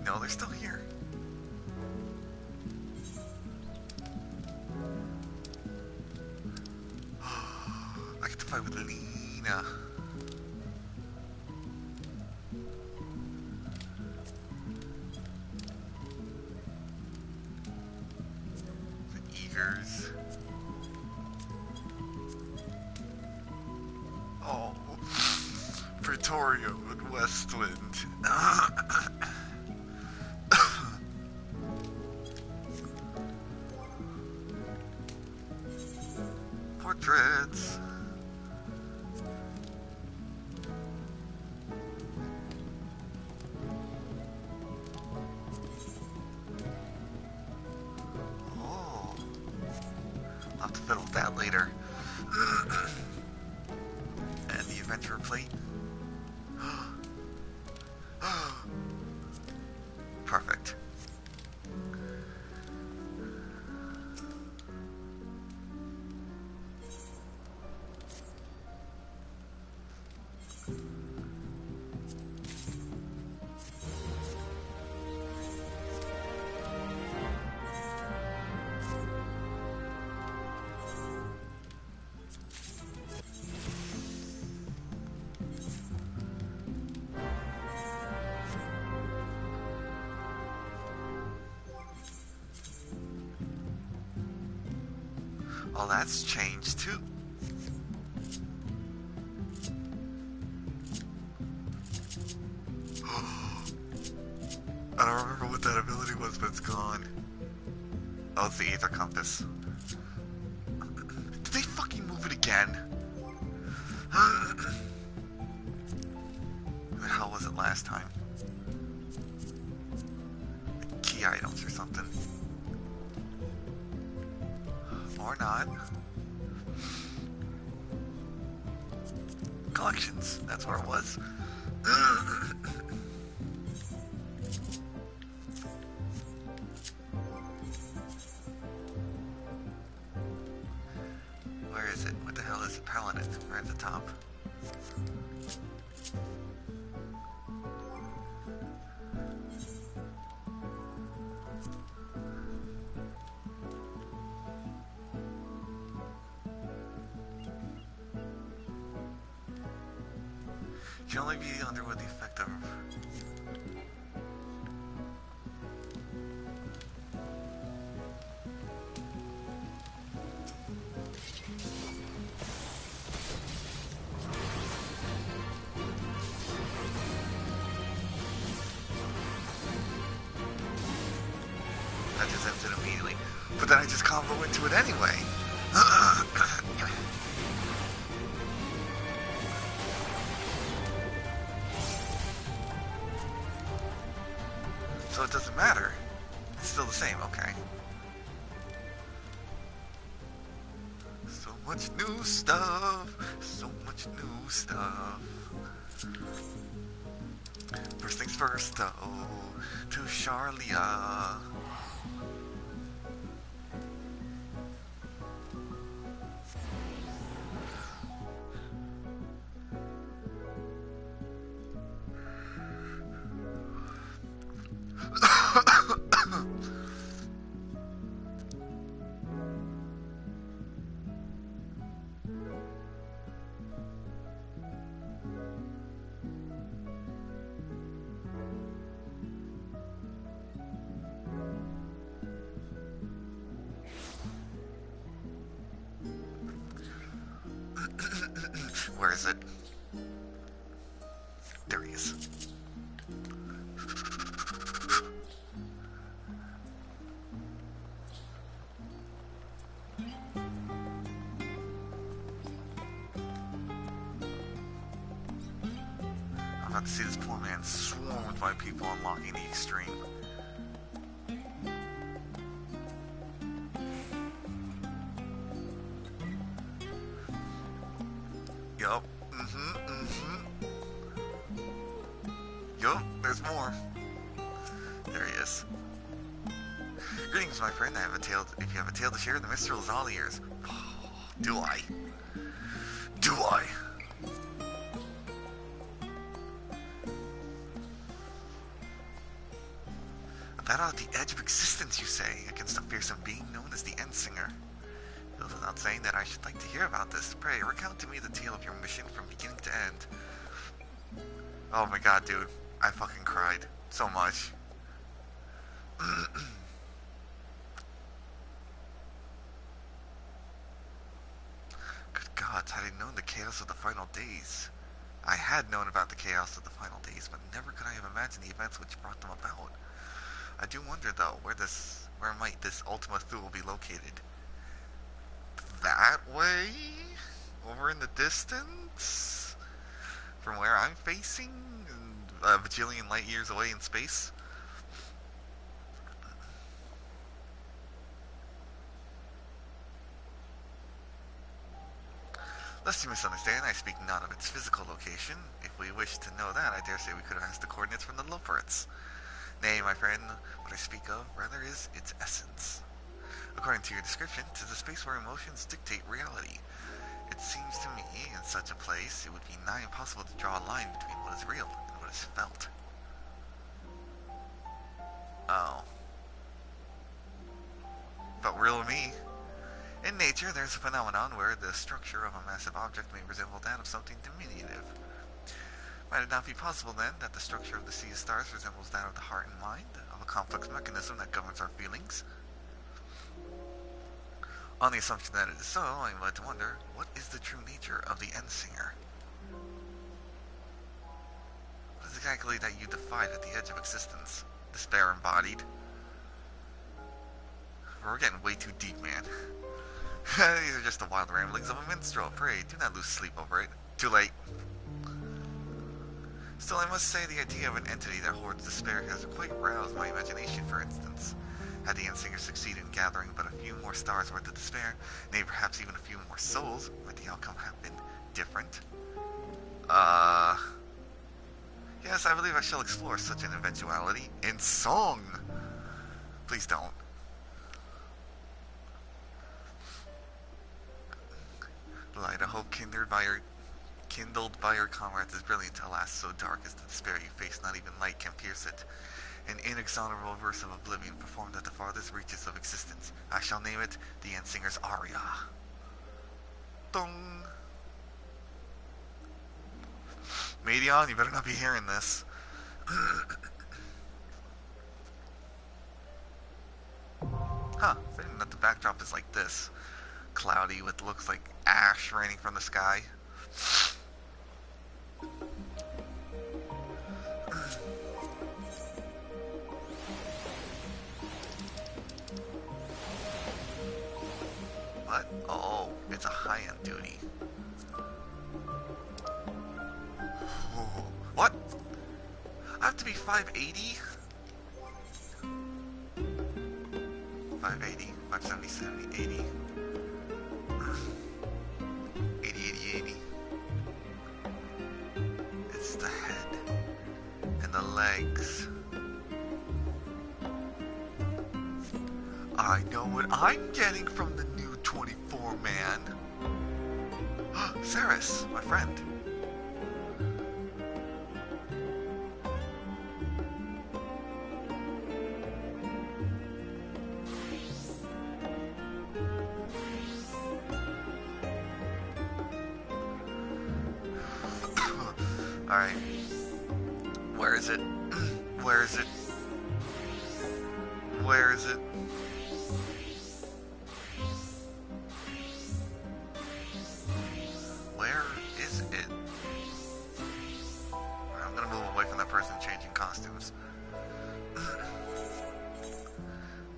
No, they're still here. I get to fight with Lena. The Eagers. Oh, Pretoria and Westwind. Portraits. Oh, I'll have to fiddle with that later. And the adventurer plate. Perfect. Oh, that's changed too. I don't remember what that ability was, but it's gone. Oh, it's the Aether Compass. Did they fucking move it again? Where the hell was it last time? Key items or something. Or not. Collections, that's where it was. Where is it? What the hell is it? Paladin, right at the top. You can only be under with the effect of... That just ends it immediately. But then I just combo into it anyway. So it doesn't matter. It's still the same, okay. So much new stuff. So much new stuff. First things first, though. To Charlia. Where is it? There he is. I'm about to see this poor man swarmed by people unlocking the extreme. Yup. Yup, there's more. There he is. Greetings, my friend. I have a tale. If you have a tale to share, the minstrel is all ears. Do I? Do I? That on the edge of existence, you say, against a fearsome being known as the Endsinger. Goes without saying that I should like to hear about this. Pray, recount to me the tale of your mission from beginning to end. Oh my god, dude. I fucking cried so much. Good gods, had I known the chaos of the final days. I had known about the chaos of the final days, but never could I have imagined the events which brought them about. I do wonder, though, where might this Ultima Thule be located? That way? Over in the distance? From where I'm facing? A bajillion light years away in space? Lest you misunderstand, I speak not of its physical location. If we wish to know that, I dare say we could have asked the coordinates from the Loferets. Nay, my friend, what I speak of, rather, is its essence. According to your description, 'tis a space where emotions dictate reality. It seems to me, in such a place, it would be nigh impossible to draw a line between what is real and what is felt. Oh. But real me. In nature, there's a phenomenon where the structure of a massive object may resemble that of something diminutive. Might it not be possible, then, that the structure of the sea of stars resembles that of the heart and mind, of a complex mechanism that governs our feelings? On the assumption that it is so, I am led to wonder, what is the true nature of the Endsinger? What is exactly that you defied at the edge of existence? Despair embodied? We're getting way too deep, man. These are just the wild ramblings of a minstrel. Pray, do not lose sleep over it. Too late. Still, I must say the idea of an entity that hoards despair has quite roused my imagination, for instance. Had the Endsinger succeeded in gathering but a few more stars worth of despair, nay, perhaps even a few more souls, might the outcome have been different? Yes, I believe I shall explore such an eventuality in song. Please don't. The light of hope kindled by your comrades is brilliant, alas, so dark is the despair you face, not even light can pierce it. An inexorable verse of oblivion performed at the farthest reaches of existence. I shall name it the Endsinger's aria. Dong! Medion, you better not be hearing this. Huh, fitting that the backdrop is like this. Cloudy with looks like ash raining from the sky. What? Oh, it's a high-end duty. Oh, what? I have to be 580? 580, 570, 70, 80. 80. It's the head and the legs. I know what I'm getting from the new 24 man. Saris, my friend. Alright. Where is it? Where is it? Where is it? Where is it? I'm gonna move away from that person changing costumes.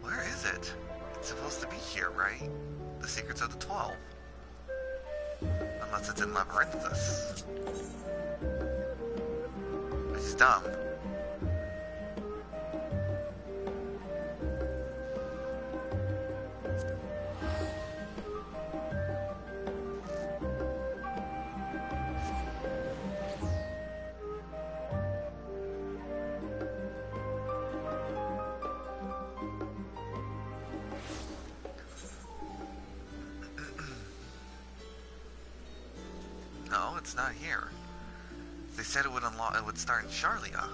Where is it? It's supposed to be here, right? The Secrets of the 12. Unless it's in Labyrinthus. Which is dumb. No, it's not here. They said it would start in Charlia.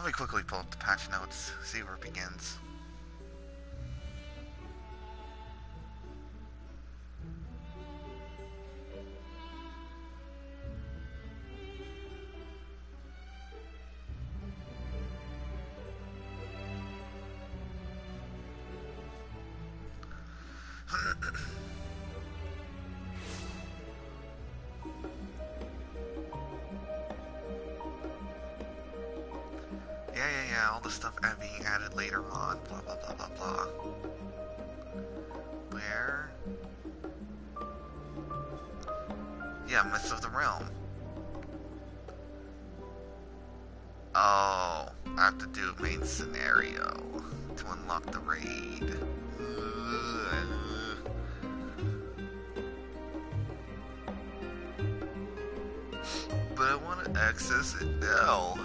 Let me quickly pull up the patch notes, see where it begins. Yeah, all the stuff being added later on, blah, blah, blah, blah, blah. Where? Yeah, Myths of the Realm. Oh, I have to do main scenario to unlock the raid. But I want to access it now.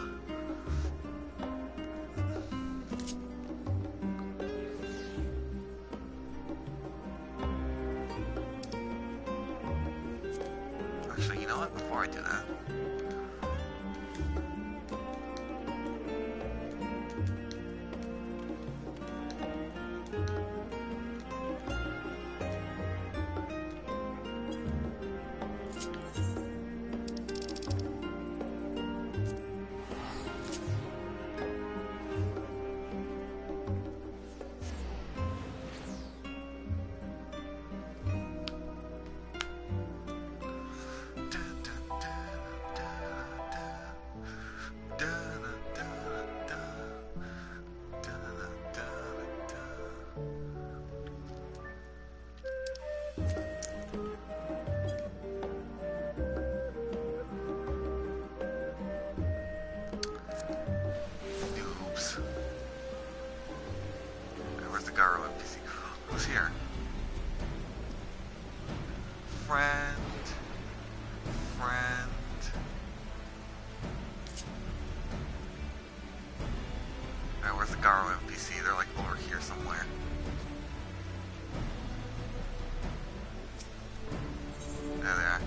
Actually, you know what? Before I do that, who's here? Friend. Alright, where's the Garo NPC? They're like over here somewhere. There they are.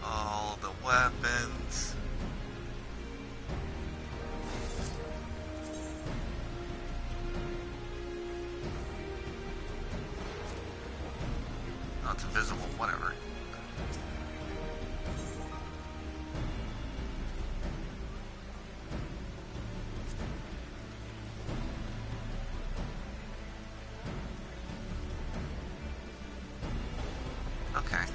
All the weapons. Oh, it's invisible, whatever. Okay.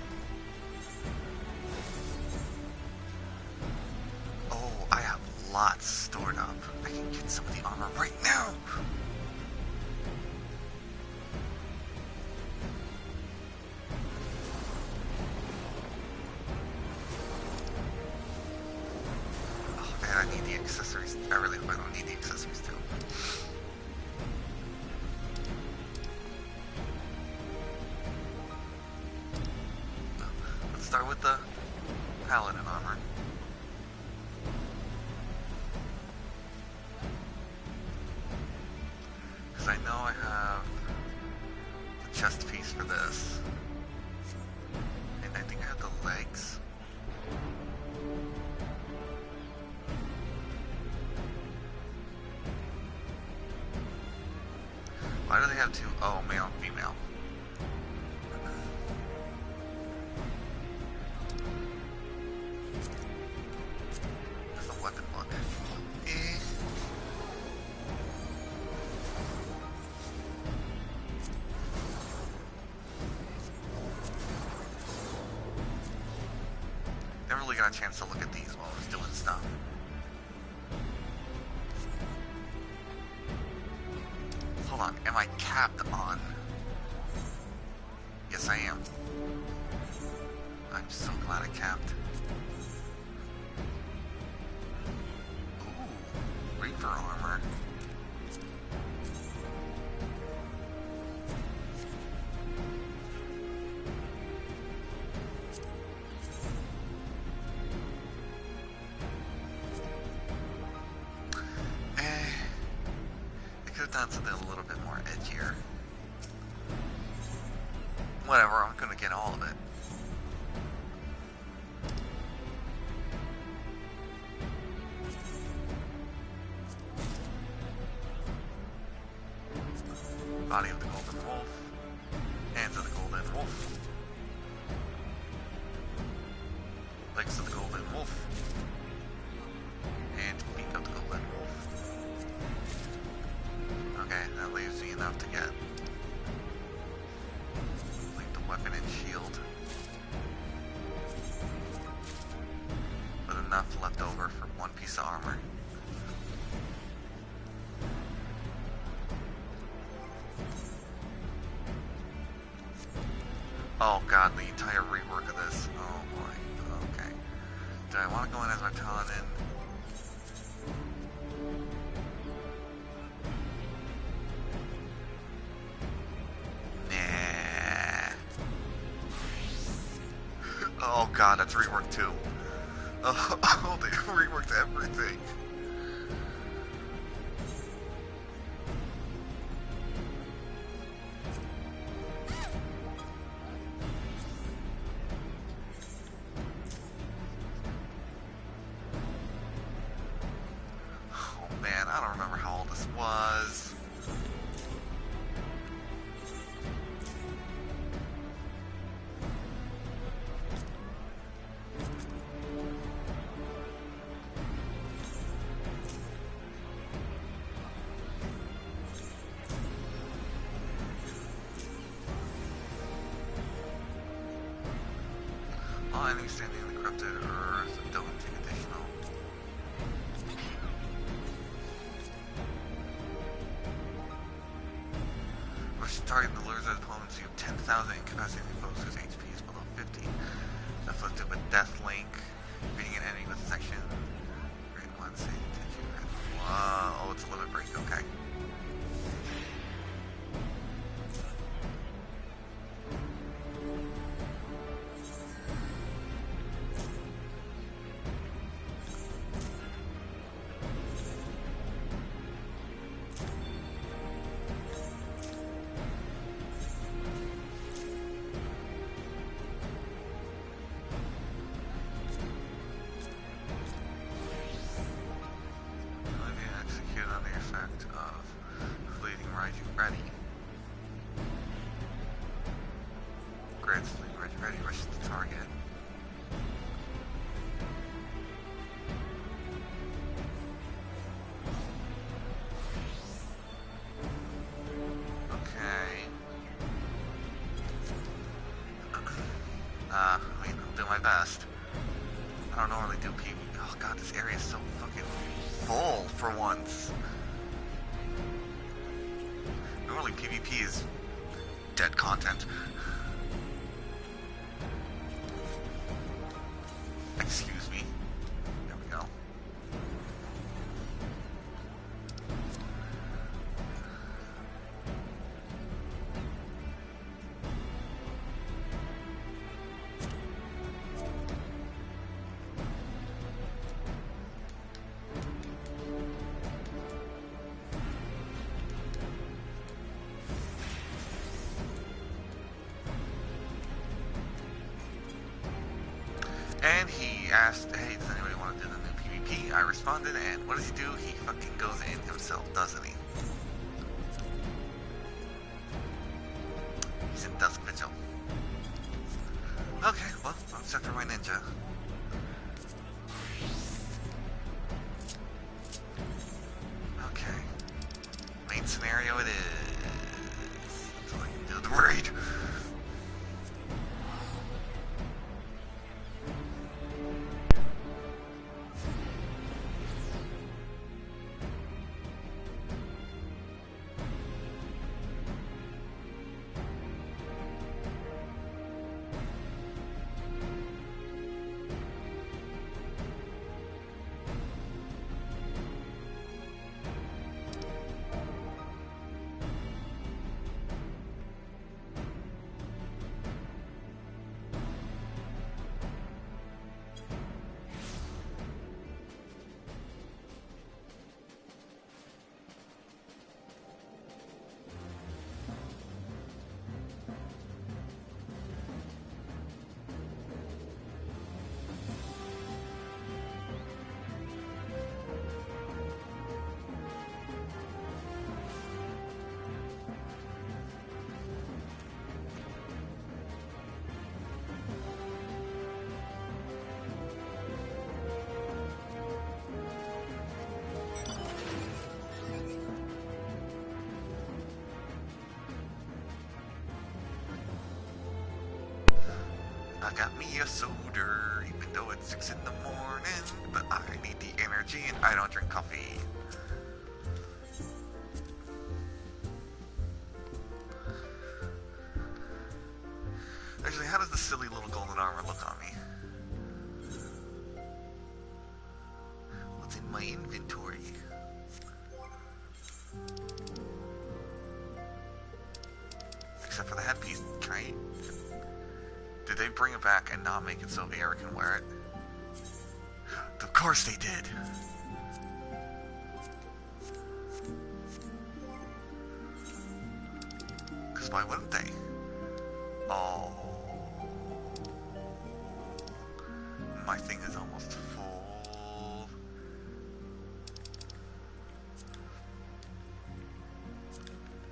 Oh, I have lots stored up. I can get some of the armor right now. Oh man, I need the accessories. I really hope I don't need the accessories too. Let's start with the paladin armor. Because I know I have the chest piece for this. And I think I have the legs. Why do they have two? Oh, male and female. Does the weapon look? Never really got a chance to look at these while I was doing stuff. Hold on, am I capped on? Yes, I am. I'm so glad I capped. Ooh, Reaper armor. Done something a little bit more edgier. Whatever, I'm gonna get all of it. Body of the golden wolf. Hands of the golden wolf. Legs of the golden wolf. And feet of the golden wolf. Okay, that leaves me enough to get like the weapon and shield. But enough left over for one piece of armor. Oh god, the entire rework of this. Oh boy. Okay. Do I want to go in as my paladin? Nah. Oh god, that's reworked too. Oh, they reworked everything. Man, I don't remember how old this was. All enemies standing in the corrupted earth don't take additional. Targeting the lures of opponents, you have 10,000 incapacitating foes whose HP is below 50. Afflicted with Death Link. Beating an enemy with section. Grade 1, save attention. Oh, it's a limit break, okay. Ready. Grants ready, rush the target. Okay. I mean, I'll do my best. I don't normally do PvP. Oh god, this area is so fucking full for once. Normally PvP is dead content. Excuse me. There we go. And he asked, hey, does anybody want to do the new PvP? I responded, and what does he do? He fucking goes in himself, doesn't he? He's in Dusk Vigil. Okay, well, I'm set for my ninja. Okay. Main scenario it is. So I can do the raid. I got me a soda, even though it's 6 in the morning. But I need the energy and I don't drink coffee. Actually, how does the silly little golden armor look on me? What's in my inventory? Except for the headpiece. Can I... Did they bring it back and not make it so Eric can wear it? Of course they did! Because why wouldn't they? Oh... My thing is almost full.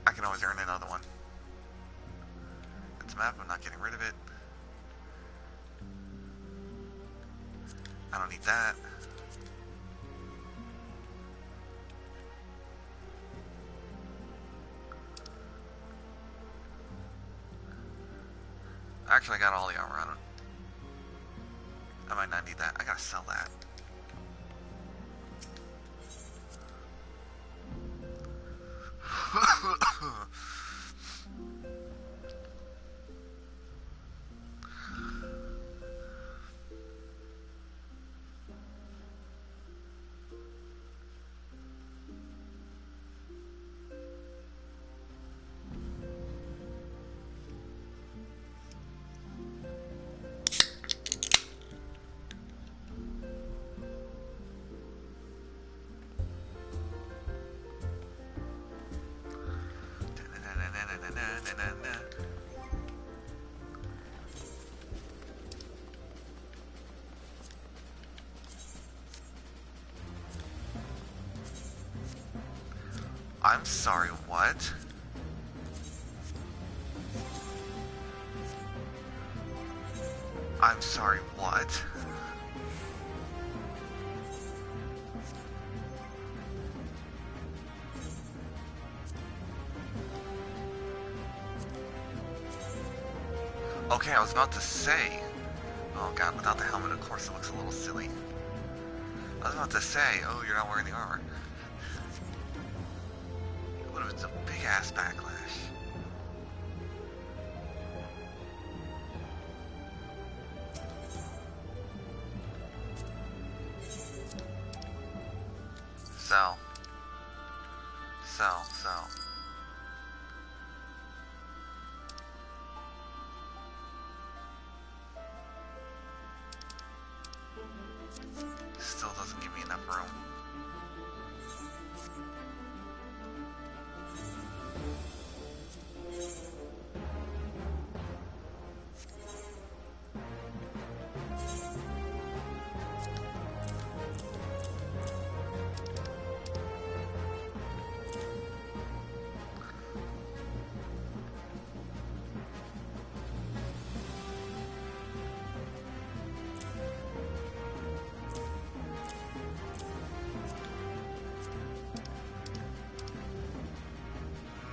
I can always earn another one. It's a map, I'm not getting rid of it. I don't need that. Actually, I got all the armor on it. I might not need that. I gotta sell that. I'm sorry, what? I'm sorry, what? Okay, I was about to say... Oh god, without the helmet, of course it looks a little silly. I was about to say, oh, you're not wearing the armor. But it's a big-ass backlash. Sell. Sell, sell. Still doesn't give me enough room.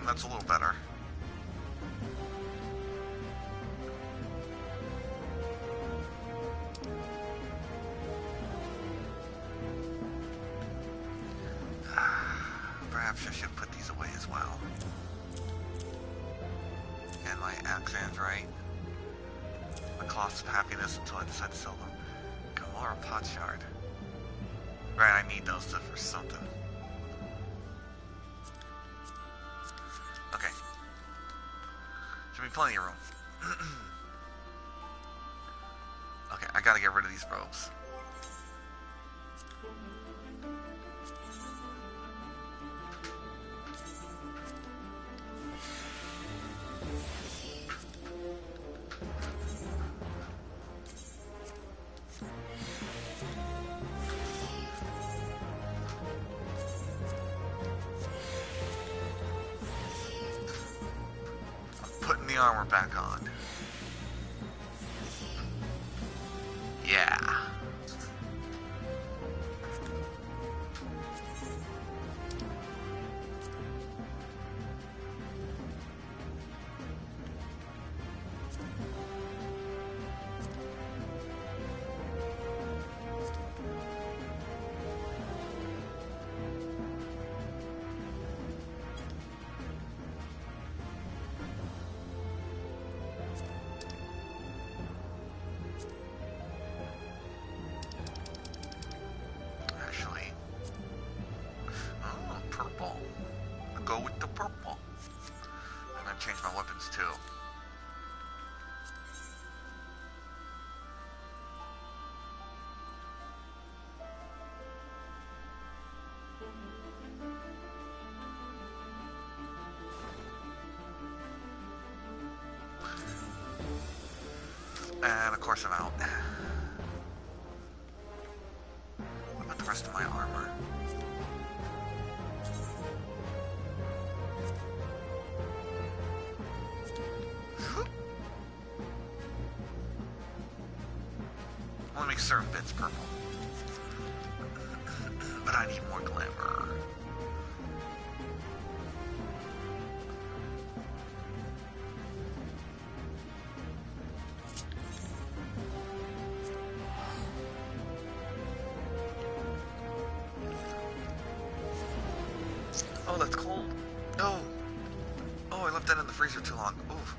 That's a little better. Perhaps I should put these away as well. And my accents, right? My cloths of happiness until I decide to sell them. Gamora Potshard. Right, I need those for something. Okay. Should be plenty of room. Okay, I gotta get rid of these robes. Putting the armor back on. Yeah. go with the purple. I'm gonna change my weapons too. And of course I'm out. What about the rest of my armor? I want to make certain bits purple. But I need more glamour. Oh, that's cold. Oh. Oh, I left that in the freezer too long. Oof.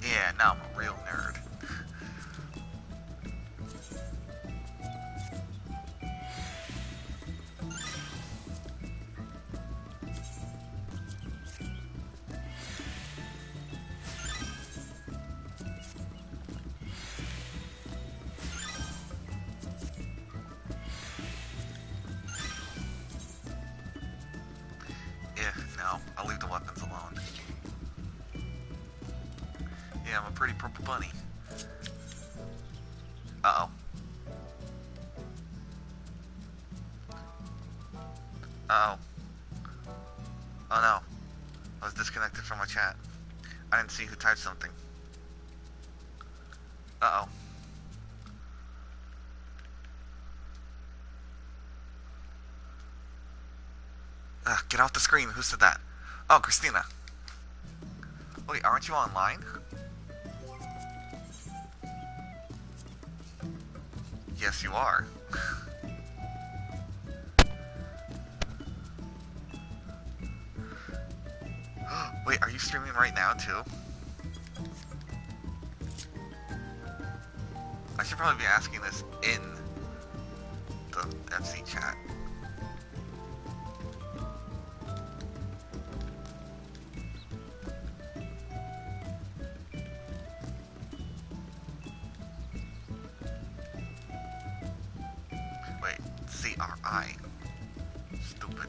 Yeah, now I'm a real nerd. Yeah, no, I'll leave the weapons alone. Yeah, I'm a pretty purple bunny. Uh-oh. Uh-oh. Oh no. I was disconnected from my chat. I didn't see who typed something. Uh-oh. Get off the screen. Who said that? Oh, Christina. Wait, aren't you online? Yes, you are. Wait, are you streaming right now, too? I should probably be asking this in the FC chat. Wait, CRI. Stupid.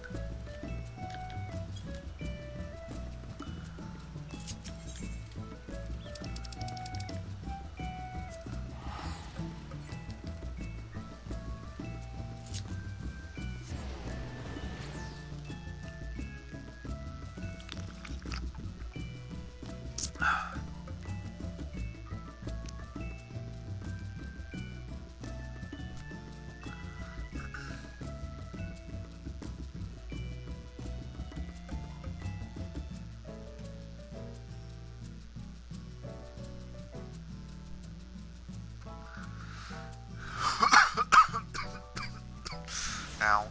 Ow.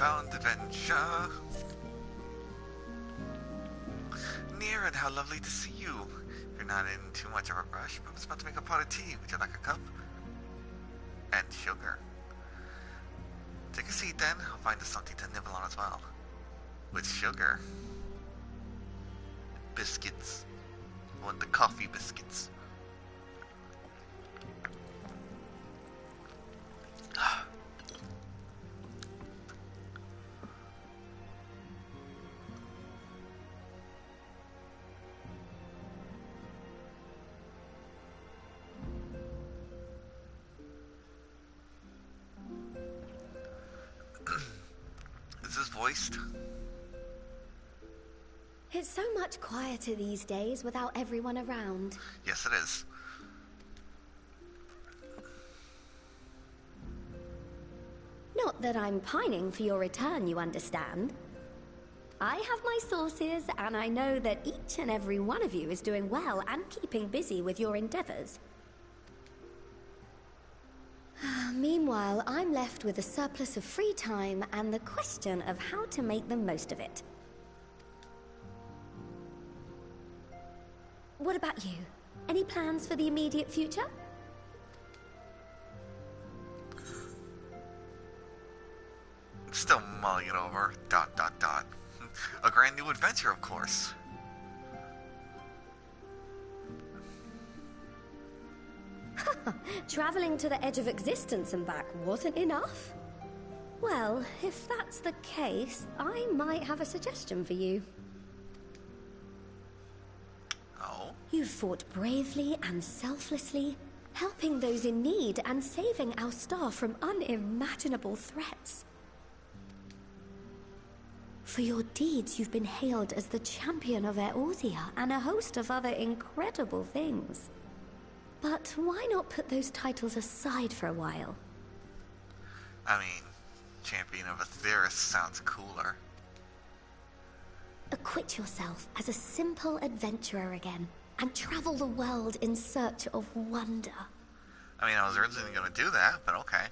newfound adventure. Near, and how lovely to see you. If you're not in too much of a rush, I'm just about to make a pot of tea. Would you like a cup? And sugar. Take a seat then. I'll find us something to nibble on as well. With sugar. Biscuits. I want the coffee biscuits. Is this voiced? It's so much quieter these days without everyone around. Yes, it is. Not that I'm pining for your return, you understand. I have my sources, and I know that each and every one of you is doing well and keeping busy with your endeavors. Meanwhile, I'm left with a surplus of free time and the question of how to make the most of it. What about you? Any plans for the immediate future? Still mulling it over. ... A grand new adventure, of course. Traveling to the edge of existence and back wasn't enough? Well, if that's the case, I might have a suggestion for you. Oh? You fought bravely and selflessly, helping those in need and saving our star from unimaginable threats. For your deeds, you've been hailed as the champion of Eorzea and a host of other incredible things. But why not put those titles aside for a while? I mean, champion of Aetheris sounds cooler. Acquit yourself as a simple adventurer again, and travel the world in search of wonder. I mean, I was originally going to do that, but okay.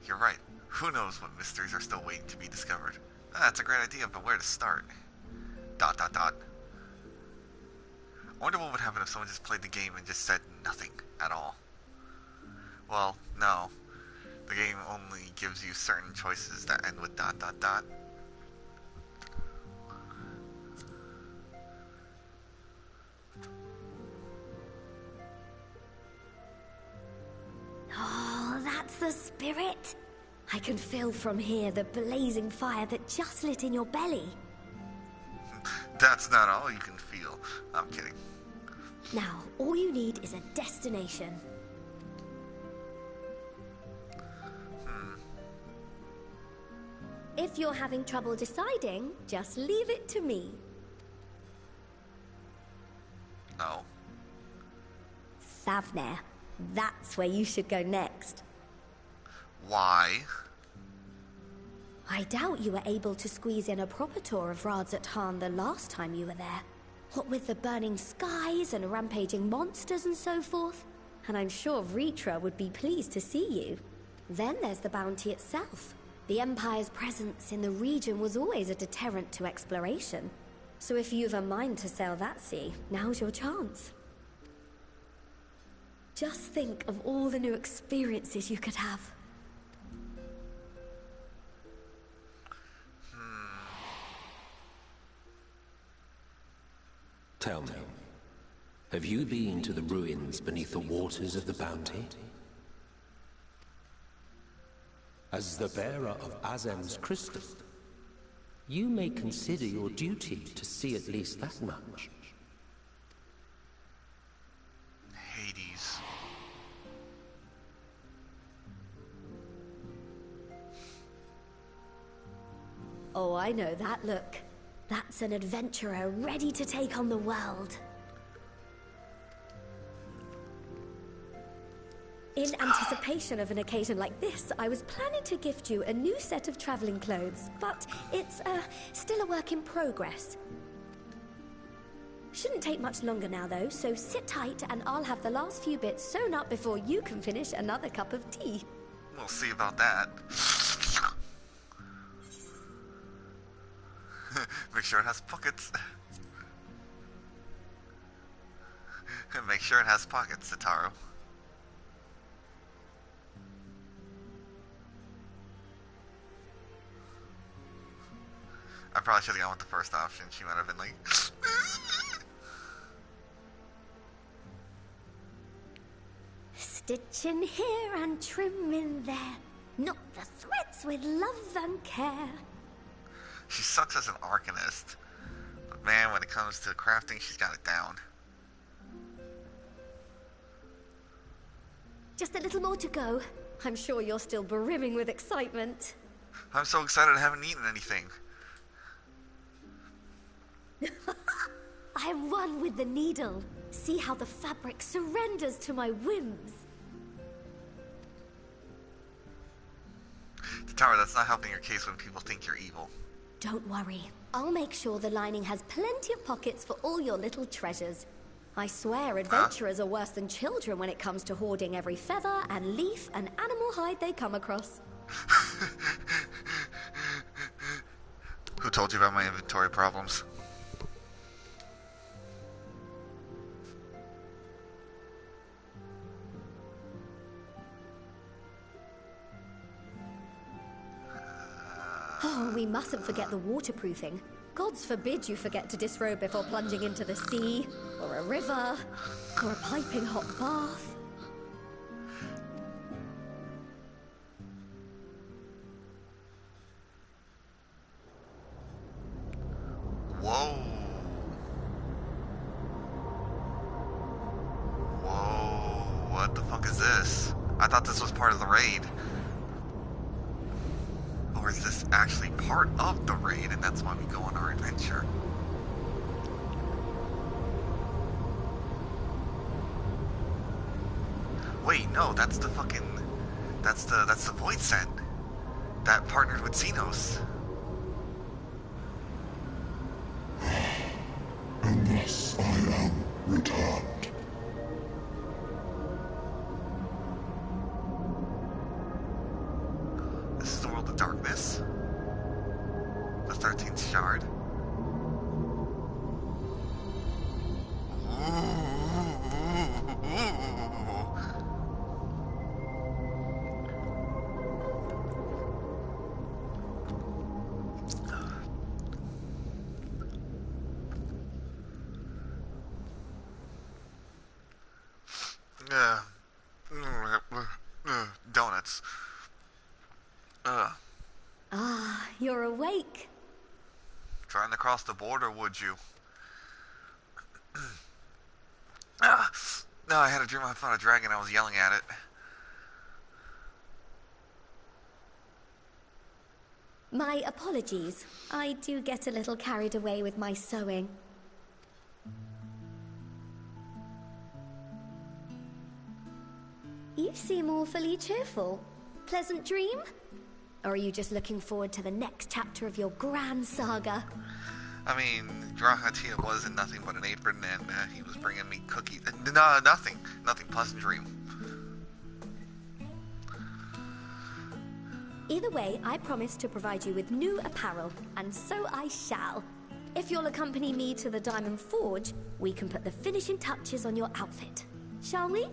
You're right. Who knows what mysteries are still waiting to be discovered. That's a great idea, but where to start? ... I wonder what would happen if someone just played the game and just said nothing at all. Well, no. The game only gives you certain choices that end with ... Oh, that's the spirit! I can feel from here the blazing fire that just lit in your belly. That's not all you can feel. I'm kidding. Now, all you need is a destination. If you're having trouble deciding, just leave it to me. Oh. Thavnair. That's where you should go next. Why? I doubt you were able to squeeze in a proper tour of Radzat the last time you were there. What with the burning skies and rampaging monsters and so forth. And I'm sure Vritra would be pleased to see you. Then there's the bounty itself. The Empire's presence in the region was always a deterrent to exploration. So if you've a mind to sail that sea, now's your chance. Just think of all the new experiences you could have. Tell me, have you been to the ruins beneath the waters of the Bounty? As the bearer of Azem's crystal, you may consider your duty to see at least that much. Hades. Oh, I know that look. That's an adventurer ready to take on the world. In anticipation of an occasion like this, I was planning to gift you a new set of traveling clothes, but it's still a work in progress. Shouldn't take much longer now, though, so sit tight and I'll have the last few bits sewn up before you can finish another cup of tea. We'll see about that. Make sure it has pockets. Make sure it has pockets, Sitaru. I probably should have gone with the first option. She might have been like... Stitch in here and trim in there. Knot the threads with love and care. She sucks as an arcanist. But man, when it comes to crafting, she's got it down. Just a little more to go. I'm sure you're still brimming with excitement. I'm so excited I haven't eaten anything. I'm one with the needle. See how the fabric surrenders to my whims. Tara, that's not helping your case when people think you're evil. Don't worry. I'll make sure the lining has plenty of pockets for all your little treasures. I swear adventurers are worse than children when it comes to hoarding every feather and leaf and animal hide they come across. Who told you about my inventory problems? Oh, we mustn't forget the waterproofing. Gods forbid you forget to disrobe before plunging into the sea, or a river, or a piping hot bath. Whoa. Whoa, what the fuck is this? I thought this was part of the raid. Or is this actually part of the raid and that's why we go on our adventure? Wait, no, that's the fucking... That's the Void Set that partnered with Xenos. And thus I am returned. This is the world of darkness. The 13th shard. Donuts. Ah, you're awake. Trying to cross the border, would you? No, I had a dream I fought a dragon. I was yelling at it. My apologies. I do get a little carried away with my sewing. You seem awfully cheerful. Pleasant dream? Or are you just looking forward to the next chapter of your grand saga? I mean, Drahatia wasn't nothing but an apron, and he was bringing me cookies. No, nothing. Nothing. Pleasant dream. Either way, I promise to provide you with new apparel, and so I shall. If you'll accompany me to the Diamond Forge, we can put the finishing touches on your outfit. Shall we?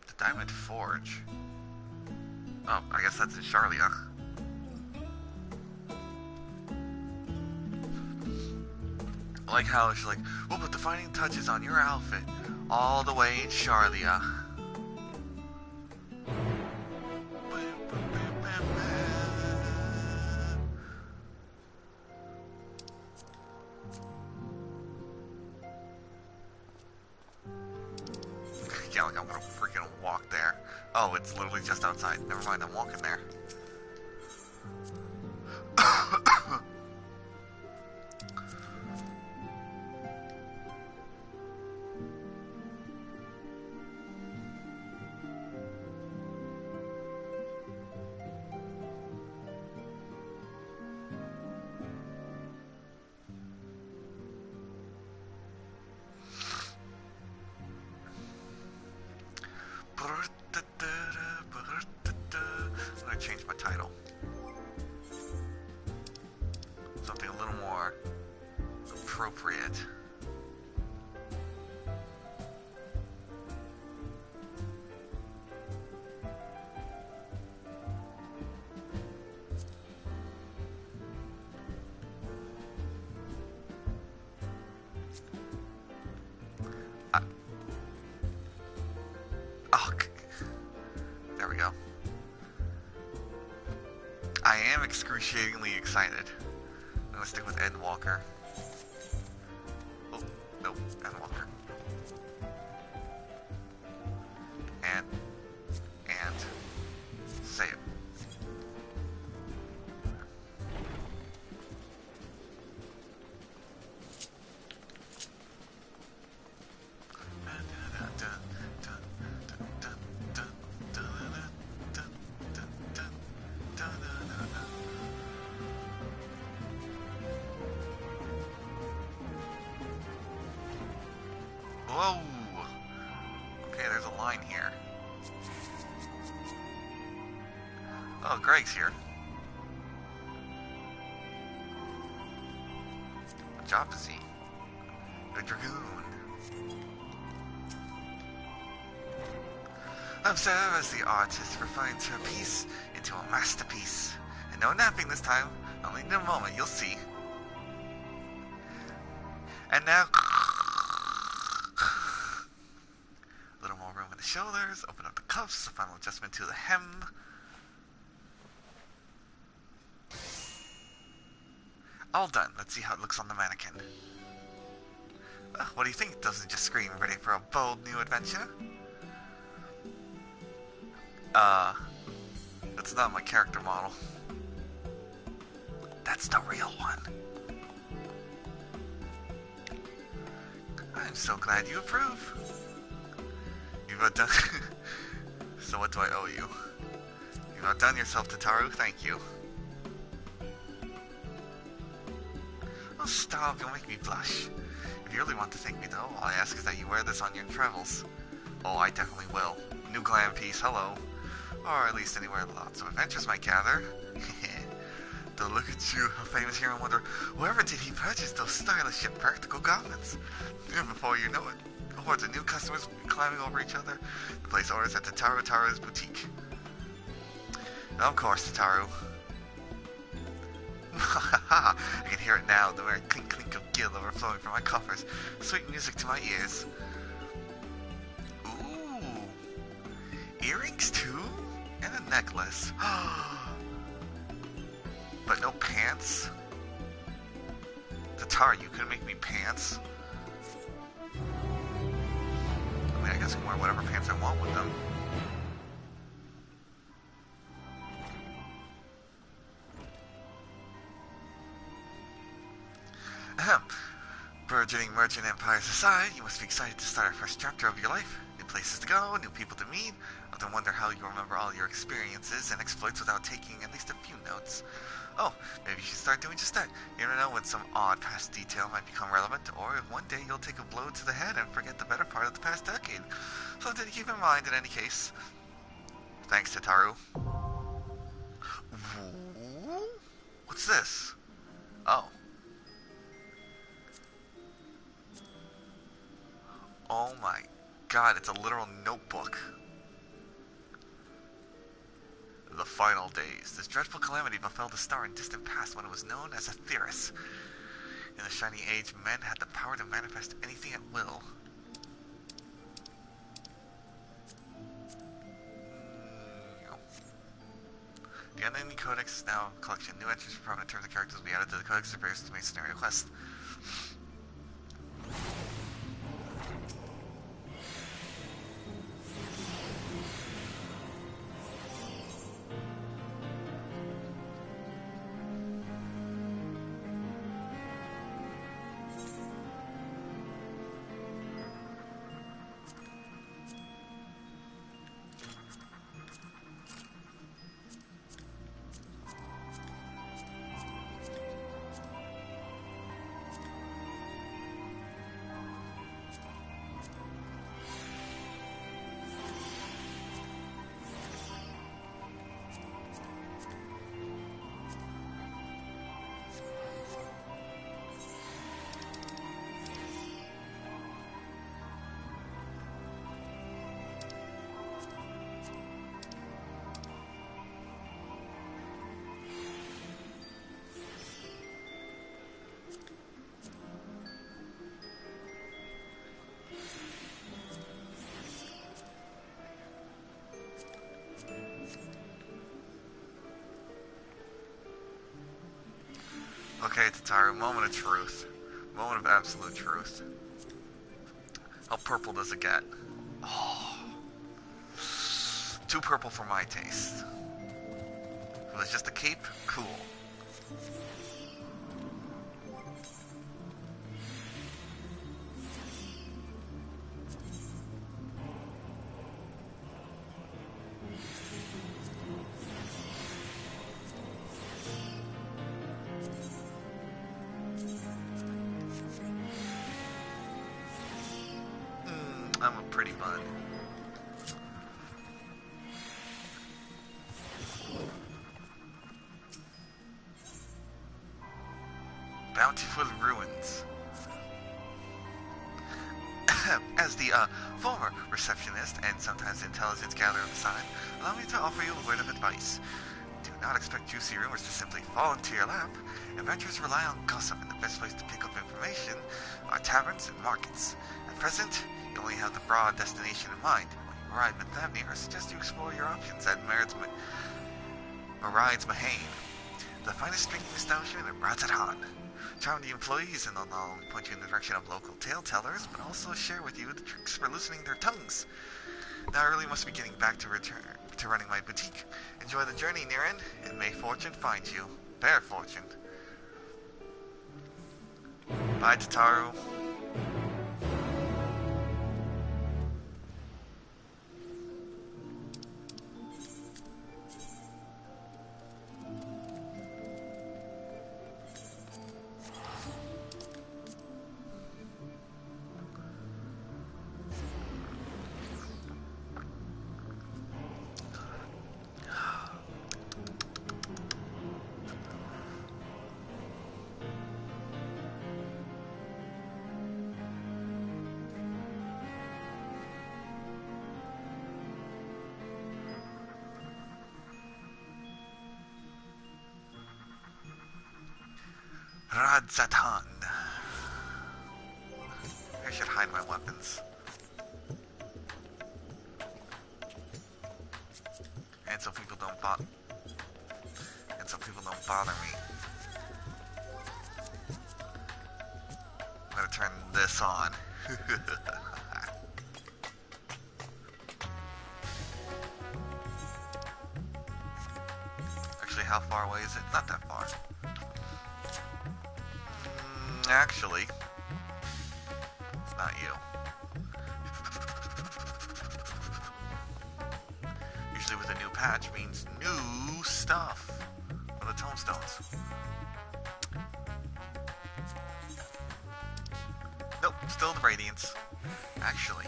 The Diamond Forge? Oh, I guess that's in Charlia. I like how she's like, we'll put the finishing touches on your outfit all the way in Charlia. Yeah, like I'm gonna freaking walk there. Oh, it's literally just outside. Never mind, I'm walking there. appropriate. Oh, there we go. I am excruciatingly excited. I'm gonna stick with Endwalker. Oh, nope, Endwalker. And save. Whoa! Okay, there's a line here. Oh, Greg's here. What job is he? A dragoon. Observe as the artist refines her piece into a masterpiece. And no napping this time, only in a moment, you'll see. And now... a little more room in the shoulders, open up the cuffs, a final adjustment to the hem. All done. Let's see how it looks on the mannequin. What do you think? Doesn't it just scream ready for a bold new adventure? That's not my character model. That's the real one. I'm so glad you approve. You've outdone... So what do I owe you? You've outdone yourself, Tataru. Thank you. Oh, stop. You'll make me blush. If you really want to thank me, though, all I ask is that you wear this on your travels. Oh, I definitely will. New glam piece, hello. Or at least anywhere lots of adventures might gather. Don't look at you, a famous hero, and wonder, wherever did he purchase those stylish yet practical garments? And before you know it, hordes of new customers will be climbing over each other to place orders at Taru's boutique. Of course, Tataru. I can hear it now, the very clink clink of gil overflowing from my coffers. Sweet music to my ears. Ooh. Earrings too? And a necklace. But no pants? Tataru, you couldn't make me pants? I mean, I guess I can wear whatever pants I want with them. Ahem. Burgeoning merchant empires aside, you must be excited to start our first chapter of your life. New places to go, new people to meet. I often wonder how you remember all your experiences and exploits without taking at least a few notes. Oh, maybe you should start doing just that. You never know when some odd past detail might become relevant, or if one day you'll take a blow to the head and forget the better part of the past decade. Something to keep in mind in any case. Thanks, Tataru. What's this? Oh. Oh my god, it's a literal notebook. The final days. This dreadful calamity befell the star in distant past when it was known as Aetheris. In the Shining Age, men had the power to manifest anything at will. The Unending Codex is now a collection. New entries for prominent terms and characters will be added to the codex to various main scenario quests. Okay, Tataru, moment of truth. Moment of absolute truth. How purple does it get? Oh. Too purple for my taste. If it was just a cape, cool. I'm a pretty bun. Bountiful ruins. As the former receptionist and sometimes intelligence gatherer on the side, allow me to offer you a word of advice. Do not expect juicy rumors to simply fall into your lap. Adventurers rely on gossip, and the best place to pick up information are taverns and markets. At present, you only have the broad destination in mind. When you arrive at Thavnir, I suggest you explore your options at Meride's Mahane, the finest drinking establishment in Razatan. Charm the employees and they'll not only point you in the direction of local tale tellers, but also share with you the tricks for loosening their tongues. Now I really must be getting back to running my boutique. Enjoy the journey, Niren, and may fortune find you. Fair fortune. Bye, Tataru. Razatan. I should hide my weapons. And so people don't bother me. I'm gonna turn this on. Actually, how far away is it? Not that far. Actually, it's not you. Usually with a new patch means new stuff for the tomestones. Nope, still the Radiance. Actually.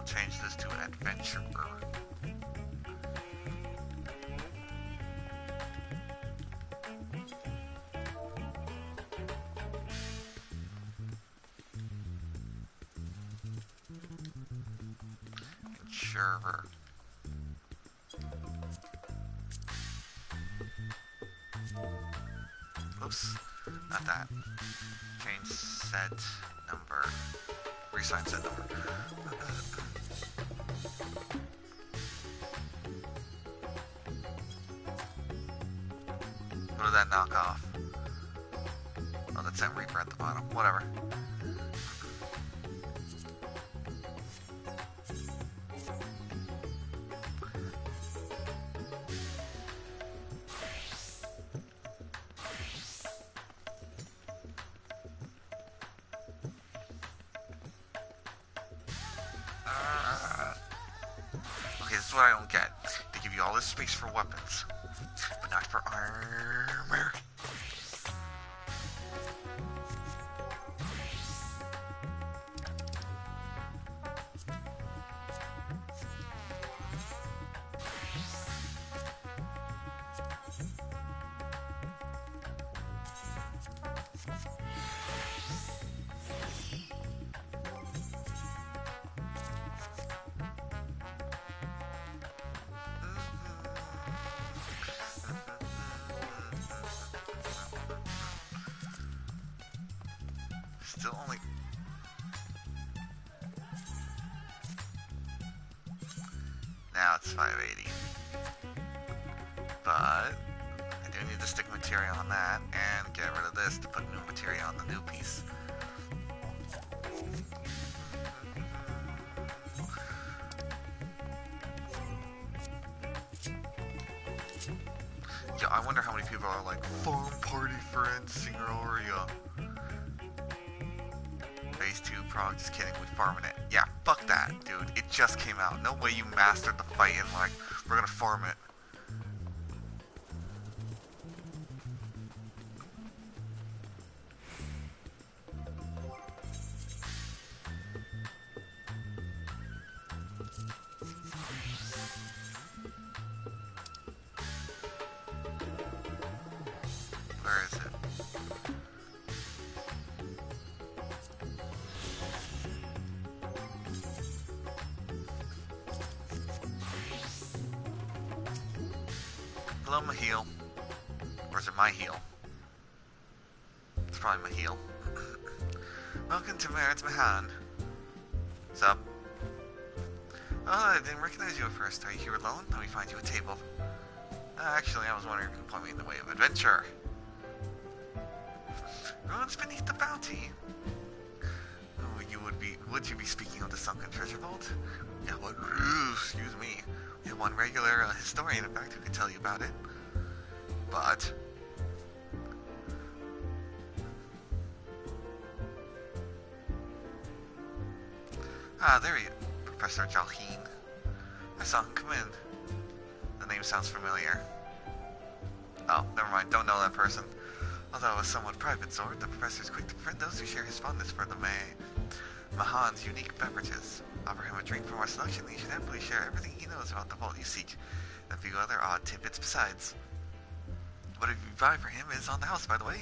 Change this to adventurer. Insurer. Oops, not that. Change set number. Resign set number. What did that knock off? Oh, that's that Reaper at the bottom. Whatever. Okay, this is what I don't get. They give you all this space for weapons, but not for armor. still only... Now it's 580. But I do need to stick material on that and get rid of this to put new material on the new piece. Yeah, I wonder how many people are like, farm party for Endsinger aria. Phase 2 prog, just kidding, we farming it. Yeah, fuck that, dude. It just came out. No way you mastered the fight and like, we're gonna farm it. Where is it? Hello, my heel. Or is it my heel? It's probably my heel. Welcome to Merit's Mahan. What's up? Oh, I didn't recognize you at first. Are you here alone? Let me find you a table. Actually, I was wondering if you could point me in the way of adventure. Ruins beneath the bounty. Oh, would you be speaking of the sunken treasure vault? Yeah, what? Excuse me. We have one regular historian, in fact, who can tell you about it. But there he is, Professor Jalheen. I saw him come in. The name sounds familiar. Oh, never mind. Don't know that person. Although a somewhat private sort, the professor is quick to befriend those who share his fondness for the Mahan's unique beverages. Offer him a drink from our selection, and he should happily share everything he knows about the vault you seek, and a few other odd tidbits besides. Whatever you buy for him is on the house, by the way.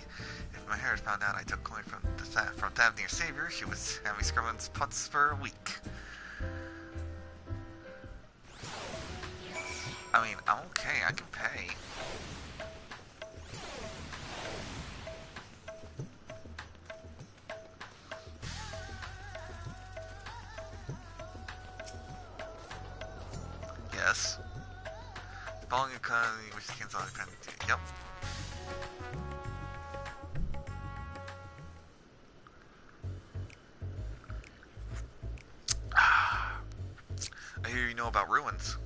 If my hair found out I took coin from Thavnir Savior, she was having Scrumman's putts for a week. I mean, I'm okay, I can pay. Yes. Following economy, which cancel all economy. Yep. I hear you know about ruins.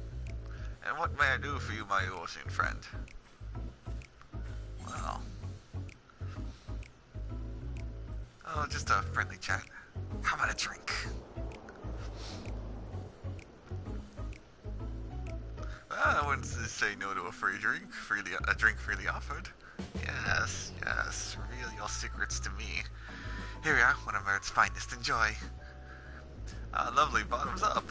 And what may I do for you, my ocean friend? Well... oh, just a friendly chat. How about a drink? I wouldn't say no to a free drink, a drink freely offered. Yes, reveal your secrets to me. Here we are, one of Earth's finest, enjoy. Lovely, bottoms up.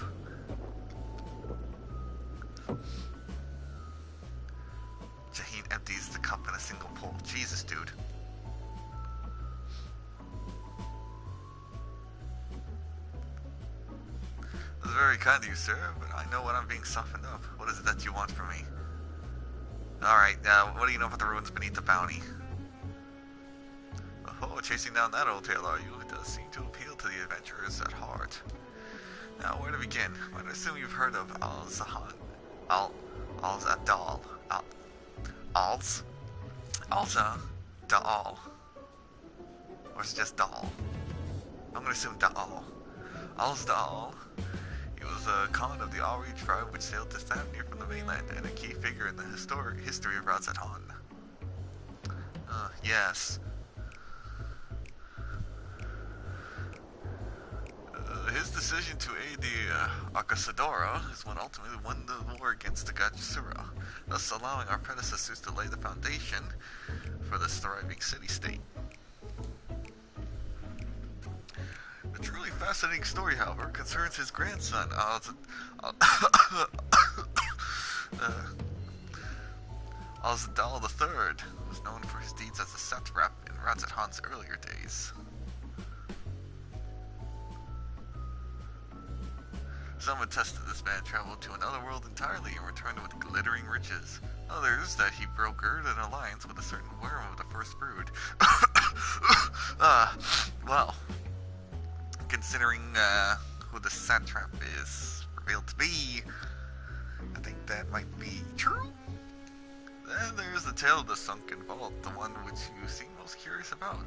Jaheen empties the cup in a single pull. Jesus, dude. That's very kind of you, sir, but I know when I'm being softened up. What is it that you want from me? Alright, what do you know about the ruins beneath the bounty? Oh, chasing down that old tale, are you? It does seem to appeal to the adventurers at heart. Now, where to begin? I assume you've heard of Al-Zahan. Al-Zadal. Al-Zadal. Or is it just Dal? I'm gonna assume Dal. Al-Zadal. He was a Khan of the Aria tribe which sailed to Thavnir from the mainland and a key figure in the history of Razatan. Yes. His decision to aid the Akasadora is what ultimately won the war against the Gajasura, thus allowing our predecessors to lay the foundation for this thriving city-state. A truly fascinating story, however, concerns his grandson, Al-Zadal III, who was known for his deeds as a satrap in Radzatan's earlier days. Some attest that this man traveled to another world entirely and returned with glittering riches. Others, that he brokered an alliance with a certain worm of the First Brood. Well, considering who the satrap is revealed to be, I think that might be true. Then there's the tale of the sunken vault, the one which you seem most curious about.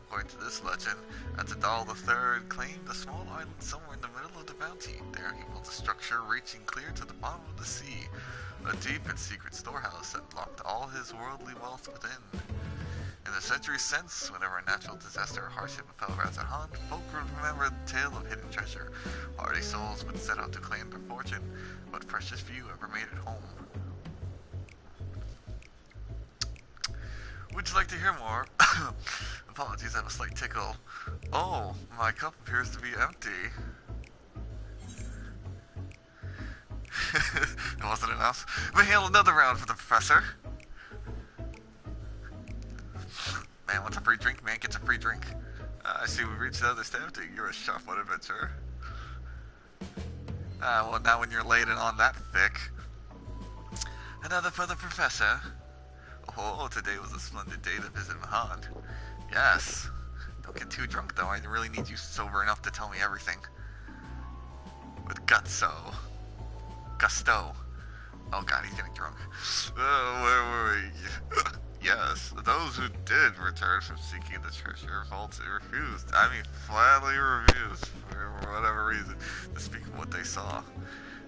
According to this legend, Atadal III claimed a small island somewhere in the middle of the bounty. There he built a structure reaching clear to the bottom of the sea, a deep and secret storehouse that locked all his worldly wealth within. In the centuries since, whenever a natural disaster or hardship befell Wrath at Hand, folk would remember the tale of hidden treasure. Hardy souls would set out to claim their fortune, but precious few ever made it home. Would you like to hear more? Apologies, I have a slight tickle. Oh, my cup appears to be empty. It wasn't enough. We hail another round for the professor. Man wants a free drink, man gets a free drink. I see we've reached the other step. You're a sharp one adventurer. Well, now when you're laden on that thick. Another for the professor. Oh, today was a splendid day to visit Mahan. Yes. Don't get too drunk, though. I really need you sober enough to tell me everything. With gusto. Oh god, he's getting drunk. Where were we? Yes, those who did return from seeking the treasure vault refused. I mean, flatly refused, for whatever reason, to speak of what they saw.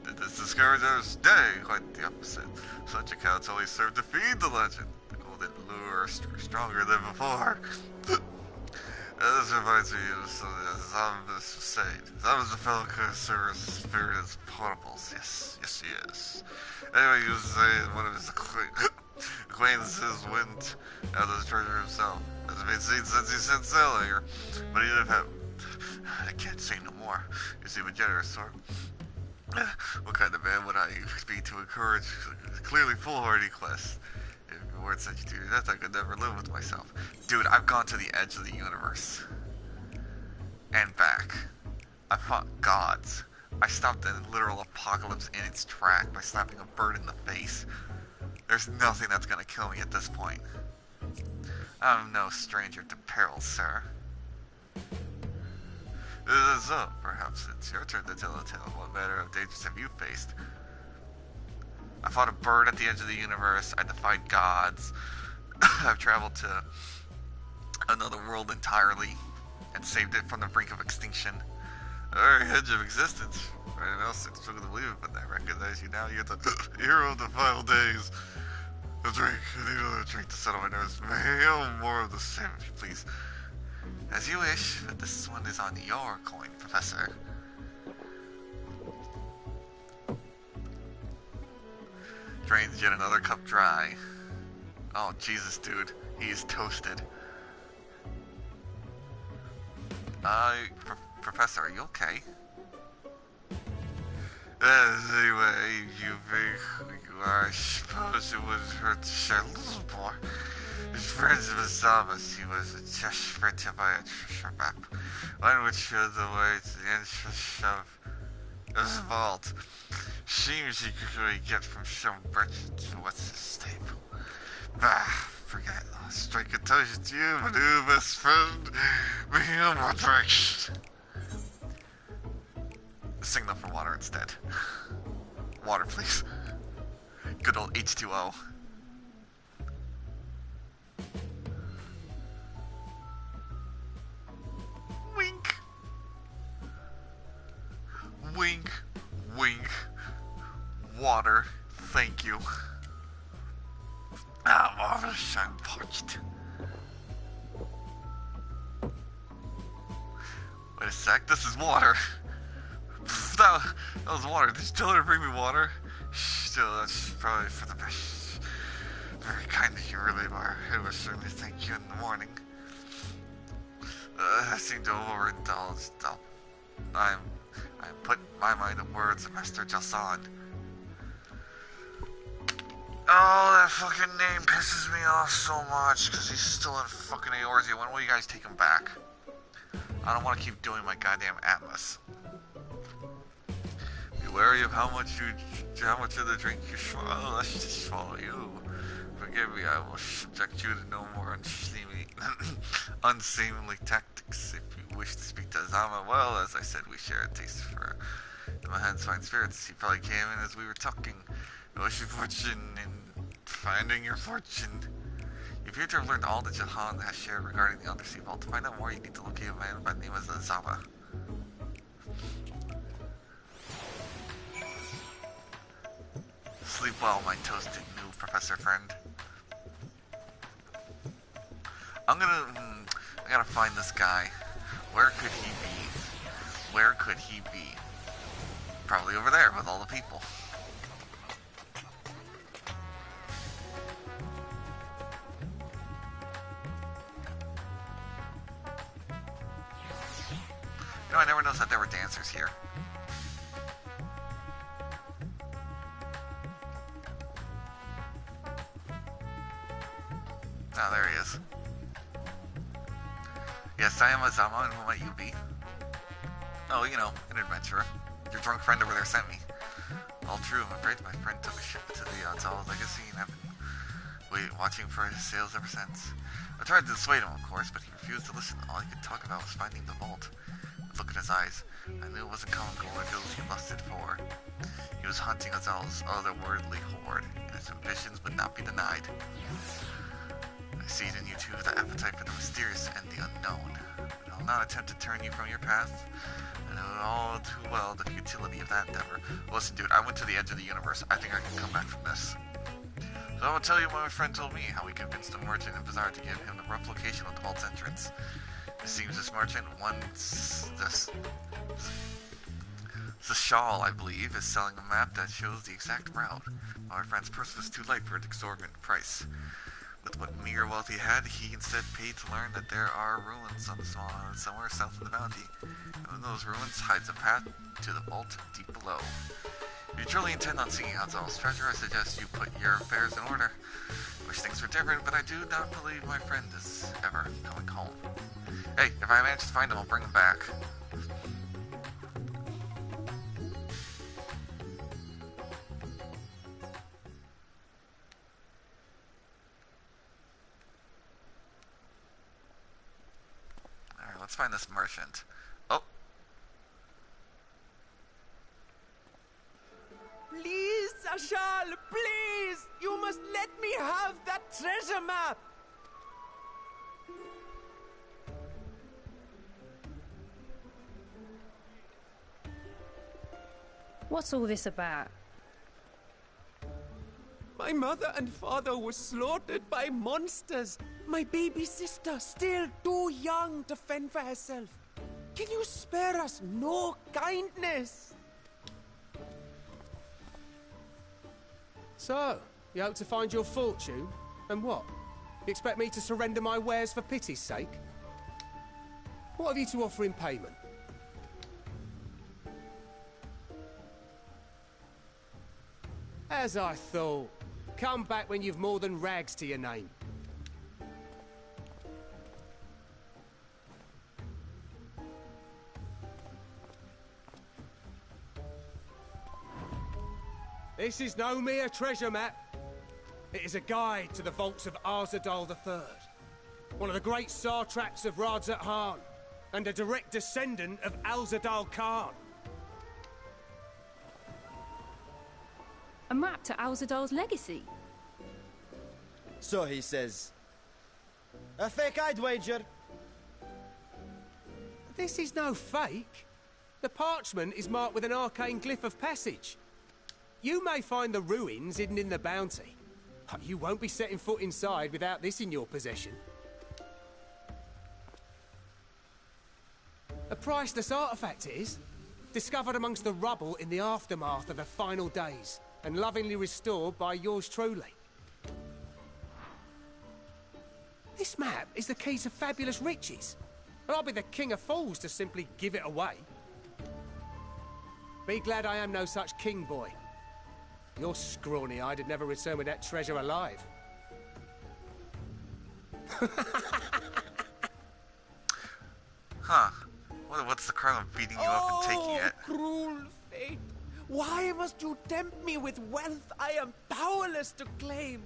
Did this discourage us? Nay, quite the opposite. Such accounts only serve to feed the legend. The golden lure stronger than before. This reminds me of something that Zambus was saying. Zambus the fellow service spirit is portables. Yes, he is. Anyway, he was saying one of his acquaintances went out of the treasure himself. As it made sense since he set sail here. But he didn't have... I can't say no more. You seem a generous sort. What kind of man would I be to encourage a clearly foolhardy quest? If you weren't such a dude, that I could never live with myself. Dude, I've gone to the edge of the universe. And back. I fought gods. I stopped a literal apocalypse in its track by slapping a bird in the face. There's nothing that's gonna kill me at this point. I'm no stranger to peril, sir. So, perhaps it's your turn to tell a tale. What manner of dangers have you faced? I fought a bird at the edge of the universe. I defied gods. I've traveled to another world entirely and saved it from the brink of extinction. The very edge of existence. Anyone else it's true to believe it, but I recognize you now. You're the hero of the final days. A drink. I need another drink to settle my nerves. May more of the same, if you please. As you wish, but this one is on your coin, Professor. Drains yet another cup dry. Oh, Jesus, dude. He is toasted. Professor, are you okay? Anyway, you think you are, I suppose it would hurt to share a little more. His friends of Azamas, he was just printed by a treasure map, one which showed the way to the entrance of his vault. Seems he could really get from some merchant to what's his staple. Bah, forget it. I'll strike a toast to you, my new best friend. Be on my direction. Sing them for water instead. Water, please. Good old H2O. Wink. Wink. Wink. Water. Thank you. Ah, marvelous. I'm parched. Wait a sec. This is water. That was water. Did you tell her to bring me water? Still, that's probably for the best. Very kind of you, really are. I will certainly thank you in the morning. I seem to overindulge. I'm putting my mind to words of Master Jasan. Oh, that fucking name pisses me off so much because he's still in fucking Eorzea. When will you guys take him back? I don't want to keep doing my goddamn Atlas. Be wary of how much of the drink you swallow. Let's just swallow you. Forgive me, I will subject you to no more unseemly tactics. If you wish to speak to Azama, well, as I said, we share a taste for Mahan's fine spirits. He probably came in as we were talking. I wish you fortune in finding your fortune. You appear to have learned all that Jahan has shared regarding the Undersea Vault. To find out more, you need to locate a man by the name of Azama. Sleep well, my toasted new professor friend. I gotta find this guy. Where could he be? Where could he be? Probably over there with all the people. You know, I never noticed that there were dancers here. Ah, there he is. Yes, I am Azama, and who might you be? Oh, you know, an adventurer. Your drunk friend over there sent me. All true, I'm afraid my friend took a ship to the Azal Legacy, and I've been watching for his sales ever since. I tried to dissuade him, of course, but he refused to listen. All he could talk about was finding the vault. The look in his eyes, I knew it wasn't common gold he lusted for. He was hunting Azal's otherworldly horde, and his ambitions would not be denied. I see it in you too, the appetite for the mysterious and the unknown. But I will not attempt to turn you from your path. I know all too well the futility of that endeavor. Listen, dude, I went to the edge of the universe. I think I can come back from this. So I will tell you what my friend told me, how he convinced a merchant in Bazaar to give him the rough location of the vault's entrance. It seems this merchant, the Shawl, I believe, is selling a map that shows the exact route. While our friend's purse was too light for an exorbitant price. With what meager wealth he had, he instead paid to learn that there are ruins on the small island somewhere south of the bounty. And in those ruins hides a path to the vault deep below. If you truly intend on seeking Azal's treasure, I suggest you put your affairs in order. I wish things were different, but I do not believe my friend is ever coming home. Hey, if I manage to find him, I'll bring him back. Alright, let's find this merchant. Oh! Please, Ashal, please! You must let me have that treasure map! What's all this about? My mother and father were slaughtered by monsters. My baby sister, still too young to fend for herself. Can you spare us no kindness? So, you hope to find your fortune? And what? You expect me to surrender my wares for pity's sake? What have you to offer in payment? As I thought. Come back when you've more than rags to your name. This is no mere treasure map. It is a guide to the vaults of Arzadal III, one of the great satraps of Radzat Han, and a direct descendant of Alzadal Khan. A map to Alzadal's legacy? So he says. A fake, I'd wager. This is no fake. The parchment is marked with an arcane glyph of passage. You may find the ruins hidden in the bounty, but you won't be setting foot inside without this in your possession. A priceless artifact it is, discovered amongst the rubble in the aftermath of the final days, and lovingly restored by yours truly. This map is the key to fabulous riches, and I'll be the king of fools to simply give it away. Be glad I am no such king, boy. Your scrawny-eyed would never return with that treasure alive. Huh. What's the crime of beating you up and taking it? Cruel fate! Why must you tempt me with wealth I am powerless to claim?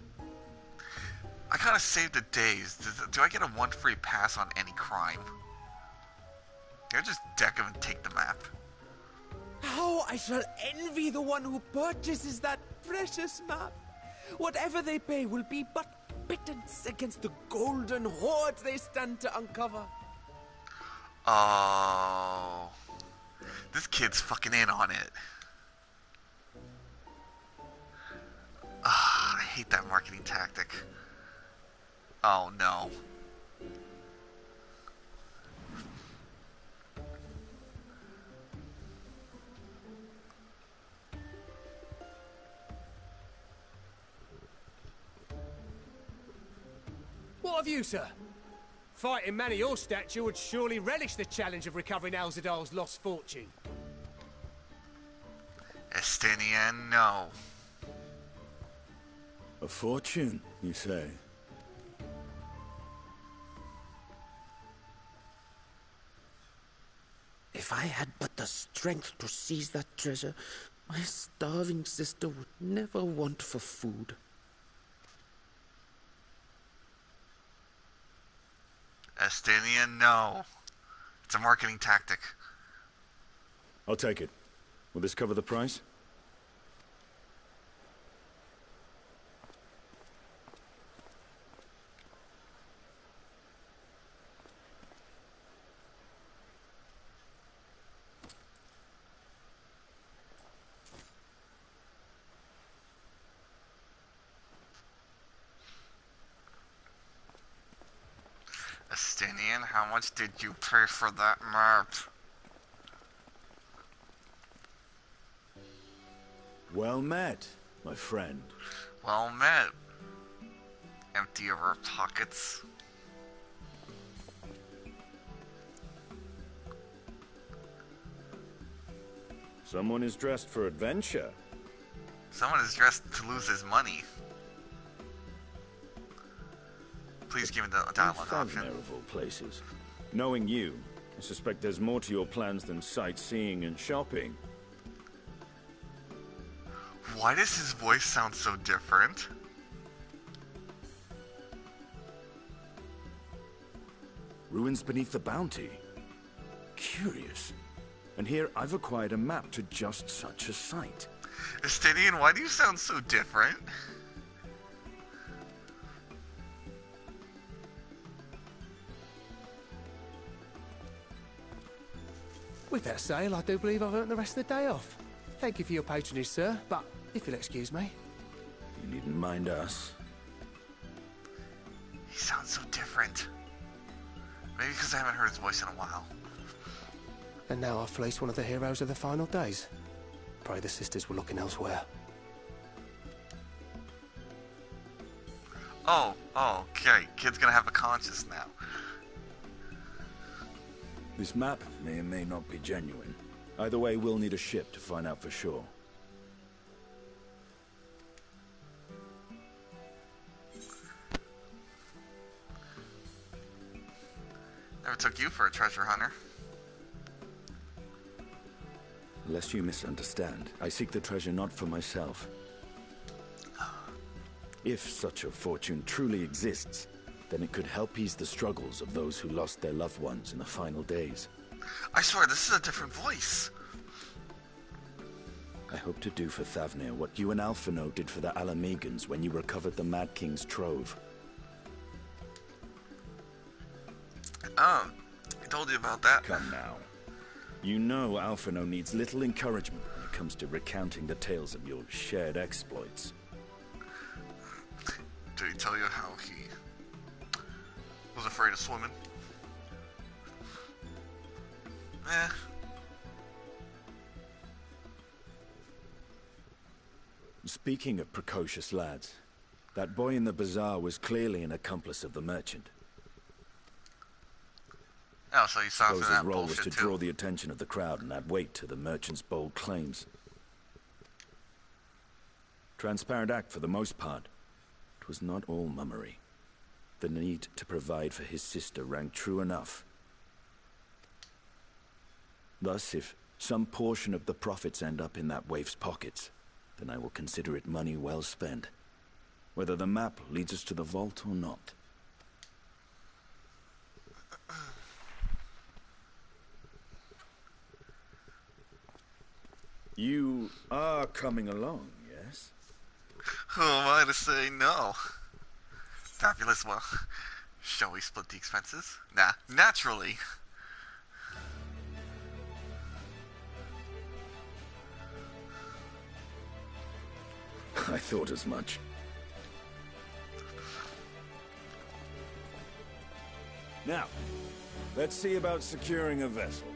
I kind of saved the days. Do I get a 1 free pass on any crime? Can I just deck him and take the map? How I shall envy the one who purchases that precious map. Whatever they pay will be but pittance against the golden hoards they stand to uncover. Oh, this kid's fucking in on it. I hate that marketing tactic. Oh no. What of you, sir? Fighting man of your stature would surely relish the challenge of recovering Alzadal's lost fortune. Estinian, no. A fortune, you say? If I had but the strength to seize that treasure, my starving sister would never want for food. Estinian, no. It's a marketing tactic. I'll take it. Will this cover the price? Estinian, how much did you pay for that map? Well met, my friend. Well met. Empty of our pockets. Someone is dressed for adventure. Someone is dressed to lose his money. Please give me the dialogue option. Of all places. Knowing you, I suspect there's more to your plans than sightseeing and shopping. Why does his voice sound so different? Ruins beneath the bounty. Curious. And here I've acquired a map to just such a site. Estinian, why do you sound so different? With that sale, I do believe I've earned the rest of the day off. Thank you for your patronage, sir, but if you'll excuse me. You needn't mind us. He sounds so different. Maybe because I haven't heard his voice in a while. And now I've fleeced one of the heroes of the final days. Pray the sisters were looking elsewhere. Oh, okay. Kid's gonna have a conscience now. This map may or may not be genuine. Either way, we'll need a ship to find out for sure. Never took you for a treasure hunter. Lest you misunderstand, I seek the treasure not for myself. If such a fortune truly exists, then it could help ease the struggles of those who lost their loved ones in the final days. I swear, this is a different voice. I hope to do for Thavnir what you and Alphino did for the Alamegans when you recovered the Mad King's trove. I told you about that. Come now. You know Alphino needs little encouragement when it comes to recounting the tales of your shared exploits. Did he tell you how he was afraid of swimming? Eh. Speaking of precocious lads, that boy in the bazaar was clearly an accomplice of the merchant. Oh, so he saw through His that role was bullshit to too. draw the attention of the crowd and add weight to the merchant's bold claims. Transparent act for the most part. It was not all mummery. The need to provide for his sister rang true enough. Thus, if some portion of the profits end up in that waif's pockets, then I will consider it money well spent. whether the map leads us to the vault or not. You are coming along, yes? Who am I to say no? Fabulous. Well, shall we split the expenses? Nah, naturally. I thought as much. Now, let's see about securing a vessel.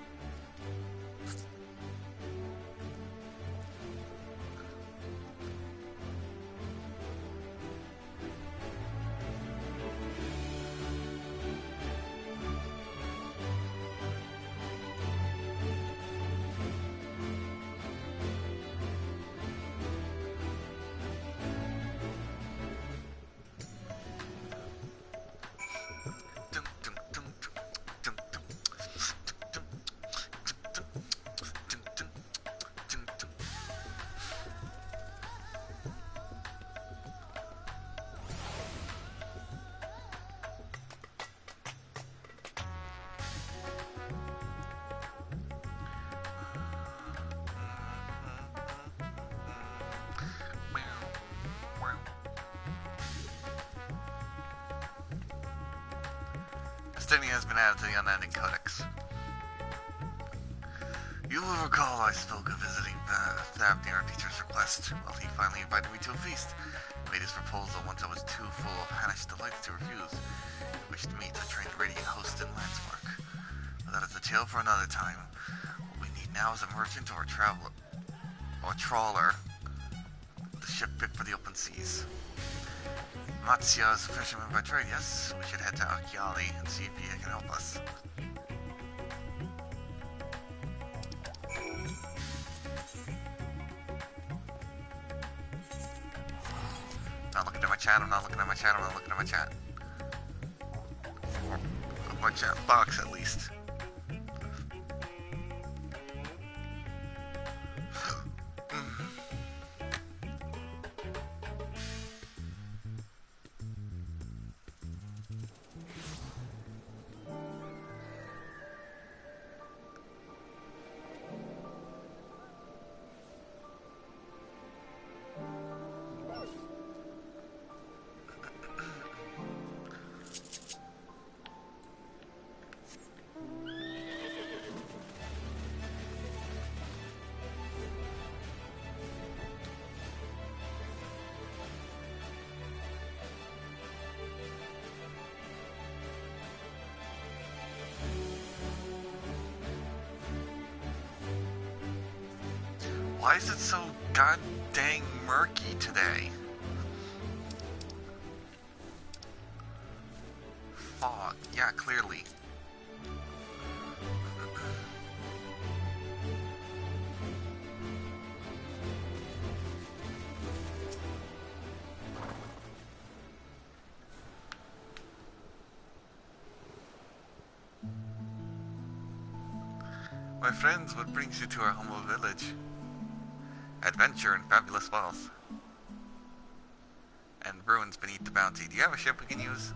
Destiny has been added to the Unending Codex. You will recall I spoke of visiting Thavnir at Peter's request. Well, he finally invited me to a feast. He made his proposal once I was too full of hellish delights to refuse. He wished me to train the radiant host in lancework. But that is a tale for another time. What we need now is a merchant or a traveler, or a trawler. The ship fit for the open seas. Matsya is a fisherman by trade, yes? We should head to Akiali and see if he can help us. Not looking at my chat, I'm not looking at my chat, I'm not looking at my chat. Or my chat box, at least. Why is it so god dang murky today? Fog, yeah, clearly. My friends, what brings you to our humble village? Adventure and fabulous wealth. And ruins beneath the bounty. Do you have a ship we can use?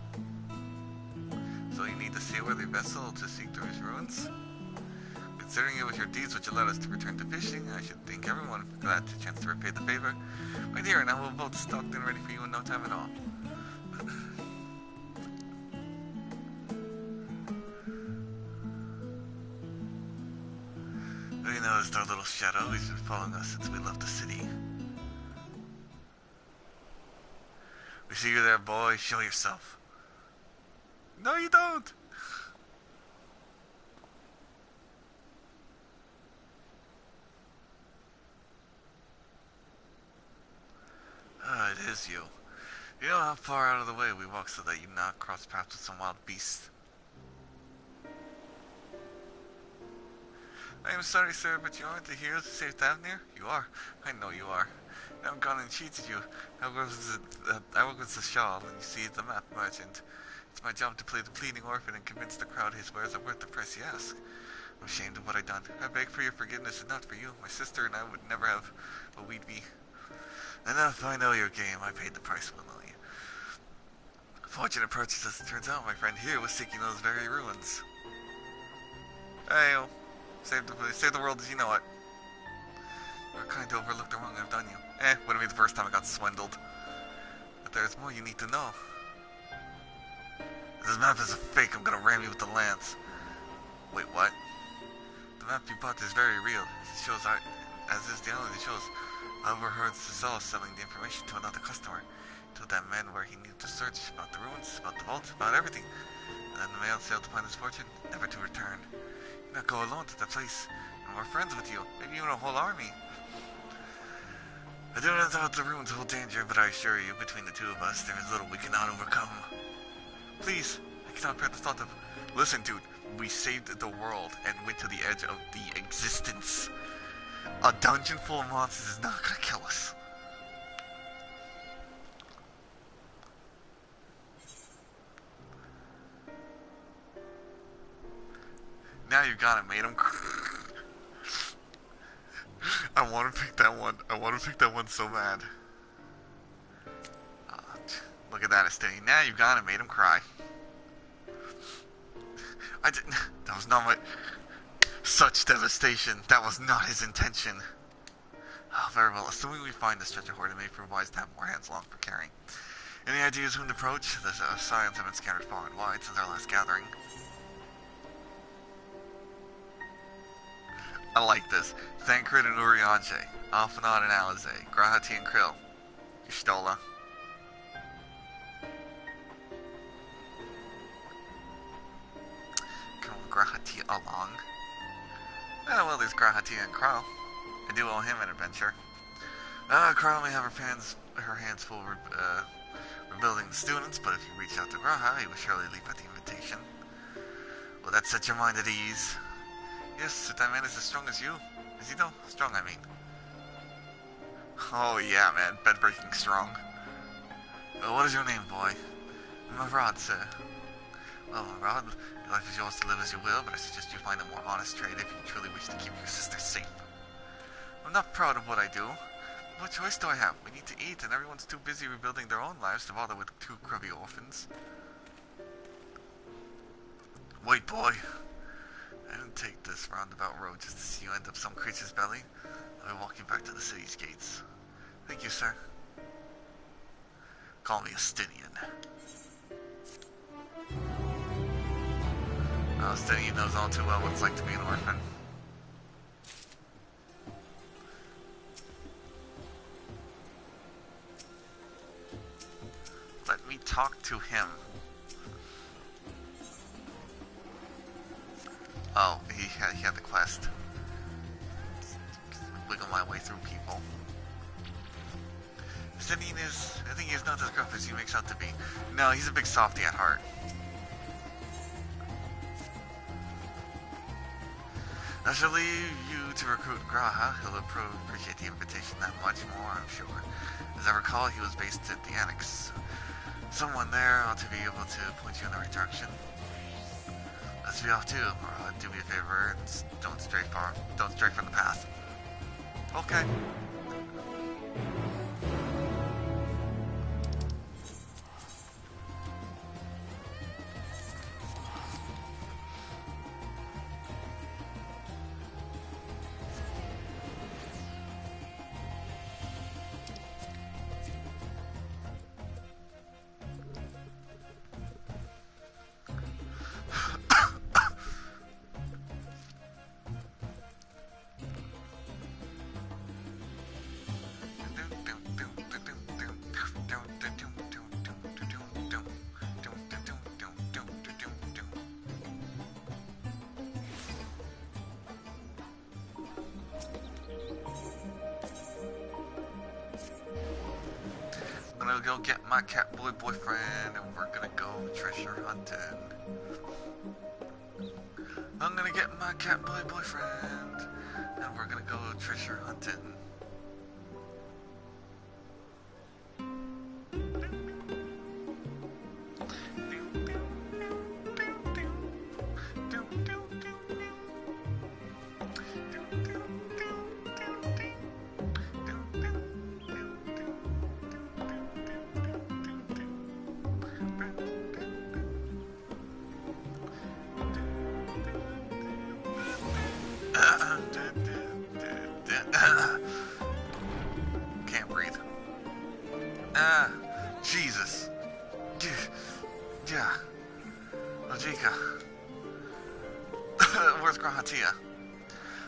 So you need a seaworthy vessel to seek through his ruins? Considering it was your deeds which led us to return to fishing, I should think everyone would be glad to chance to repay the favor. My dear, and I will both stocked and ready for you in no time at all. We noticed our little shadow. He's been following us since we left the city. We see you there, boy. Show yourself. No, you don't. Ah, it is you. You know how far out of the way we walk so that you not cross paths with some wild beast? I am sorry, sir, but you aren't the hero to save Thavnir? You are. I know you are. I've gone and cheated you. I work with the shawl, and you see, the map merchant. It's my job to play the pleading orphan and convince the crowd his wares are worth the price you ask. I'm ashamed of what I've done. I beg for your forgiveness, and not for you. My sister and I would never have what we'd be. Enough, I know your game. I paid the price willingly. Fortune approaches as it turns out my friend here was seeking those very ruins. Hey, save the world as you know it. You're kind to overlook the wrong I've done you. Wouldn't be the first time I got swindled. But there's more you need to know. If this map is a fake, I'm gonna ram you with the lance. Wait, what? The map you bought is very real. It shows as is the island it shows. I overheard Cesar selling the information to another customer. He told that man where he needed to search, about the ruins, about the vault, about everything. And then the man sailed to find his fortune, never to return. You not go alone to the place, and we're friends with you, maybe even a whole army. I do not doubt the ruins hold danger, but I assure you, between the two of us, there is little we cannot overcome. Please, I cannot bear the thought of... Listen, dude, we saved the world and went to the edge of the existence. A dungeon full of monsters is not gonna kill us. Now you got it, made him. I want to pick that one. I want to pick that one so bad. Look at that, Estini. Now you got it, made him cry. I didn't. That was not my. Such devastation. That was not his intention. Oh, very well. Assuming we find this treasure hoard, it may prove wise to have more hands long for carrying. Any ideas whom to approach? The signs have been scattered far and wide since our last gathering. I like this. Thancred and Urianger, Alphanod and Alize, Grahati and Krill, Y'shtola. Come Grahati along. Oh, well, there's Grahati and Krau. I do owe him an adventure. Krau may have her hands full rebuilding the students, but if you reach out to Graha, he will surely leap at the invitation. Will that set your mind at ease? Yes, if that man is as strong as you. Is he though? Strong, I mean. Oh yeah, man. Bed-breaking strong. What is your name, boy? I'm Rod, sir. Well, Rod, your life is yours to live as you will, but I suggest you find a more honest trade if you truly wish to keep your sister safe. I'm not proud of what I do. What choice do I have? We need to eat, and everyone's too busy rebuilding their own lives to bother with two grubby orphans. Wait, boy. I didn't take this roundabout road just to see you end up some creature's belly. I'll be walking back to the city's gates. Thank you, sir. Call me Estinian. Estinian knows all too well what it's like to be an orphan. Let me talk to him. Oh, he had the quest. Wiggle my way through people. Estinian I think he's not as gruff as he makes out to be. No, he's a big softy at heart. I shall leave you to recruit Graha. He'll appreciate the invitation that much more, I'm sure. As I recall, he was based at the Annex. Someone there ought to be able to point you in the right direction. Let's be off too. Do me a favor and don't stray from the path. Okay. I'm gonna go get my cat boy boyfriend and we're gonna go treasure hunting. I'm gonna get my cat boy boyfriend and we're gonna go treasure hunting. Can't breathe. Jesus. Yeah. Logika. Where's Grahatia?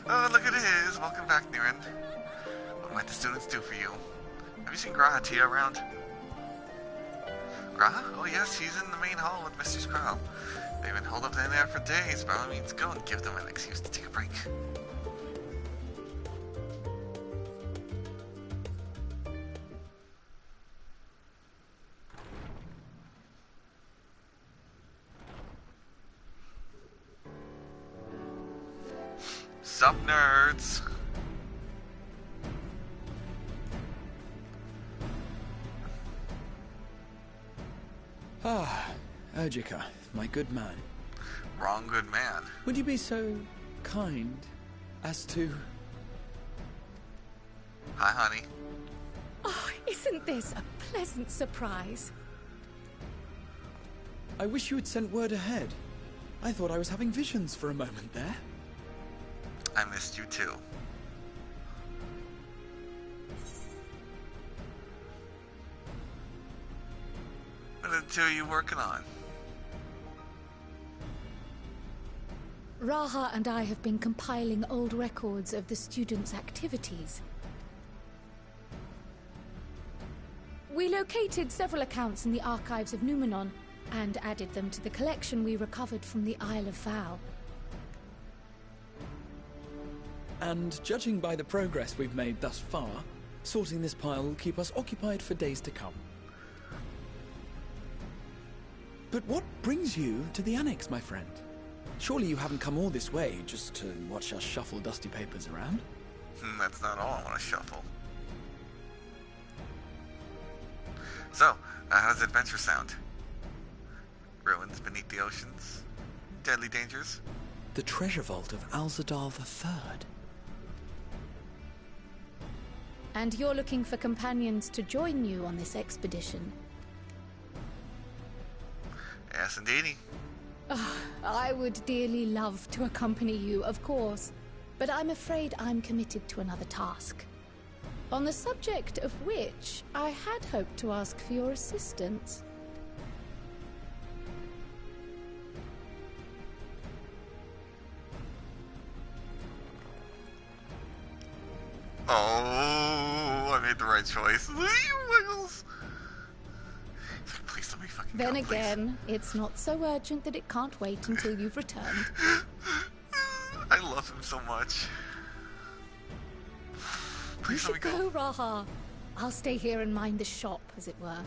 Oh, look at it is. Welcome back, Niren. What might the students do for you? Have you seen Grahatia around? Graha? Oh yes, he's in the main hall with Mr. Skrull. They've been holed up in there for days. By all means, go and give them an excuse to take a break. Sup, nerds? Ah, Urgika, my good man. Wrong good man. Would you be so kind as to... Hi, honey. Oh, isn't this a pleasant surprise? I wish you had sent word ahead. I thought I was having visions for a moment there. I missed you too. What are the two of you working on? Raha and I have been compiling old records of the students' activities. We located several accounts in the archives of Numenon and added them to the collection we recovered from the Isle of Val. And judging by the progress we've made thus far, sorting this pile will keep us occupied for days to come. But what brings you to the Annex, my friend? Surely you haven't come all this way just to watch us shuffle dusty papers around? That's not all I want to shuffle. So, how does adventure sound? Ruins beneath the oceans? Deadly dangers? The treasure vault of Alzadal III. And you're looking for companions to join you on this expedition? Yes, indeedy. Oh, I would dearly love to accompany you, of course, but I'm afraid I'm committed to another task. On the subject of which, I had hoped to ask for your assistance. Oh, I made the right choice. Wiggles. Please let me fucking Then go, again, it's not so urgent that it can't wait until you've returned. I love him so much. Please You let should me go. go, Raha. I'll stay here and mind the shop, as it were.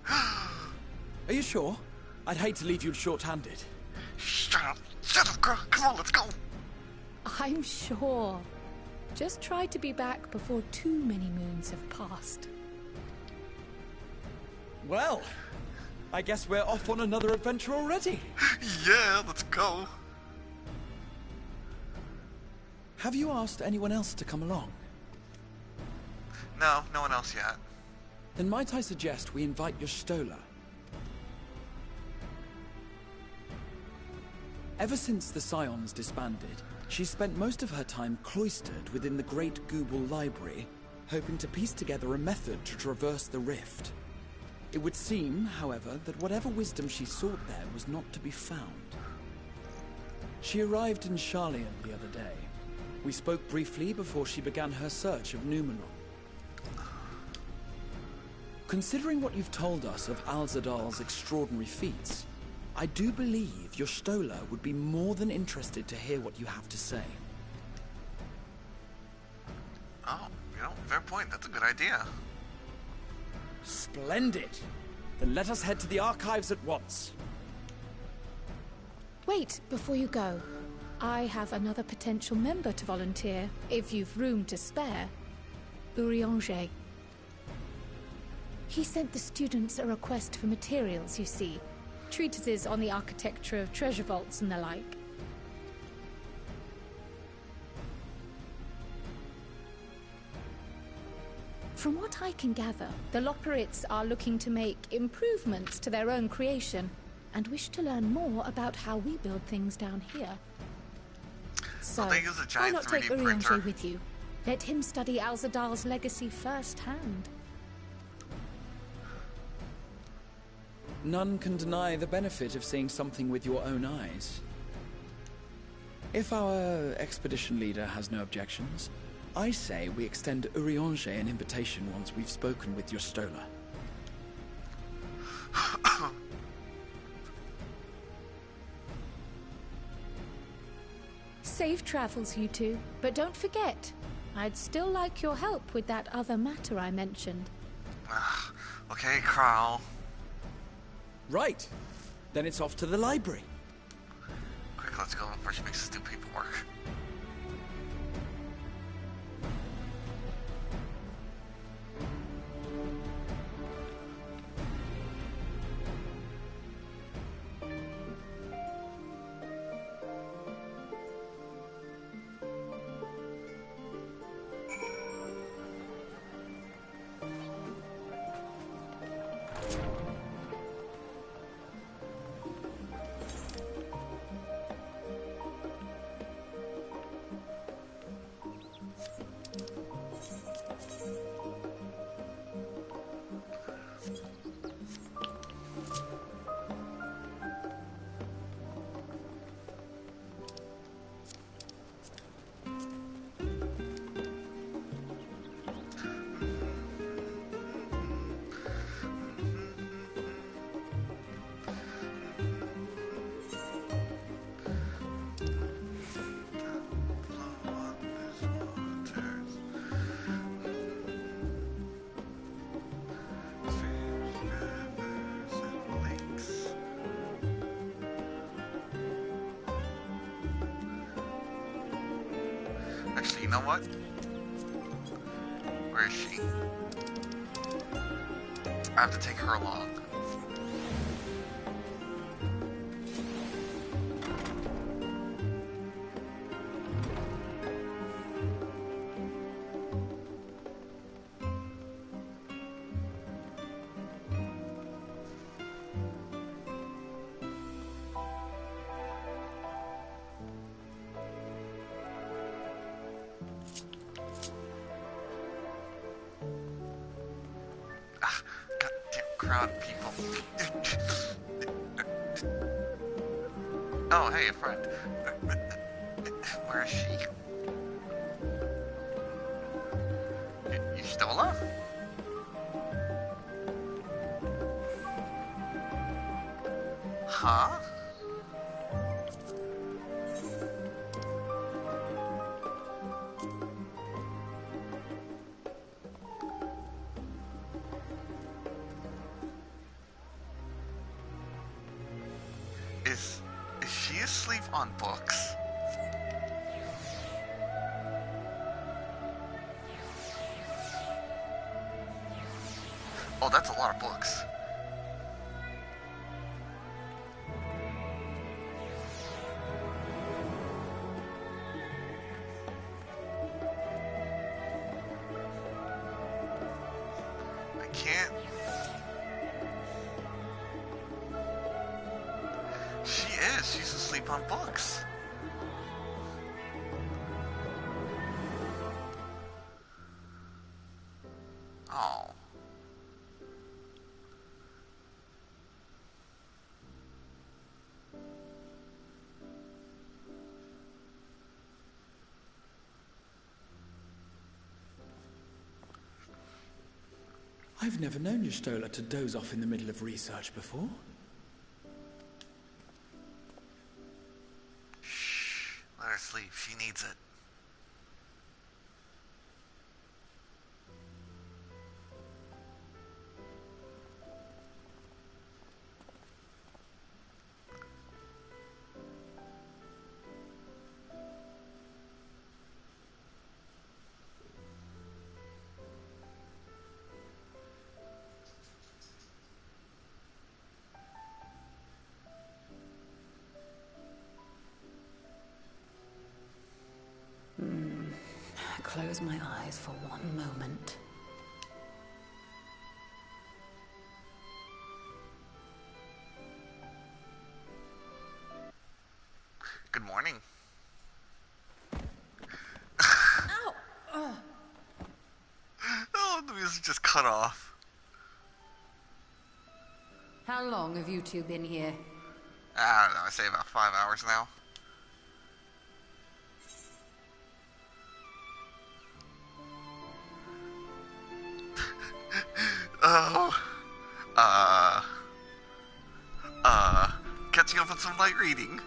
Are you sure? I'd hate to leave you short-handed. Shut up, girl. Come on, let's go. I'm sure. Just try to be back before too many moons have passed. Well, I guess we're off on another adventure already. Yeah, let's go. Have you asked anyone else to come along? No, no one else yet. Then might I suggest we invite your Stola? Ever since the Scions disbanded, she's spent most of her time cloistered within the Great Google Library, hoping to piece together a method to traverse the rift. It would seem, however, that whatever wisdom she sought there was not to be found. She arrived in Charlian the other day. We spoke briefly before she began her search of Numenon. Considering what you've told us of Alzadal's extraordinary feats, I do believe your Stola would be more than interested to hear what you have to say. Oh, fair point. That's a good idea. Splendid! Then let us head to the archives at once. Wait, before you go. I have another potential member to volunteer, if you've room to spare. Urianger. He sent the students a request for materials, you see. Treatises on the architecture of treasure vaults and the like. From what I can gather, the Loporrits are looking to make improvements to their own creation and wish to learn more about how we build things down here. So, Well, they use a why giant not 3D take Urianger printer. with you? Let him study Alzadal's legacy firsthand. None can deny the benefit of seeing something with your own eyes. If our expedition leader has no objections, I say we extend Urianger an invitation once we've spoken with your Stola. Safe travels, you two. But don't forget, I'd still like your help with that other matter I mentioned. Okay, Carl. Right. Then it's off to the library. Quick, let's go before she makes us do paperwork. Actually, you know what? Where is she? I have to take her along. Crowd of people. Oh, hey, a friend. Where is she? You Stola? Huh? Is she asleep on books? Oh, that's a lot of books. I can't. She is. She's asleep on books. Oh. I've never known your Stola to doze off in the middle of research before. Shh. Let her sleep. She needs it. Close my eyes for one moment. Good morning. Oh, the music just cut off. How long have you two been here? I don't know, I say about 5 hours now. Oh. Catching up on some light reading.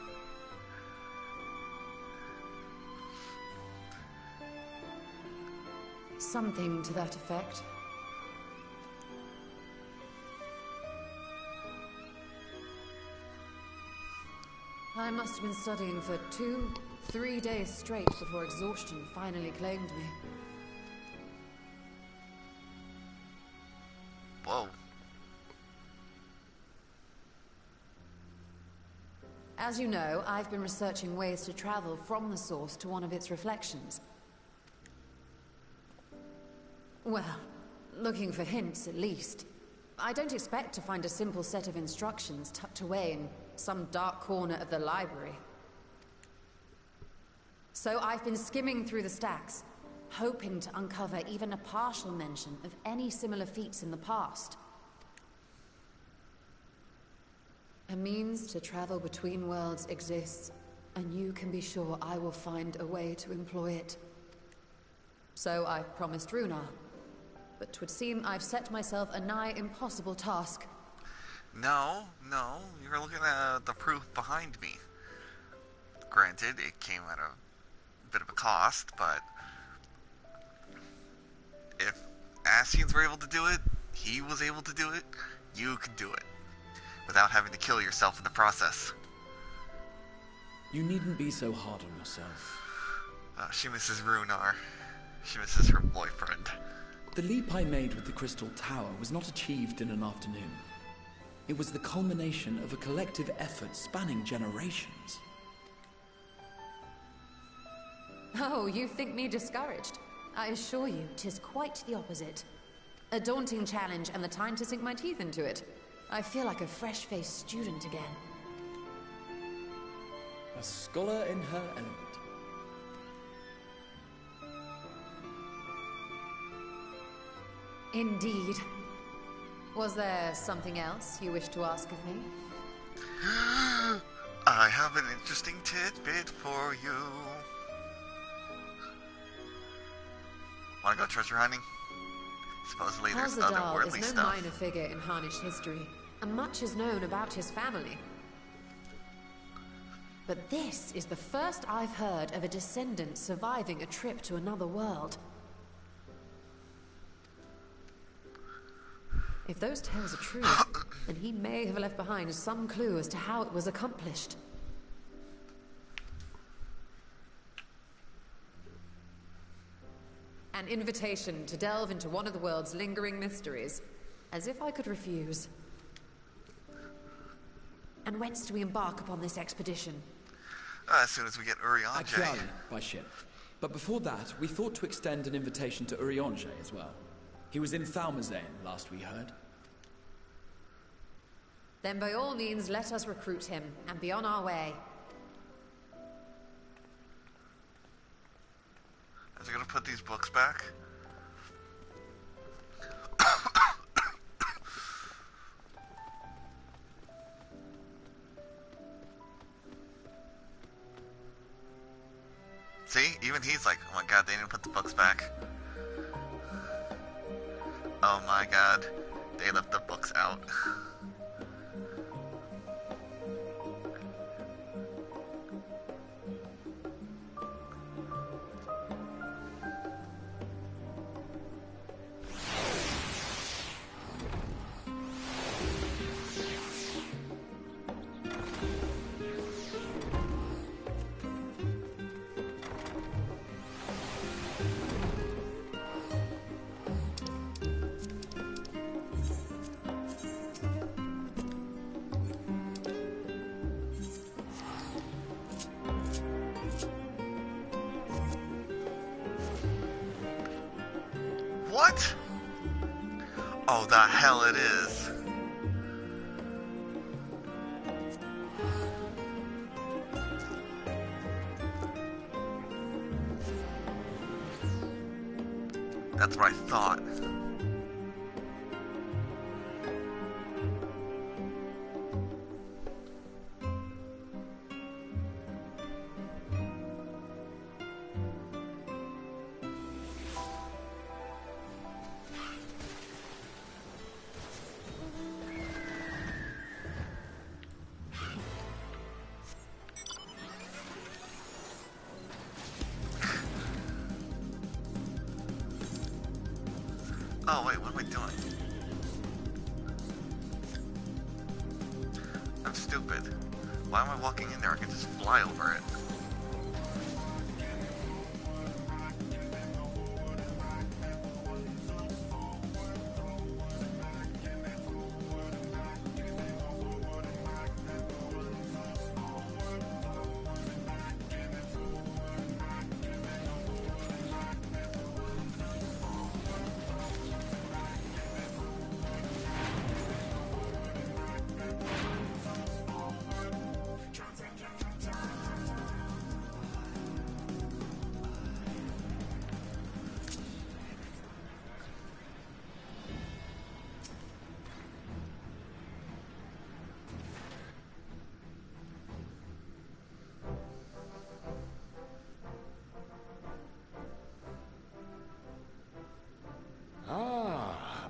Something to that effect. I must have been studying for 2-3 days straight before exhaustion finally claimed me. Whoa. As you know, I've been researching ways to travel from the source to one of its reflections. Well, looking for hints at least. I don't expect to find a simple set of instructions tucked away in some dark corner of the library. So I've been skimming through the stacks, hoping to uncover even a partial mention of any similar feats in the past. A means to travel between worlds exists, and you can be sure I will find a way to employ it. So I promised Runar, but 'twould seem I've set myself a nigh impossible task. No, you're looking at the proof behind me. Granted, it came at a bit of a cost, but if Ascians were able to do it, he was able to do it, you could do it. Without having to kill yourself in the process. You needn't be so hard on yourself. She misses Runar. She misses her boyfriend. The leap I made with the Crystal Tower was not achieved in an afternoon. It was the culmination of a collective effort spanning generations. Oh, you think me discouraged? I assure you, 'tis quite the opposite. A daunting challenge and the time to sink my teeth into it. I feel like a fresh-faced student again. A scholar in her element. Indeed. Was there something else you wish to ask of me? I have an interesting tidbit for you. Wanna go treasure hunting? Supposedly there's otherworldly is no stuff. minor figure in Harnish history, and much is known about his family. But this is the first I've heard of a descendant surviving a trip to another world. If those tales are true, then he may have left behind some clue as to how it was accomplished. An invitation to delve into one of the world's lingering mysteries. As if I could refuse. And whence do we embark upon this expedition? As soon as we get Urianger. Actually, by ship. But before that, we thought to extend an invitation to Urianger as well. He was in Thalmazane, last we heard. Then by all means, let us recruit him, and be on our way. Is it gonna put these books back? See? Even he's like, oh my god, they didn't put the books back. Oh my god, they left the books out. What? Oh, the hell it is. That's what I thought. Oh wait, what am I doing? I'm stupid. Why am I walking in there? I can just fly over it.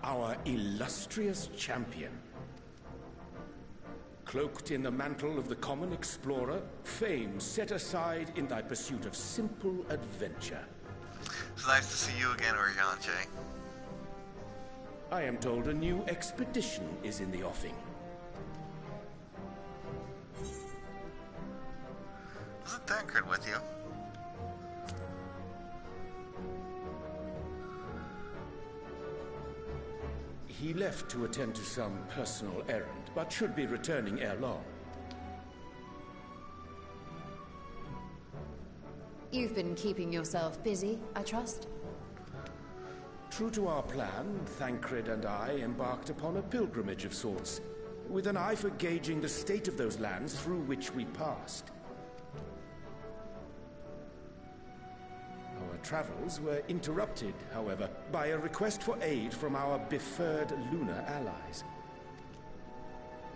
Our illustrious champion. Cloaked in the mantle of the common explorer, fame set aside in thy pursuit of simple adventure. It's nice to see you again, Orianche. I am told a new expedition is in the offing. Isn't Tancred with you? He left to attend to some personal errand, but should be returning ere long. You've been keeping yourself busy, I trust? True to our plan, Tancred and I embarked upon a pilgrimage of sorts, with an eye for gauging the state of those lands through which we passed. Our travels were interrupted, however, by a request for aid from our befurred lunar allies.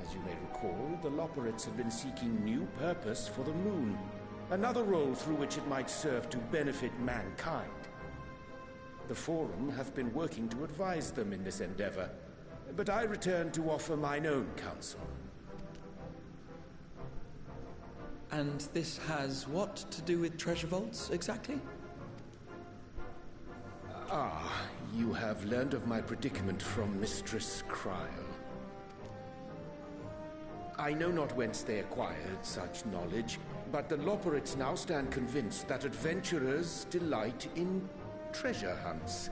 As you may recall, the Loperites had been seeking new purpose for the moon, another role through which it might serve to benefit mankind. The Forum hath been working to advise them in this endeavor, but I return to offer mine own counsel. And this has what to do with treasure vaults, exactly? Ah, you have learned of my predicament from Mistress Cryle. I know not whence they acquired such knowledge, but the Loperites now stand convinced that adventurers delight in treasure hunts.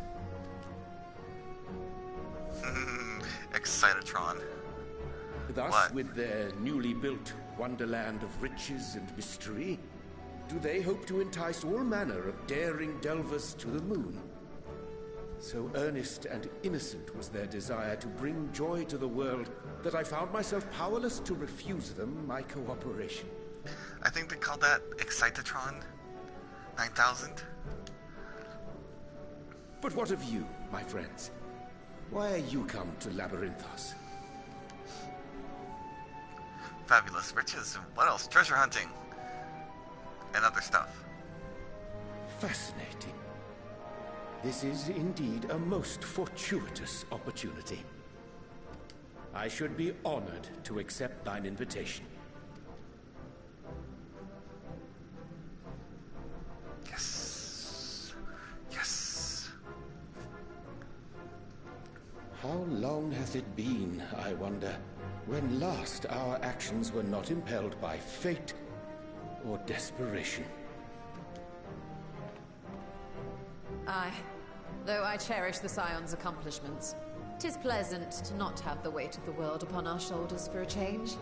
Excitatron. Thus, what? With their newly built wonderland of riches and mystery, do they hope to entice all manner of daring delvers to the moon. So earnest and innocent was their desire to bring joy to the world that I found myself powerless to refuse them my cooperation. I think they call that Excitatron 9000. But what of you, my friends? Why are you come to Labyrinthos? Fabulous riches and what else? Treasure hunting. And other stuff. Fascinating. This is indeed a most fortuitous opportunity. I should be honored to accept thine invitation. Yes. Yes. How long hath it been, I wonder, when last our actions were not impelled by fate or desperation? Aye. Though I cherish the Scion's accomplishments, 'tis pleasant to not have the weight of the world upon our shoulders for a change.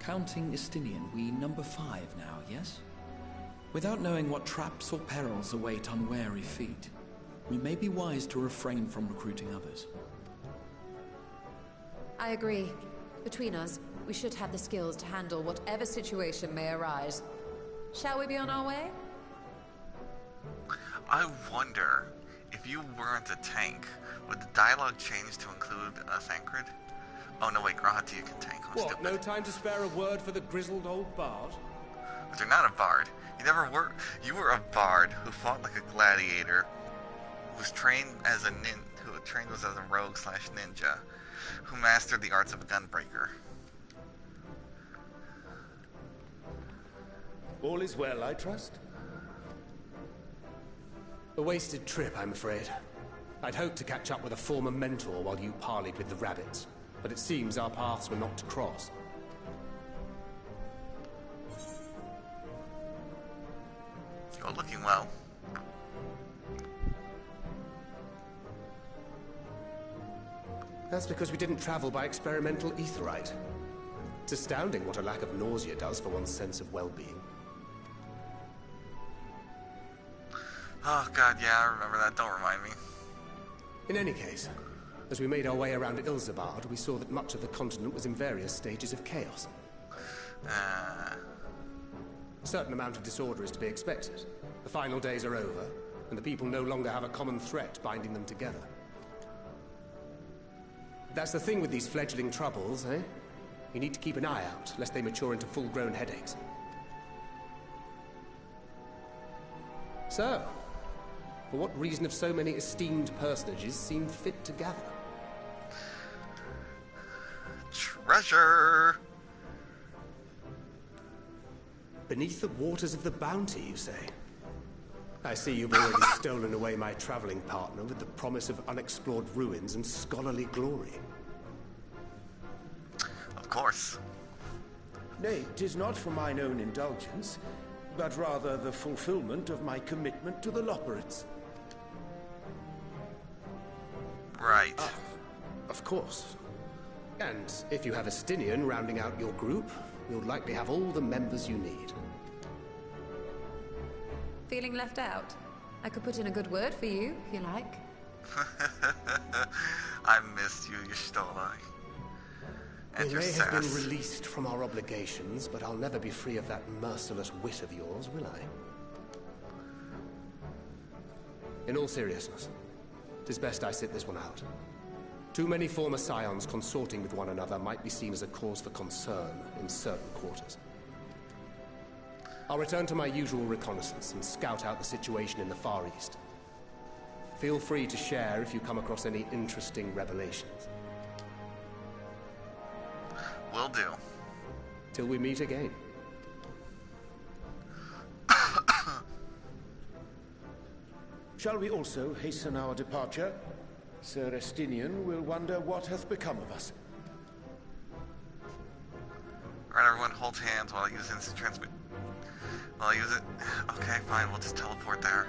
Counting Istinian, we number 5 now, yes? Without knowing what traps or perils await unwary feet, we may be wise to refrain from recruiting others. I agree. Between us, we should have the skills to handle whatever situation may arise. Shall we be on our way? I wonder, if you weren't a tank, would the dialogue change to include a Thancred? Oh no, wait, Grahatia can tank. I'm What, stupid. no time to spare a word for the grizzled old bard? But you're not a bard. You never were. You were a bard who fought like a gladiator, who was trained as a who trained was as a rogue / ninja, who mastered the arts of a gunbreaker. All is well, I trust? A wasted trip, I'm afraid. I'd hoped to catch up with a former mentor while you parleyed with the rabbits, but it seems our paths were not to cross. You're looking well. That's because we didn't travel by experimental aetherite. It's astounding what a lack of nausea does for one's sense of well-being. Oh god, yeah, I remember that. Don't remind me. In any case, as we made our way around Ilzabard, we saw that much of the continent was in various stages of chaos. A certain amount of disorder is to be expected. The final days are over, and the people no longer have a common threat binding them together. That's the thing with these fledgling troubles, eh? You need to keep an eye out, lest they mature into full-grown headaches. So, for what reason have so many esteemed personages seemed fit to gather? Treasure! Beneath the waters of the bounty, you say? I see you've already stolen away my traveling partner with the promise of unexplored ruins and scholarly glory. Of course. Nay, 'tis not for mine own indulgence, but rather the fulfillment of my commitment to the Loperates. Right. Of course. And if you have a Stinian rounding out your group, you'll likely have all the members you need. Feeling left out? I could put in a good word for you, if you like. I missed you, Y'shtola. And We your may have been sass. released from our obligations, but I'll never be free of that merciless wit of yours, will I? In all seriousness, 'tis best I sit this one out. Too many former scions consorting with one another might be seen as a cause for concern in certain quarters. I'll return to my usual reconnaissance and scout out the situation in the Far East. Feel free to share if you come across any interesting revelations. Will do. Till we meet again. Shall we also hasten our departure? Sir Estinian will wonder what hath become of us. Alright, everyone, hold hands while I use instant transmit. While I use it. Okay, fine, we'll just teleport there.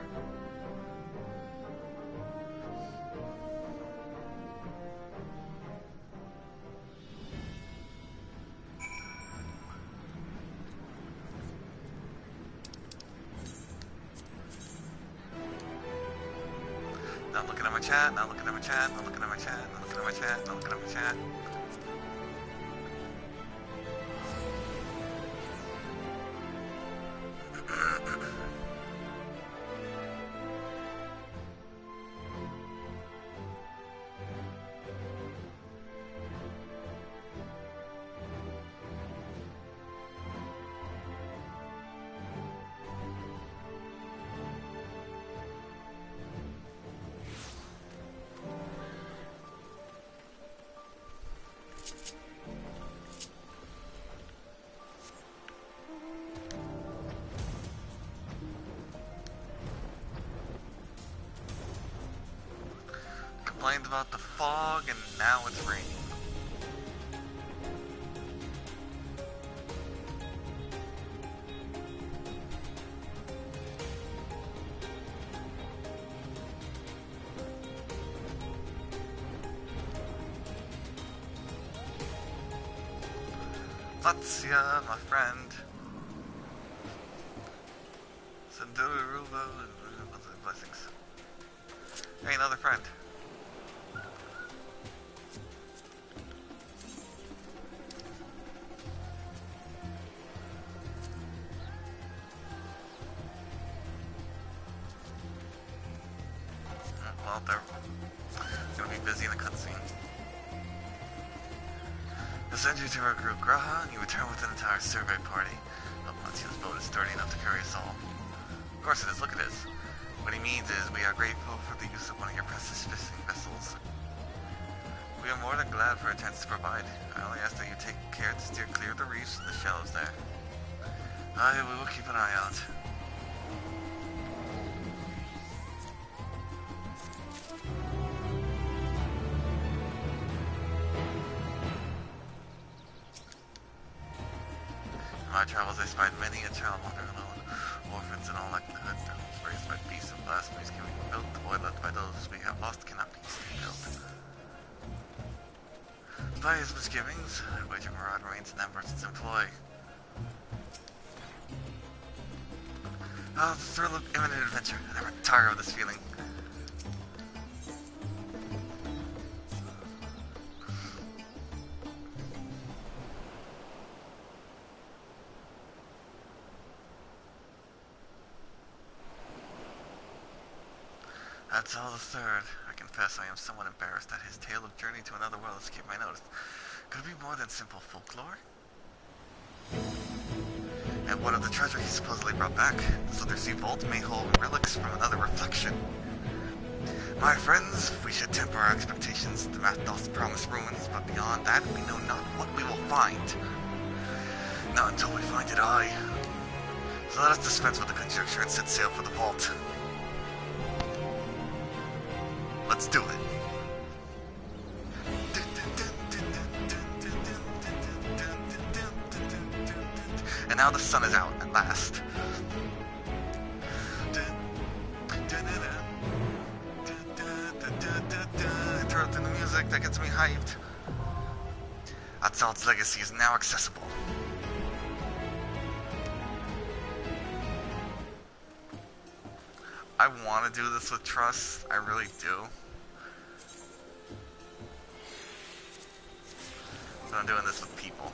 Not looking at my chat, not looking at my chat, not looking at my chat, not looking at my chat, not looking at my chat. Complained about the fog, and now it's raining. Latsia, my friend. Sanduruva, blessings. Hey, another friend. well, they're gonna be busy in the cutscene. We'll send you to our group Graha, and you return with an entire survey party. Hope Matsu's boat is sturdy enough to carry us all. Of course it is, look at this. What he means is, we are grateful for the use of one of your precious fishing vessels. We are more than glad for a chance to provide. I only ask that you take care to steer clear of the reefs and the shallows there. Aye, we will keep an eye out. In my travels, I spied many a child wandering alone. Orphans in all likelihood, their homes raised by beasts of blasphemies can be built. The void left by those we have lost cannot be rebuilt. By his misgivings, wager Murad remains in that merchant's employ. The thrill of imminent adventure. I never tire of this feeling. That's all the third. I confess I am somewhat embarrassed that his tale of journey to another world escaped my notice. Could it be more than simple folklore? And what of the treasure he supposedly brought back? This undersea vault may hold relics from another reflection. My friends, we should temper our expectations. The map doth promise ruins, but beyond that, we know not what we will find. Not until we find it, aye. So let us dispense with the conjecture and set sail for the vault. Let's do it. And now the sun is out, at last. Throw through the music, that gets me hyped. Atzald's legacy is now accessible. I want to do this with trust, I really do. So I'm doing this with people.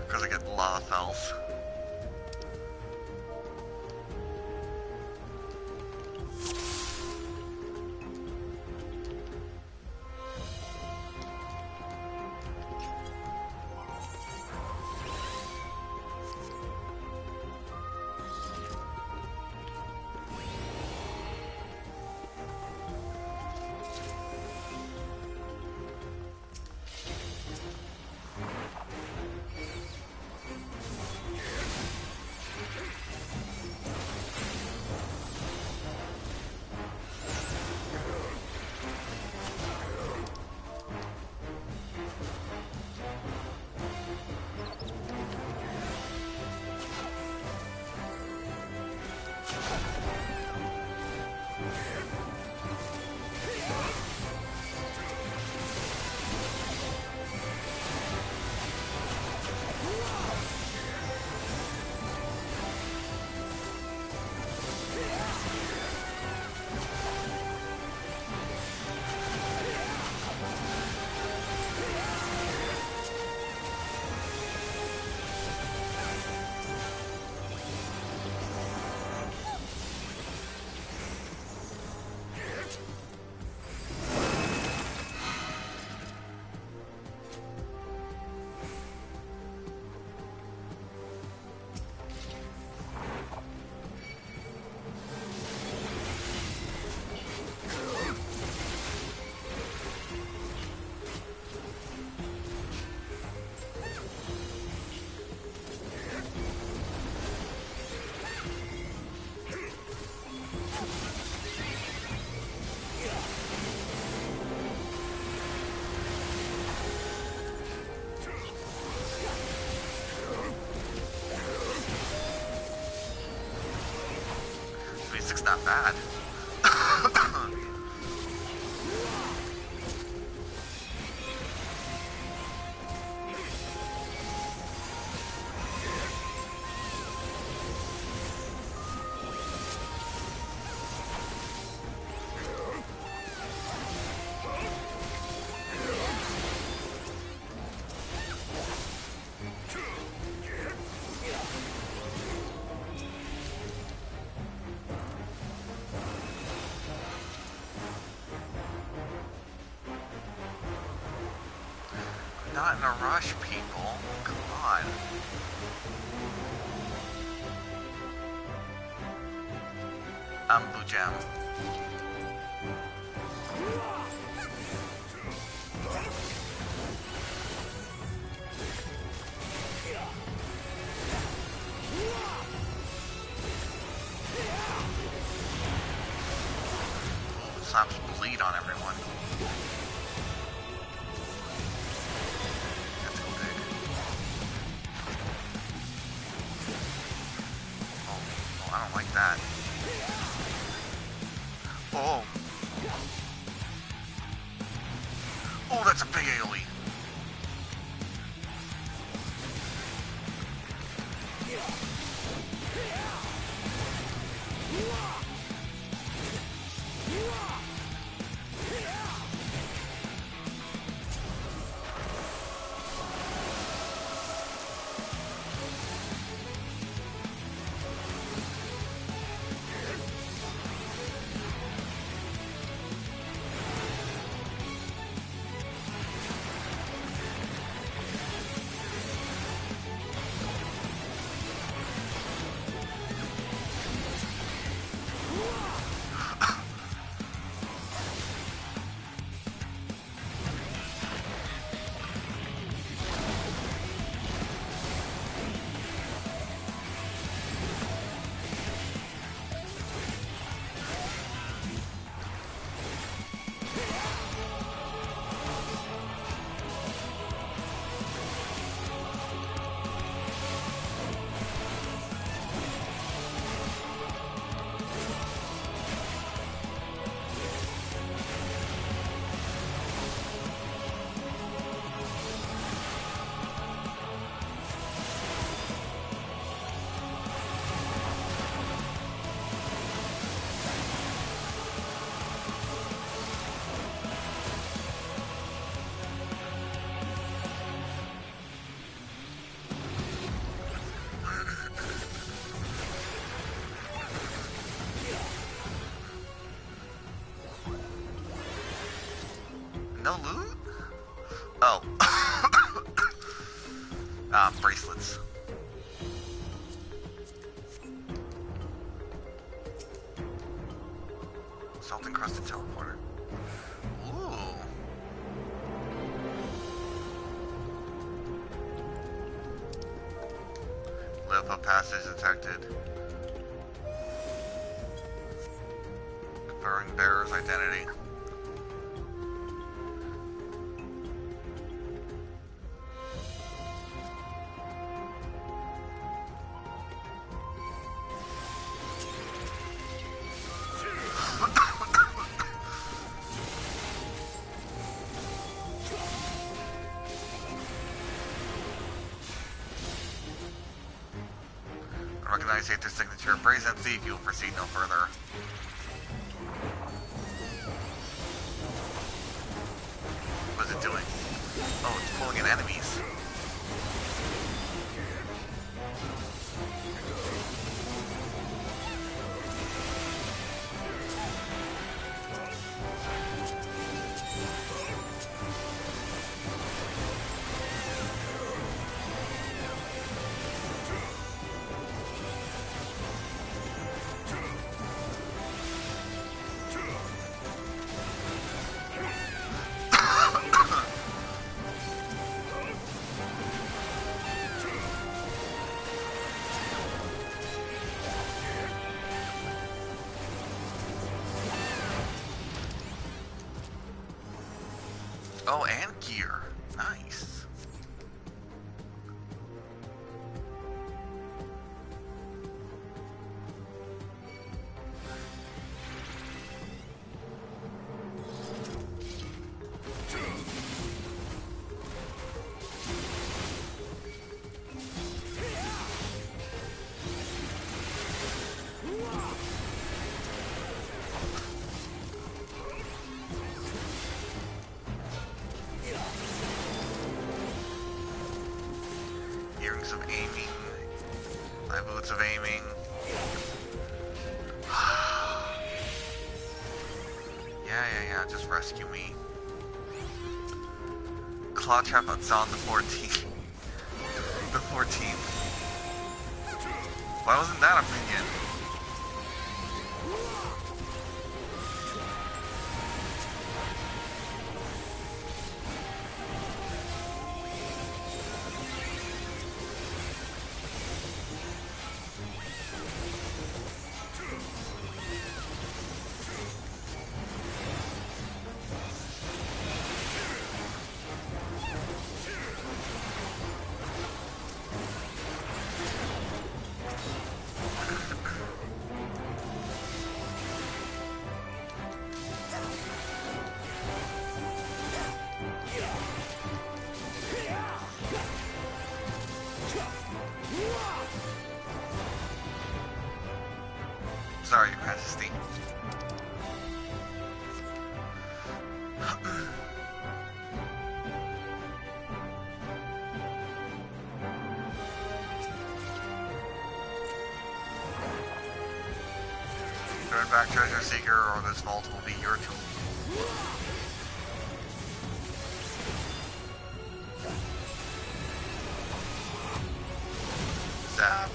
Because I get a lot of health. music's not bad. Not in a rush, people. Come on. I'm Blue Gem. Slaps bleed on everyone. That. Oh. Oh, that's a big AoE. No loot? Oh. Bracelets. Salt encrusted teleporter. Ooh. Live up passage detected. Confirming bearer's identity. Recognize Aether's signature. Brazen thief, you will proceed no further. What is it doing? Oh, it's pulling in enemies. Oh, and gear. Nice. hearing some aiming. I have boots of aiming. Yeah, just rescue me. Claw trap on the 14th. The 14th. Why wasn't that a minion? Sorry, Your Majesty. Turn back, Treasure Seeker, or this vault will be your tomb. Zap.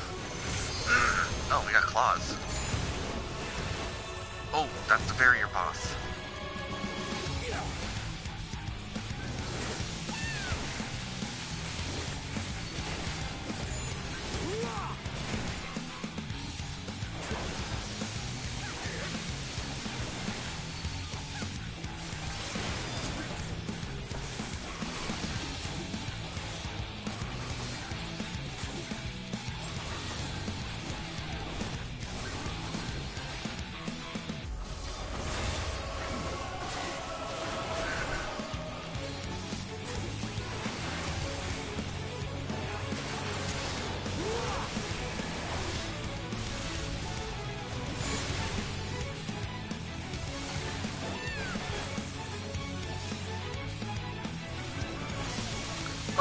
Oh, we got claws. Oh, that's the barrier boss.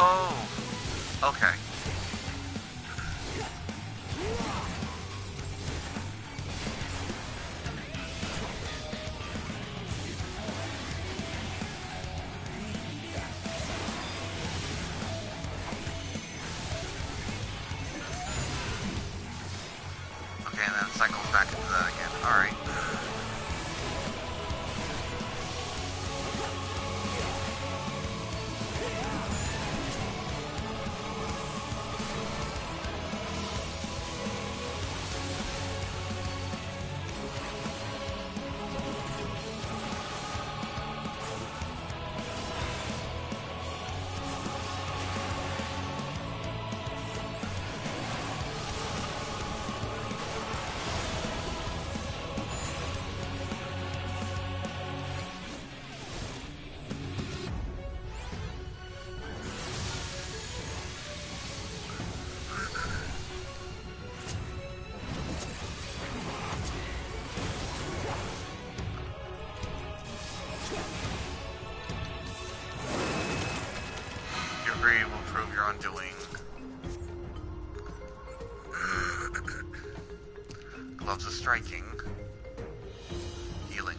Oh, okay. Okay, and then it cycles back into that again. Alright. Will prove your undoing. Gloves of striking. Healing.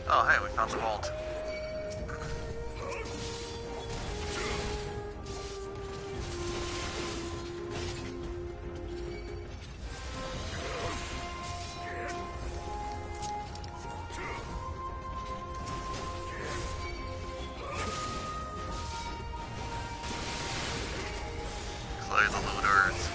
Oh, hey, we found the vault. Slay the looters.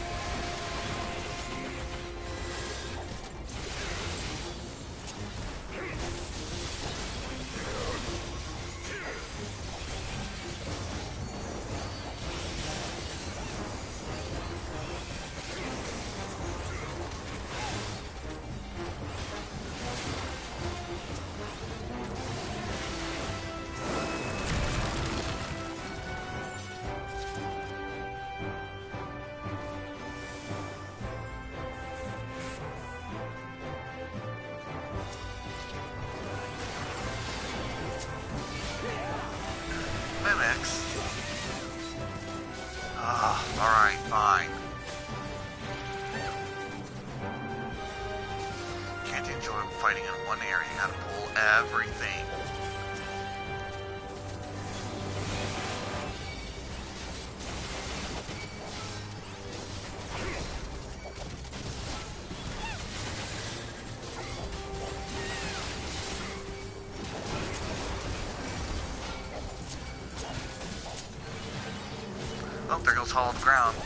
Alright, fine. Can't enjoy fighting in one area. You gotta pull everything. Oh, there goes Hall of the Ground.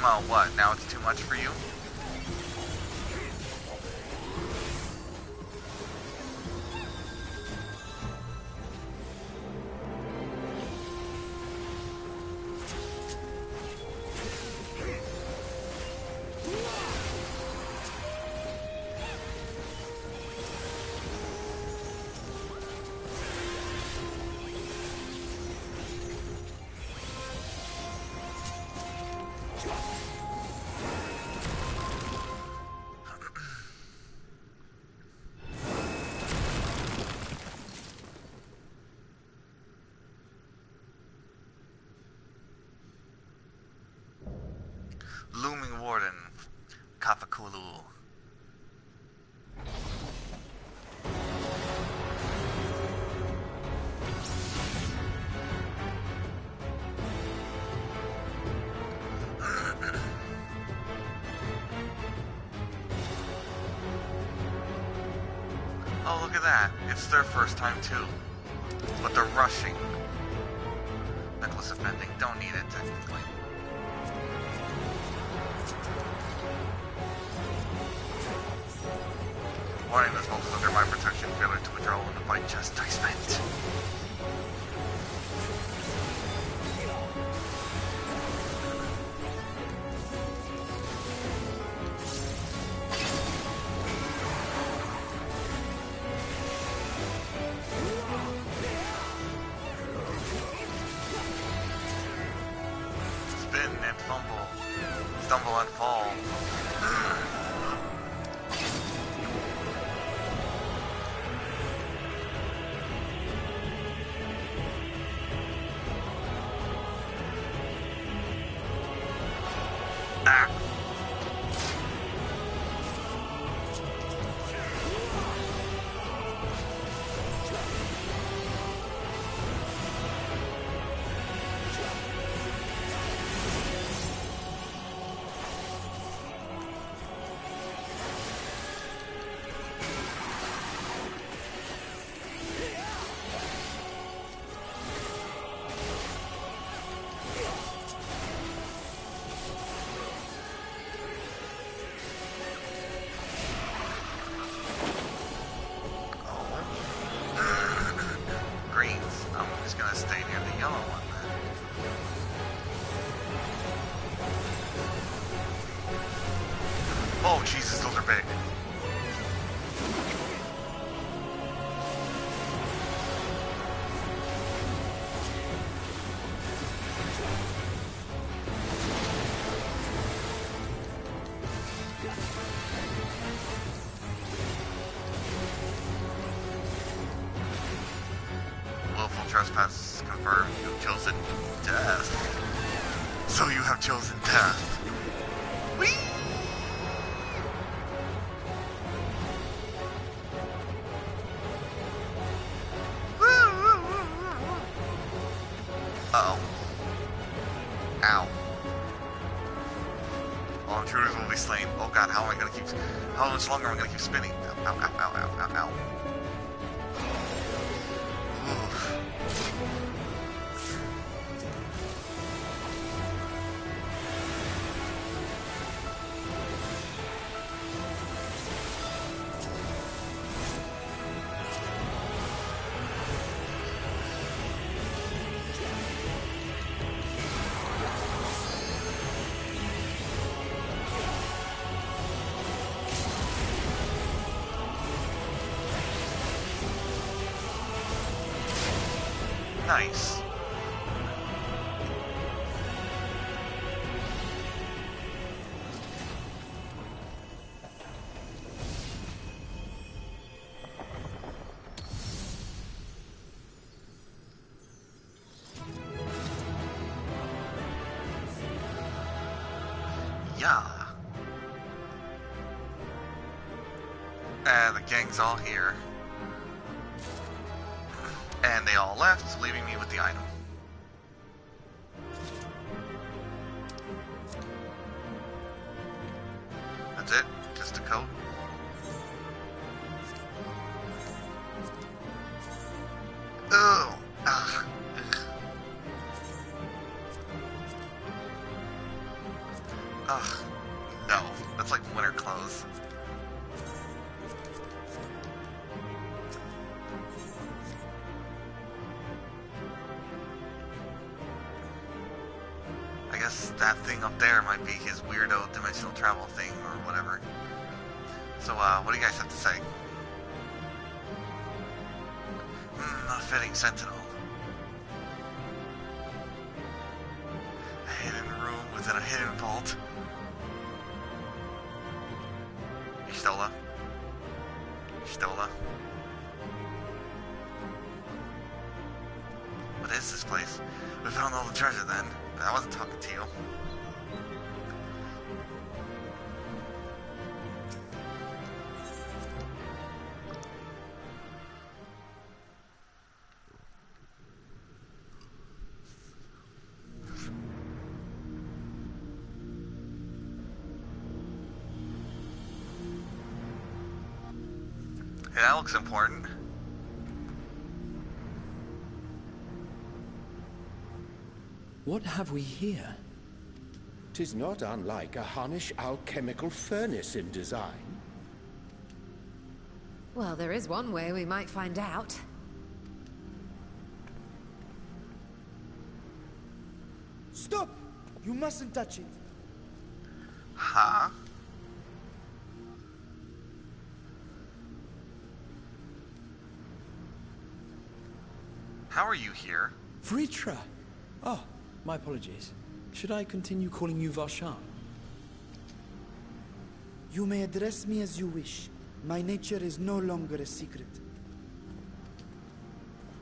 Well, what? Now it's too much for you? Looming Warden, Kapakulu. Oh, look at that. It's their first time too. But they're rushing. Necklace of Mending, don't need it technically. Warning, this vault is under my protection. Failure to withdraw in the fight chastisement. Spin and fumble. Stumble and fall. Oh, Jesus, those are big. Willful trespass confirmed. You've chosen death. So you have chosen death. Whee! Uh-oh. Ow. All intruders will be slain. Oh god, how am I gonna keep... How much longer am I gonna keep spinning? Ow, ow, ow, ow, ow, ow. Oof. Nice. Yeah. And the gang's all here. And they all left, leaving me with the item. That's it? Just a coat? Oh! Ugh. Ugh. No. That's like winter clothes. I guess that thing up there might be his weirdo dimensional travel thing or whatever. So, what do you guys have to say? A fitting sentinel. A hidden room within a hidden vault. Stola. What is this place? We found all the treasure then, but I wasn't talking to you. Hey, that looks important. What have we here? 'Tis not unlike a Hunnish alchemical furnace in design. Well, there is one way we might find out. Stop! You mustn't touch it. Huh? How are you here? Vritra! Oh, my apologies. Should I continue calling you Varshan? You may address me as you wish. My nature is no longer a secret.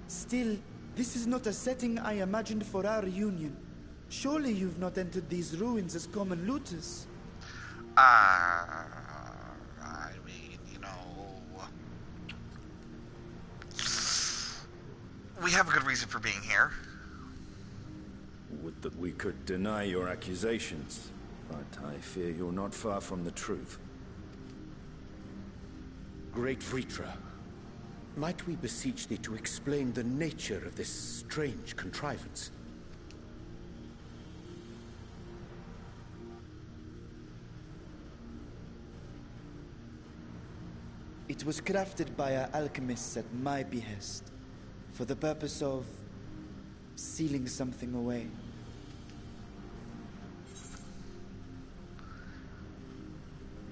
Still, this is not a setting I imagined for our reunion. Surely you've not entered these ruins as common looters. I mean, you know... We have a good reason for being here. Would that we could deny your accusations, but I fear you're not far from the truth. Great Vritra, might we beseech thee to explain the nature of this strange contrivance? It was crafted by our alchemists at my behest, for the purpose of sealing something away.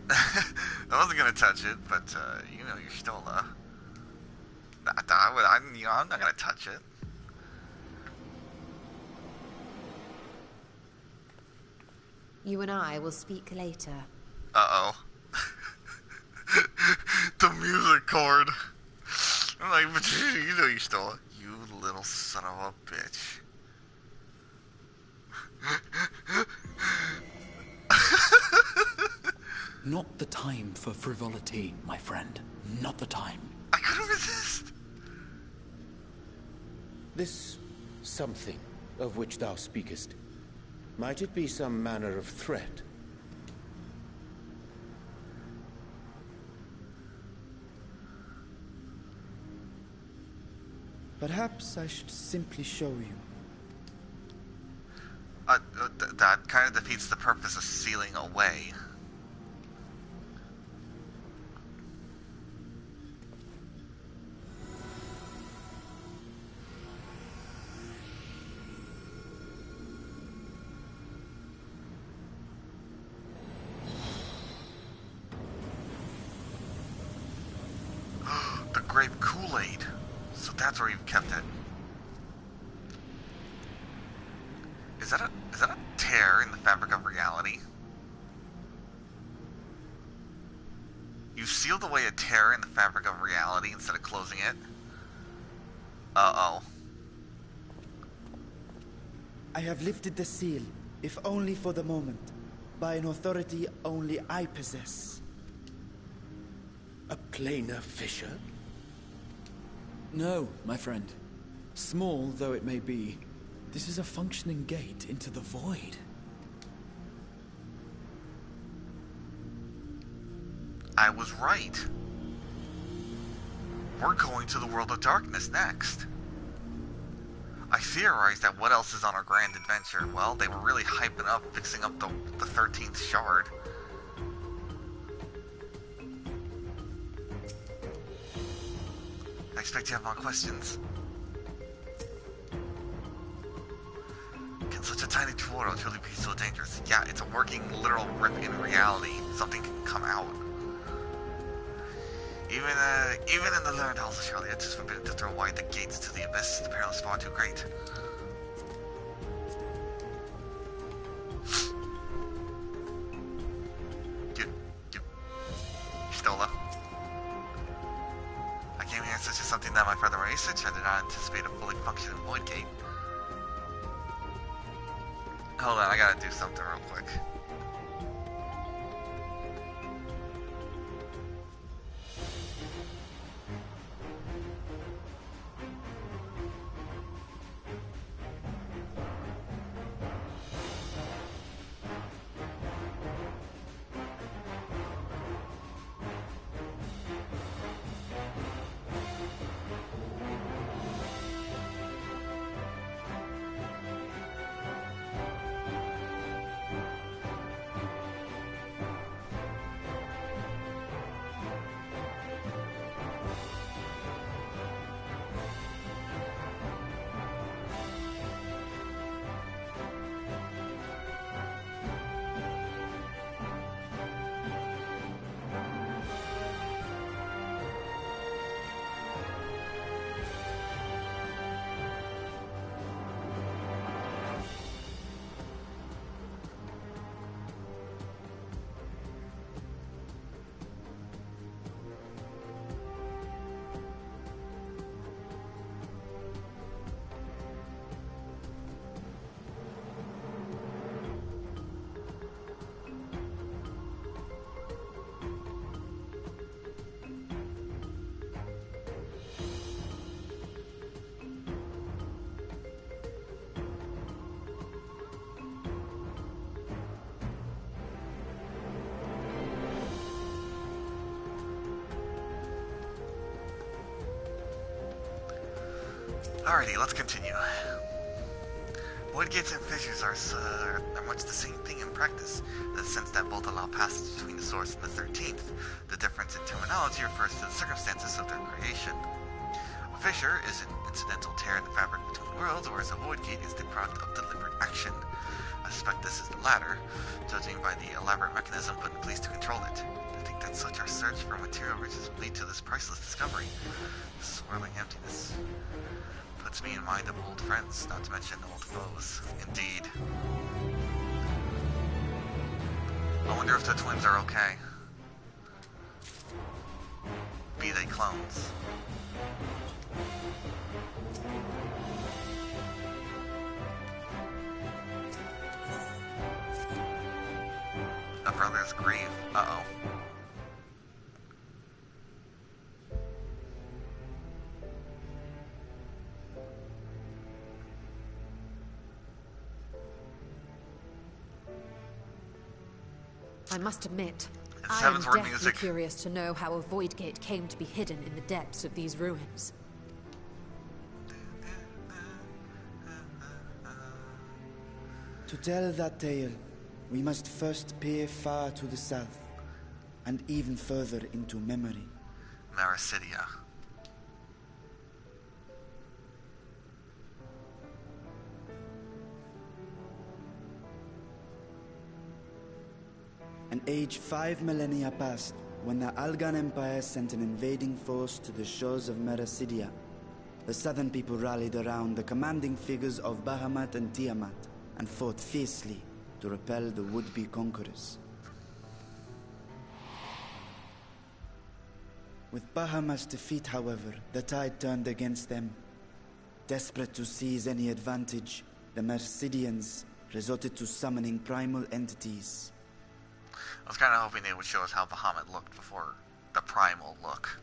I wasn't gonna touch it, but, you know, you're still, I'm not gonna touch it. You and I will speak later. Uh-oh. The music chord. I'm like, but you know you stole it. You little son of a bitch. Not the time for frivolity, my friend. Not the time. I couldn't resist. This something of which thou speakest, might it be some manner of threat? Perhaps I should simply show you. That kind of defeats the purpose of sealing away. The grape Kool-Aid. So that's where you've kept it. Is that a tear in the fabric of reality? You sealed away a tear in the fabric of reality instead of closing it? Uh-oh. I have lifted the seal, if only for the moment. by an authority only I possess. A planar fissure? No, my friend. Small though it may be, this is a functioning gate into the void. I was right. We're going to the world of darkness next. I theorized that what else is on our grand adventure? Well, they were really hyping up, fixing up the 13th shard. I expect you have more questions. Can such a tiny portal truly be so dangerous? Yeah, it's a working literal rip in reality. Something can come out. Even in the learned halls of Charlie, it's just forbidden to throw wide the gates to the abyss. The peril is far too great. You still up? I came here in search of something that my further research. I did not anticipate a fully functioning void gate. Hold on, I gotta do something real quick. Alrighty, let's continue. Void gates and fissures are much the same thing in practice, in the sense that both allow passage between the source and the 13th. The difference in terminology refers to the circumstances of their creation. A fissure is an incidental tear in the fabric between worlds, whereas a void gate is the product of deliberate action. I suspect this is the latter, judging by the elaborate mechanism put in place to control it. I think that such our search for material riches will lead to this priceless discovery. This swirling emptiness puts me in mind of old friends, not to mention old foes. Indeed. I wonder if the twins are okay. Be they clones. A brother's grave. Uh-oh. I must admit, I am deathly curious to know how a void gate came to be hidden in the depths of these ruins. To tell that tale, we must first peer far to the south, and even further into memory. Marasidia. An age 5 millennia passed when the Algan Empire sent an invading force to the shores of Marasidia. The southern people rallied around the commanding figures of Bahamut and Tiamat and fought fiercely to repel the would-be conquerors. With Bahamut's defeat, however, the tide turned against them. Desperate to seize any advantage, the Marasidians resorted to summoning primal entities I was kind of hoping they would show us how Bahamut looked before the primal look.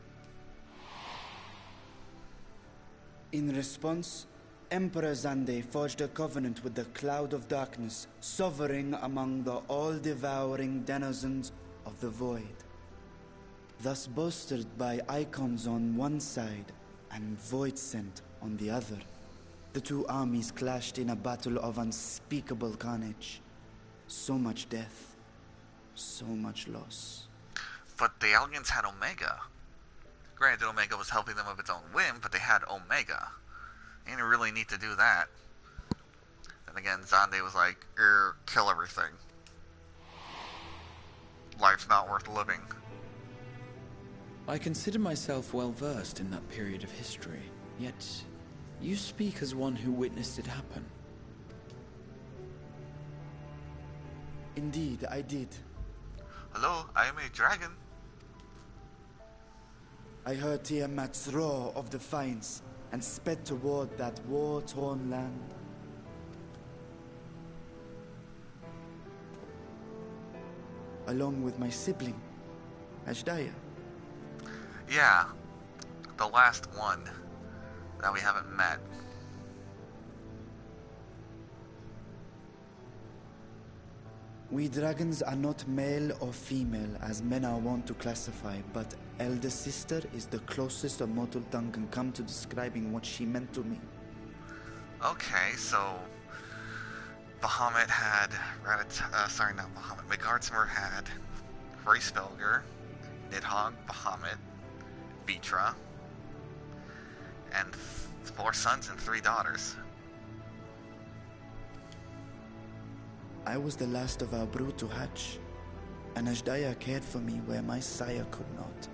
In response, Emperor Zande forged a covenant with the Cloud of Darkness, sovereign among the all-devouring denizens of the Void. Thus bolstered by icons on one side and Void Scent on the other, the two armies clashed in a battle of unspeakable carnage. So much death, so much loss. But the Aliens had Omega. Granted, Omega was helping them of its own whim, but they had Omega. They didn't really need to do that. And again, Zande was like, kill everything. Life's not worth living. I consider myself well versed in that period of history, yet you speak as one who witnessed it happen. Indeed, I did. Hello, I am a dragon. I heard Tiamat's roar of defiance and sped toward that war-torn land. Along with my sibling, Ashdaya. Yeah, the last one that we haven't met. We dragons are not male or female as men are wont to classify, but elder sister is the closest a mortal tongue can come to describing what she meant to me. Okay, so Bahamut had not Bahamut. Megardsmer had Hraesvelgr, Nidhogg, Bahamut, Vitra, and 4 sons and 3 daughters. I was the last of our brood to hatch, and Ashdaya cared for me where my sire could not.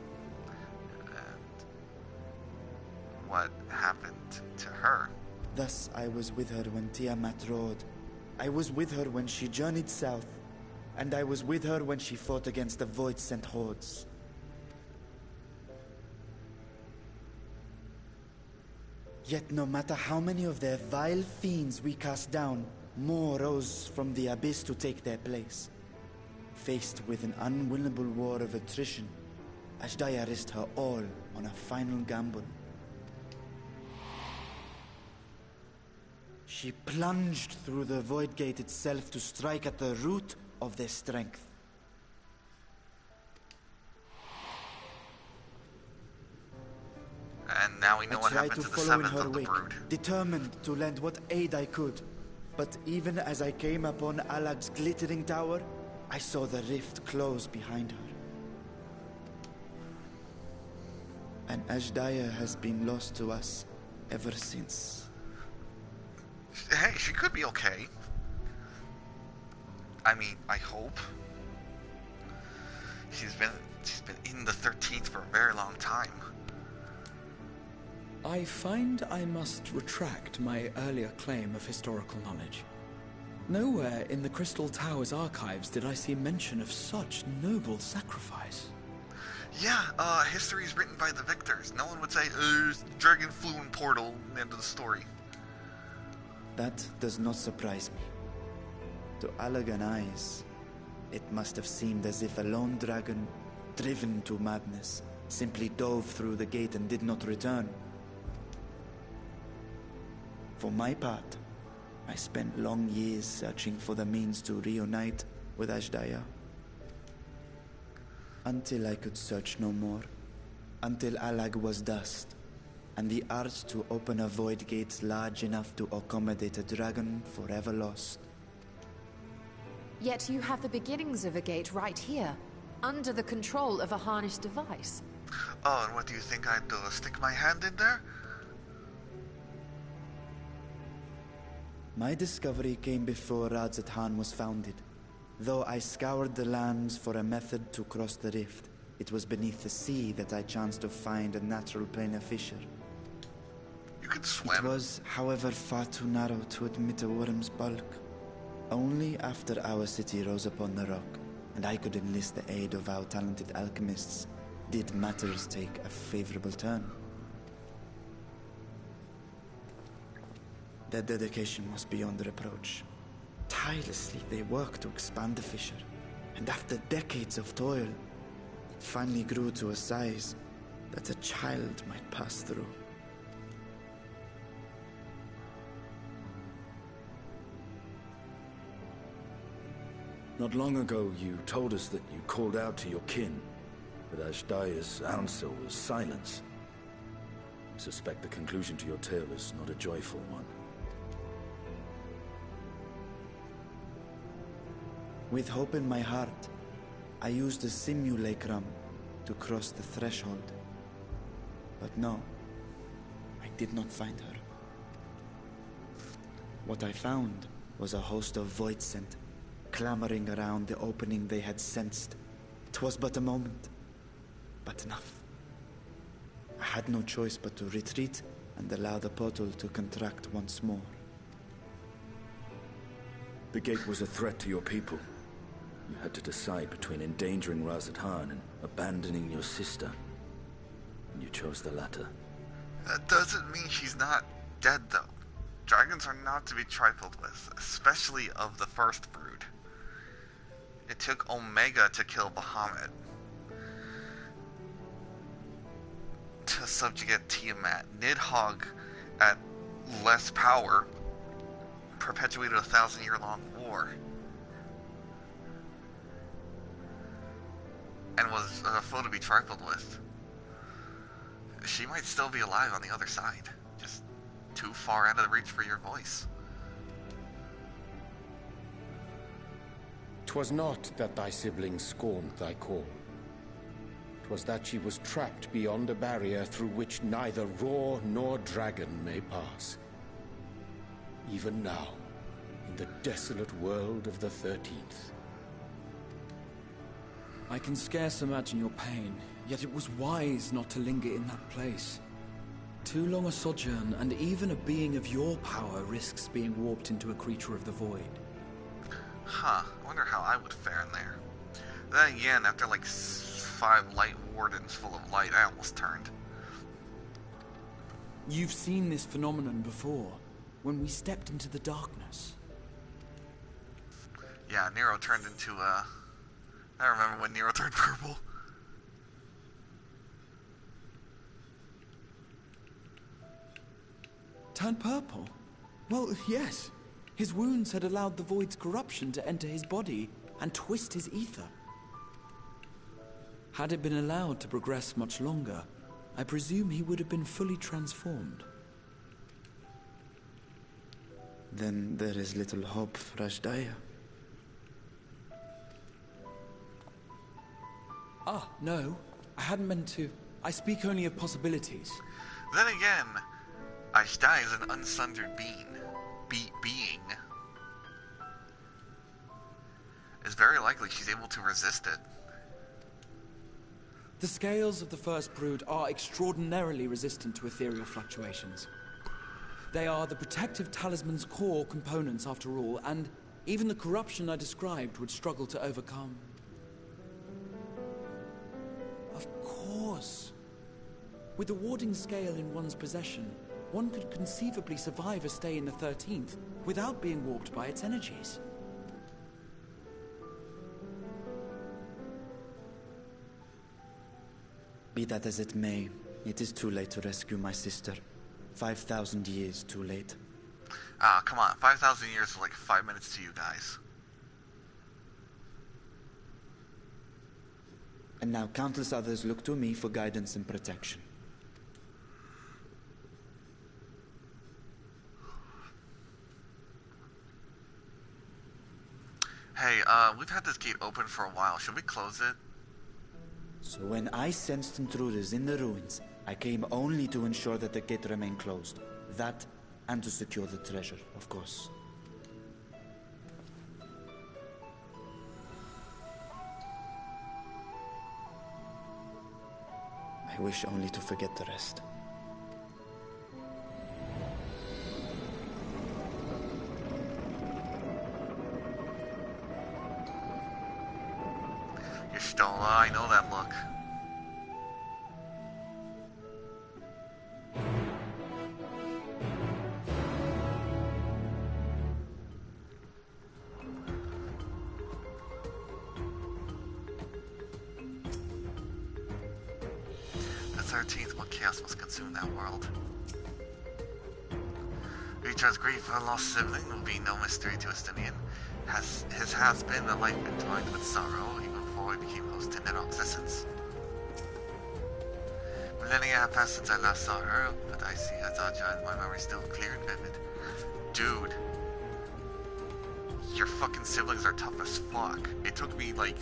And what happened to her? Thus I was with her when Tiamat roared. I was with her when she journeyed south, and I was with her when she fought against the Void-sent hordes. Yet no matter how many of their vile fiends we cast down, more rose from the abyss to take their place. Faced with an unwinnable war of attrition, Ashdaya risked her all on a final gamble. She plunged through the Void Gate itself to strike at the root of their strength. And now we know what happened to the 7th of the brood. Determined to lend what aid I could. But even as I came upon Alag's glittering tower, I saw the rift close behind her. And Ashdaya has been lost to us ever since. Hey, she could be okay. I mean, I hope. She's been in the 13th for a very long time. I find I must retract my earlier claim of historical knowledge. Nowhere in the Crystal Tower's archives did I see mention of such noble sacrifice. Yeah, history is written by the victors. No one would say, dragon flew in portal, end of the story. That does not surprise me. To Allagan eyes, it must have seemed as if a lone dragon, driven to madness, simply dove through the gate and did not return. For my part, I spent long years searching for the means to reunite with Ashdaya. Until I could search no more. Until Alag was dust, and the art to open a void gate large enough to accommodate a dragon forever lost. Yet you have the beginnings of a gate right here, under the control of a harnessed device. Oh, and what do you think I'd do? Stick my hand in there? My discovery came before Radzat was founded. Though I scoured the lands for a method to cross the rift, it was beneath the sea that I chanced to find a natural planar fissure. You could swim. It was, however, far too narrow to admit a worm's bulk. Only after our city rose upon the rock, and I could enlist the aid of our talented alchemists, did matters take a favorable turn. Their dedication was beyond reproach. Tirelessly they worked to expand the fissure, And after decades of toil, it finally grew to a size that a child might pass through. Not long ago, you told us that you called out to your kin, but Ashdaya's answer was silence. I suspect the conclusion to your tale is not a joyful one. With hope in my heart, I used a simulacrum to cross the threshold. But no, I did not find her. What I found was a host of voidsent, clamoring around the opening they had sensed. 'Twas but a moment, but enough. I had no choice but to retreat and allow the portal to contract once more. The gate was a threat to your people. You had to decide between endangering Razat-Han and abandoning your sister. And you chose the latter. That doesn't mean she's not dead, though. Dragons are not to be trifled with, especially of the first brood. It took Omega to kill Bahamut, to subjugate Tiamat. Nidhogg, at less power, perpetuated a 1,000-year-long war. And was a foe to be trifled with. She might still be alive on the other side. Just too far out of the reach for your voice. 'Twas not that thy siblings scorned thy call. 'Twas that she was trapped beyond a barrier through which neither roar nor dragon may pass. Even now, in the desolate world of the 13th. I can scarce imagine your pain, yet it was wise not to linger in that place. Too long a sojourn, and even a being of your power risks being warped into a creature of the void. Huh, I wonder how I would fare in there. Then again, after like 5 light wardens full of light, I almost turned. You've seen this phenomenon before, when we stepped into the darkness. Yeah, Nero turned into, I remember when Nero turned purple. Turned purple? Well, yes. His wounds had allowed the void's corruption to enter his body and twist his ether. Had it been allowed to progress much longer, I presume he would have been fully transformed. Then there is little hope for Ashdaya. Ah, no. I hadn't meant to. I speak only of possibilities. Then again, Ashdaya is an unsundered being. It's very likely she's able to resist it. The scales of the first brood are extraordinarily resistant to ethereal fluctuations. They are the protective talisman's core components after all, and even the corruption I described would struggle to overcome. Of course. With the warding scale in one's possession, one could conceivably survive a stay in the 13th without being warped by its energies. Be that as it may, it is too late to rescue my sister. 5,000 years too late. Ah, come on. 5,000 years is like 5 minutes to you guys. And now countless others look to me for guidance and protection. Hey, we've had this gate open for a while. Should we close it? So when I sensed intruders in the ruins, I came only to ensure that the gate remained closed. That, and to secure the treasure, of course. I wish only to forget the rest. You're still, I know that look. 13th, what chaos must consume that world? Richard's grief for a lost sibling will be no mystery to Estinian. His has been a life entwined with sorrow, even before he became host to Nedok's essence. Millennia have passed since I last saw her, but I see Azaja and my memory still clear and vivid. Dude. Your fucking siblings are tough as fuck. It took me, like,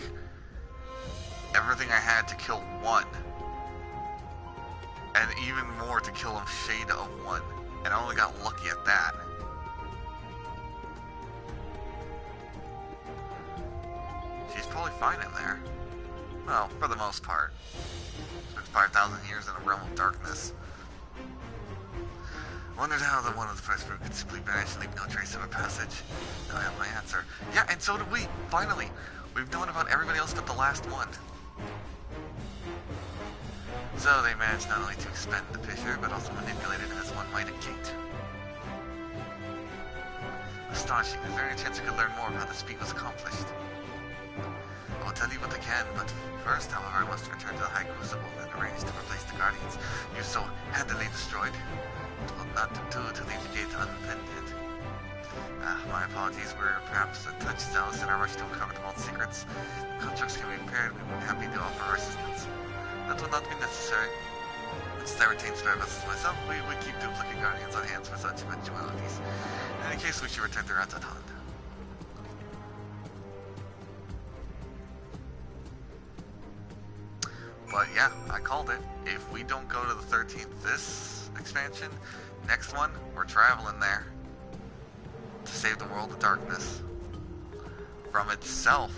everything I had to kill one. And even more to kill a shade of one. And I only got lucky at that. She's probably fine in there. Well, for the most part. Spent 5,000 years in a realm of darkness. Wondered how the one of the first group could simply vanish and leave no trace of a passage. Now I have my answer. Yeah, and so did we, finally! We've known about everybody else but the last one. So they managed not only to expend the fissure, but also manipulate it as one might a gate. Astonishing. Is there any chance we could learn more of how this feat was accomplished? I will tell you what I can, but first, however, I must return to the High Crucible and arrange to replace the Guardians you so handily destroyed. It will not do to leave the gate unattended. My apologies, we're perhaps a touch zealous in our rush to uncover the vault secrets. The constructs can be repaired, we would be happy to offer our assistance. That will not be necessary. Since I retain spare vessels myself, we would keep duplicate Guardians on hand for such eventualities. In any case, we should return to Ratatan. But yeah, I called it. If we don't go to the 13th this expansion, next one, we're traveling there to save the world of darkness from itself.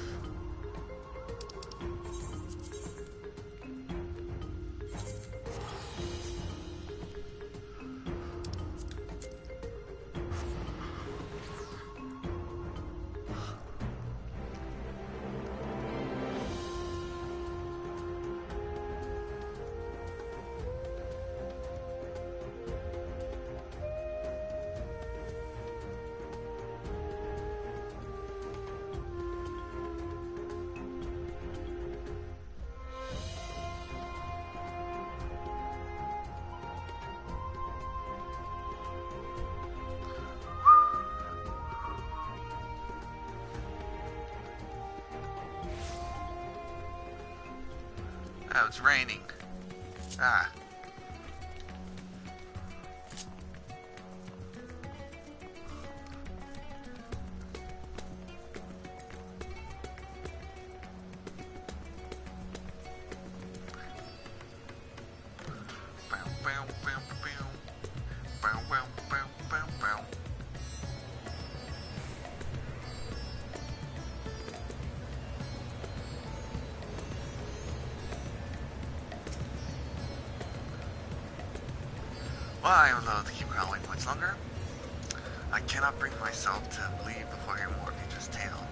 Oh, it's raining. Ah. Well, I am loath to keep growling much longer. I cannot bring myself to leave before hearing more of Peter's tale.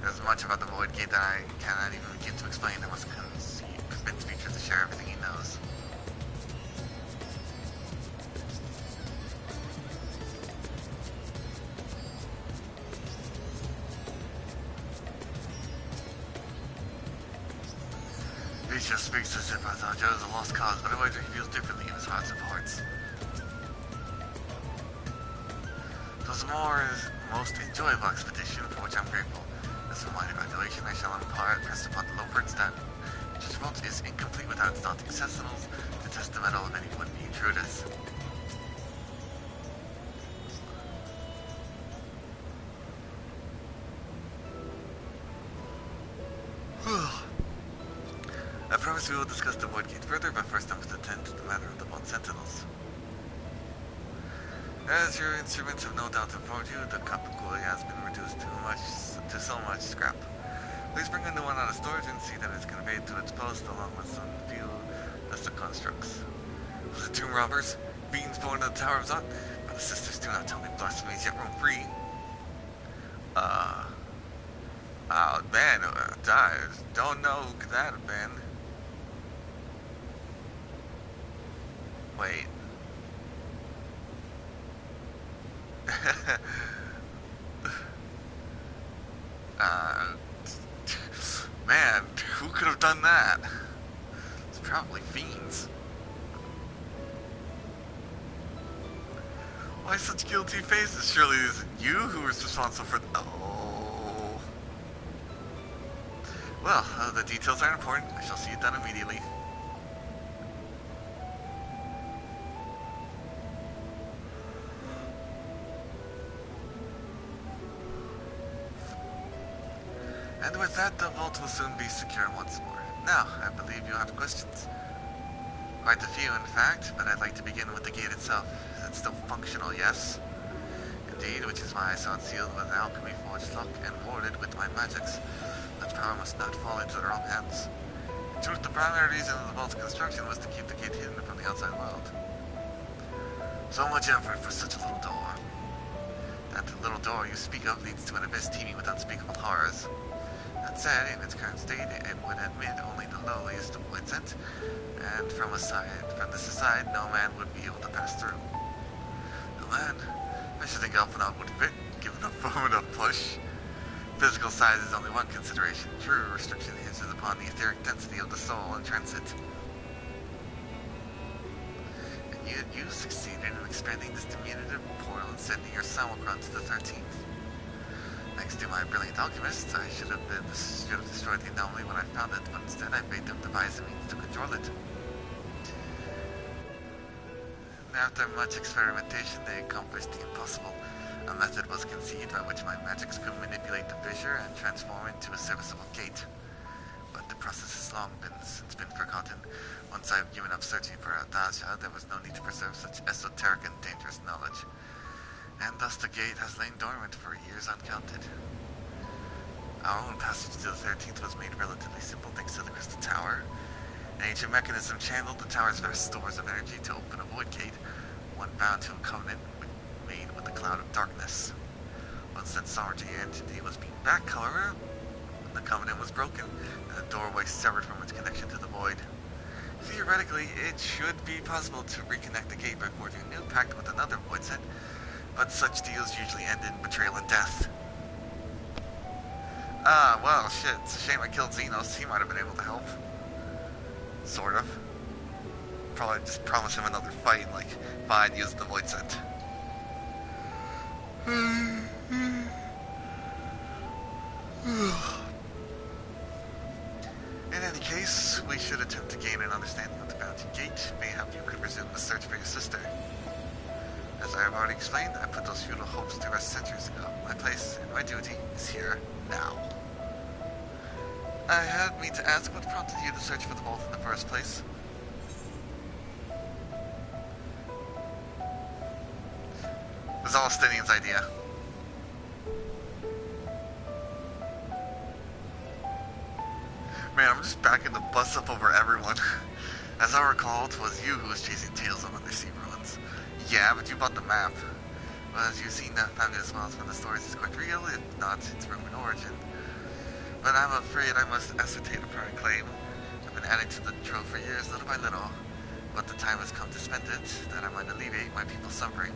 There's much about the Void Gate that I cannot even begin to explain. I must convince Peter to share everything he knows. He just speaks as if I thought Joe was a lost cause, but I wager he feels differently in his hearts of hearts. It was most enjoyable expedition, for which I'm grateful. As for my evaluation, I shall press upon the Loperts that judgment is incomplete without its daunting sentinels to test the mettle of any would-be intruders. I promise we will discuss the Void Gate further, but first I must attend to the matter of the Bone Sentinels. As your instruments have no doubt informed you, the Kapakuli has been reduced to so much scrap. Please bring a new one out of storage and see that it's conveyed to its post along with some few lesser constructs. Was it tomb robbers? Beings born in the Tower of Zot? But the sisters do not tell me blasphemies yet roam free. Oh man, I don't know who could that have been. Wait. Man, who could have done that? probably fiends. Why such guilty faces? Surely it isn't you who is responsible for... Oh. Well, the details aren't important. I shall see it done immediately. And with that, the vault will soon be secure once more. Now, I believe you have questions. Quite a few, in fact, but I'd like to begin with the gate itself. Is it still functional, yes? Indeed, which is why I saw it sealed with an alchemy forged lock and warded with my magics. Such power must not fall into the wrong hands. In truth, the primary reason of the vault's construction was to keep the gate hidden from the outside world. So much effort for such a little door. That little door you speak of leads to an abyss teeming with unspeakable horrors. That said, in its current state, it would admit only the lowliest of void scent, and from this side, no man would be able to pass through. No man? I should think Elfenot would fit, given a firm enough push. Physical size is only one consideration. True restriction hinges upon the etheric density of the soul in transit. And you succeeded in expanding this diminutive portal and sending your simulacron to the 13th. Thanks to my brilliant alchemists, I should have destroyed the anomaly when I found it, but instead I made them devise a means to control it. After much experimentation, they accomplished the impossible. A method was conceived by which my magics could manipulate the fissure and transform it into a serviceable gate. But the process has long since been forgotten. Once I've given up searching for Adasia, there was no need to preserve such esoteric and dangerous knowledge. And thus the gate has lain dormant for years uncounted. Our own passage to the 13th was made relatively simple thanks to the Crystal Tower. An ancient mechanism channeled the tower's vast stores of energy to open a void gate, one bound to a covenant made with a cloud of darkness. Once that sovereignty entity was beaten back, however, the covenant was broken, and the doorway severed from its connection to the void. Theoretically, it should be possible to reconnect the gate by forging a new pact with another void set, but such deals usually end in betrayal and death. Ah, well, shit, it's a shame I killed Xenos. He might have been able to help. Sort of. Probably just promise him another fight, like, fine, use the void set. In any case, we should attempt to gain an understanding of the Bounty Gate. Mayhap you could resume the search for your sister. As I have already explained, I put those futile hopes to rest centuries ago. My place and my duty is here, now. I had me to ask what prompted you to search for the vault in the first place. It was all Stinian's idea. Man, I'm just backing the bus up over everyone. As I recall, it was you who was chasing tales of undersea ruins. Yeah, but you bought the map. Well, as you've seen, found it as well as from the stories is quite real, if not its Roman origin. But I'm afraid I must ascertain a prime claim. I've been adding to the trove for years, little by little. But the time has come to spend it, that I might alleviate my people's suffering.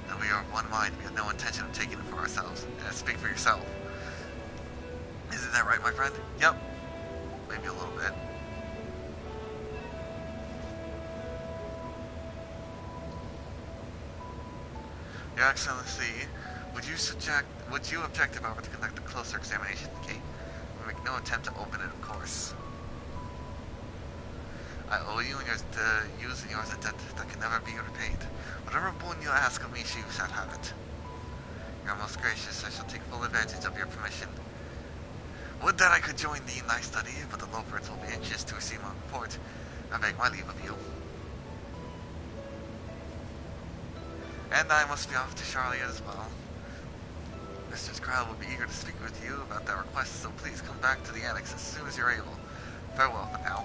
Though we are of one mind, we have no intention of taking it for ourselves. Speak for yourself. Isn't that right, my friend? Yep. Maybe a little bit. Your Excellency, would you object if I were to conduct a closer examination of the gate? We make no attempt to open it, of course. I owe you and yours a debt that can never be repaid. Whatever boon you ask of me, she shall have it. You are most gracious. I shall take full advantage of your permission. Would that I could join thee in thy study, but the Loperts will be anxious to receive my report. I beg my leave of you. And I must be off to Charlie as well. Mistress Crowd will be eager to speak with you about that request, so please come back to the annex as soon as you're able. Farewell for now.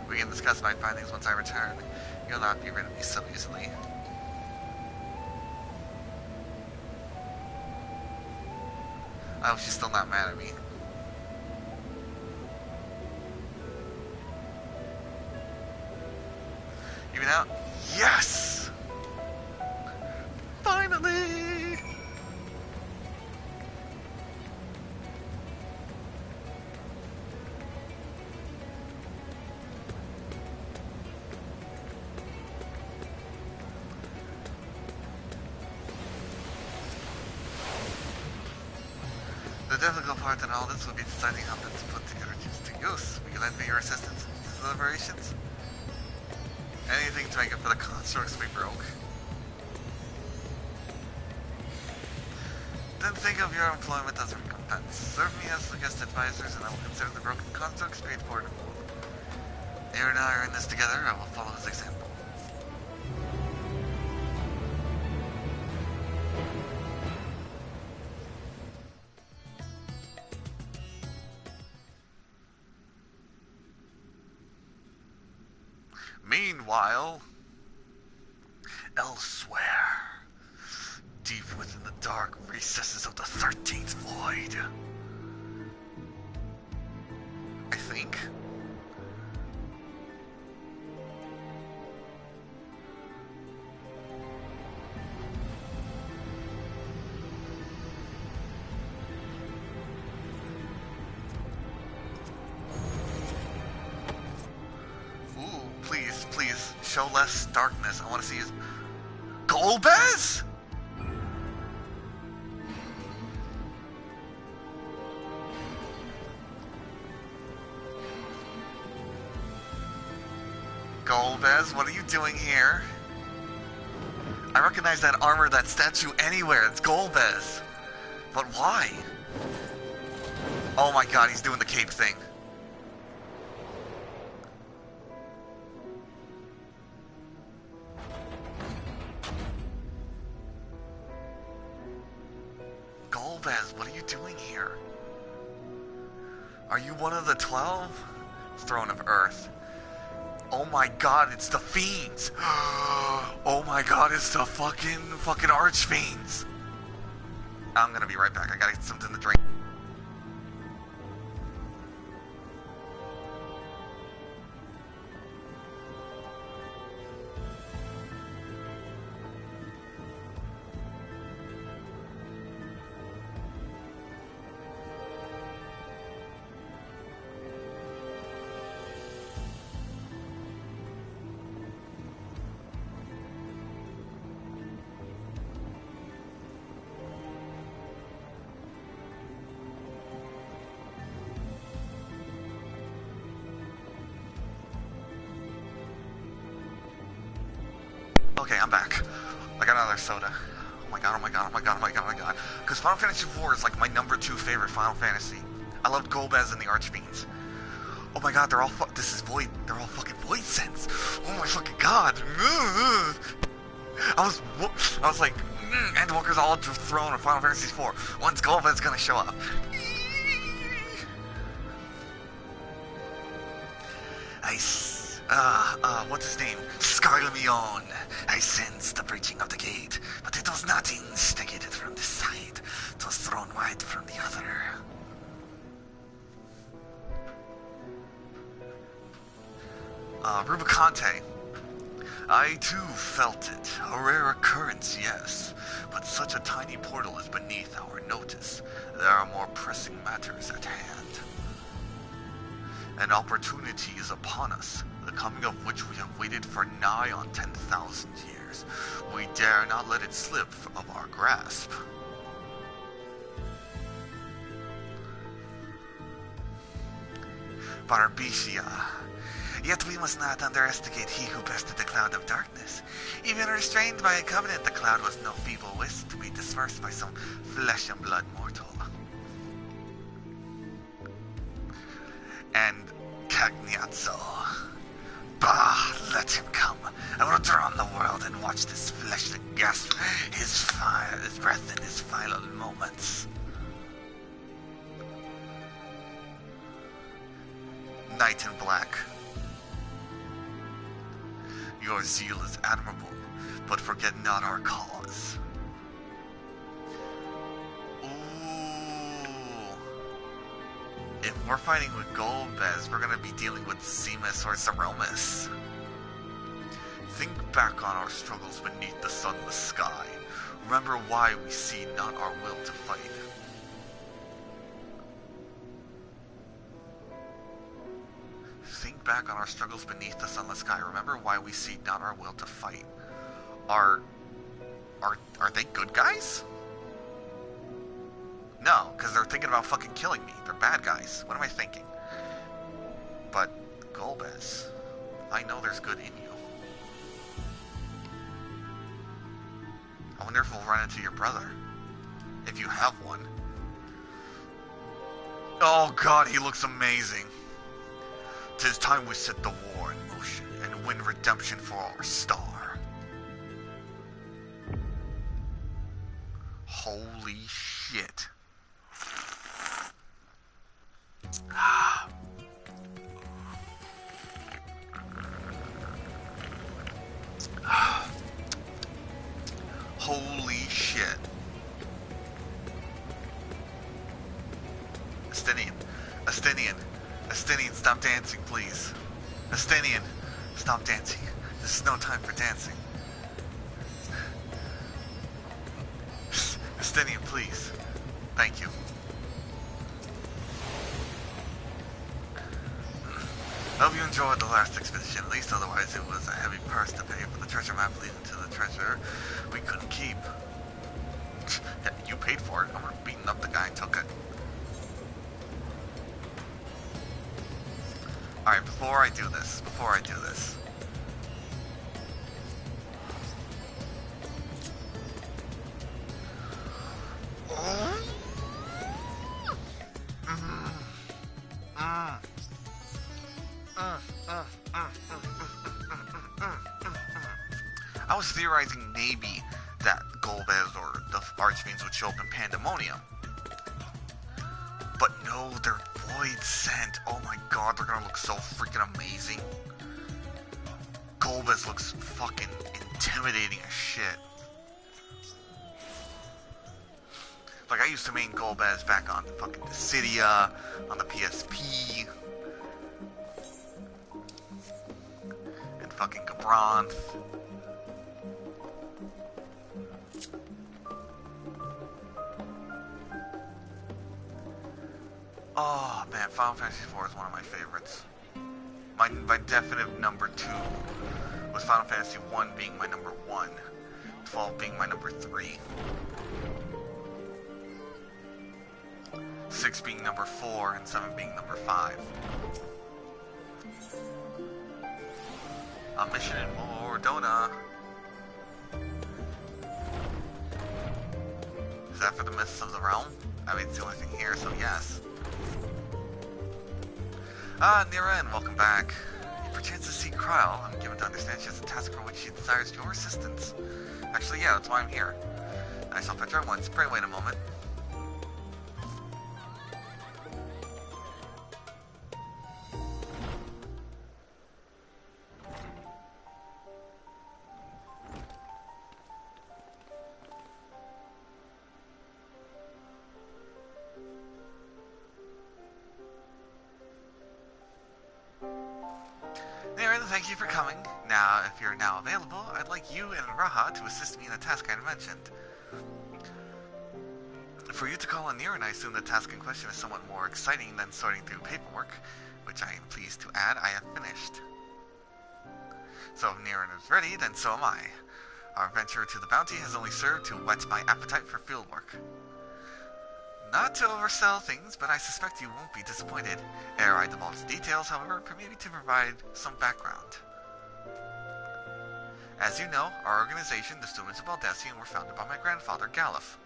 We can discuss my findings once I return. You'll not be rid of me so easily. I hope she's still not mad at me. Even out? Yes! Finally! The difficult part in all this will be deciding how to put the energies to use. We can lend me your assistance in these deliberations. Anything to make up for the constructs we broke. Then think of your employment as a recompense. Serve me as the guest advisors and I will consider the broken constructs straightforward. You and I are in this together, I will follow his example. Meanwhile, elsewhere, deep within the dark recesses of the 13th Void, I think. Please, show less darkness. I want to see his... Golbez? Golbez, what are you doing here? I recognize that armor, that statue anywhere. It's Golbez. But why? Oh my god, he's doing the cape thing. Golbez, what are you doing here? Are you one of the 12? Throne of Earth. Oh my god, it's the Fiends! Oh my god, it's the fucking Archfiends! I'm gonna be right back, I gotta get something to drink. Okay, I'm back. I got another soda. Oh my god, oh my god, oh my god, oh my god, oh my god. Because Final Fantasy IV is like my number 2 favorite Final Fantasy. I loved Golbez and the Archfiends. Oh my god, they're all they're all fucking Void Sense. Oh my fucking god. I was like, Endwalker's all thrown in Final Fantasy IV. When's Golbez gonna show up? What's his name? Scarlamion. I sensed the breaching of the gate, but it was not instigated from this side. It was thrown wide from the other. Rubicante. I too felt it. A rare occurrence, yes, but such a tiny portal is beneath our notice. There are more pressing matters at hand. An opportunity is upon us, the coming of which we have waited for nigh on 10,000 years. We dare not let it slip of our grasp. Barbicia. Yet we must not underestimate he who bested the cloud of darkness. Even restrained by a covenant, the cloud was no feeble wisp to be dispersed by some flesh and blood mortal. And Cagnazzo. Bah, let him come. I will drown the world and watch this fleshling gasp his breath in his final moments. Knight in Black. Your zeal is admirable, but forget not our cause. If we're fighting with Golbez, we're gonna be dealing with Zemus or Zeromus. Think back on our struggles beneath the sunless sky. Remember why we see not our will to fight. Think back on our struggles beneath the sunless sky. Remember why we see not our will to fight. Are they good guys? No, because they're thinking about fucking killing me. They're bad guys. What am I thinking? But, Golbez, I know there's good in you. I wonder if we'll run into your brother. If you have one. Oh god, he looks amazing. 'Tis time we set the war in motion and win redemption for our star. Holy shit. Holy shit. Astinian, stop dancing, please. Astinian, stop dancing. This is no time for dancing. Astinian, please. Thank you. I hope you enjoyed the last expedition, at least, otherwise it was a heavy price to pay for the treasure map leading to the treasure we couldn't keep. Yeah, you paid for it. I would have beaten up the guy and took it. Alright, before I do this. I was theorizing maybe that Golbez or the Archfiends would show up in Pandemonium. But no, they're void sent. Oh my god, they're gonna look so freaking amazing. Golbez looks fucking intimidating as shit. Like, I used to main Golbez back on fucking Dissidia, on the PSP, and fucking Gabranth. Oh man, Final Fantasy IV is one of my favorites. My definite number 2 was Final Fantasy 1 being my number 1, 12 being my number 3, 6 being number 4, and 7 being number 5. A mission in Mordona. Is that for the Mists of the Realm? I mean, it's the only thing here, so yes. Niran, welcome back. You perchance to seek Kryl. I'm given to understand she has a task for which she desires your assistance. Actually, yeah, that's why I'm here. I saw Petra once. Pray wait a moment. Thank you for coming. Now, if you're now available, I'd like you and Raha to assist me in the task I mentioned. For you to call on Niran, I assume the task in question is somewhat more exciting than sorting through paperwork, which I am pleased to add I have finished. So if Niran is ready, then so am I. Our venture to the bounty has only served to whet my appetite for fieldwork. Not to oversell things, but I suspect you won't be disappointed. Ere I divulge details, however, permit me to provide some background. As you know, our organization, the Students of Baldesion, were founded by my grandfather, Galuf.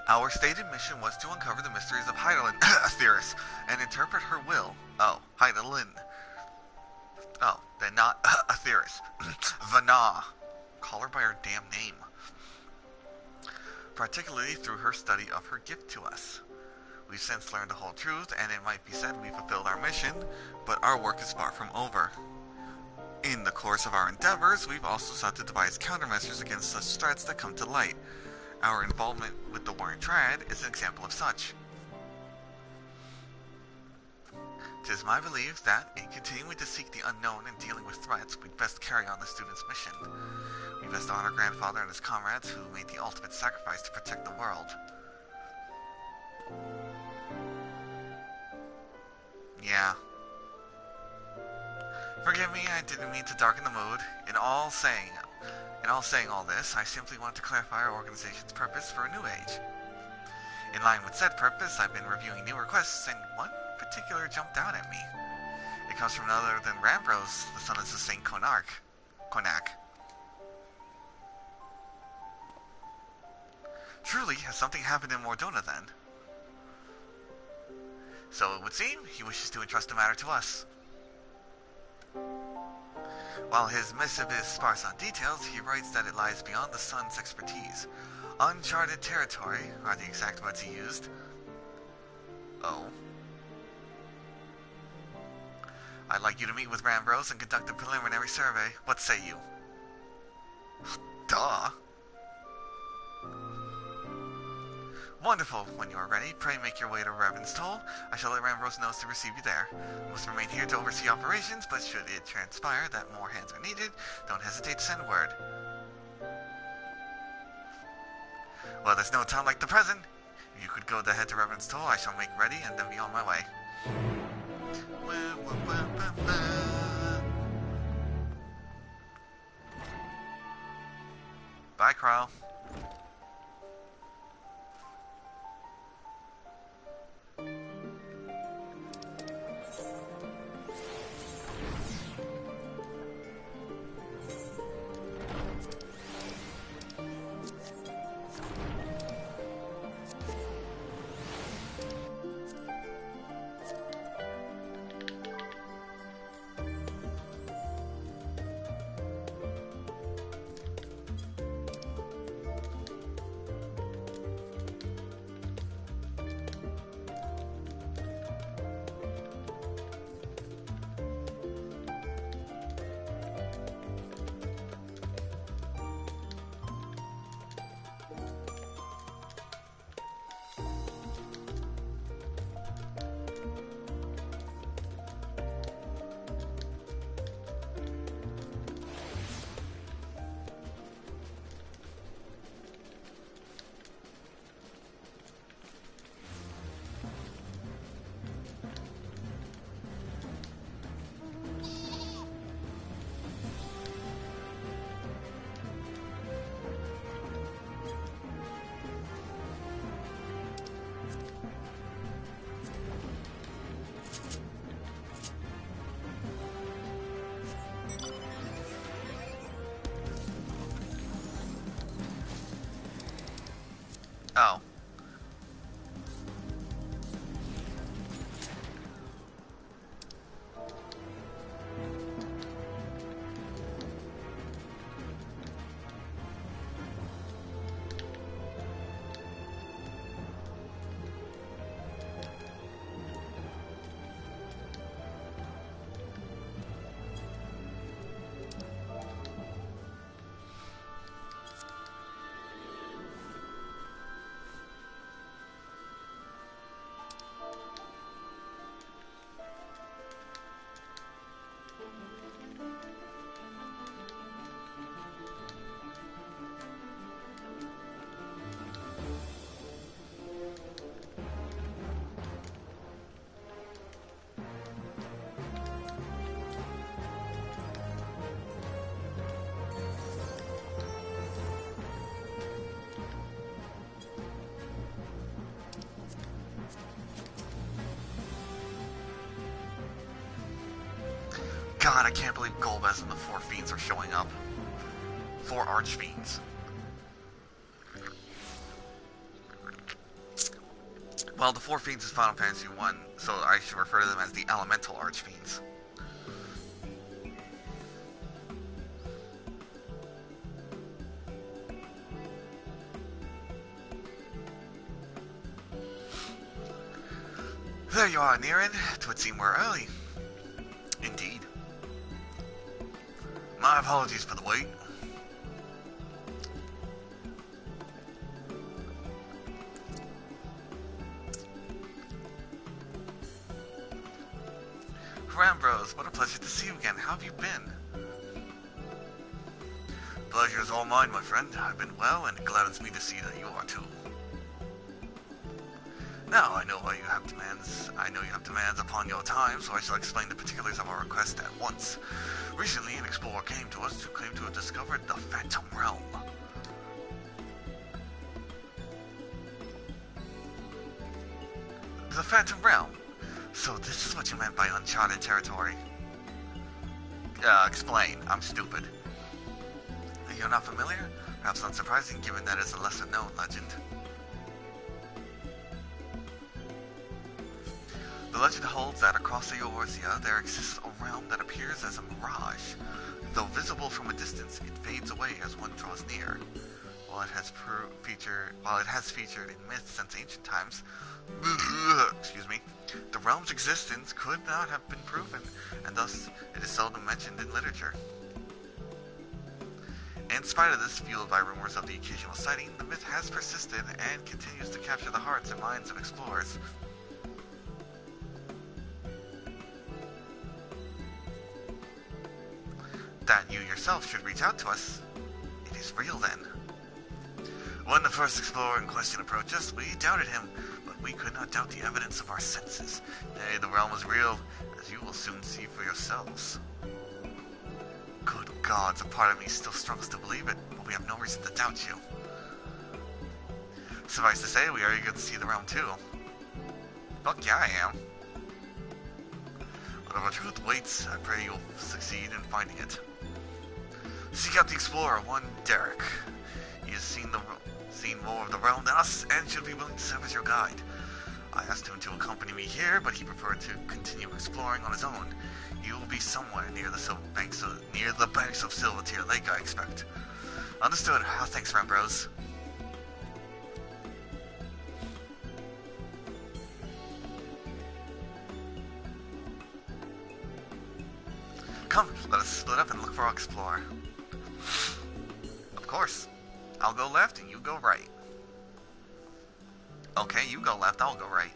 Our stated mission was to uncover the mysteries of Hydaelyn, Atheris, and interpret her will. Oh, Hydaelyn. Oh, then not Atheris. Vana. Call her by her damn name. Particularly through her study of her gift to us. We've since learned the whole truth, and it might be said we fulfilled our mission, but our work is far from over. In the course of our endeavors, we've also sought to devise countermeasures against such threats that come to light. Our involvement with the Warring Triad is an example of such. 'Tis my belief that, in continuing to seek the unknown and dealing with threats, we'd best carry on the student's mission. We best honor grandfather and his comrades who made the ultimate sacrifice to protect the world. Yeah. Forgive me, I didn't mean to darken the mood. In all saying, In all saying all this, I simply want to clarify our organization's purpose for a new age. In line with said purpose, I've been reviewing new requests, and one particular jumped out at me. It comes from none other than Rambros, the son of the Saint Konak. Truly, has something happened in Mordona then? So it would seem he wishes to entrust the matter to us. While his missive is sparse on details, he writes that it lies beyond the sun's expertise. Uncharted territory are the exact words he used. Oh. I'd like you to meet with Rambros and conduct a preliminary survey. What say you? Duh. Wonderful. When you are ready, pray make your way to Revan's Toll. I shall let Rambros know to receive you there. You must remain here to oversee operations, but should it transpire that more hands are needed, don't hesitate to send word. Well, there's no time like the present. If you could go ahead to Revan's Toll, I shall make ready and then be on my way. Bye, Kryle. Oh. God, I can't believe Golbez and the Four Fiends are showing up. 4 Archfiends. Well, the Four Fiends is Final Fantasy 1, so I should refer to them as the Elemental Archfiends. There you are, Niren. Twould seem we're early. Indeed. My apologies for the wait. Rambros, what a pleasure to see you again. How have you been? Pleasure is all mine, my friend. I've been well, and it gladdens me to see that you are too. Now, I know you have demands upon your time, so I shall explain the particulars of our request at once. Recently, an explorer came to us to claim to have discovered the Phantom Realm. The Phantom Realm? So this is what you meant by uncharted territory. Explain. I'm stupid. You're not familiar? Perhaps not surprising, given that it's a lesser-known legend. The legend holds that across the Eorzea, there exists a realm that appears as a mirage. Though visible from a distance, it fades away as one draws near. While it has featured in myths since ancient times, excuse me, the realm's existence could not have been proven, and thus it is seldom mentioned in literature. In spite of this, fueled by rumors of the occasional sighting, the myth has persisted and continues to capture the hearts and minds of explorers. That you yourself should reach out to us. It is real then. When the first explorer in question approached us, we doubted him, but we could not doubt the evidence of our senses. Nay, the realm is real, as you will soon see for yourselves. Good gods, a part of me still struggles to believe it, but we have no reason to doubt you. Suffice to say, we are eager to see the realm too. Fuck yeah, I am. Whatever truth waits, I pray you'll succeed in finding it. Seek out the explorer, one Derek. He has seen more of the realm than us, and should be willing to serve as your guide. I asked him to accompany me here, but he preferred to continue exploring on his own. He will be somewhere near the banks of Silvertear Lake, I expect. Understood. Thanks, Rembros. Come, let us split up and look for our explorer. Of course. I'll go left and you go right. Okay, you go left, I'll go right.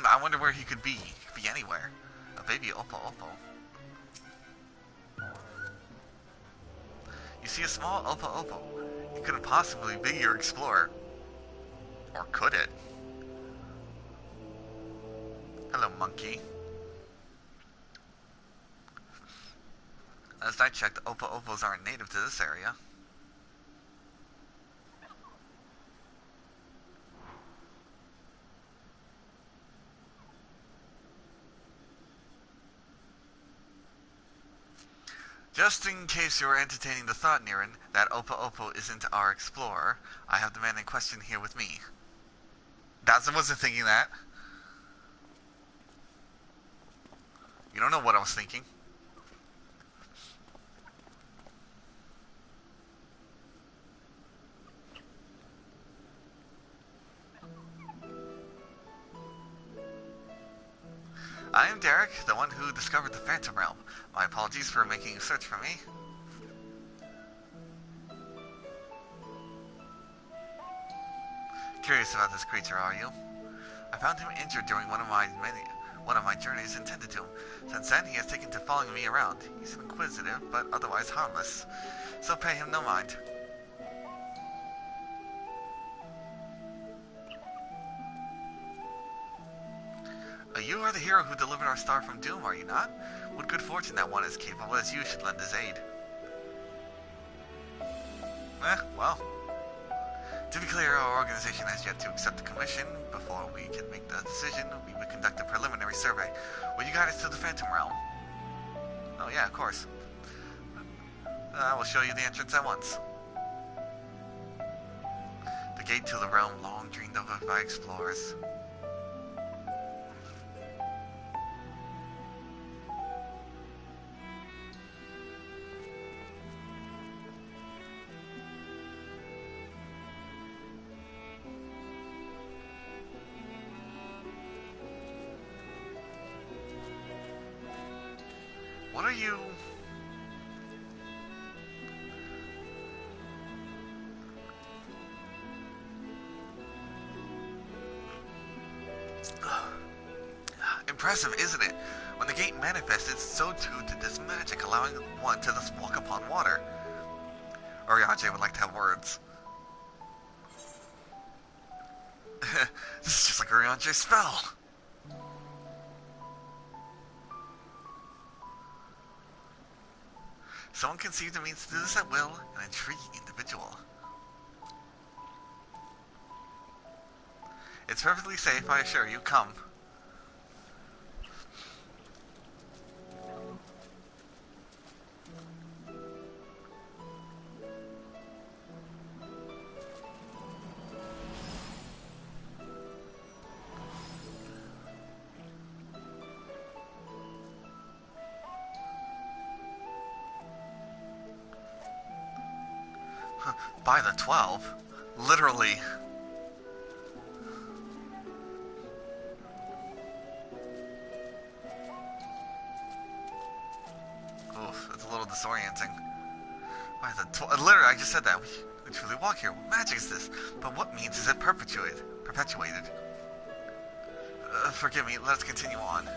I wonder where he could be. He could be anywhere. A baby Oppo Oppo. You see a small Oppo Oppo. It couldn't possibly be your explorer. Or could it? Hello, monkey. As I checked, Oppo Oppos aren't native to this area. Just in case you were entertaining the thought, Niran, that Oppo Oppo isn't our explorer, I have the man in question here with me. Dazza wasn't thinking that. You don't know what I was thinking. I am Derek, the one who discovered the Phantom Realm. My apologies for making a search for me. Curious about this creature, are you? I found him injured during one of my journeys intended to him. Since then, he has taken to following me around. He's inquisitive, but otherwise harmless. So pay him no mind. You are the hero who delivered our star from doom, are you not? What good fortune that one as capable as you should lend his aid. Well. To be clear, our organization has yet to accept the commission. Before we can make the decision, we would conduct a preliminary survey. Will you guide us to the Phantom Realm? Oh yeah, of course. I will show you the entrance at once. The gate to the realm long dreamed of by explorers. What are you? Impressive, isn't it? When the gate manifested, so too did this magic, allowing one to thus walk upon water. Oriaje would like to have words. This is just like Oriaje's spell. Someone conceived a means to do this at will, an intriguing individual. It's perfectly safe, I assure you. Come. By the 12? Literally. Oof, it's a little disorienting. By the 12? Literally, I just said that. We truly walk here. What magic is this? But what means is it perpetuated? Forgive me, let's continue on.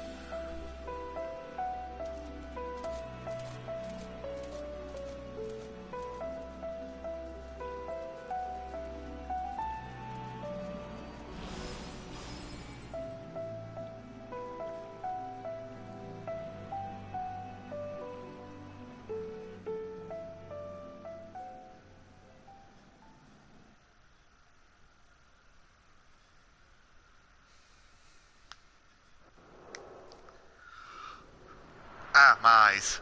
Ah, my eyes.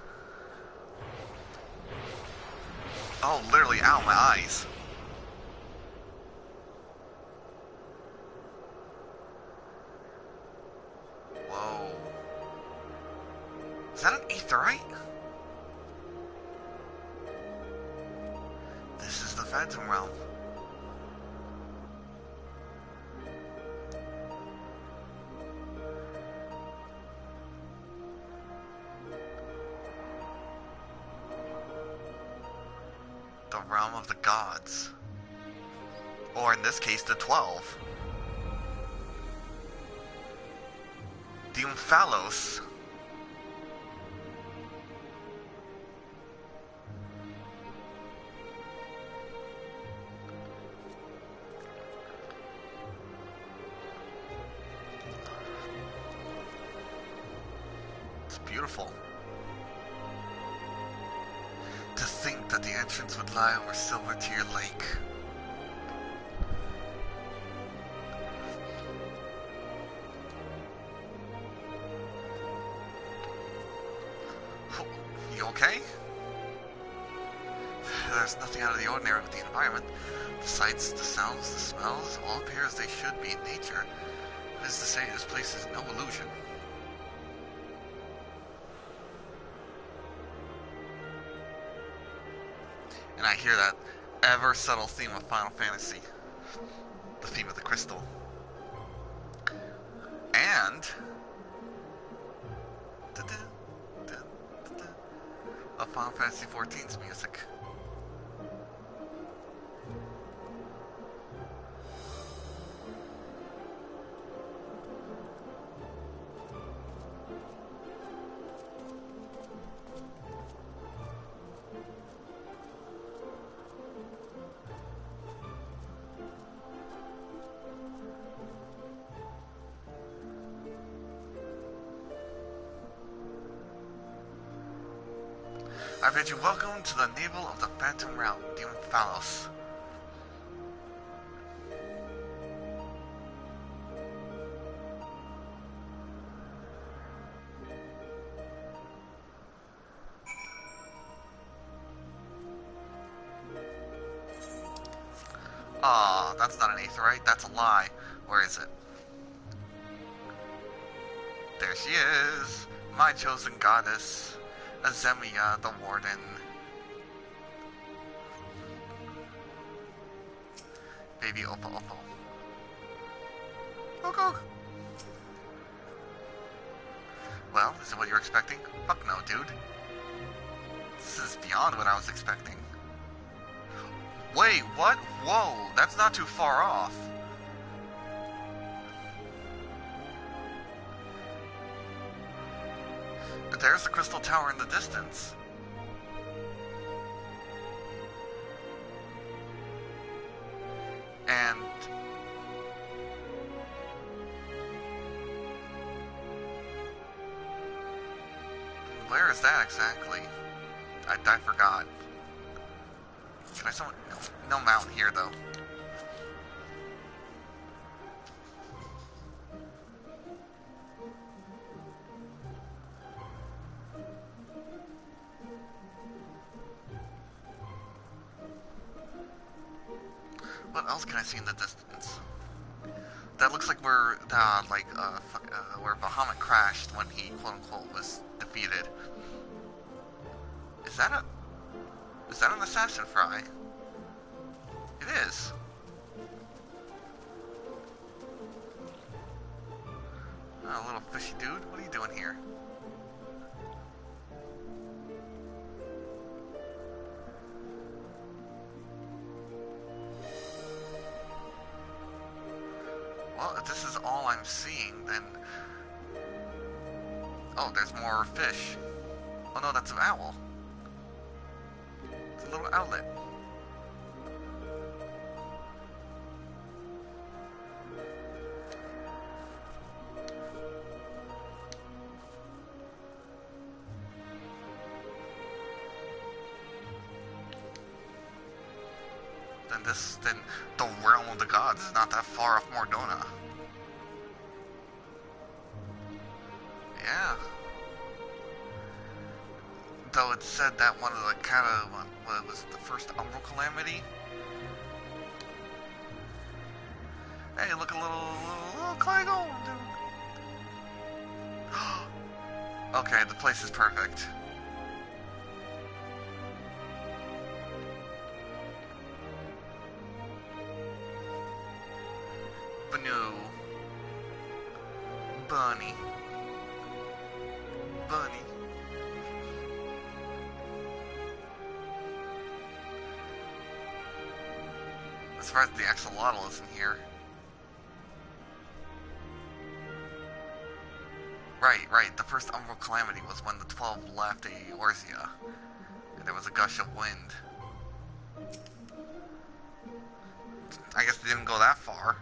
Oh, literally, ow, my eyes. Whoa. Is that an aetheryte? This is the Phantom Realm. The realm of the gods. Or in this case, the 12. The Umphalos. It's beautiful. To think that the entrance would lie over Silver Tear Lake. You okay? There's nothing out of the ordinary with the environment. The sights, the sounds, the smells, all appear as they should be in nature. That is to say, this place is no illusion. And I hear that ever subtle theme of Final Fantasy. The theme of the crystal. And of Final Fantasy XIV's music. I bid you welcome to the navel of the Phantom Realm, the Umphalos. Aw, that's not an aetheryte, that's a lie. Where is it? There she is, my chosen goddess, Azemia the Warden. Baby Oppo Oppo. Go. Well, is it what you're expecting? Fuck no, dude. This is beyond what I was expecting. Wait, what? Whoa, that's not too far off. But there's the crystal tower in the distance. And where is that exactly? I forgot. Can I someone? No mountain here though. What else can I see in the distance? That looks like where where Bahamut crashed when he quote unquote was defeated. Is that an assassin fry? It is. Oh, little fishy dude, what are you doing here? Well, if this is all I'm seeing, then... Oh, there's more fish. Oh no, that's an owl. It's a little outlet. Then the realm of the gods is not that far off Mordona. Yeah. Though it said that one of the what was the first umbral calamity. Hey, look, a little Clygo, dude. Okay, the place is perfect. Banu. Bunny. As far as the axolotl isn't here. Right. The first umbral calamity was when the 12 left Eorzea, and there was a gush of wind. I guess they didn't go that far.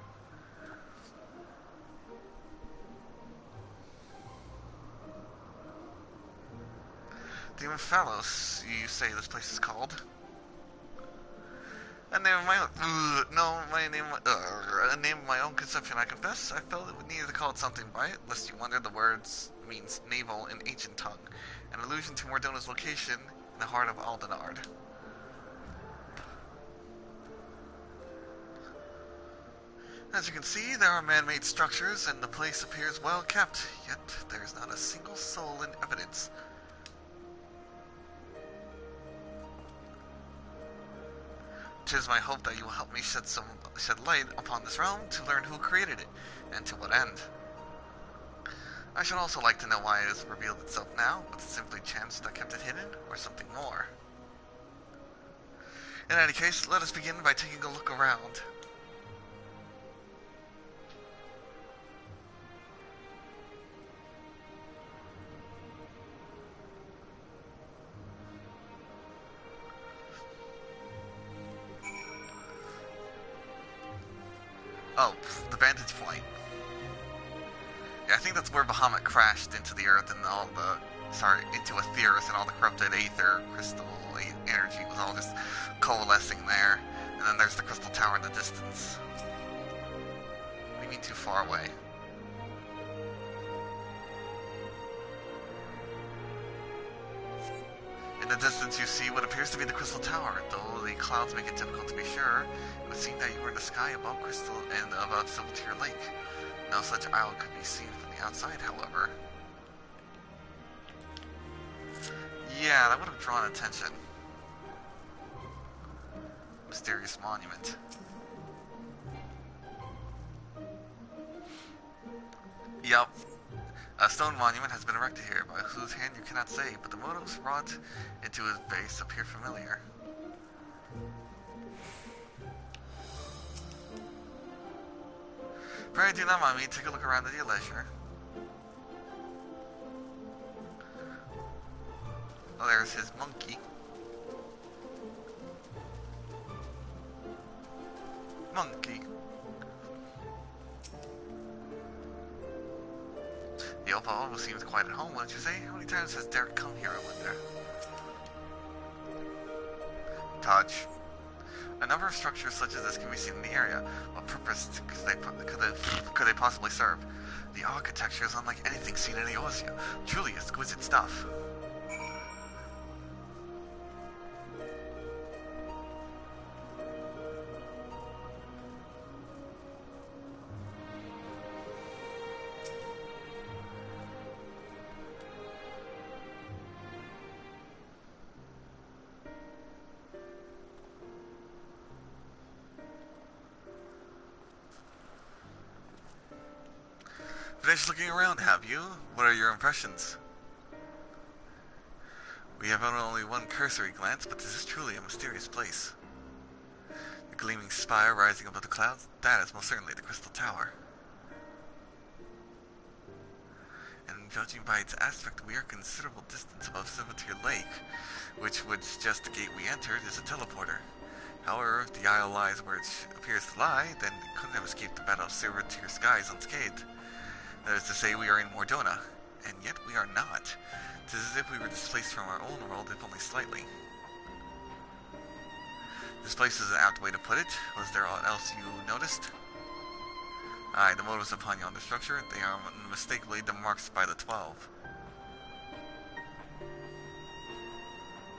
Demon Phalos, you say this place is called? A name of my own. A name of my own conception, I confess. I felt it needed to call it something by it, lest you wonder the words means navel in ancient tongue, an allusion to Mordona's location in the heart of Aldenard. As you can see, there are man-made structures, and the place appears well kept, yet there is not a single soul in evidence. Tis my hope that you will help me shed light upon this realm to learn who created it, and to what end. I should also like to know why it has revealed itself now. Was it simply chance that kept it hidden, or something more? In any case, let us begin by taking a look around. Oh, the vantage point. Yeah, I think that's where Bahamut crashed into the earth and into Aetheris, and all the corrupted aether crystal energy was all just coalescing there. And then there's the crystal tower in the distance. What do you mean too far away? In the distance you see what appears to be the crystal tower. Though the clouds make it difficult to be sure, it would seem that you were in the sky above Crystal and above Silvertear Lake. No such isle could be seen from the outside, however. Yeah, that would have drawn attention. Mysterious monument. Yup. A stone monument has been erected here, by whose hand you cannot say, but the motives wrought into his base appear familiar. Pray do not mind me, take a look around at your leisure. Oh, there's his monkey. Monkey. The Opa almost seems quite at home, wouldn't you say? How many times has Derek come here, I wonder? Touch. A number of structures such as this can be seen in the area. What purpose could they possibly serve? The architecture is unlike anything seen in Eorzea. Truly exquisite stuff. Finished looking around, have you? What are your impressions? We have only one cursory glance, but this is truly a mysterious place. The gleaming spire rising above the clouds, that is most certainly the Crystal Tower. And judging by its aspect, we are a considerable distance above Silvertear Lake, which would suggest the gate we entered is a teleporter. However, if the isle lies where it appears to lie, then it couldn't have escaped the battle of Silvertear skies unscathed. That is to say, we are in Mordona, and yet we are not. It is as if we were displaced from our own world, if only slightly. This place is an apt way to put it. Was there aught else you noticed? Aye, the motives upon yonder structure, they are unmistakably the marks by the 12.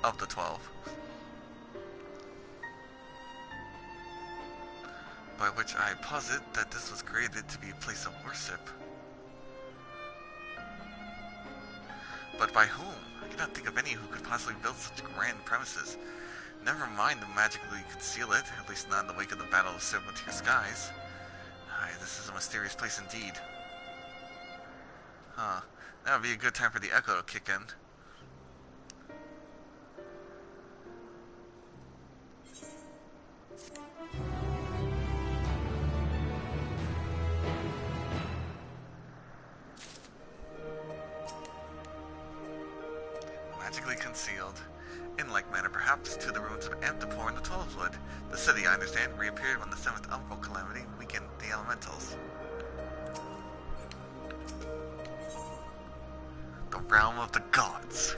Of the 12. By which I posit that this was created to be a place of worship. But by whom? I cannot think of any who could possibly build such grand premises. Never mind to magically conceal it, at least not in the wake of the Battle of Silvertear Skies. Aye, this is a mysterious place indeed. Huh. That would be a good time for the echo to kick in. Magically concealed. In like manner, perhaps, to the ruins of Amtapor in the Twelvewood. The city, I understand, reappeared when the 7th Umbral calamity weakened the elementals. The realm of the gods.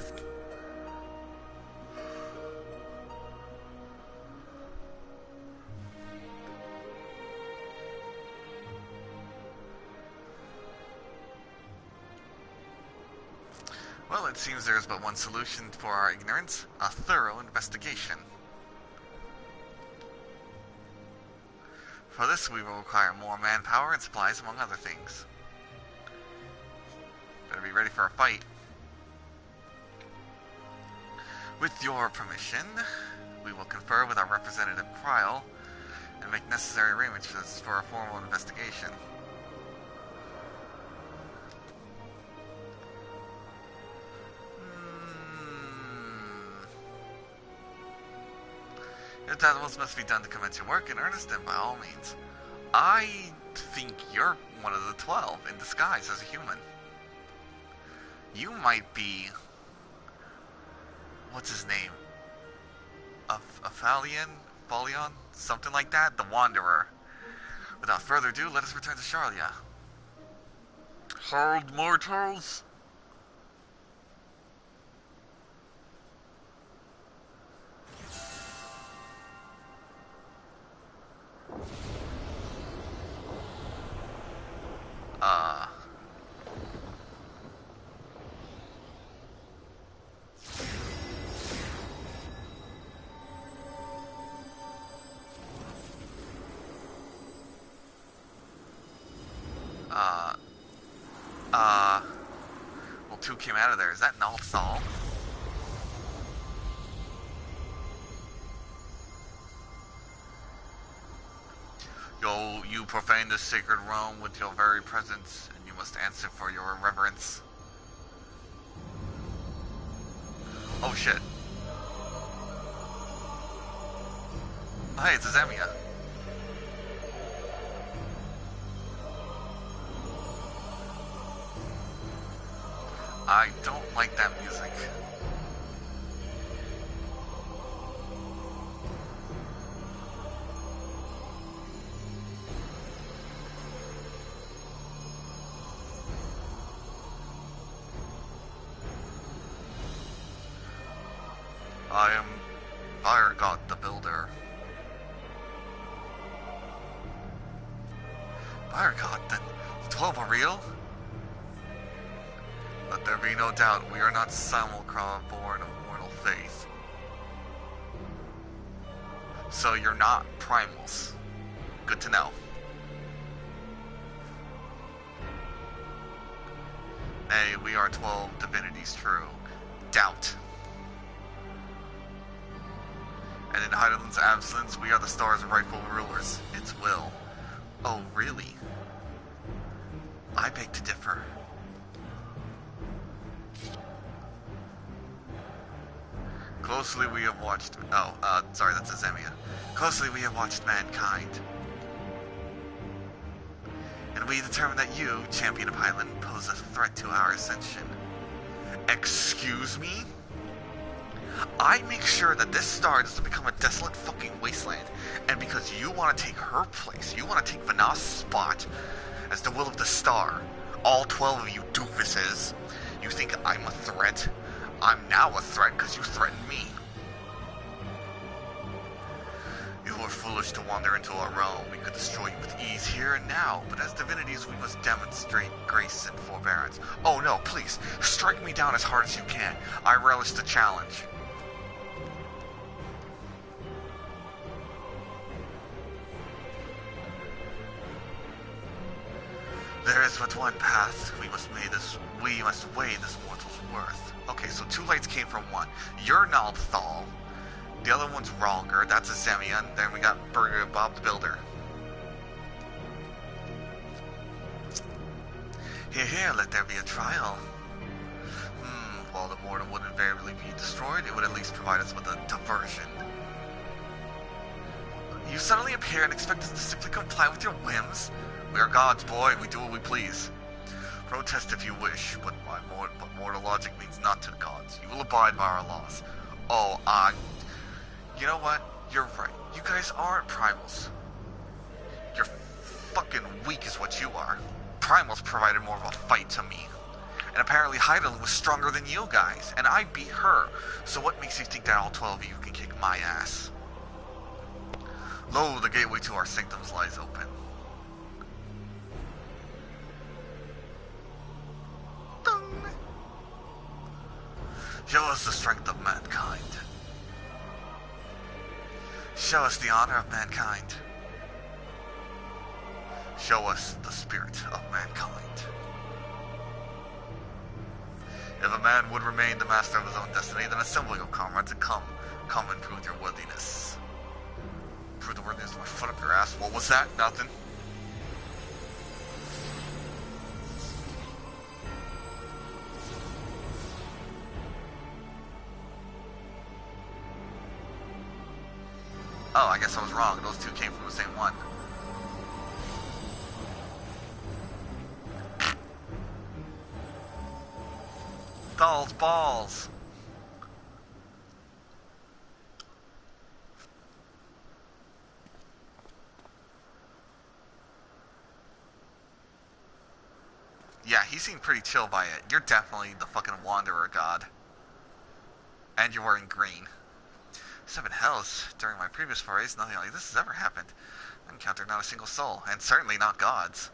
Well, it seems there is but one solution for our ignorance, a thorough investigation. For this, we will require more manpower and supplies, among other things. Better be ready for a fight. With your permission, we will confer with our representative Kryl and make necessary arrangements for a formal investigation. If that must be done to commence your work in earnest, then by all means. I think you're one of the 12 in disguise as a human. You might be... what's his name? Falion? Something like that? The Wanderer. Without further ado, let us return to Charlia. Hold, mortals! Well, 2 came out of there. Is that Nalthal? You profane the sacred realm with your very presence, and you must answer for your reverence. Oh shit. Hey, it's Azemia. I don't like that music. I am Fire God the Builder. Fire God, the 12 are real? Let there be no doubt, we are not simulacra born of mortal faith. So you're not primals. Good to know. Nay, we are 12 divinities true. Doubt. And in Heideland's absence, we are the star's rightful rulers, its will. Oh, really? I beg to differ. Closely we have watched... sorry, that's Azemia. Closely we have watched mankind. And we determined that you, champion of Highland, pose a threat to our ascension. Excuse me? I make sure that this star doesn't become a desolate fucking wasteland, and because you want to take her place, you want to take Vanna's spot as the will of the star, all 12 of you doofuses, you think I'm a threat? I'm now a threat because you threatened me. You were foolish to wander into our realm. We could destroy you with ease here and now, but as divinities we must demonstrate grace and forbearance. Oh no, please, strike me down as hard as you can. I relish the challenge. There is but one path. We must weigh this mortal's worth. Okay, so 2 lights came from one. You're Naldthal. The other one's Ralger. That's Azemia. And then we got Burger Bob the Builder. Here, let there be a trial. While the mortal would invariably be destroyed, it would at least provide us with a diversion. You suddenly appear and expect us to simply comply with your whims? We are gods, boy. We do what we please. Protest if you wish, but mortal logic means not to gods. You will abide by our laws. Oh, you know what? You're right. You guys aren't primals. You're fucking weak is what you are. Primals provided more of a fight to me. And apparently Heidelin was stronger than you guys, and I beat her. So what makes you think that all 12 of you can kick my ass? Lo, the gateway to our sanctums lies open. Show us the strength of mankind. Show us the honor of mankind. Show us the spirit of mankind. If a man would remain the master of his own destiny, then assemble your comrades and come and prove your worthiness. Prove the worthiness of my foot up your ass. What was that? Nothing. Oh, I guess I was wrong. Those two came from the same one. Thal's balls. Yeah, he seemed pretty chill by it. You're definitely the fucking Wanderer God. And you're wearing green. 7 hells. During my previous forays, nothing like this has ever happened. I encountered not a single soul, and certainly not gods.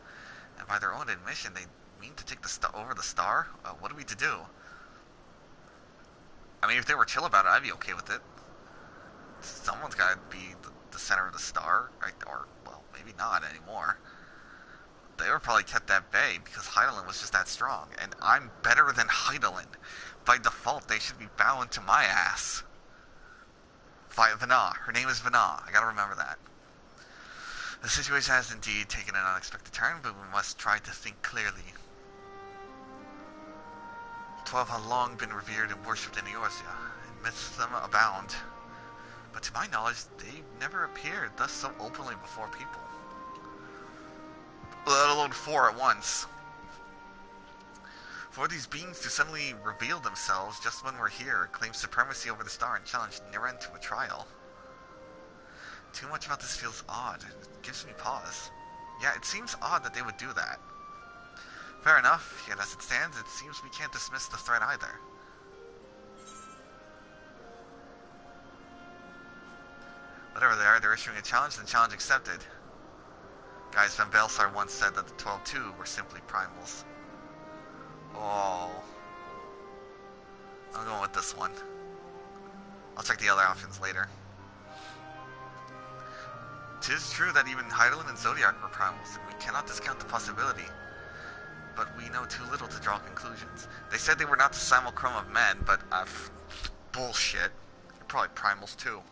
And by their own admission, they mean to take over the star? What are we to do? I mean, if they were chill about it, I'd be okay with it. Someone's gotta be the center of the star, right? Or, well, maybe not anymore. They were probably kept at bay because Heidelin was just that strong, and I'm better than Heidelin. By default, they should be bowing to my ass. Vanna. Her name is Vanna. I gotta remember that. The situation has indeed taken an unexpected turn, but we must try to think clearly. 12 have long been revered and worshipped in Eorzea, and myths of them abound. But to my knowledge, they never appeared thus so openly before people. Let alone 4 at once. For these beings to suddenly reveal themselves just when we're here, claim supremacy over the star, and challenge Niren to a trial. Too much about this feels odd. It gives me pause. Yeah, it seems odd that they would do that. Fair enough, yet as it stands, it seems we can't dismiss the threat either. Whatever they are, they're issuing a challenge, and the challenge accepted. Guys, Van Belsar once said that the 12-2 were simply primals. Oh. I'm going with this one. I'll check the other options later. 'Tis true that even Heidelin and Zodiac were primals. We cannot discount the possibility. But we know too little to draw conclusions. They said they were not the simulacrum of men, but bullshit. They're probably primals too.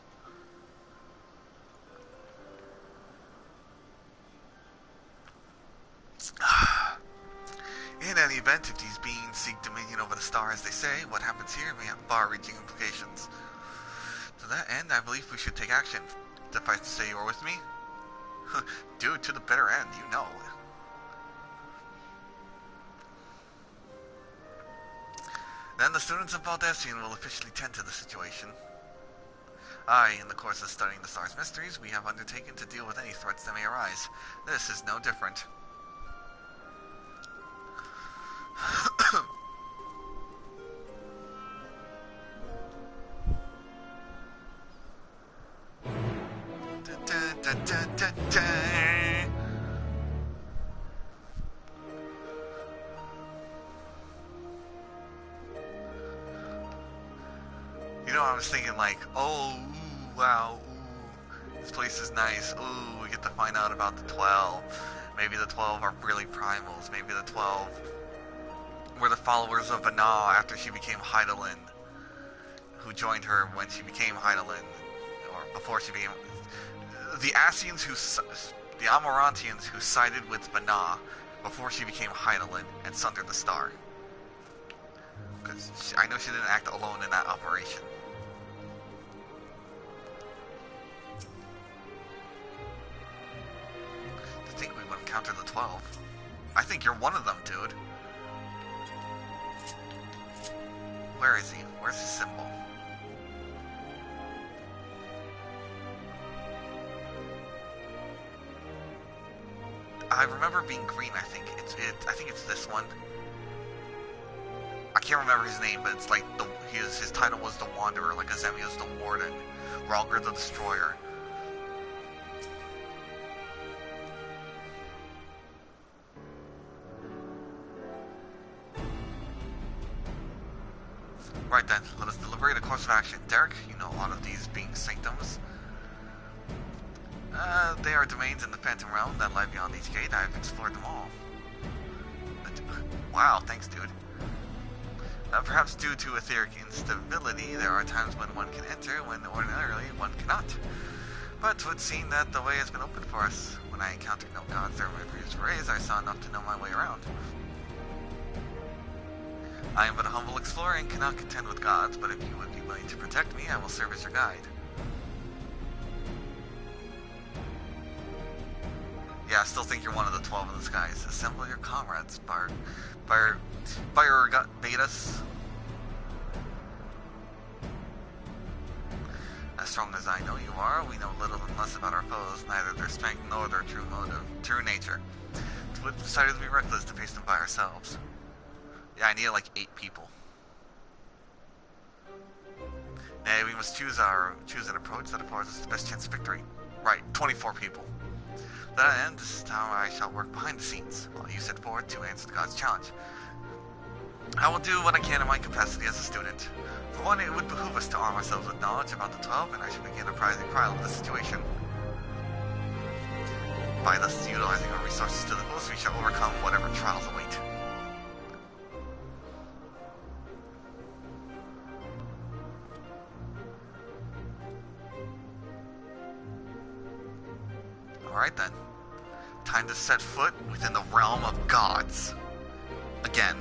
In any event, if these beings seek dominion over the star as they say, what happens here may have far-reaching implications. To that end, I believe we should take action. Suffice to say you're with me? Dude, to the bitter end, you know. Then the students of Valdesian will officially tend to the situation. In the course of studying the star's mysteries, we have undertaken to deal with any threats that may arise. This is no different. You know, I was thinking like, oh, ooh, wow, ooh, this place is nice. Ooh, we get to find out about the 12. Maybe the 12 are really primals. Maybe the 12 were the followers of Banah after she became Heidelin, who joined her when she became Heidelin, or before she became... The Asians the Amorantians who sided with Banah before she became Heidelin and sundered the star. Because I know she didn't act alone in that operation. To think we would encounter the 12. I think you're one of them, dude. Where is he? Where's his symbol? I remember being green. I think it's this one. I can't remember his name, but it's like his title was the Wanderer, like Azemia's the Warden, Ralger the Destroyer. Right then, let us deliberate a course of action. Derek, you know a lot of these being sanctums. They are domains in the Phantom Realm that lie beyond each gate. I've explored them all. Wow, thanks, dude. Perhaps due to etheric instability, there are times when one can enter, when ordinarily one cannot. But it would seem that the way has been opened for us. When I encountered no gods during my previous rays, I saw enough to know my way around. I am but a humble explorer and cannot contend with gods, but if you would be willing to protect me, I will serve as your guide. Yeah, I still think you're one of the 12 in the skies. Assemble your comrades, Fire Betas. As strong as I know you are, we know little and less about our foes, neither their strength nor their true nature. It would decidedly be reckless to face them by ourselves. Yeah, I need like 8 people. Nay, we must choose an approach that affords us the best chance of victory. Right, 24 people. To that end, this is how I shall work behind the scenes, while you set forward to answer the God's challenge. I will do what I can in my capacity as a student. For one, it would behoove us to arm ourselves with knowledge about the 12, and I should begin apprising Kryl of the situation. By thus utilizing our resources to the fullest, we shall overcome whatever trials await. Alright then. Time to set foot within the realm of gods. Again.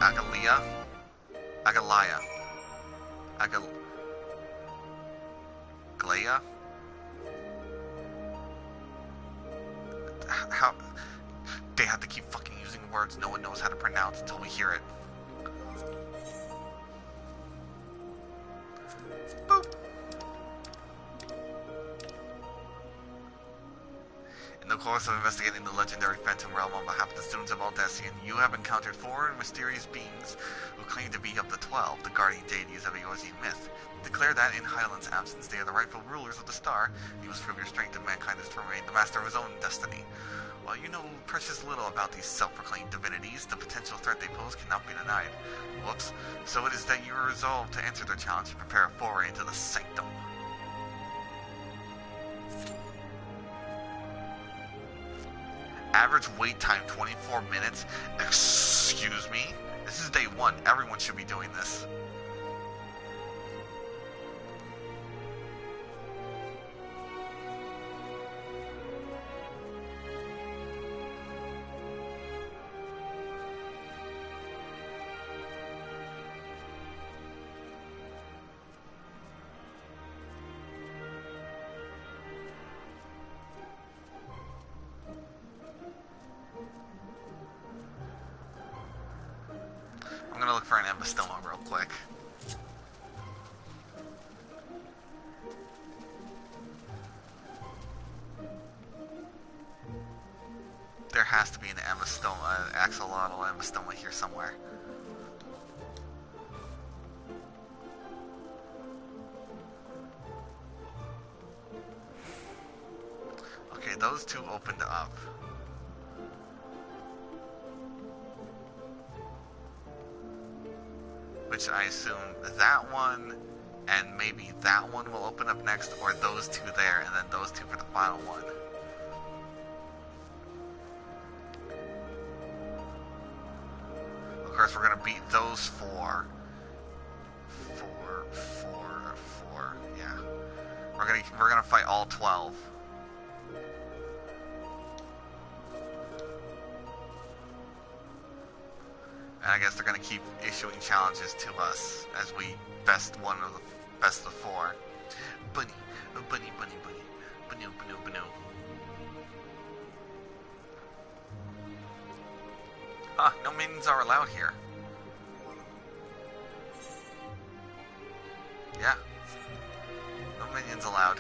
Agalia? Agalaya? Glea? How? They have to keep fucking using words no one knows how to pronounce until we hear it. Boop. In the course of investigating the legendary Phantom Realm on behalf of the students of Aldessian, you have encountered 4 mysterious beings who claim to be of the 12, the guardian deities of Eorzean myth. Declare that in Hyland's absence they are the rightful rulers of the star. You must prove your strength if mankind is to remain the master of his own destiny. While you know precious little about these self-proclaimed divinities, the potential threat they pose cannot be denied. Whoops. So it is that you are resolved to answer their challenge and prepare a foray into the sanctum. Average wait time 24 minutes? Excuse me? This is day 1. Everyone should be doing this. I'm gonna look for an Embastoma real quick. There has to be an Embastoma, an axolotl Embastoma here somewhere. Okay, those 2 opened up. Which I assume that one and maybe that one will open up next, or those 2 there and then those 2 for the final one. Of course, we're gonna beat those 4. 4, yeah. We're gonna fight all 12. And I guess they're gonna keep issuing challenges to us as we best of the 4. Bunny. Banu. Huh, no minions are allowed here. Yeah. No minions allowed.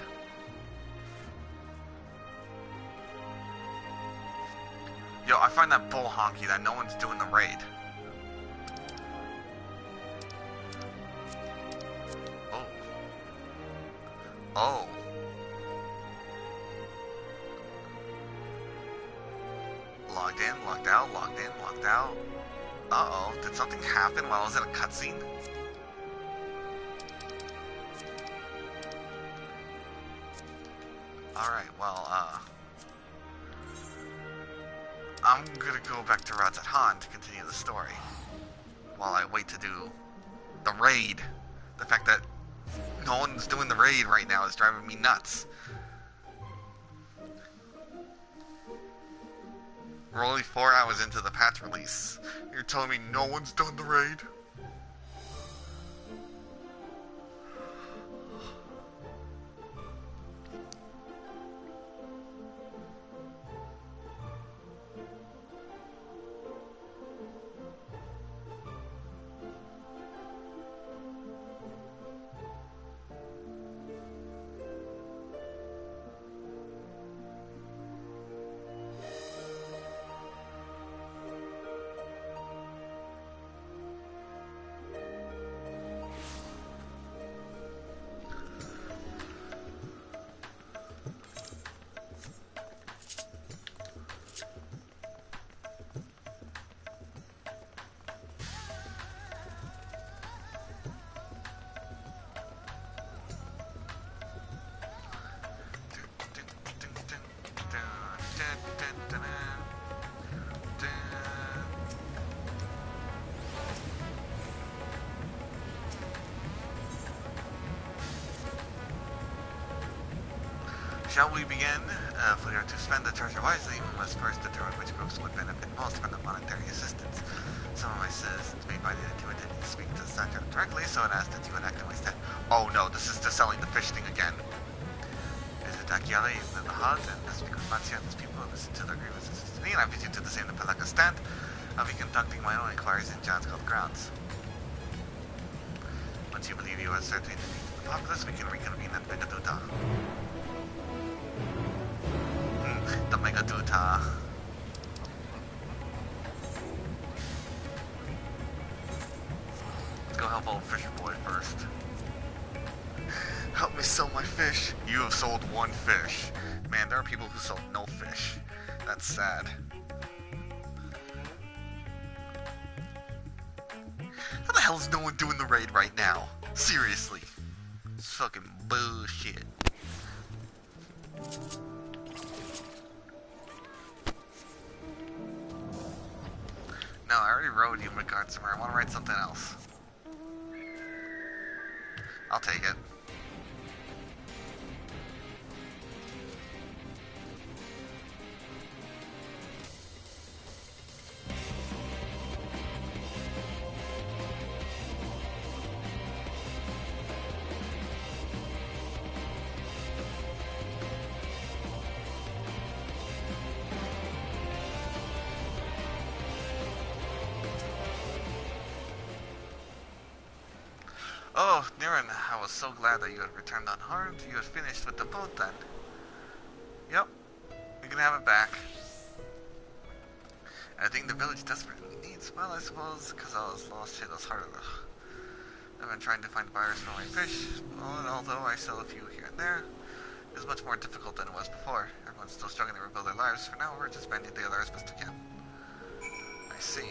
Yo, I find that bull honky that no one's doing the raid. Oh. Logged in, logged out, logged in, logged out. Uh-oh, did something happen while I was in a cutscene? Alright, well, I'm gonna go back to Radzat Han to continue the story. While I wait to do the raid. The fact that no one's doing the raid right now is driving me nuts. We're only 4 hours into the patch release. You're telling me no one's done the raid? Shall we begin? If we are to spend the treasure wisely, we must first determine which groups would benefit most from the monetary assistance. Some of my citizens may find it intimidating to speak to the Sacra directly, so I'd ask that you would act in my stead. Oh no, this is just selling the fish thing again. Visit Akiale in the hut and speak with Matsia and his people and listen to their grievances to me, and I visit to the same Pelaka stand. I'll be conducting my own inquiries in John's Gold grounds. Once you believe you are certainly the populace, we can reconvene at Megaduta. The Megaduta. Let's go help old Fisher Boy first. Help me sell my fish. You have sold one fish. Man, there are people who sold no fish. That's sad. How the hell is no one doing the raid right now? Seriously. It's fucking bullshit. No, I already wrote you in regard somewhere. I want to write something else. I'll take it. Oh, Niren, I was so glad that you had returned unharmed. You had finished with the boat then. Yep, we can have it back. Anything the village desperately needs? Well, I suppose because I was lost, it was harder. I've been trying to find buyers for my fish. Well, and although I sell a few here and there, it's much more difficult than it was before. Everyone's still struggling to rebuild their lives. For now, we're just banding together as best we can. I see.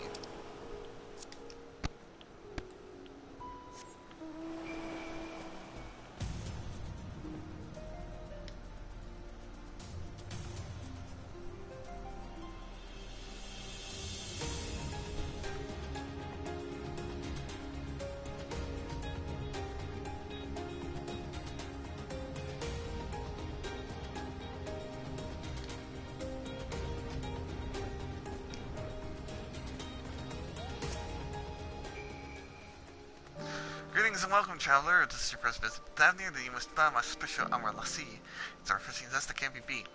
Greetings and welcome, traveler. This is your first visit to Davnir, then you must buy my special Amar Lassi. It's our fishing zest that can't be beat.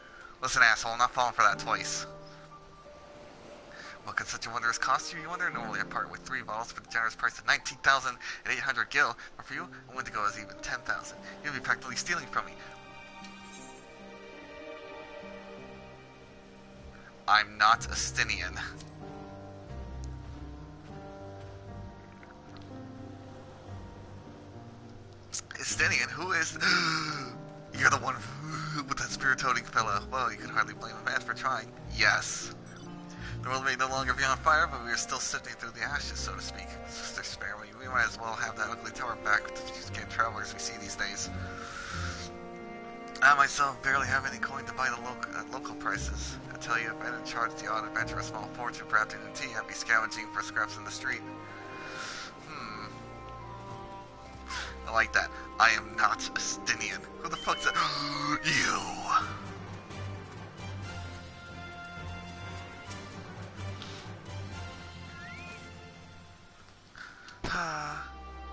Listen, asshole, I'm not falling for that twice. What can such a wondrous cost you wonder? Normally I part with 3 bottles for the generous price of 19,800 gil, but for you, I'm willing to go as even 10,000. You'll be practically stealing from me. I'm not Estinian. Estinian? Who is... You're the one with that spirit-toting fellow. Well, you could hardly blame a man for trying. Yes. The world may no longer be on fire, but we are still sifting through the ashes, so to speak. Sister spare me. We might as well have that ugly tower back with the scam travelers we see these days. I myself barely have any coin to buy the local prices. I tell you, if I didn't charge the odd adventurer a small fortune for afternoon tea, I'd be scavenging for scraps in the street. I like that. I am not Estinian. Who the fuck's that? You!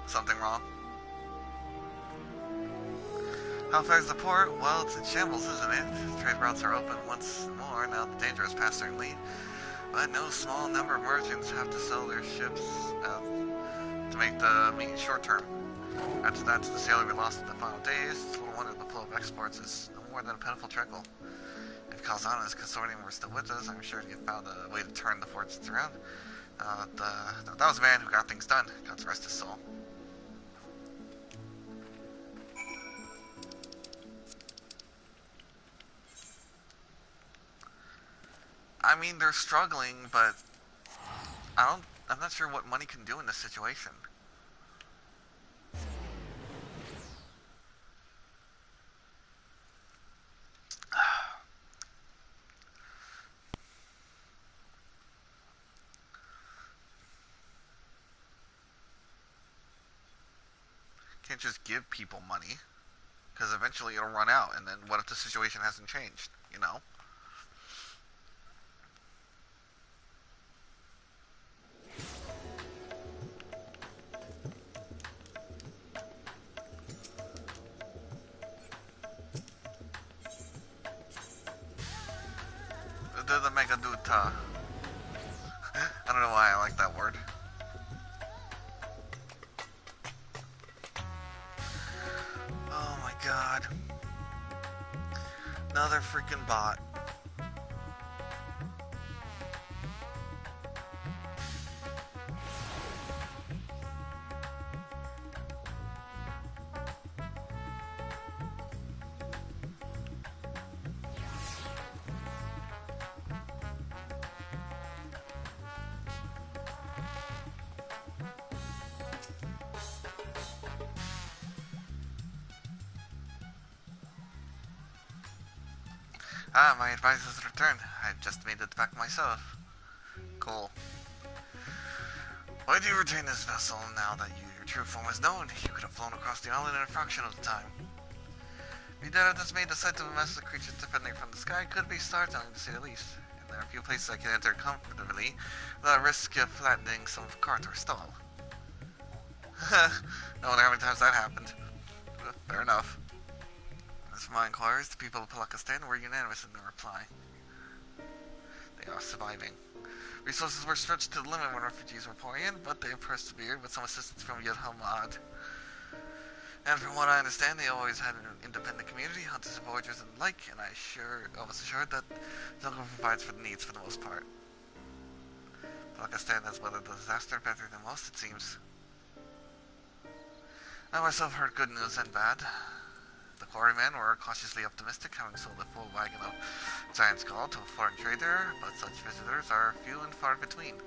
Something wrong? How fares the port? Well, it's in shambles, isn't it? Trade routes are open once more now the danger has passed their lead. But no small number of merchants have to sell their ships to make the mean short term. After that, the sailor we lost in the final days, it's little wonder the flow of exports is no more than a pitiful trickle. If Calzano and his consortium were still with us, I'm sure he'd found a way to turn the fortunes around. That was a man who got things done. God rest his soul. I mean, they're struggling, but I'm not sure what money can do in this situation. Can't just give people money, Because eventually it'll run out, and then what if the situation hasn't changed, you know? The Megaduta. I don't know why I like that word. Oh my god. Another freaking bot. Ah, my advisor's returned. I've just made it back myself. Cool. Why do you retain this vessel now that your true form is known? You could have flown across the island in a fraction of the time. Be that has made the sight of a massive creature defending from the sky could be startling to say the least. And there are a few places I can enter comfortably without risk of flattening some cart or stall. No wonder how many times that happened. Fair enough. As for my inquiries, the people of Palakistan were unanimous in their reply. They are surviving. Resources were stretched to the limit when refugees were pouring in, but they have persevered with some assistance from Yud Hamad. And from what I understand, they always had an independent community, hunters and foragers and the like, and I was assured that Zelda provides for the needs for the most part. Palakistan has weathered the disaster better than most, it seems. I myself heard good news and bad. The quarrymen were cautiously optimistic, having sold a full wagon of giant skull to a foreign trader, but such visitors are few and far between.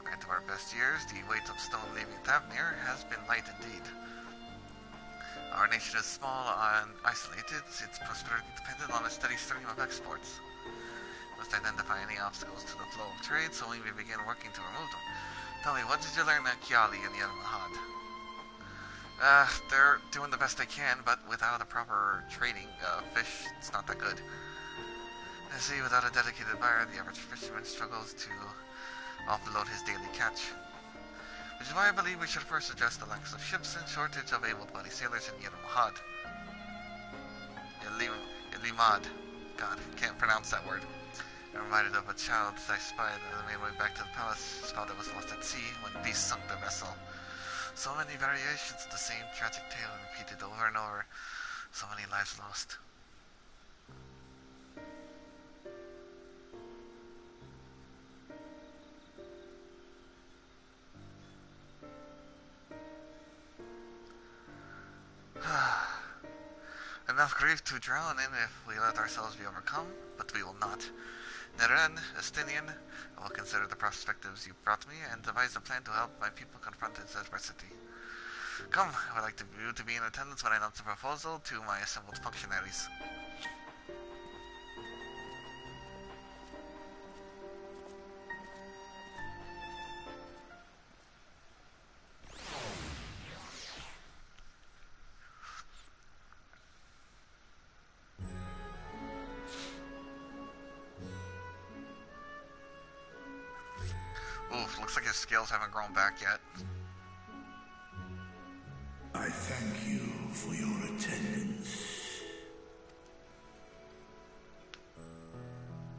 Granted, our best years, the weight of stone leaving Thavmir has been light indeed. Our nation is small and isolated, its prosperity dependent on a steady stream of exports. We must identify any obstacles to the flow of trade so we may begin working to remove them. Tell me, what did you learn at Kiali and Yad Mahad? They're doing the best they can, but without a proper trading, fish, it's not that good. I see, without a dedicated buyer, the average fisherman struggles to offload his daily catch. Which is why I believe we should first address the lacks of ships and shortage of able-bodied sailors in Yad Mahad. Yalimad. God, can't pronounce that word. I'm reminded of a child I spied on the main way back to the palace. His father was lost at sea when beasts sunk the vessel. So many variations of the same tragic tale repeated over and over. So many lives lost. Enough grief to drown in if we let ourselves be overcome, but we will not. Neren, Estinian, I will consider the perspectives you brought me and devise a plan to help my people confront its adversity. Come, I would like you to be in attendance when I announce the proposal to my assembled functionaries. Oof, looks like his scales haven't grown back yet. I thank you for your attendance.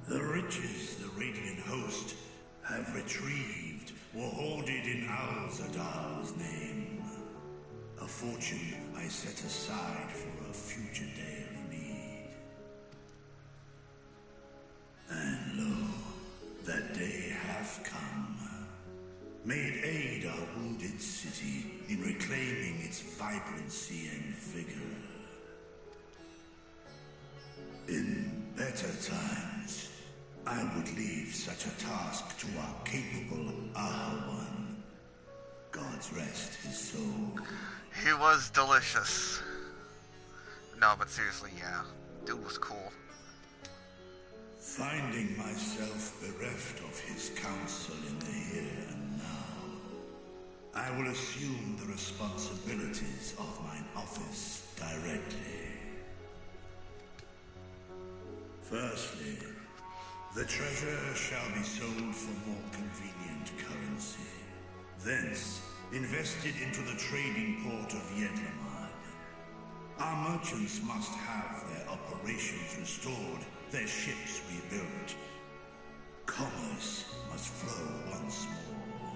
The riches the Radiant Host have retrieved were hoarded in Al-Zadal's name. A fortune I set aside for a future day of need. And lo, that day hath come. May it aid our wounded city in reclaiming its vibrancy and vigor. In better times, I would leave such a task to our capable Ahawan. God's rest his soul. He was delicious. No, but seriously, yeah. Dude was cool. Finding myself bereft of his counsel in the here and now, I will assume the responsibilities of mine office directly. Firstly, the treasure shall be sold for more convenient currency. Thence, invested into the trading port of Yedlamad. Our merchants must have their operations restored, their ships rebuilt. Commerce must flow once more.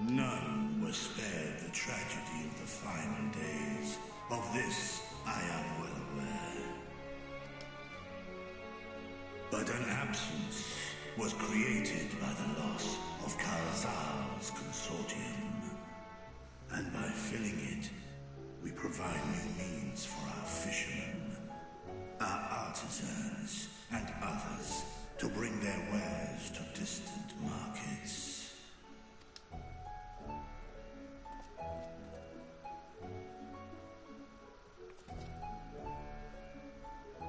None were spared the tragedy of the final days. Of this, I am well aware. But an absence was created by the loss of Kalzal's consortium. And by filling it, we provide new means for our fishermen, our artisans, and others to bring their wares to distant markets.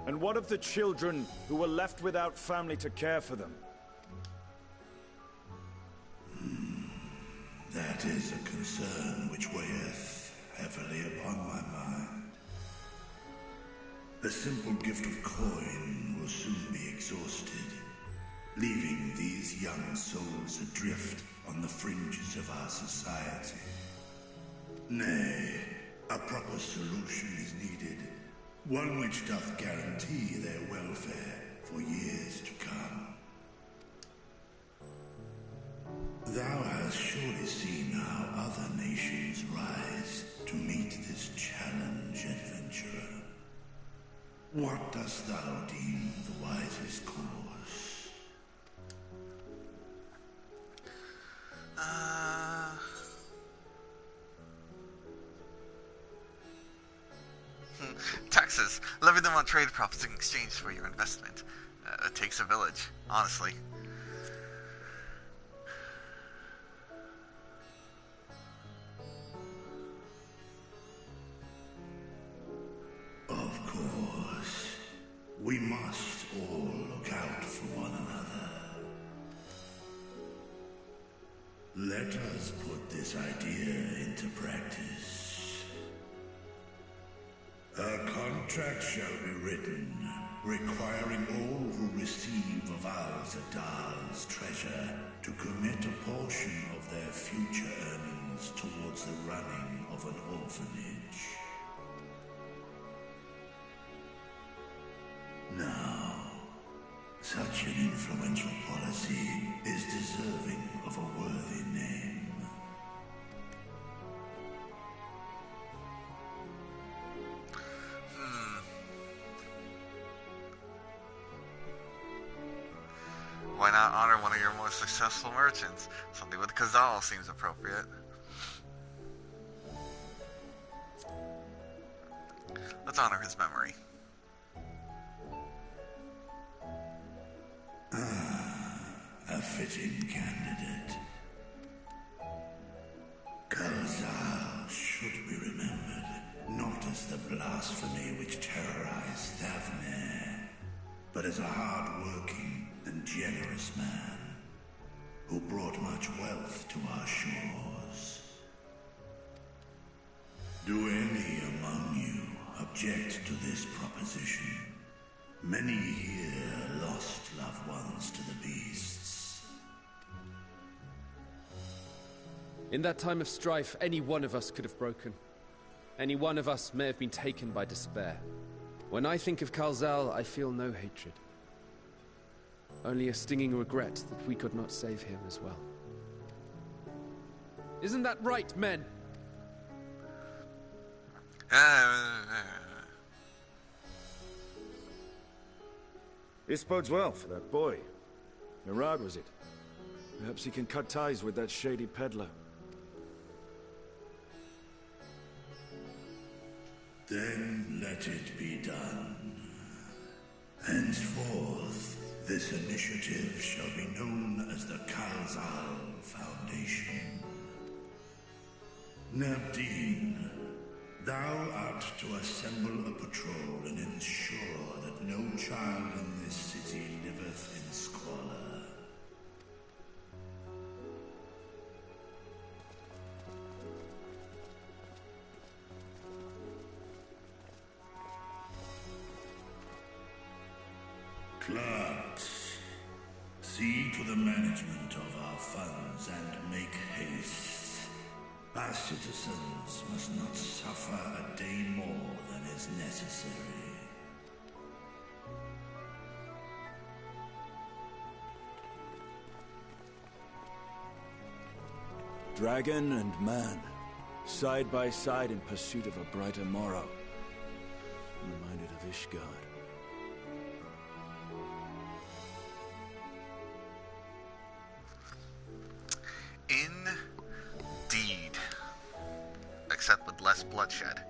And what of the children who were left without family to care for them? That is a concern which weigheth heavily upon my mind. The simple gift of coin will soon be exhausted, leaving these young souls adrift on the fringes of our society. Nay, a proper solution is needed, one which doth guarantee their welfare for years to come. Thou hast surely seen how other nations rise to meet this challenge, adventurer. What dost thou deem the wisest course? Taxes. Levy them on trade profits in exchange for your investment. It takes a village, honestly. Of course. We must all look out for one another. Let us put this idea into practice. A contract shall be written, requiring all who receive of Al-Zadal's treasure to commit a portion of their future earnings towards the running of an orphanage. Now, such an influential policy is deserving of a worthy name. Why not honor one of your more successful merchants? Something with Kazal seems appropriate. Let's honor his memory. A fitting candidate. Kazal should be remembered, not as the blasphemy which terrorized Thavne, but as a hard-working and generous man who brought much wealth to our shores. Do any among you object to this proposition? Many here lost loved ones to the beasts. In that time of strife, any one of us could have broken. Any one of us may have been taken by despair. When I think of Kalzal, I feel no hatred. Only a stinging regret that we could not save him as well. Isn't that right, men? This bodes well for that boy. Murad, was it? Perhaps he can cut ties with that shady peddler. Then let it be done. Henceforth, this initiative shall be known as the Kalzal Foundation. Nabdeen, thou art to assemble a patrol and ensure that no child in this city liveth in squalor. Clerks, see to the management of our funds and make haste. Our citizens must not suffer a day more than is necessary. Dragon and man, side by side in pursuit of a brighter morrow. I'm reminded of Ishgard. Indeed. Except with less bloodshed.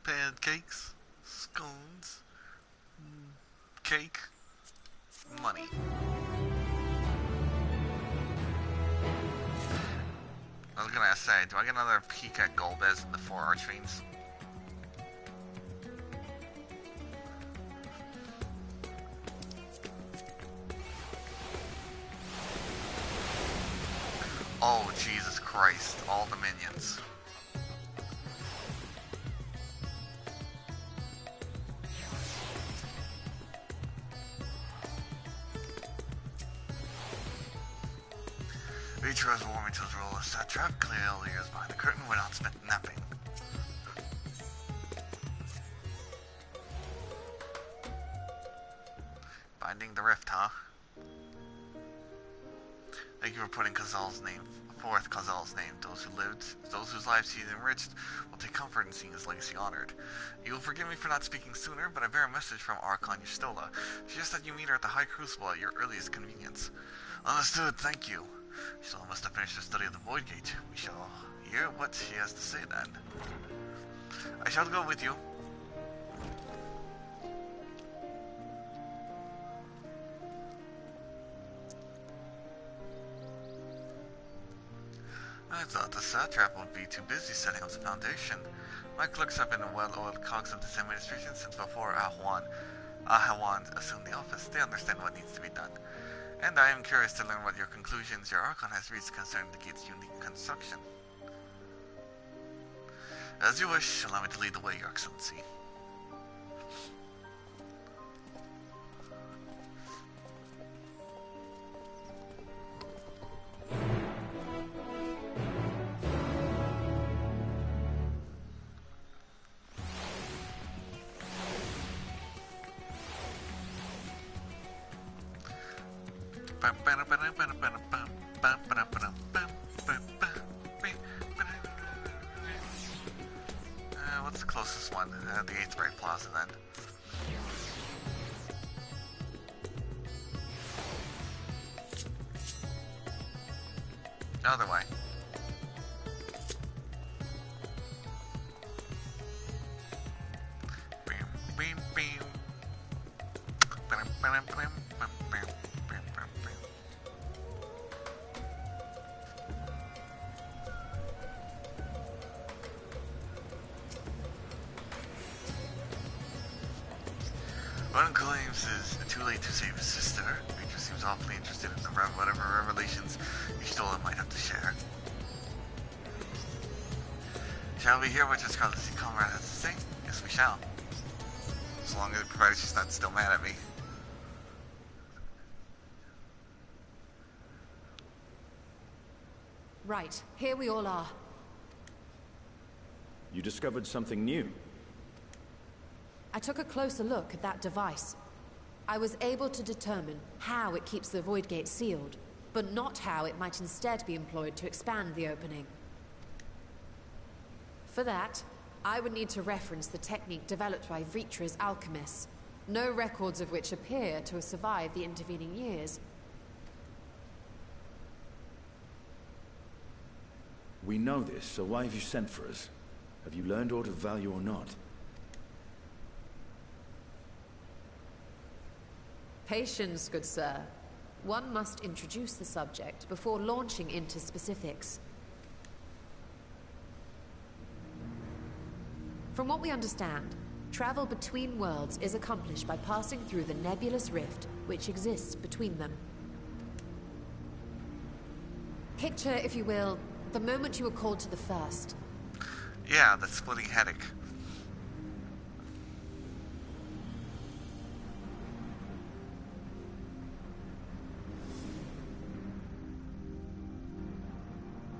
Pancakes, scones, cake, money. I was gonna say, do I get another peek at Golbez and the 4 Archfiends? Oh, Jesus Christ, all the minions. Nature has warmed to his role as satrap, clear all the years behind the curtain when not spent napping. Binding the rift, huh? Thank you for putting forth Khazal's name. Those who lived, those whose lives he enriched, will take comfort in seeing his legacy honored. You will forgive me for not speaking sooner, but I bear a message from Archon Yustola. She suggests that you meet her at the High Crucible at your earliest convenience. Understood, thank you. She must have finished her study of the Void Gate. We shall hear what she has to say then. I shall go with you. I thought the satrap would be too busy setting up the foundation. My clerks have been well-oiled cogs of this administration since before Ahawan assumed the office. They understand what needs to be done. And I am curious to learn what your conclusions your Archon has reached concerning the gate's unique construction. As you wish, allow me to lead the way, Your Excellency. What's the closest one? The 8th grade plaza then. Other way. One claims it's too late to save his sister. Victor seems awfully interested in whatever revelations Yustola might have to share. Shall we hear what your Scarlet Sea comrade has to say? Yes, we shall. As long as provided she's not still mad at me. Right, here we all are. You discovered something new. I took a closer look at that device. I was able to determine how it keeps the Void Gate sealed, but not how it might instead be employed to expand the opening. For that, I would need to reference the technique developed by Vritra's alchemists, no records of which appear to have survived the intervening years. We know this, so why have you sent for us? Have you learned aught of value or not? Patience, good sir. One must introduce the subject before launching into specifics. From what we understand, Travel between worlds is accomplished by passing through the nebulous rift which exists between them. Picture, if you will, the moment you were called to the first. Yeah, that splitting headache.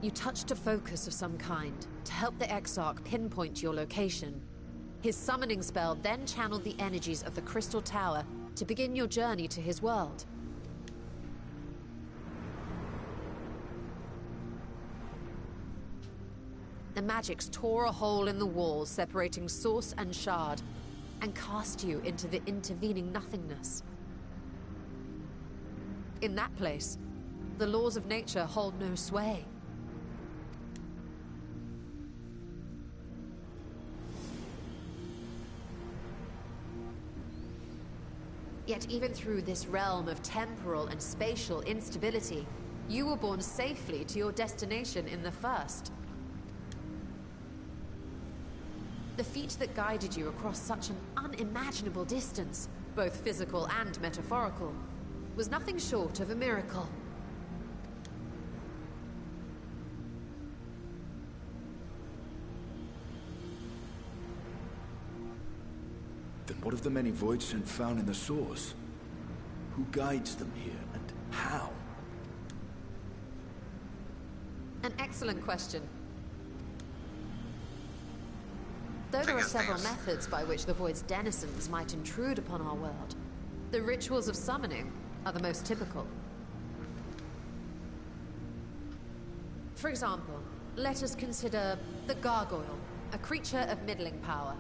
You touched a focus of some kind to help the Exarch pinpoint your location. His summoning spell then channeled the energies of the Crystal Tower to begin your journey to his world. The magics tore a hole in the wall separating source and shard, and cast you into the intervening nothingness. In that place, the laws of nature hold no sway. Yet even through this realm of temporal and spatial instability, you were borne safely to your destination in the first. The feat that guided you across such an unimaginable distance, both physical and metaphorical, was nothing short of a miracle. Then what of the many void sent found in the source? Who guides them here, and how? An excellent question. Though there are several methods by which the Void's denizens might intrude upon our world, the rituals of summoning are the most typical. For example, let us consider the Gargoyle, a creature of middling power.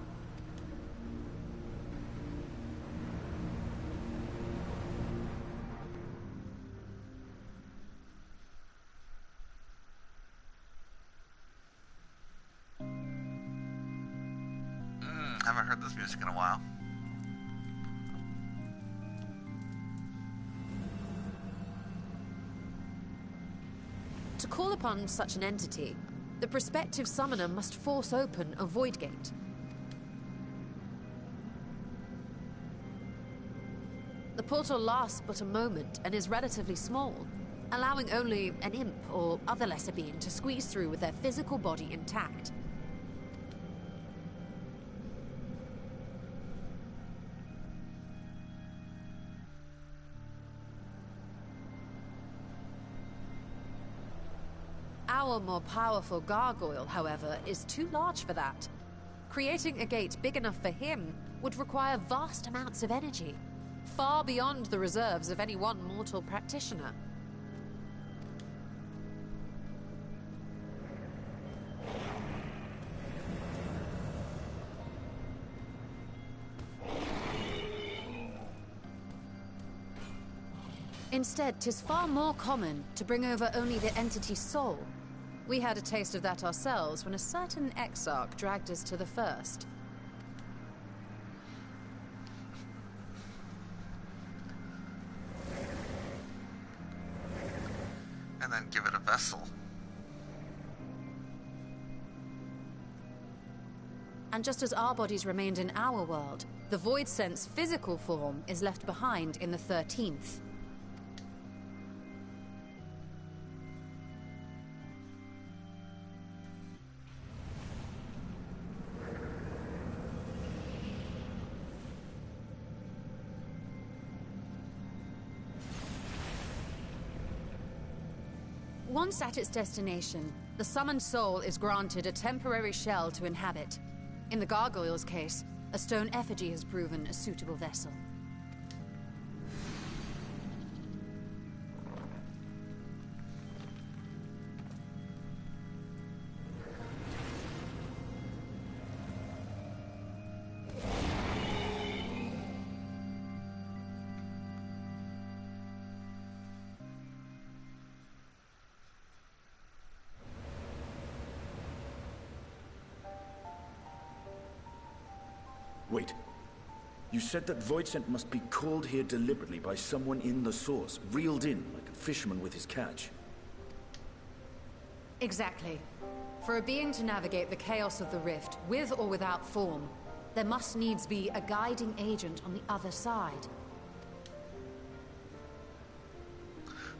Haven't heard this music in a while. To call upon such an entity, the prospective summoner must force open a void gate. The portal lasts but a moment and is relatively small, allowing only an imp or other lesser being to squeeze through with their physical body intact. Our more powerful gargoyle, however, is too large for that. Creating a gate big enough for him would require vast amounts of energy, far beyond the reserves of any one mortal practitioner. Instead, 'tis far more common to bring over only the entity's soul. We had a taste of that ourselves when a certain Exarch dragged us to the first. And then give it a vessel. And just as our bodies remained in our world, the Void Sense physical form is left behind in the 13th. Once at its destination, the summoned soul is granted a temporary shell to inhabit. In the gargoyle's case, a stone effigy has proven a suitable vessel. Wait. You said that Voidsent must be called here deliberately by someone in the source, reeled in like a fisherman with his catch. Exactly. For a being to navigate the chaos of the rift, with or without form, There must needs be a guiding agent on the other side.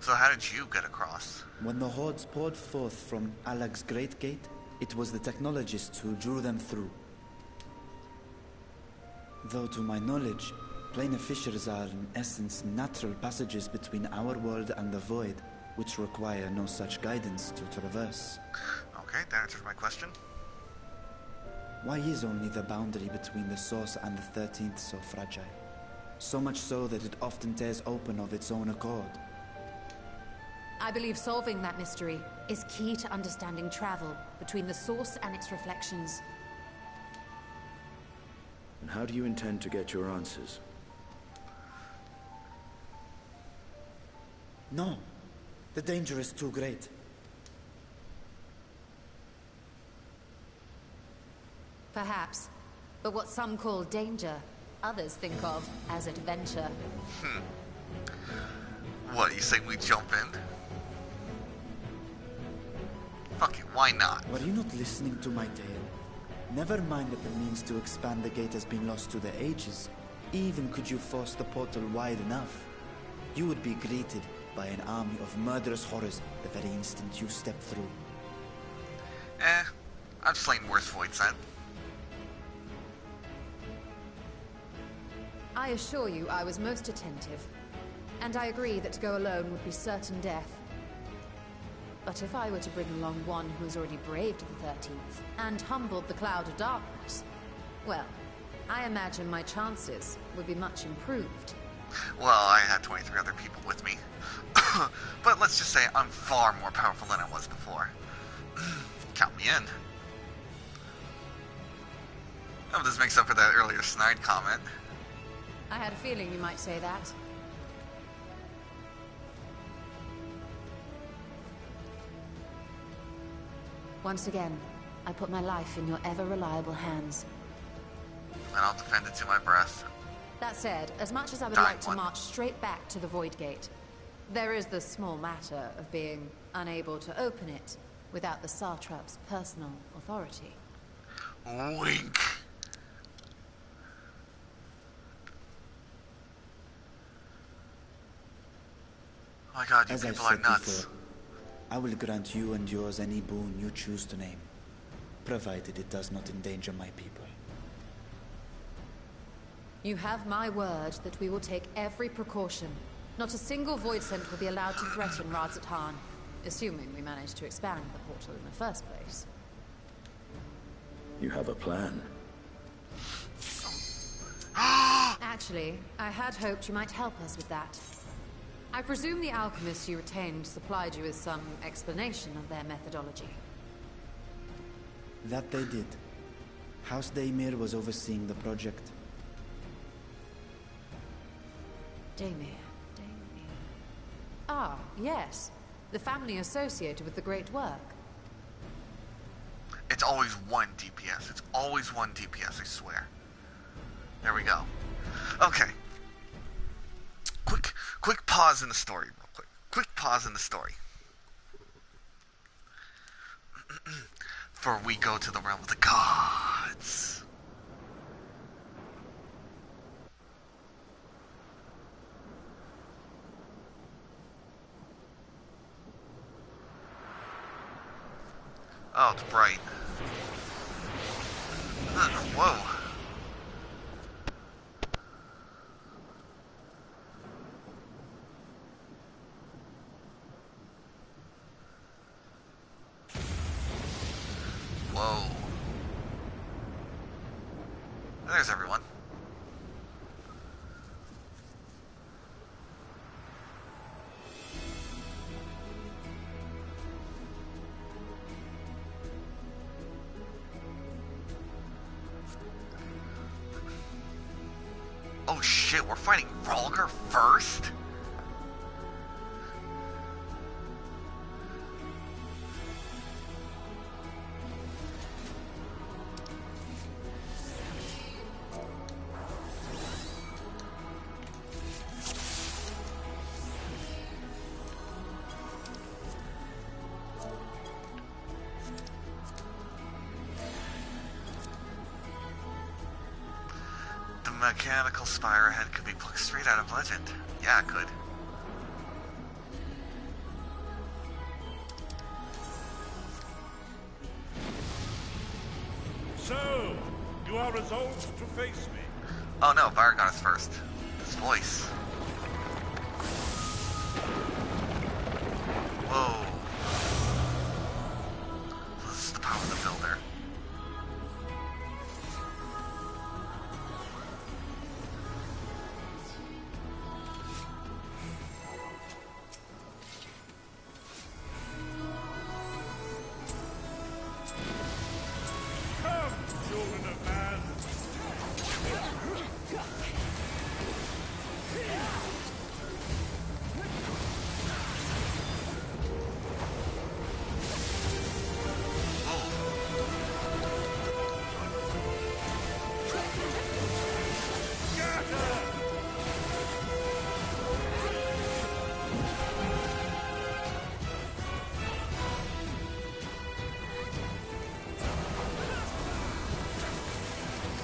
So how did you get across? When the hordes poured forth from Alag's Great Gate, it was the technologists who drew them through. Though to my knowledge, planar fissures are in essence natural passages between our world and the void, which require no such guidance to traverse. Okay, that answers my question. Why is only the boundary between the Source and the 13th so fragile? So much so that it often tears open of its own accord. I believe solving that mystery is key to understanding travel between the Source and its reflections. And how do you intend to get your answers? No. The danger is too great. Perhaps. But what some call danger, others think of as adventure. What, you say we jump in? Fuck it, why not? Were you not listening to my tale? Never mind that the means to expand the gate has been lost to the ages. Even could you force the portal wide enough, you would be greeted by an army of murderous horrors the very instant you step through. I've slain worse voids then. I assure you I was most attentive, and I agree that to go alone would be certain death. But if I were to bring along one who has already braved the 13th, and humbled the cloud of darkness, well, I imagine my chances would be much improved. Well, I had 23 other people with me. But let's just say I'm far more powerful than I was before. Count me in. Oh, this makes up for that earlier snide comment. I had a feeling you might say that. Once again, I put my life in your ever-reliable hands. And I'll defend it to my breath. That said, as much as I would like to march straight back to the Void Gate, there is the small matter of being unable to open it without the Satrap's personal authority. Wink. Oh my god, you As people I've are said nuts. before, I will grant you and yours any boon you choose to name, provided it does not endanger my people. You have my word that we will take every precaution. Not a single void scent will be allowed to threaten Radzat-Han, assuming we manage to expand the portal in the first place. You have a plan. Actually, I had hoped you might help us with that. I presume the alchemists you retained supplied you with some explanation of their methodology. That they did. House Daymir was overseeing the project. Daymir. Ah, yes. The family associated with the great work. It's always one DPS. It's always one DPS, I swear. There we go. Okay. Quick pause in the story, real quick. Quick pause in the story. For we go to the realm of the gods. Oh, it's bright. Whoa. Whoa. There's everyone. Oh shit, we're fighting Rolger first? mechanical spire ahead could be plucked straight out of Legend. Yeah, it could. So, you are resolved to face me? Oh no, Byron got us first. His voice. Whoa. This is the power of the builder. Come, children of man.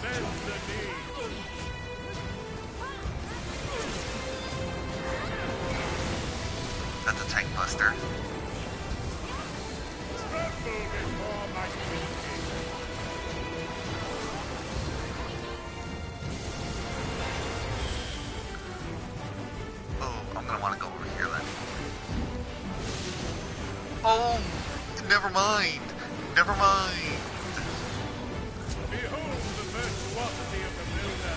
Bend the knee. That's a tank buster. Tremble before my beauty. Oh, I'm gonna want to go over here then. Oh, never mind. Never mind. Behold the virtuosity of the builder.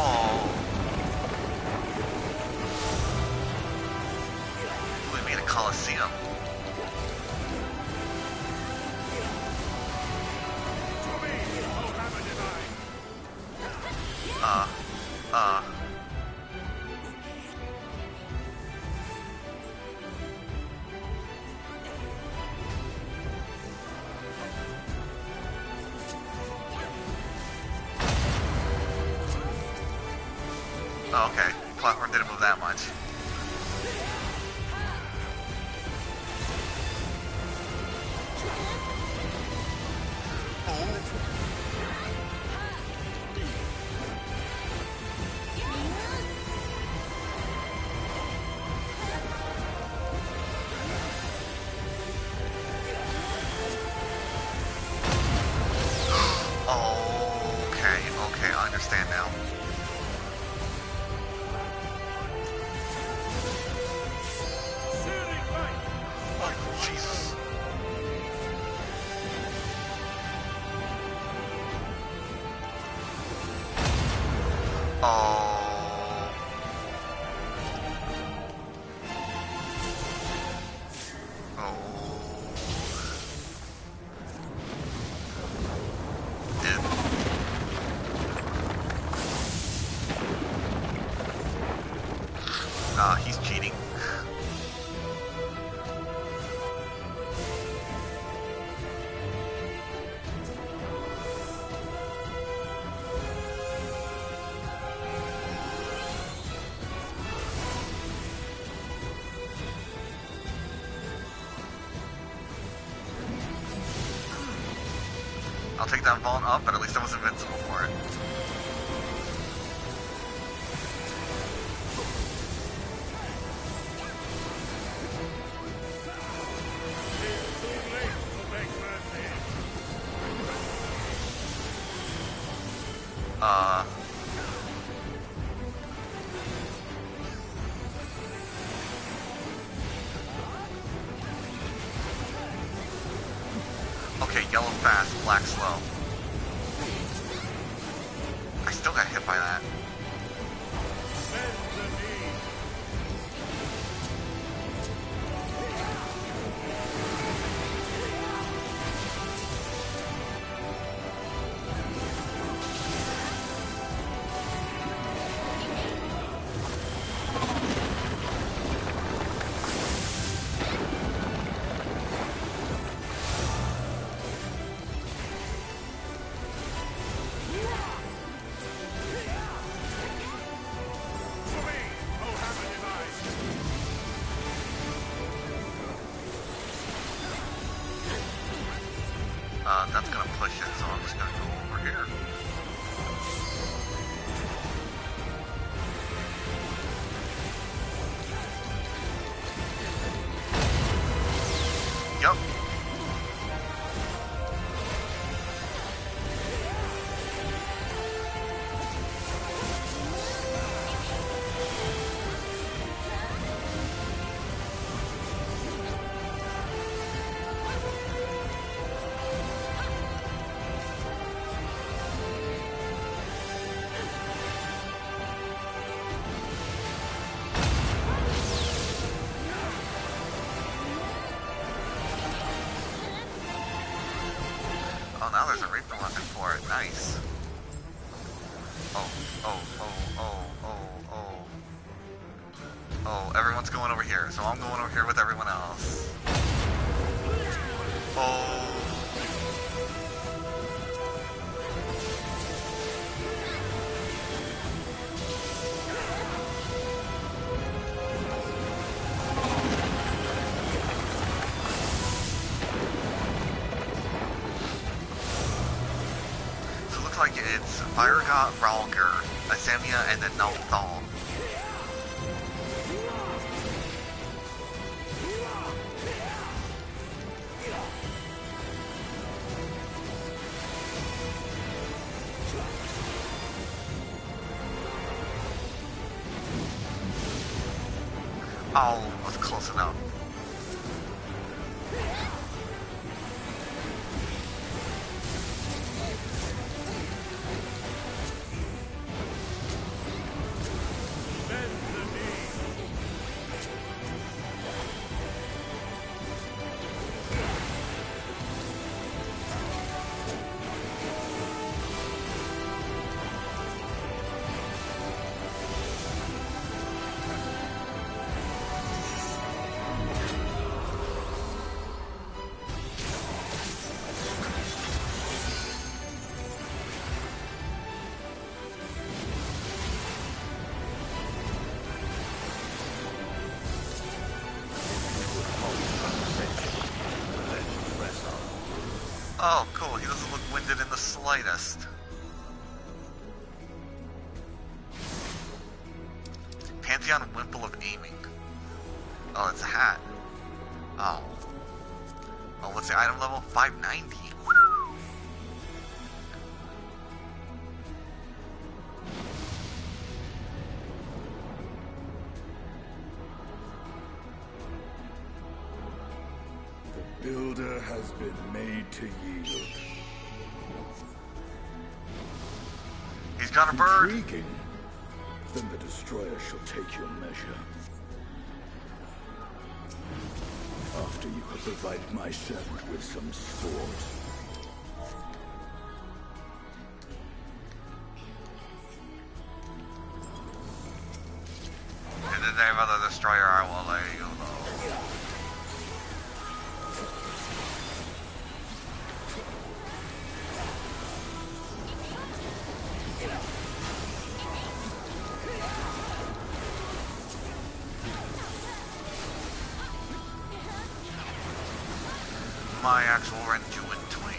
Oh. We mean a Coliseum. To me, O hammer divine. Oh, okay. Platform didn't move that much. Okay, I understand now. Searing light. Oh, Jesus. Oh. Oh. Did. He's cheating. I'll take that vault up, but at least I was invincible for it. It's too late to beg mercy. Okay, yellow fast, black slow. I still got hit by that. Bend the knee. That's gonna push it, so I'm just gonna go over here. Yup. Oh, now there's a Reaper weapon for it. Nice. Oh, everyone's going over here, so I'm going over here with everyone else. Oh. So it looks like it's Fire God Ralger, Asamia, and then Nalthal. Oh, was close enough. Oh, cool. He doesn't look winded in the slightest. Pantheon Wimple of Aiming. Oh, it's a hat. Oh. Oh, what's the item level? 590. Builder has been made to yield. He's got a bird. Intriguing. Then the destroyer shall take your measure. After you have provided my servant with some sport. In the name of the destroyer, I will lay you low. My axe will rend you in twain.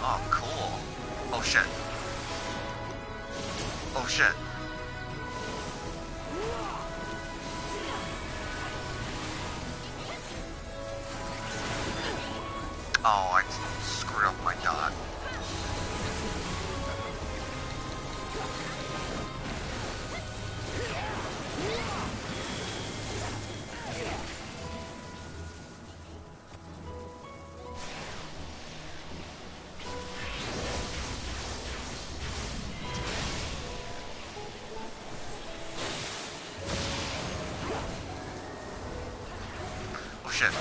Oh, cool. Oh, shit. Oh, shit. Oh, I screwed up my dot. Oh shit.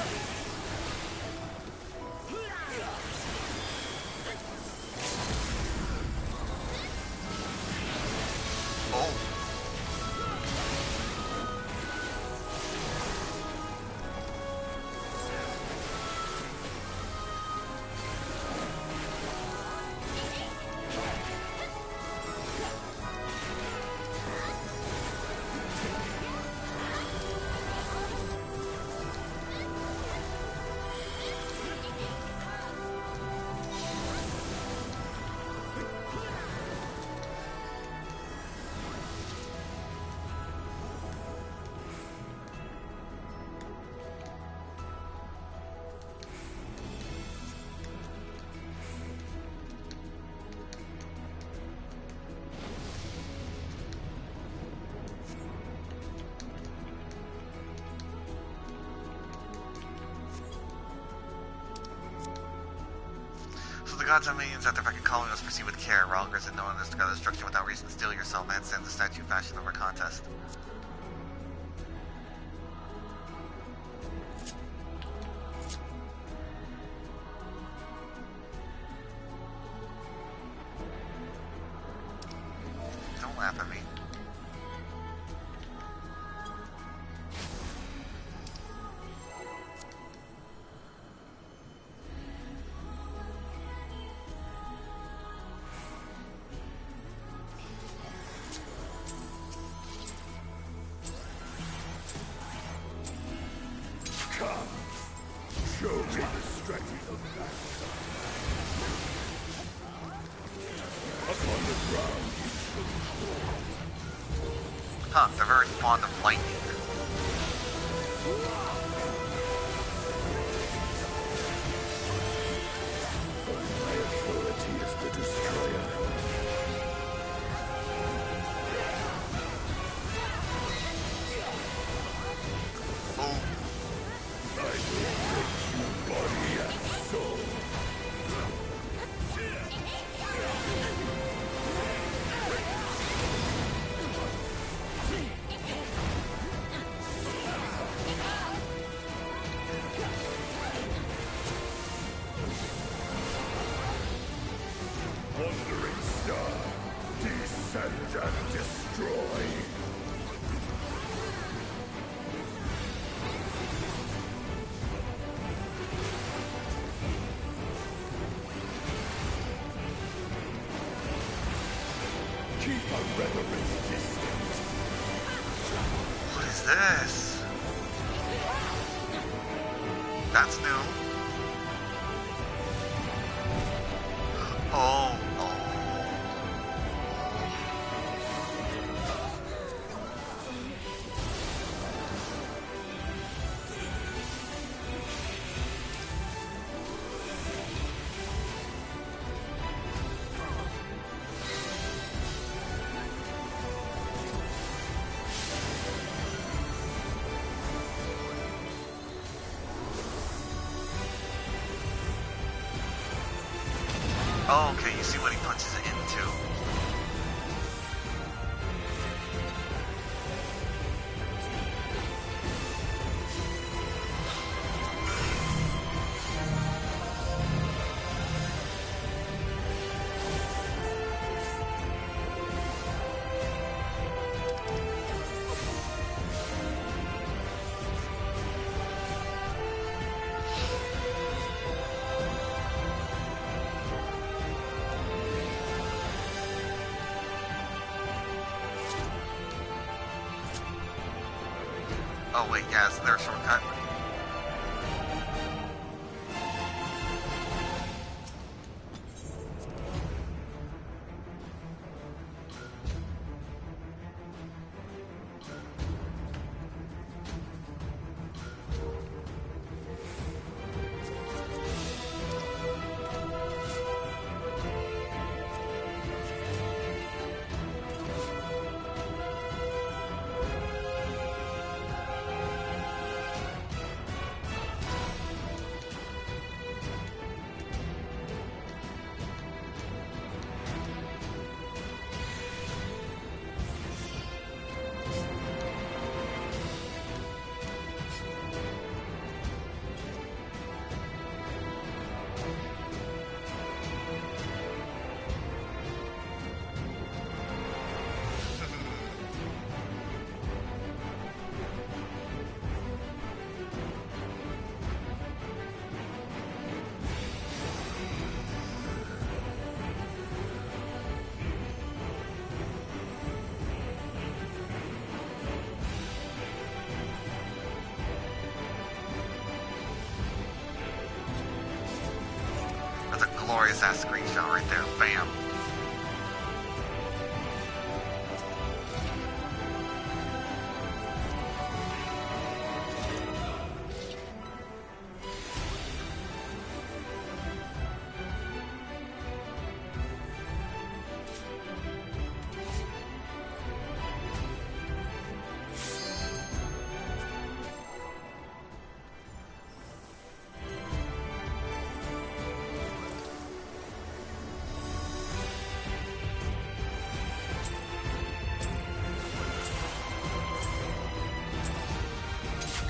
gods and minions at the beck and calling must proceed with care. Ralgers and no one is to gather destruction without reason. Steel yourself and send the statue fashion over contest. Don't laugh at me. Show me the strength of that. Upon the ground. Huh, they're very fond of lightning. My authority is the destroyer. Wandering star, descend and destroy. Keep a reverent distance. What is this? That's new. Oh. Oh, okay, you see what he punches it into. Oh wait, yeah, isn't there a shortcut? That's a glorious ass screenshot right there. Bam.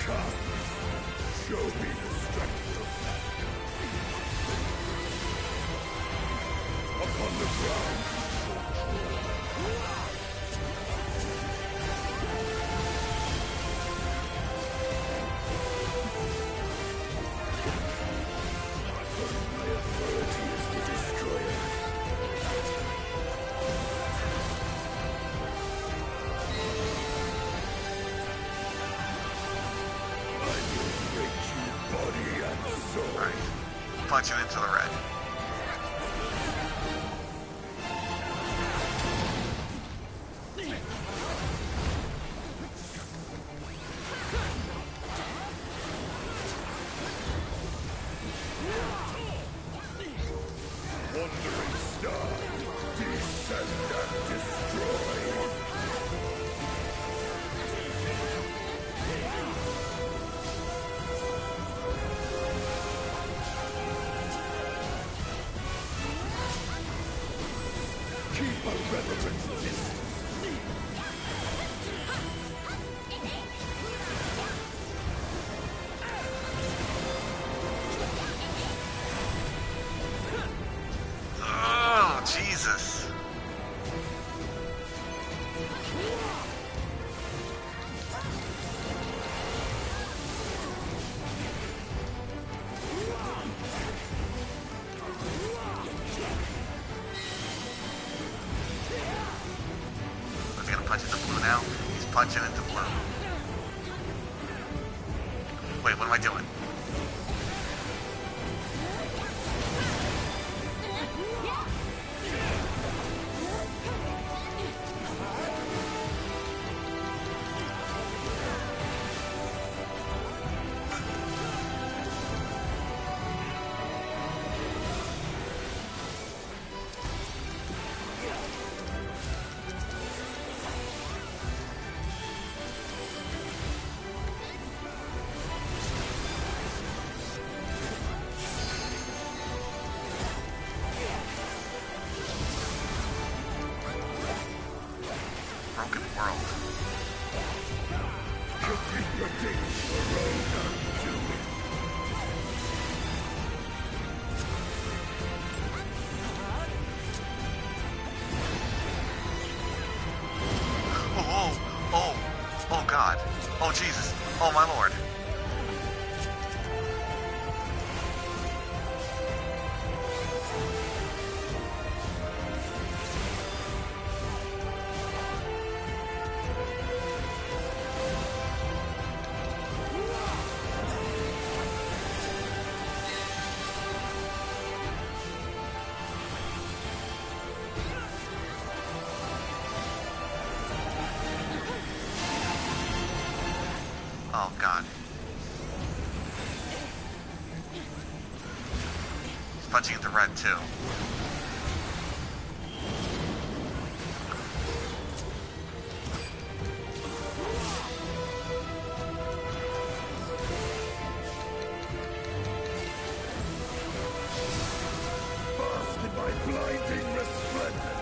Come, show me the strength of that. Upon the ground. My authority is the destroyer. Punch it into the red. Wandering star, descend and destroy. Keep a reverent distance. Oh, Jesus. He's gonna punch into blue now. He's punching into blue. Wait, what am I doing? Broken world. Oh God. Oh Jesus. Oh my Lord. Oh God. He's punching into red too. Bask in my blinding resplendence.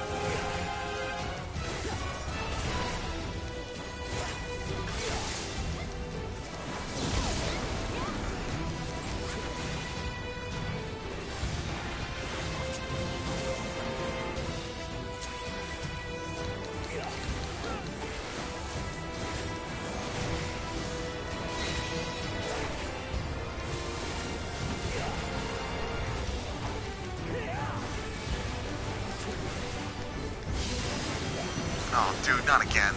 Oh, dude, not again.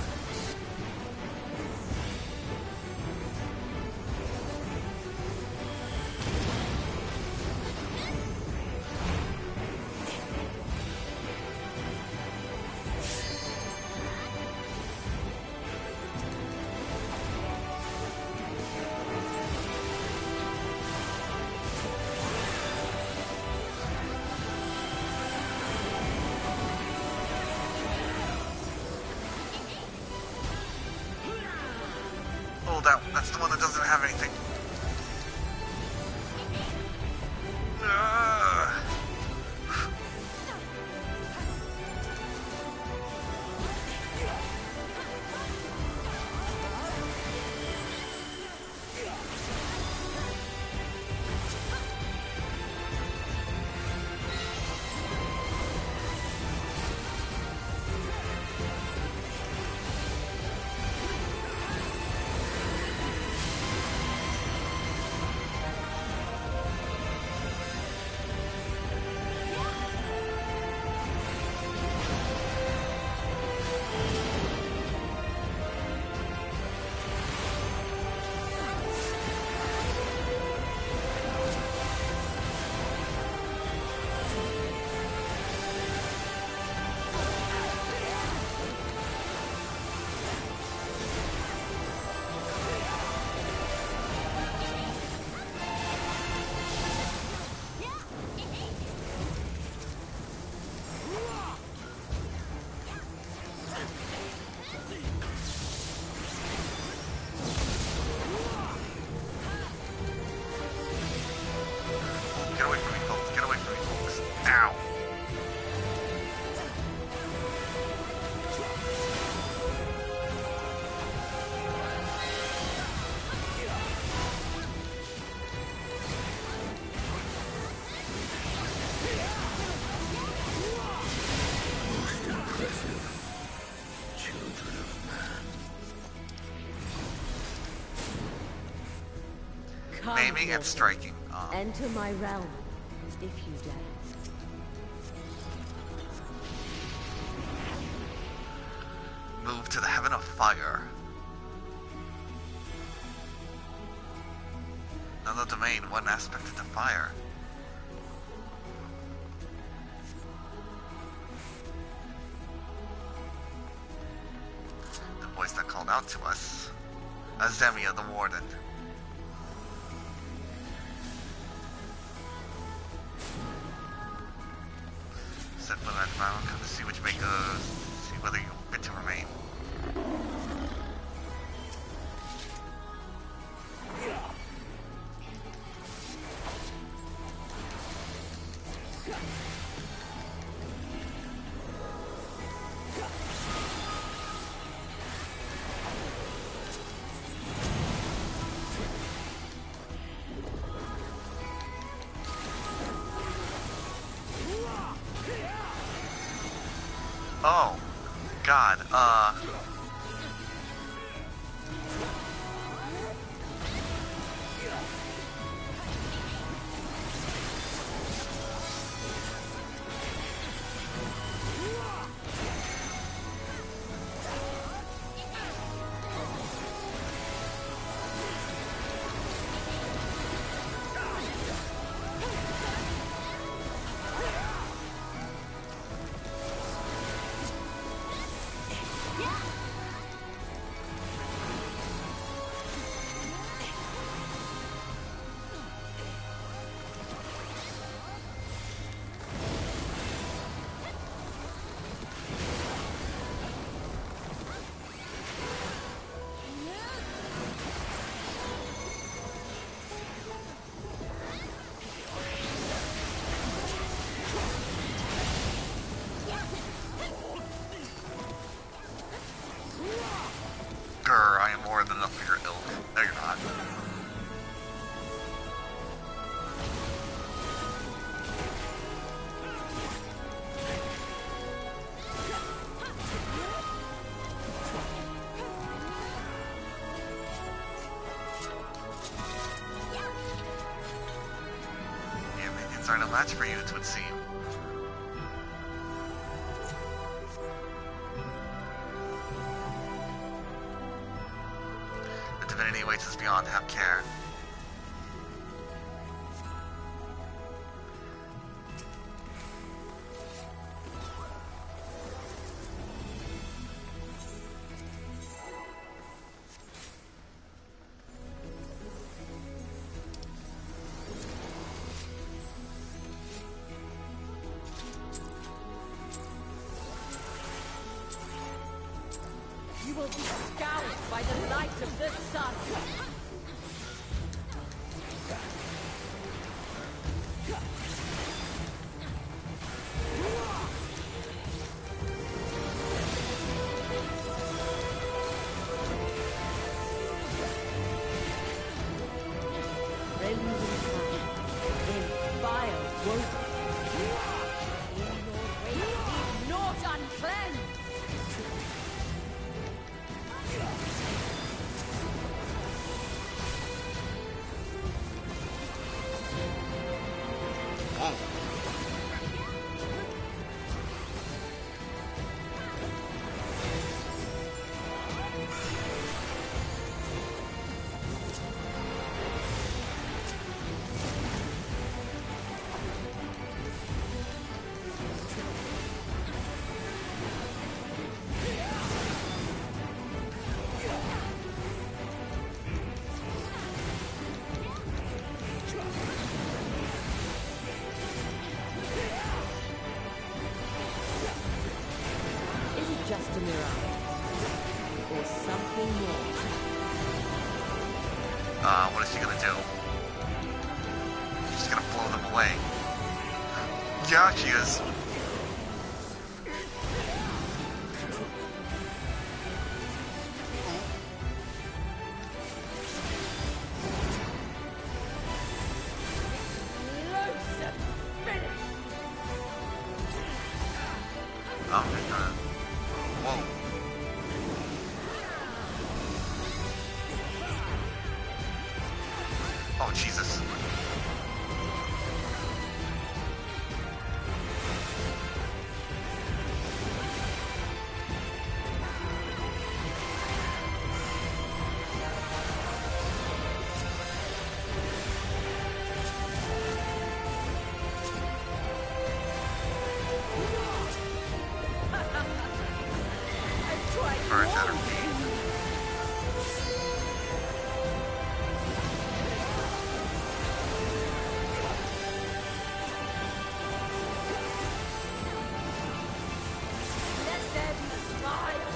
Oh, that's the one that doesn't have anything. Come, maiming and mortal. striking. Enter my realm, if you dare. Move to the heaven of fire. Another domain, one aspect of the fire. The voice that called out to us. Azemia, the warden. Set foot at the mountain, come to see which make see whether you fit to remain. Oh, God, grr, I am more than enough for your ilk. No, you're not. Yeah, minions are no match for you, it would seem. The divinity awaits us beyond. Have care. You will be scoured by the light of the sun. In fire woven. In your race, leave naught uncleansed. Just a mirage, or something more. What is she gonna do? She's gonna blow them away. Yeah, she is. Oh, my God. Whoa. Oh, Jesus. Bird shatter. Let there be fire.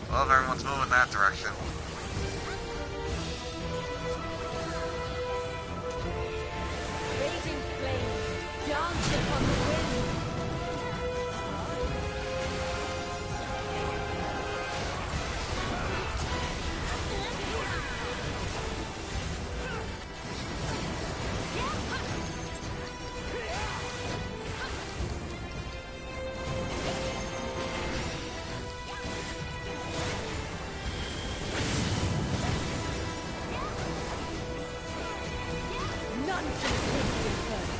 Well, if everyone's moving that direction. Raging flames dance upon the wind. None can escape the inferno.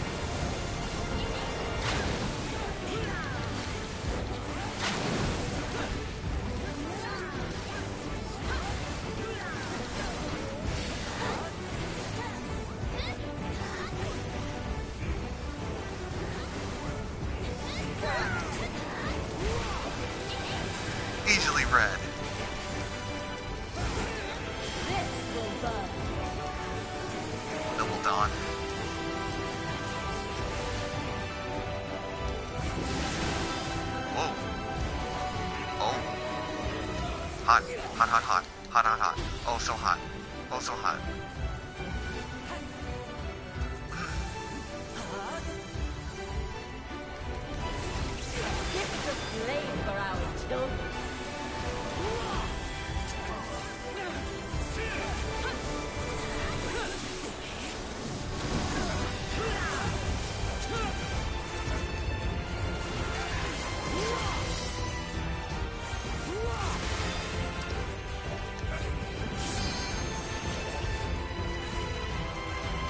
Easily read. This will burn. Double dawn. Whoa. Oh. Hot. Hot, hot, hot. Hot, hot, hot. Oh, so hot. Oh, so hot. Gift of flame for our children.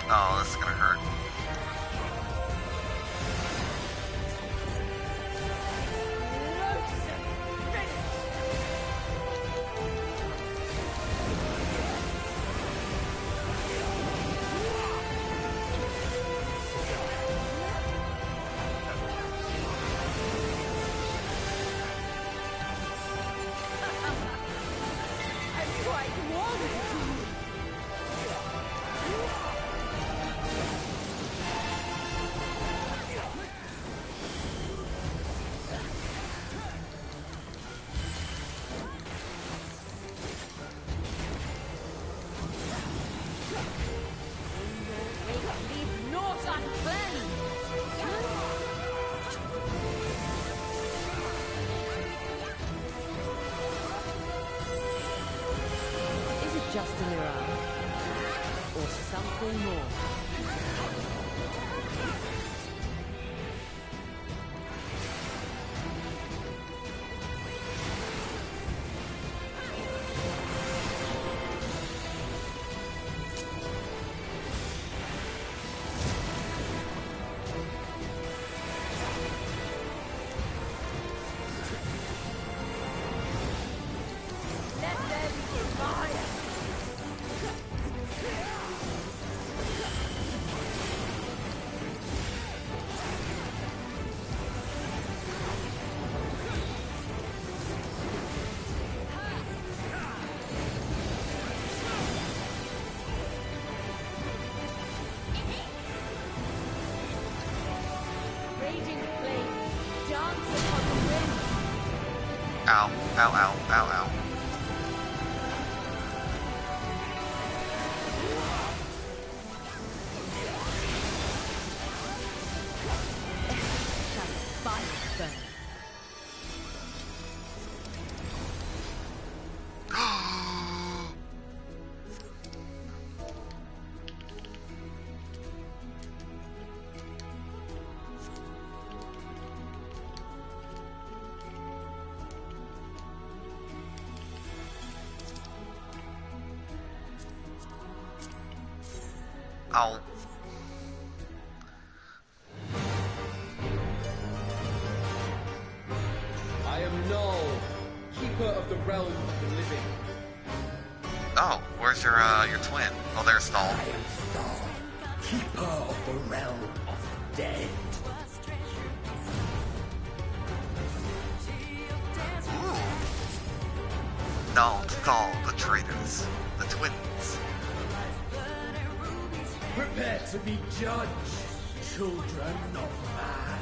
Oh, this is gonna hurt. I'm quite warm to you. Leave naught uncleansed. Is it just a mirage? Or something more? Let there be fire. Raging flames dance upon the wind. Ow. Ow, ow, ow, ow. Fire burn. Ow. I am Null, keeper of the realm of the living. Oh, where's your twin? Oh, there's Stall. I am Thal, keeper of the realm of the dead. Null, Thal, the traitors, the twins. Prepare to be judged, children of man.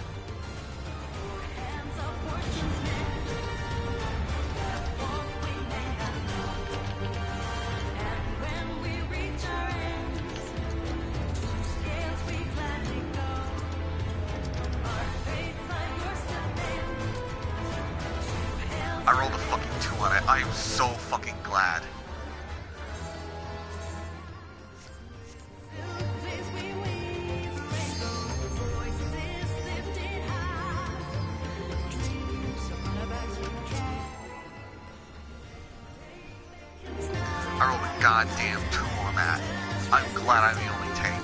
I rolled a fucking 2 on it. I am so fucking glad. I rolled a goddamn 2 on that. I'm glad I'm the only tank.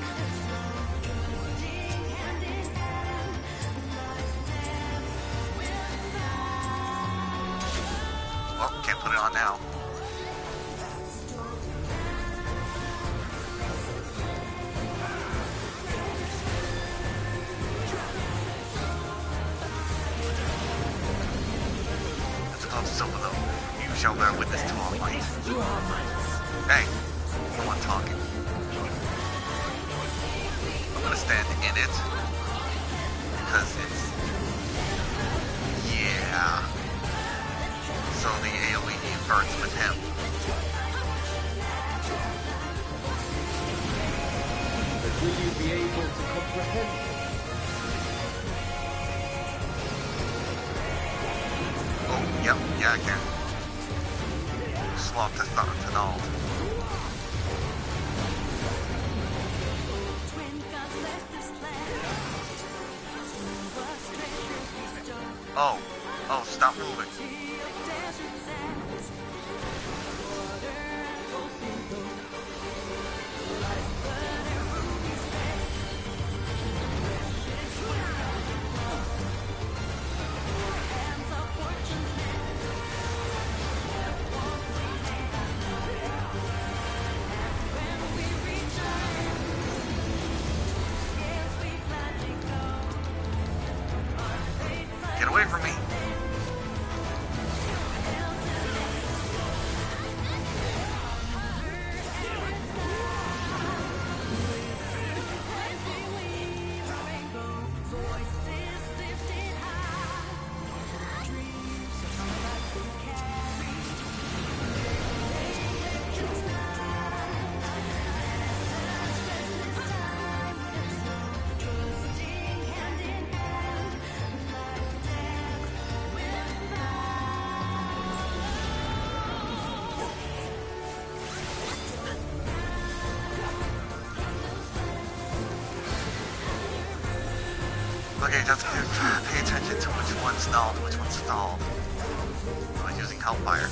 Well, can't put it on now. It's above Silver though. You shall bear witness to our might. Hey, no one talking. I'm gonna stand in it. Because it's... Yeah. So the AoE inverts with him. But will you be able to comprehend it? Oh, yep, yeah, I can. Slot this not annulled. Oh, stop moving. Get away from me. Okay, just pay attention to which one's nulled, which one's stalled. I'm using Hellfire.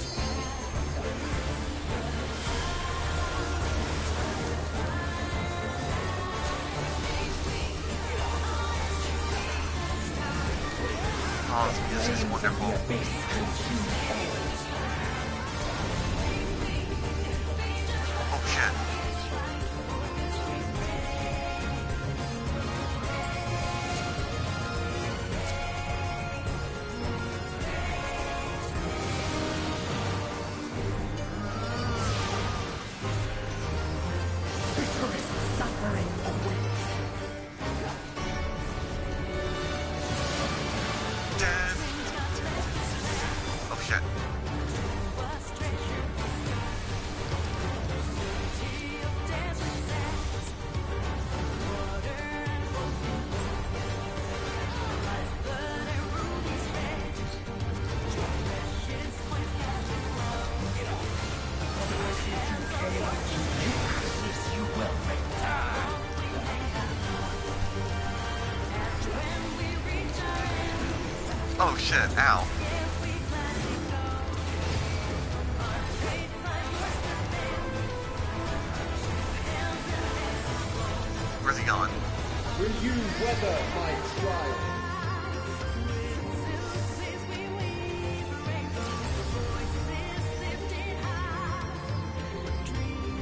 Oh, this music is wonderful. Oh shit. Oh shit. Oh shit, ow. Where's he going? Will you weather my trial?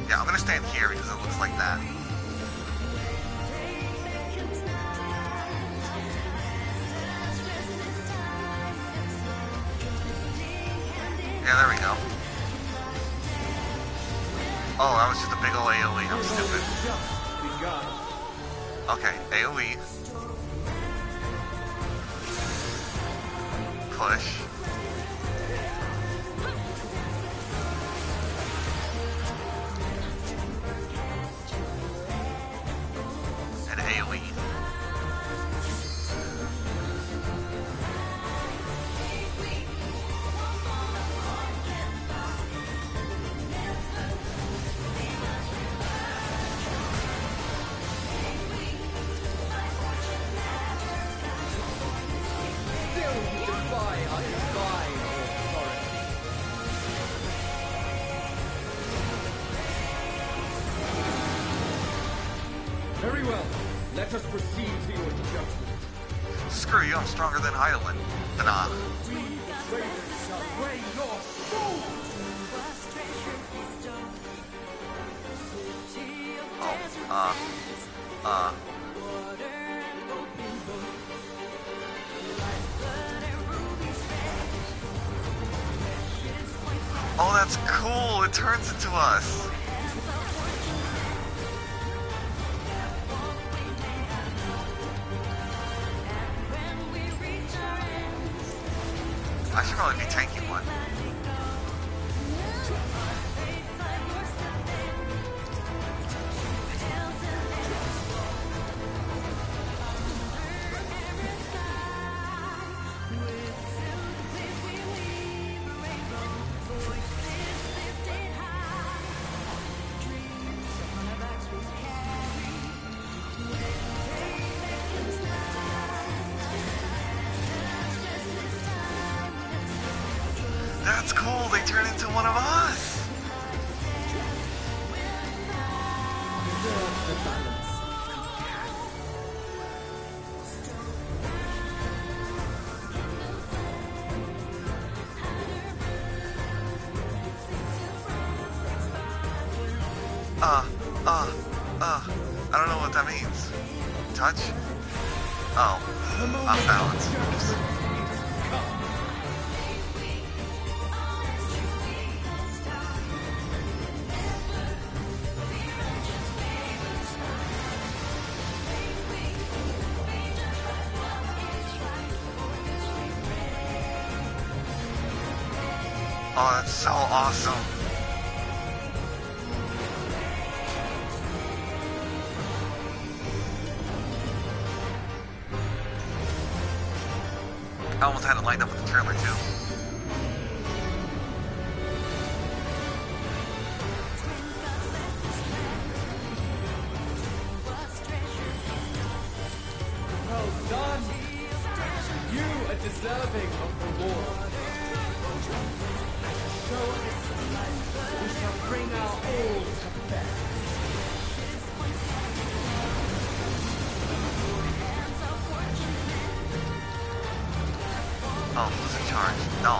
Yeah, I'm gonna stand here because it looks like that. Yeah, there we go. Oh, that was just a big ol' AoE. I'm stupid. Okay, AoE. Push. And AoE. Very well. Let us proceed to your judgment. Screw you, I'm stronger than Hydaelyn. Nah. Oh, that's cool. It turns into us. I should probably be tanking one. That's cool, they turn into one of us! I don't know what that means. Touch? Oh, off balance. Oops. Oh, that's so awesome. I almost had it lined up with the trailer too. Well done! You are deserving of reward. Show us, we shall bring our all to bear. Oh, who's in charge? No.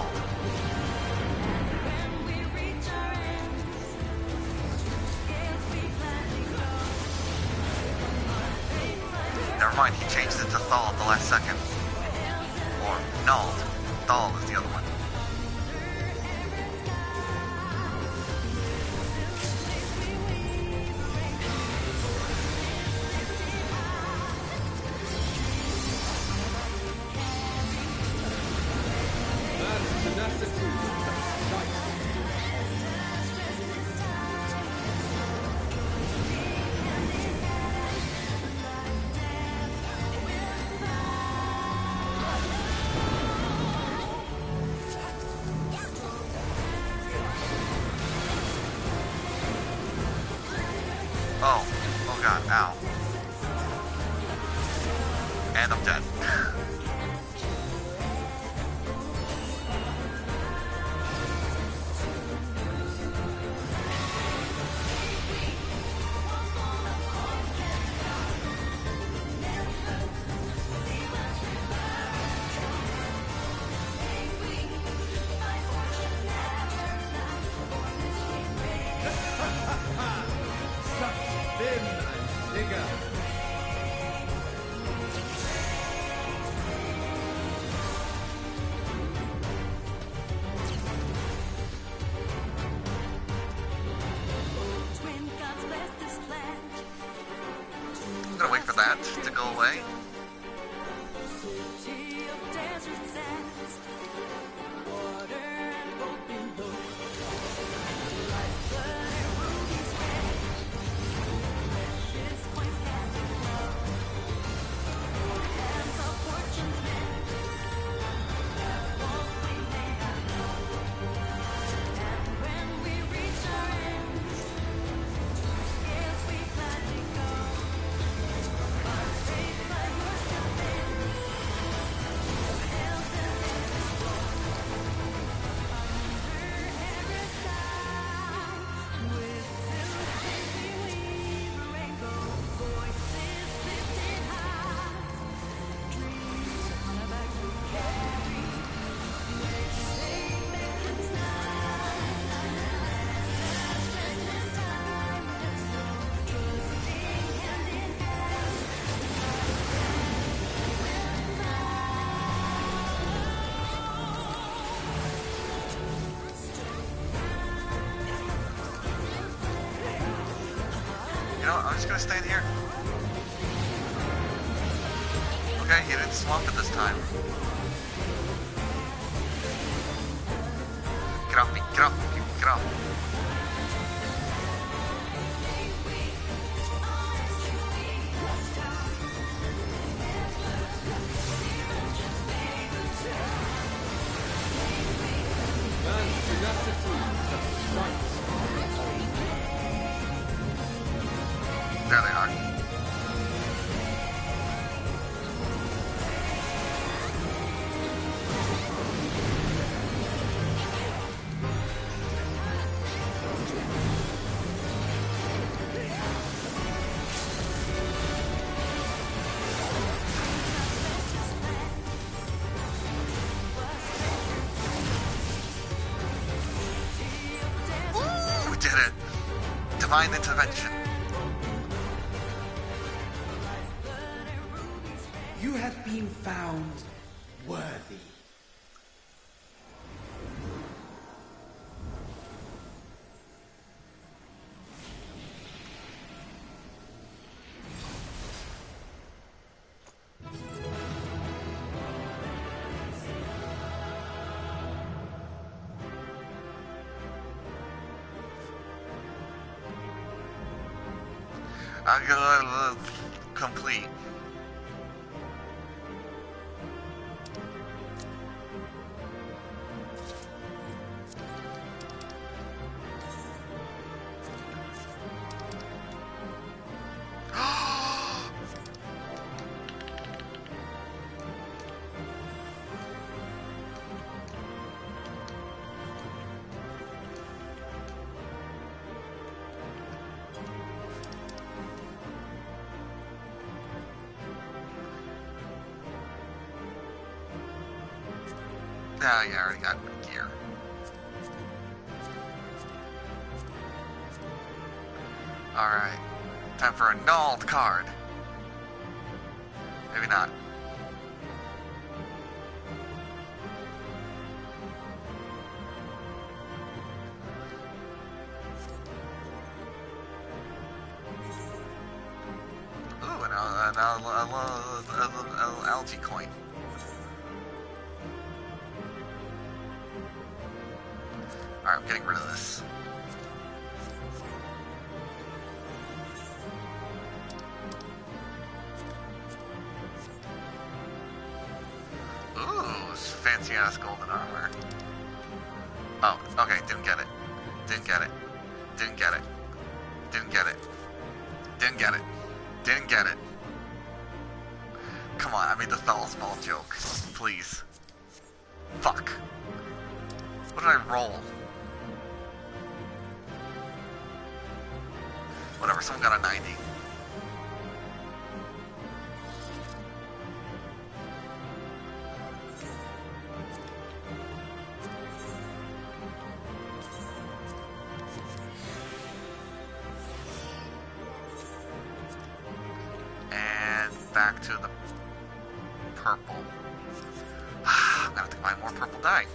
Never mind, he changed it to Thal at the last second. Or Nald. Thal is the other one. Oh god, ow. And I'm dead. Digger. I'm gonna wait for that to go away. You know what? I'm just gonna stand here. Okay, you didn't swamp it this time. Get off me, get off me, get off. There they are. We did it! Divine intervention. You have been found worthy. I'm gonna complete. Ah, yeah, I already got gear. Alright. Time for a gnawed card. Maybe not. Ooh, an algae coin. Alright, I'm getting rid of this. Ooh, fancy ass golden armor. Oh, okay, didn't get it. Didn't get it. Didn't get it. Didn't get it. Didn't get it. Didn't get it. Come on, I made the small joke. Please. Fuck. What did I roll? Whatever, someone got a 90. to the purple. I'm gonna have to find more purple dye.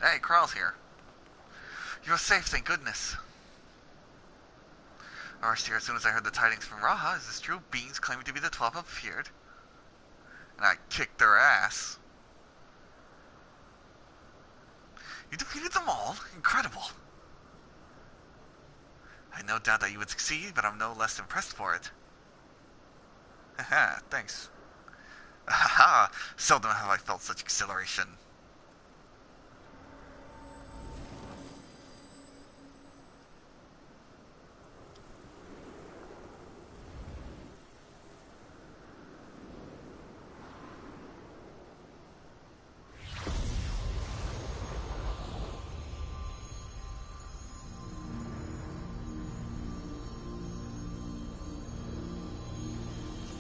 Hey, Carl's here. You're safe, thank goodness. I rushed here as soon as I heard the tidings from Raha. Is this true? Beings claiming to be the 12 have appeared. And I kicked their ass. You defeated them all? Incredible. I had no doubt that you would succeed, but I'm no less impressed for it. Haha, thanks. Haha, seldom have I felt such exhilaration.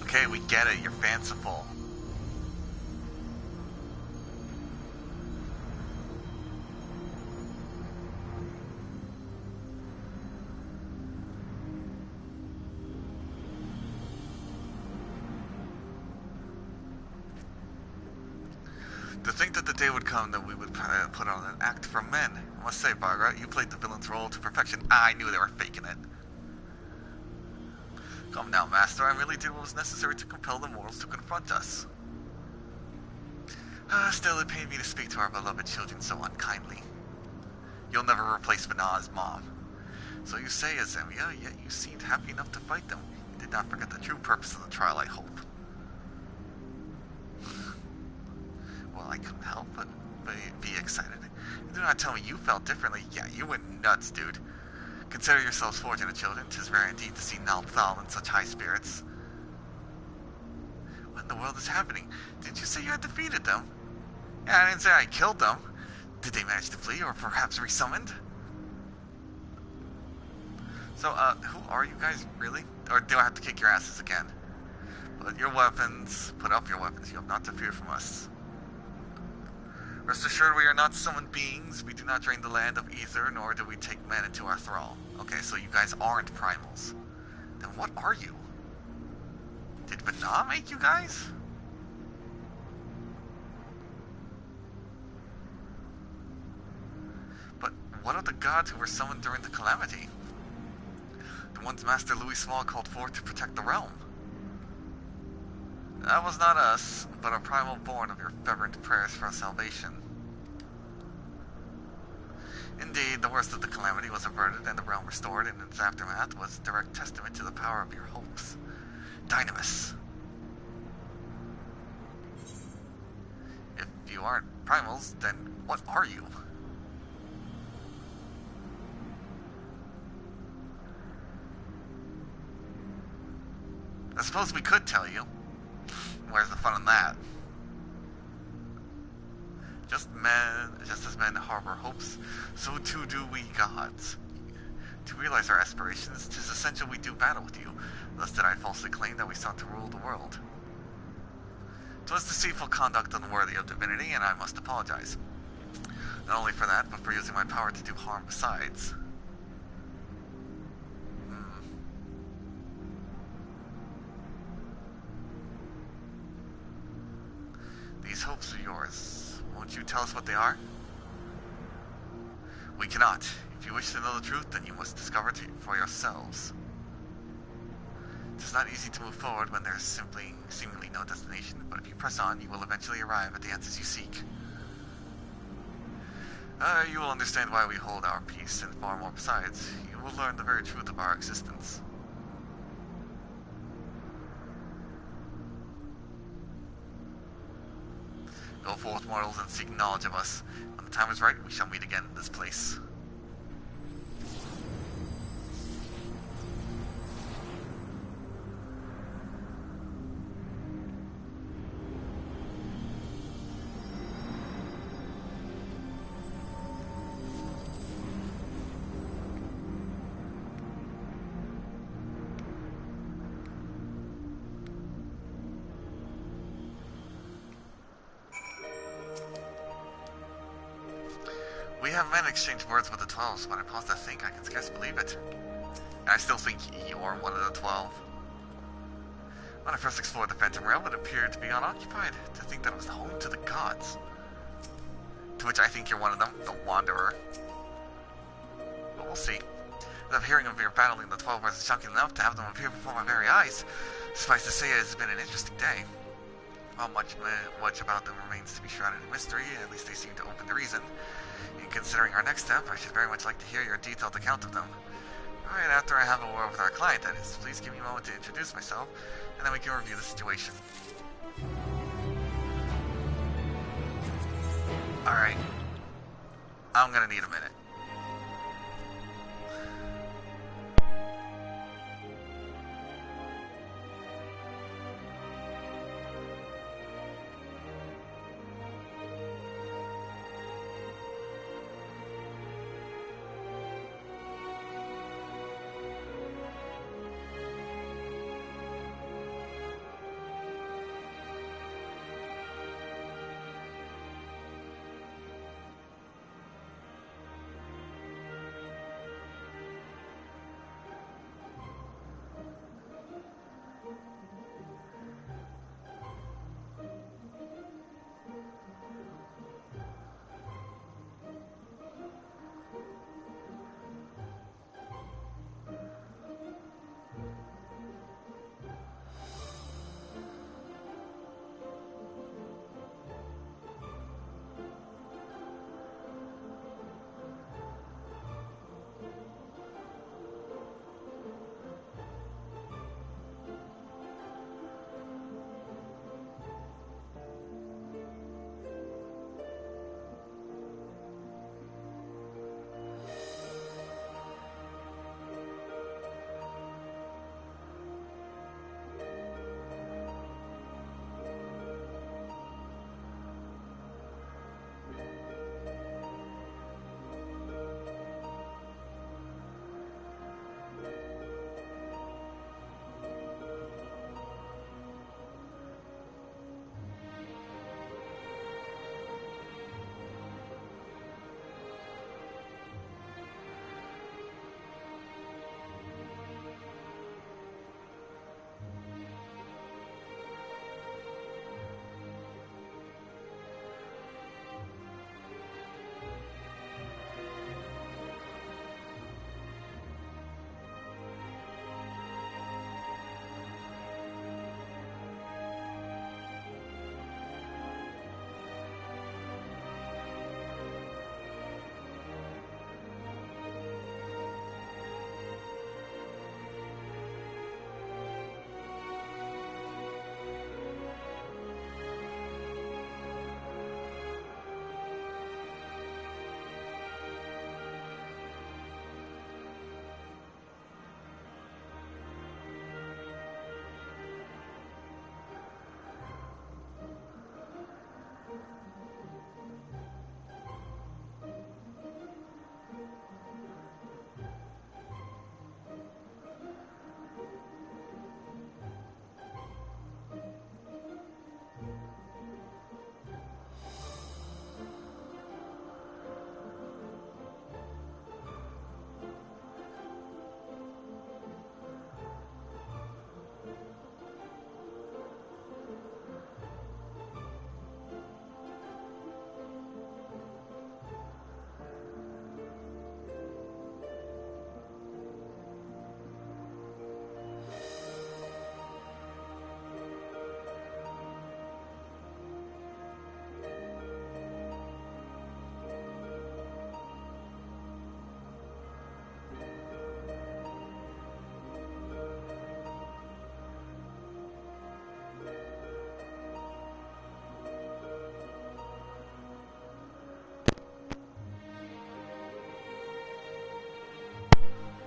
Okay, we get it. You're fanciful. To think that the day would come that we would put on an act for men. I must say, Barbara, you played the villain's role to perfection. I knew they were faking it. Come now, Master. I merely did what was necessary to compel the mortals to confront us. Still, it pained me to speak to our beloved children so unkindly. You'll never replace Banah's mom. So you say, Azemia, yet you seemed happy enough to fight them. You did not forget the true purpose of the trial, I hope. Well, I couldn't help but be excited. Do not tell me you felt differently. Yeah, you went nuts, dude. Consider yourselves fortunate, children. 'Tis rare indeed to see Nalthal in such high spirits. What in the world is happening? Didn't you say you had defeated them? Yeah, I didn't say I killed them. Did they manage to flee, or perhaps resummoned? So, who are you guys, really? Or do I have to kick your asses again? Put up your weapons. You have not to fear from us. Rest assured, we are not summoned beings. We do not drain the land of ether, nor do we take men into our thrall. Okay, so you guys aren't primals. Then what are you? Did Banah make you guys? But what of the gods who were summoned during the calamity? The ones Master Louis Small called forth to protect the realm. That was not us, but a primal born of your fervent prayers for our salvation. Indeed, the worst of the calamity was averted and the realm restored, and its aftermath was a direct testament to the power of your hopes. Dynamis. If you aren't primals, then what are you? I suppose we could tell you. Where's the fun in that? Just as men harbor hopes, so too do we gods. To realize our aspirations, 'tis essential we do battle with you, lest did I falsely claim that we sought to rule the world. 'Twas deceitful conduct unworthy of divinity, and I must apologize. Not only for that, but for using my power to do harm besides. These hopes are yours. Won't you tell us what they are? We cannot. If you wish to know the truth, then you must discover it for yourselves. It is not easy to move forward when there is seemingly no destination, but if you press on, you will eventually arrive at the answers you seek. You will understand why we hold our peace, and far more besides. You will learn the very truth of our existence. Go forth, mortals, and seek knowledge of us. When the time is right, we shall meet again in this place. haven't been exchanged words with the 12s, but I pause to think I can scarce believe it. And I still think you're one of the 12. When I first explored the Phantom Realm, it appeared to be unoccupied. To think that it was home to the gods. To which I think you're one of them, the Wanderer. But we'll see. The hearing of your battling the 12 was shocking enough to have them appear before my very eyes. Suffice to say, it has been an interesting day. While much about them remains to be shrouded in mystery, at least they seem to open to reason. In considering our next step, I should very much like to hear your detailed account of them. Right after I have a word with our client, that is. Please give me a moment to introduce myself, and then we can review the situation. Alright. I'm gonna need a minute.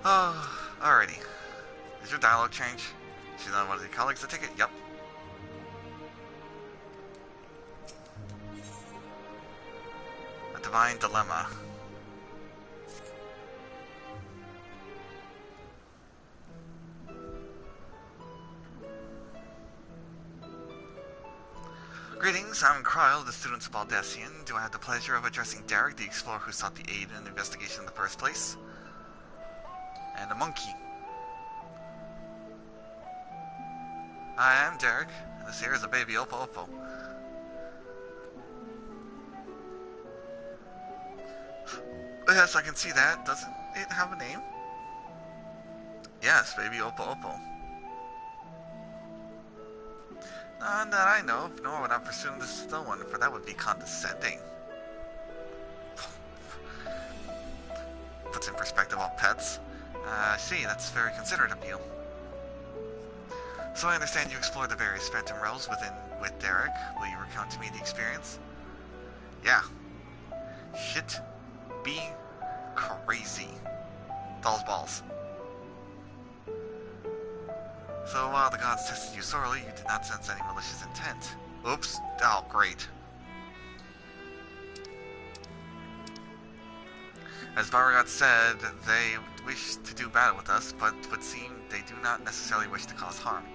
Oh, alrighty. Did your dialogue change? She's not one of your colleagues to take it? Yep. A divine dilemma. Greetings, I'm Kryle, the student of Baldassian. Do I have the pleasure of addressing Derek, the explorer who sought the aid in the investigation in the first place? And a monkey. Hi, I'm Derek, and this here is a baby Oppo Oppo. Yes, I can see that. Doesn't it have a name? Yes, baby Oppo Oppo. None that I know of, nor would I presume this is the one, for that would be condescending. Puts in perspective all pets. I see, that's very considerate of you. So I understand you explored the various phantom realms with Derek. Will you recount to me the experience? Yeah. Shit. Be crazy. Dolls balls. So while the gods tested you sorely, you did not sense any malicious intent. Oops. Oh, great. As Beauregard said, they wish to do battle with us, but it would seem they do not necessarily wish to cause harm.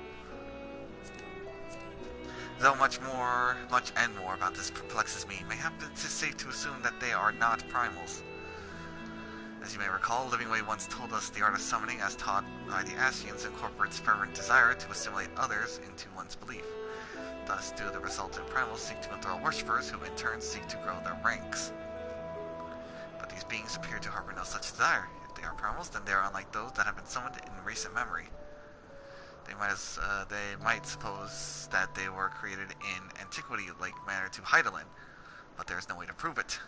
Though much and more about this perplexes me, mayhap it is safe to assume that they are not primals. As you may recall, Livingway once told us the art of summoning, as taught by the Ascians, incorporates fervent desire to assimilate others into one's belief. Thus do the resultant primals seek to enthrall worshippers, who in turn seek to grow their ranks. But these beings appear to harbor no such desire. If they are primals, then they are unlike those that have been summoned in recent memory. They might suppose that they were created in antiquity-like manner to Heidelin, but there is no way to prove it.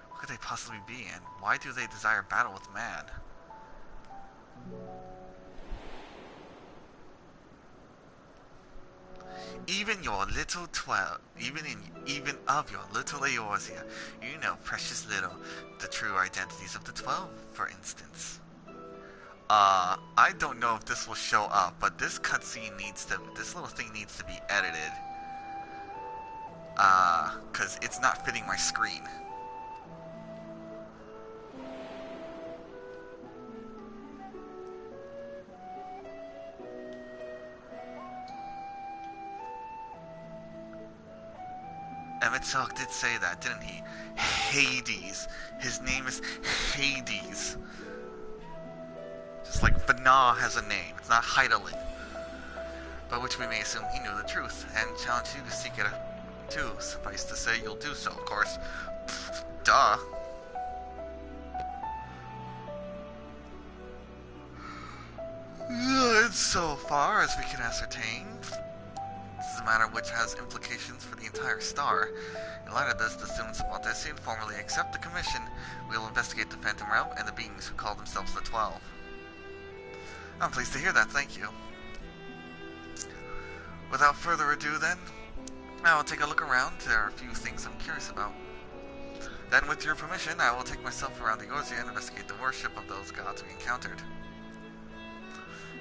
What could they possibly be, and why do they desire battle with man? Even your little 12, even of your little Eorzea, you know precious little. The true identities of the 12, for instance. I don't know if this will show up, but this cutscene this little thing needs to be edited. Cause it's not fitting my screen. Emmett did say that, didn't he? Hades. His name is Hades. Just like Vana has a name. It's not Heidelin. By which we may assume he knew the truth, and challenge you to seek it too. Suffice to say, you'll do so, of course. Duh. So far as we can ascertain, this is a matter which has implications for the entire star. In light of this, the students of Baldassian formally accept the commission. We will investigate the Phantom Realm and the beings who call themselves the 12. I'm pleased to hear that, thank you. Without further ado then, I will take a look around. There are a few things I'm curious about. Then with your permission, I will take myself around the Eorzea and investigate the worship of those gods we encountered.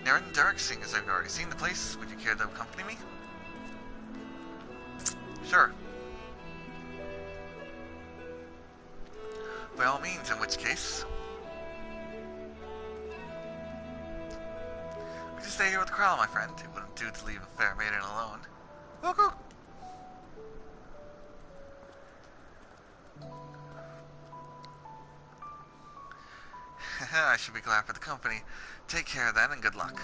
Naren and Derek, seeing as I've already seen the place, would you care to accompany me? Sure. By all means, in which case... we just stay here with Kryle, my friend. It wouldn't do to leave a fair maiden alone. Woo-hoo! I should be glad for the company. Take care then, and good luck.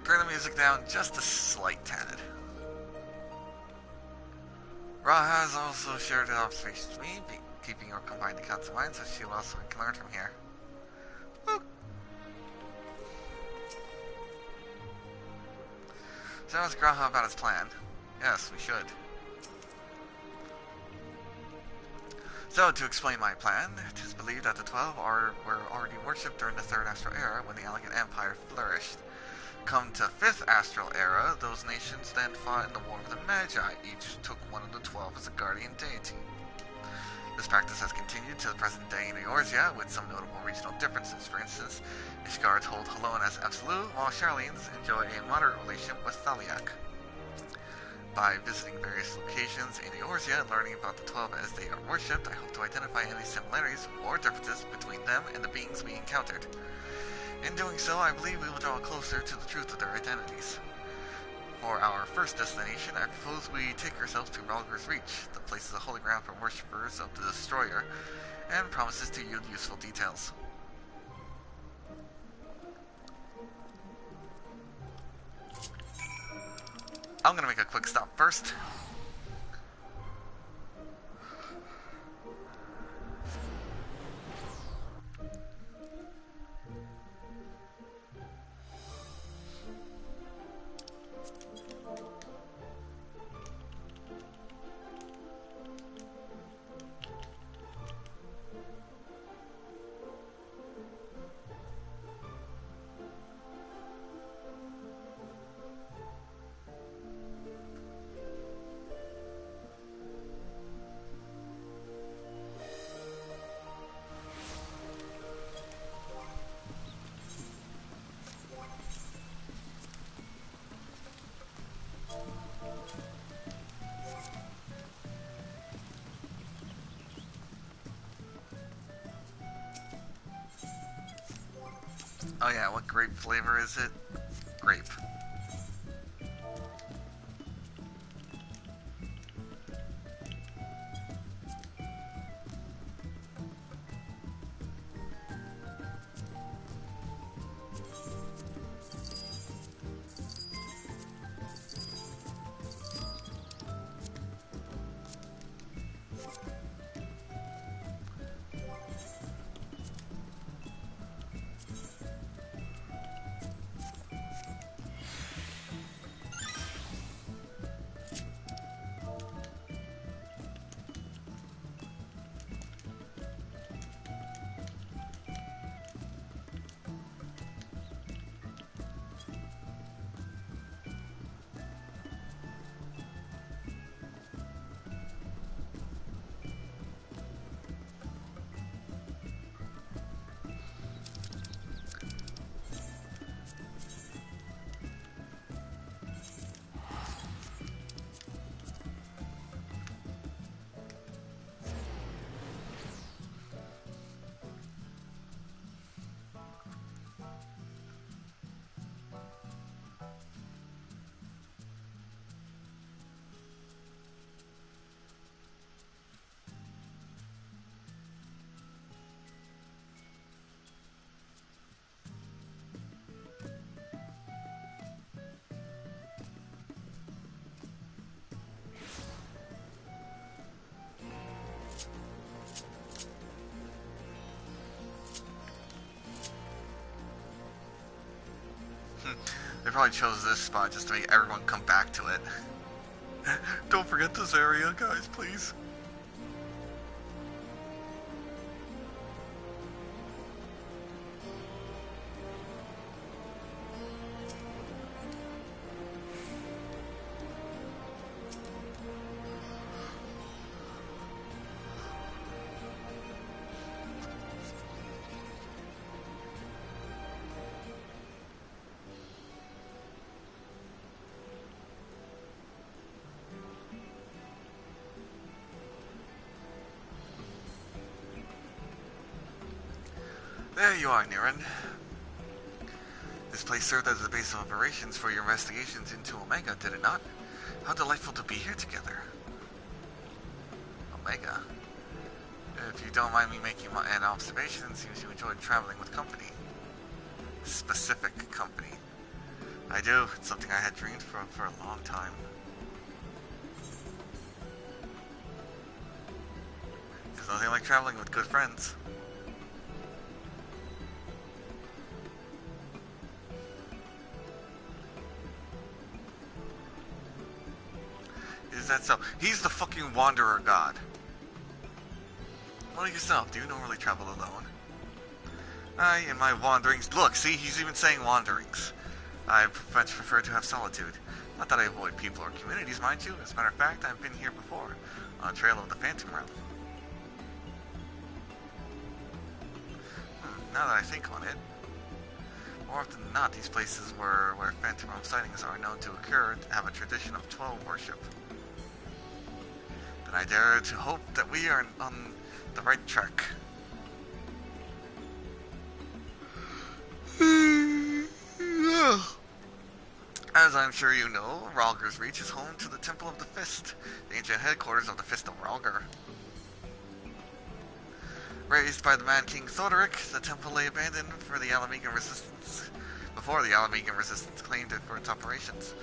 Turn the music down just a slight tad. Ra has also shared an observation with me, keeping your combined accounts in mind, so she also can learn from here. Woo. So ask Graha about his plan. Yes, we should. So, to explain my plan, it is believed that the 12 were already worshipped during the 3rd Astral Era when the Elegant Empire flourished. Come to 5th Astral Era, those nations then fought in the War of the Magi. Each took one of the 12 as a guardian deity. This practice has continued to the present day in Eorzea, with some notable regional differences. For instance, Ishgard's hold Halloan as absolute, while Charlene's enjoy a moderate relation with Thaliak. By visiting various locations in Eorzea and learning about the 12 as they are worshipped, I hope to identify any similarities or differences between them and the beings we encountered. In doing so, I believe we will draw closer to the truth of their identities. For our first destination, I propose we take ourselves to Ralger's Reach. The place is a holy ground for worshippers of the Destroyer, and promises to yield useful details. I'm gonna make a quick stop first. Oh yeah, what grape flavor is it? Grape. They probably chose this spot just to make everyone come back to it. Don't forget this area, guys, please. There you are, Niren. This place served as the base of operations for your investigations into Omega, did it not? How delightful to be here together. Omega? If you don't mind me making an observation, it seems you enjoy traveling with company. Specific company. I do. It's something I had dreamed for a long time. There's nothing like traveling with good friends. Is that so? He's the fucking wanderer god. Well, yourself, do you normally travel alone? In my wanderings... Look, see, he's even saying wanderings. I much prefer to have solitude. Not that I avoid people or communities, mind you. As a matter of fact, I've been here before, on a trail of the Phantom Realm. now that I think on it. More often than not, these places where phantom realm sightings are known to occur have a tradition of 12 worship. Then I dare to hope that we are on the right track. As I'm sure you know, Rhalgr's Reach is home to the Temple of the Fist, the ancient headquarters of the Fist of Rhalgr. Raised by the Mad King Thordarich, the temple lay abandoned for the Alamegan resistance before the Alamegan resistance claimed it for its operations.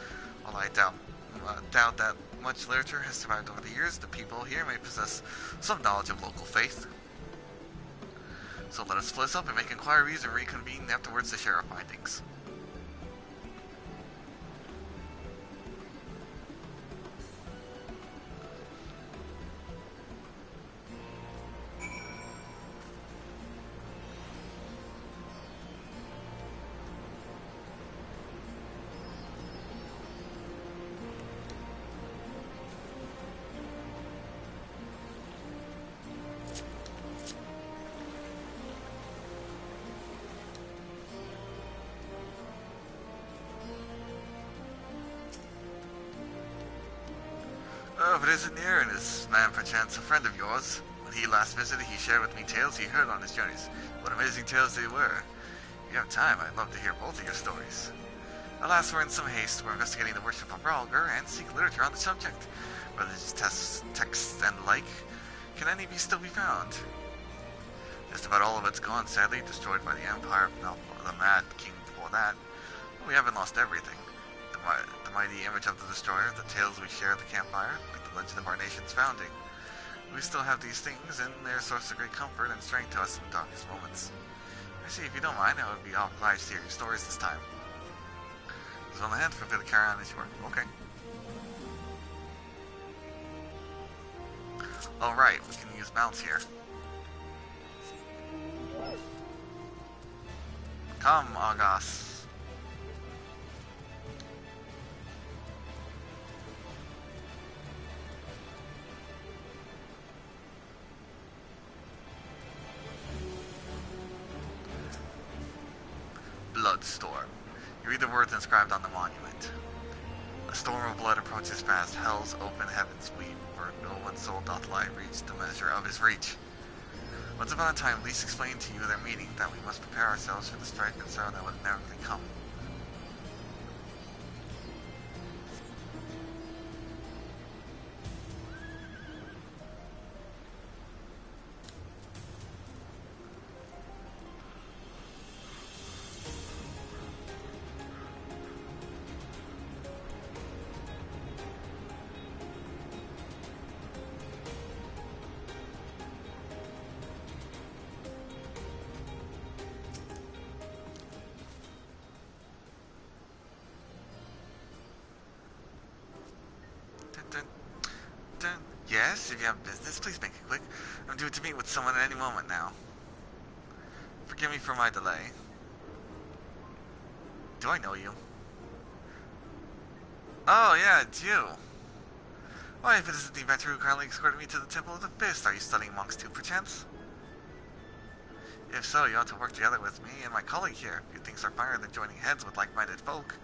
While I doubt that much literature has survived over the years, the people here may possess some knowledge of local faith. So let us split up and make inquiries and reconvene afterwards to share our findings. Oh, but isn't Aaron, is man perchance a friend of yours? When he last visited, he shared with me tales he heard on his journeys. What amazing tales they were. If you have time, I'd love to hear both of your stories. Alas, we're in some haste. We're investigating the worship of Rhalgr and seek literature on the subject. Religious texts and the like. Can any still be found? Just about all of it's gone, sadly, destroyed by the Empire, no, the Mad King before that. But we haven't lost everything. The mighty image of the Destroyer, the tales we share at the campfire, like the legend of our nation's founding. We still have these things, and they're a source of great comfort and strength to us in the darkest moments. Actually, if you don't mind, I would be obliged to hear your stories this time. So on the hand, feel free to carry on as you were. Okay. Alright, we can use mounts here. Come, August. Bloodstorm. You read the words inscribed on the monument. A storm of blood approaches fast. Hell's open heavens weep, where no one's soul doth lie reach the measure of his reach. Once upon a time, Lise explained to you their meaning, that we must prepare ourselves for the strife and sorrow that would inevitably come. Yes, if you have business, please make it quick. I'm due to meet with someone at any moment now. Forgive me for my delay. Do I know you? Oh, yeah, it's you. Why, if it isn't the inventor who kindly escorted me to the Temple of the Fist, are you studying monks too, perchance? If so, you ought to work together with me and my colleague here. Few things are finer than joining heads with like-minded folk.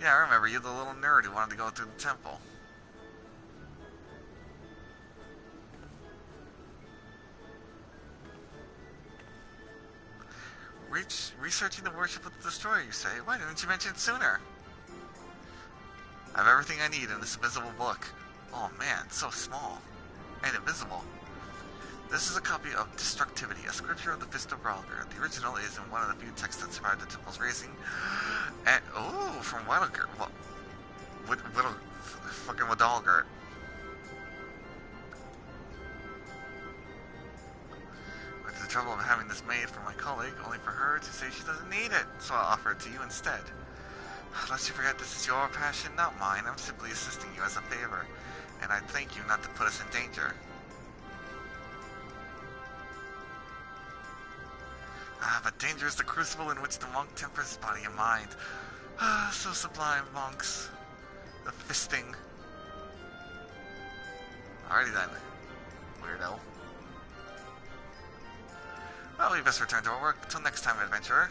Yeah, I remember you, the little nerd who wanted to go through the temple. Researching the worship of the Destroyer, you say? Why didn't you mention it sooner? I have everything I need in this invisible book. Oh man, so small. And invisible. This is a copy of Destructivity, a scripture of the Fist of Rhalgr. The original is in one of the few texts that survived the temple's razing. And, oh, from Widalgr. Fucking Widalgr. Went to the trouble of having this made for my colleague, only for her to say she doesn't need it, so I'll offer it to you instead. Lest you forget, this is your passion, not mine. I'm simply assisting you as a favor, and I thank you not to put us in danger. But danger is the crucible in which the monk tempers his body and mind. So sublime, monks. The fisting. Alrighty then, weirdo. Well, we best return to our work. Until next time, adventurer.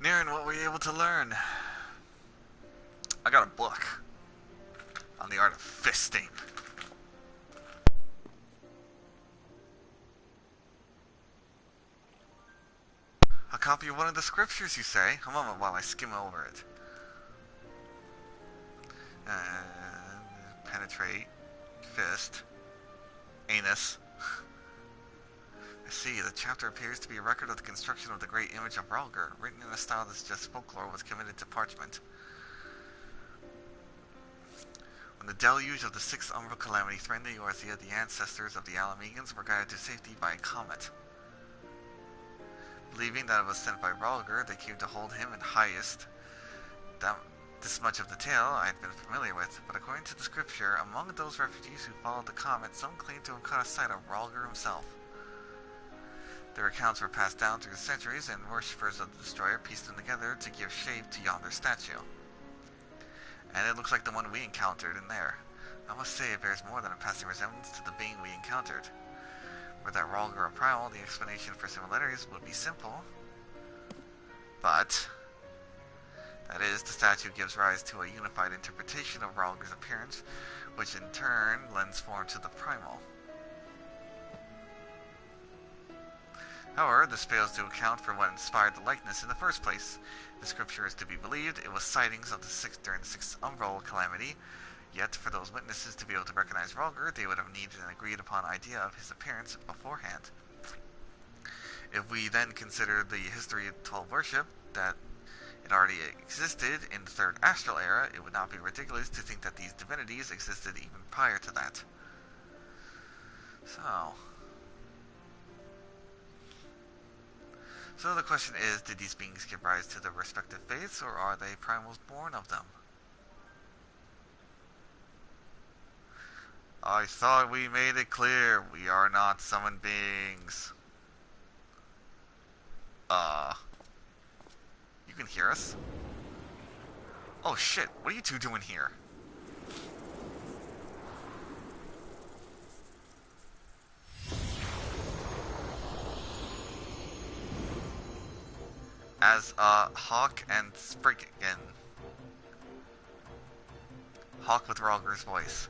Niren, what were you able to learn? I got a book on the art of fisting. A copy of one of the scriptures, you say? A moment while I skim over it. Penetrate. Fist. Anus. I see, the chapter appears to be a record of the construction of the great image of Ralgr, written in a style that suggests folklore was committed to parchment. When the deluge of the sixth umbral calamity threatened the Eorthia, the ancestors of the Alamegans were guided to safety by a comet. Believing that it was sent by Ralgr, they came to hold him in highest. This much of the tale I had been familiar with, but according to the scripture, among those refugees who followed the comet, some claimed to have caught a sight of Ralgr himself. Their accounts were passed down through the centuries, and worshippers of the destroyer pieced them together to give shape to yonder statue. And it looks like the one we encountered in there. I must say it bears more than a passing resemblance to the being we encountered. Were that Ralgr or primal, the explanation for similarities would be simple. But that is, the statue gives rise to a unified interpretation of Ralgr's appearance, which in turn lends form to the primal. However, this fails to account for what inspired the likeness in the first place. If the scripture is to be believed, it was sightings of during the sixth umbral calamity. Yet, for those witnesses to be able to recognize Ralgr, they would have needed an agreed-upon idea of his appearance beforehand. If we then consider the history of 12 worship, that it already existed in the third astral era, it would not be ridiculous to think that these divinities existed even prior to that. So the question is, did these beings give rise to their respective faiths, or are they primals born of them? I thought we made it clear, we are not summoned beings. You can hear us? Oh shit, what are you two doing here? As Hawk and Spriggan. Hawk with Ralgr's voice.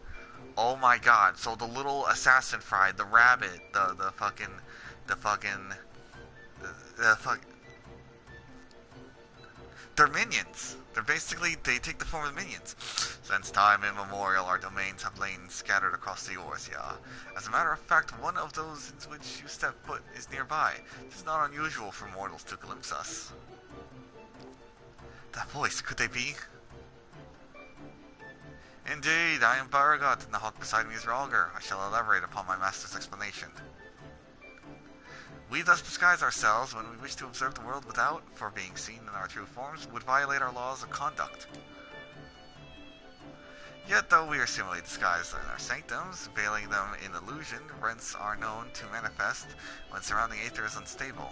Oh my god, so the little assassin fried, the rabbit, they're minions. They take the form of minions. Since time immemorial, our domains have lain scattered across the Eorthia. As a matter of fact, one of those into which you step foot is nearby. It is not unusual for mortals to glimpse us. That voice, could they be? Indeed, I am Baragot, and the hawk beside me is Ralgr. I shall elaborate upon my master's explanation. We thus disguise ourselves when we wish to observe the world without, for being seen in our true forms would violate our laws of conduct. Yet though we are similarly disguised in our sanctums, veiling them in illusion, rents are known to manifest when surrounding aether is unstable.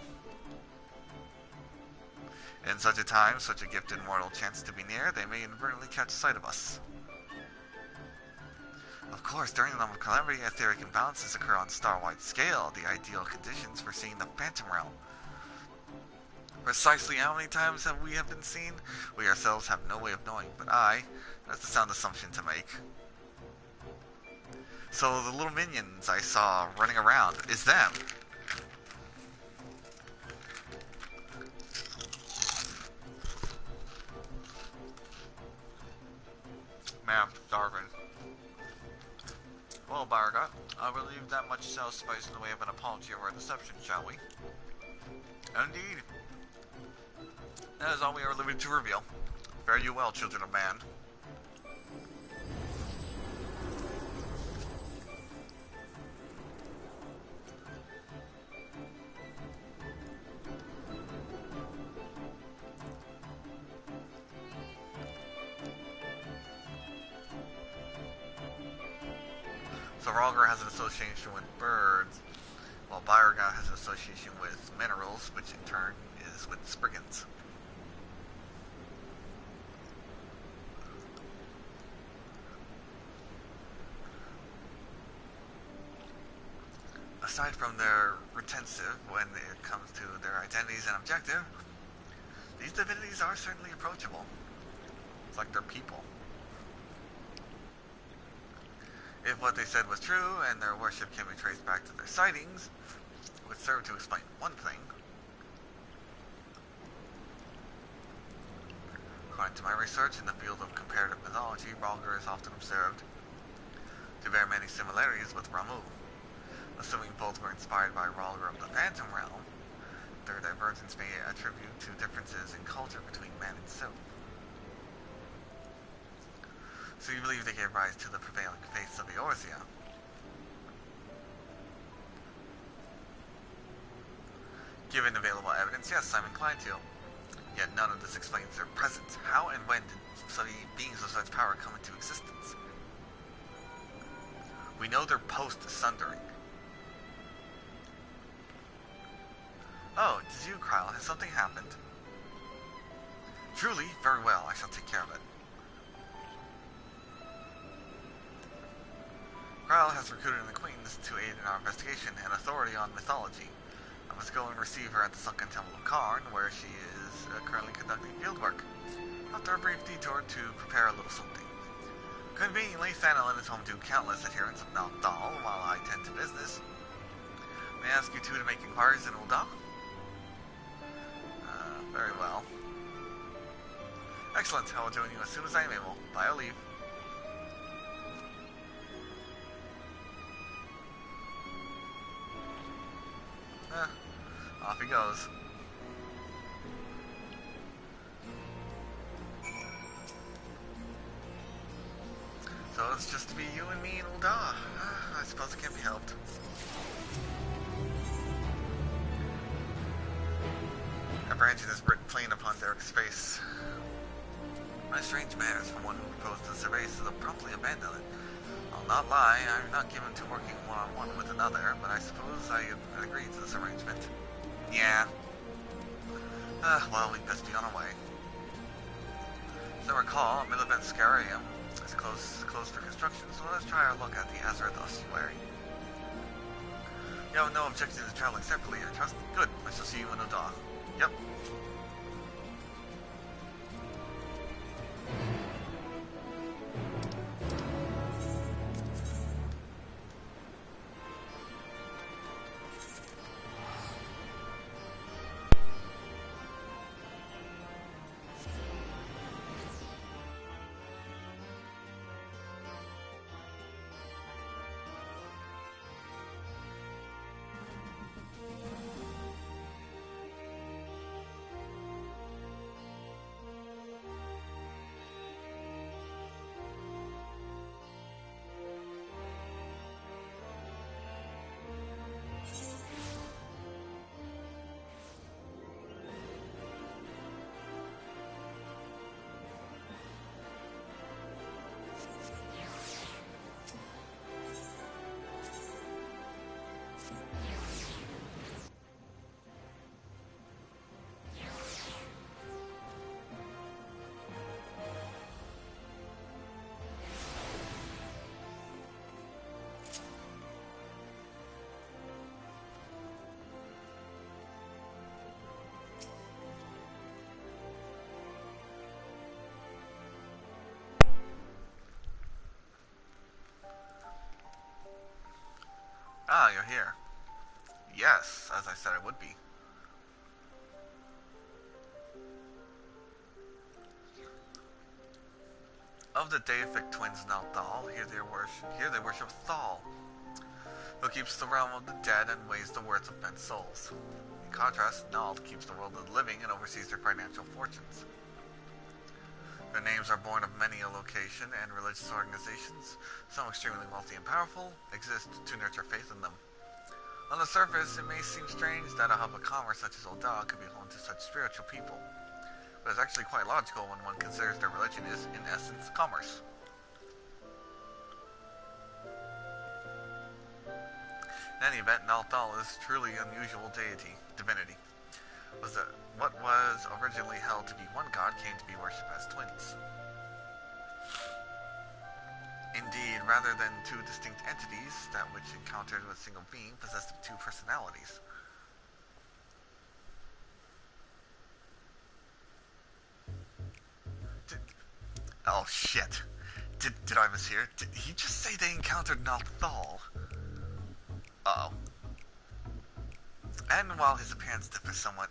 In such a time, such a gifted mortal chance to be near, they may inadvertently catch sight of us. Of course, during the moment of calamity, etheric imbalances occur on a star-wide scale, the ideal conditions for seeing the Phantom Realm. Precisely how many times we have been seen, we ourselves have no way of knowing, but that's a sound assumption to make. So the little minions I saw running around is them. Man, I'm starving. Well, Barga, I will leave that much spice in the way of an apology or a deception, shall we? Indeed. That is all we are limited to reveal. Fare you well, children of man. So Ralgar has an association with birds, while Byerga has an association with minerals, which in turn is with Spriggans. Aside from their retentive when it comes to their identities and objective, these divinities are certainly approachable. It's like they're people. If what they said was true, and their worship can be traced back to their sightings, it would serve to explain one thing. According to my research in the field of comparative mythology, Ralgar is often observed to bear many similarities with Ramu. Assuming both were inspired by Ralgar of the Phantom Realm, their divergence may attribute to differences in culture between man and sylph. So you believe they gave rise to the prevailing faiths of Eorzea? Given available evidence, yes, I'm inclined to. Yet none of this explains their presence. How and when did beings of such power come into existence? We know they're post-sundering. Oh, it's you, Kryle. Has something happened? Truly? Very well. I shall take care of it. Kryle has recruited the Queens to aid in our investigation and authority on mythology. I must go and receive her at the Sunken Temple of Karn, where she is currently conducting field work. After a brief detour to prepare a little something. Conveniently, Thanalin is home to countless adherents of Naldal while I tend to business. May I ask you two to make inquiries in Ul'dah? Very well. Excellent. I will join you as soon as I am able. By your leave. Off he goes. So it's just to be you and me in Ul'dah. I suppose it can't be helped. Apprehension is written plain upon Derek's face. My strange manners from one who proposed to survey so they'll promptly abandon it. I'll not lie, I'm not given to working one-on-one with another, but I suppose I agree to this arrangement. Yeah. Well, we'd best be on our way. As I recall, Milivent Scarium is closed for construction, so let's try our luck at the Azeroth ossuary. You have no objection to traveling separately, I trust? Good, I shall see you in Ul'dah. Yep. you're here. Yes, as I said I would be. Of the deific twins Nalthal, here they worship Thal, who keeps the realm of the dead and weighs the worth of men's souls. In contrast, Nald keeps the world of the living and oversees their financial fortunes. Their names are born of many a location and religious organizations, some extremely wealthy and powerful, exist to nurture faith in them. On the surface, it may seem strange that a hub of commerce such as Ul'dah could be home to such spiritual people, but it's actually quite logical when one considers their religion is, in essence, commerce. In any event, Nalthal is truly unusual divinity. What was originally held to be one god came to be worshipped as twins. Indeed, rather than two distinct entities, that which encountered with a single being possessed of two personalities. Oh shit. Did I mishear? Did he just say they encountered Nalthal? Uh-oh. And while his appearance differs somewhat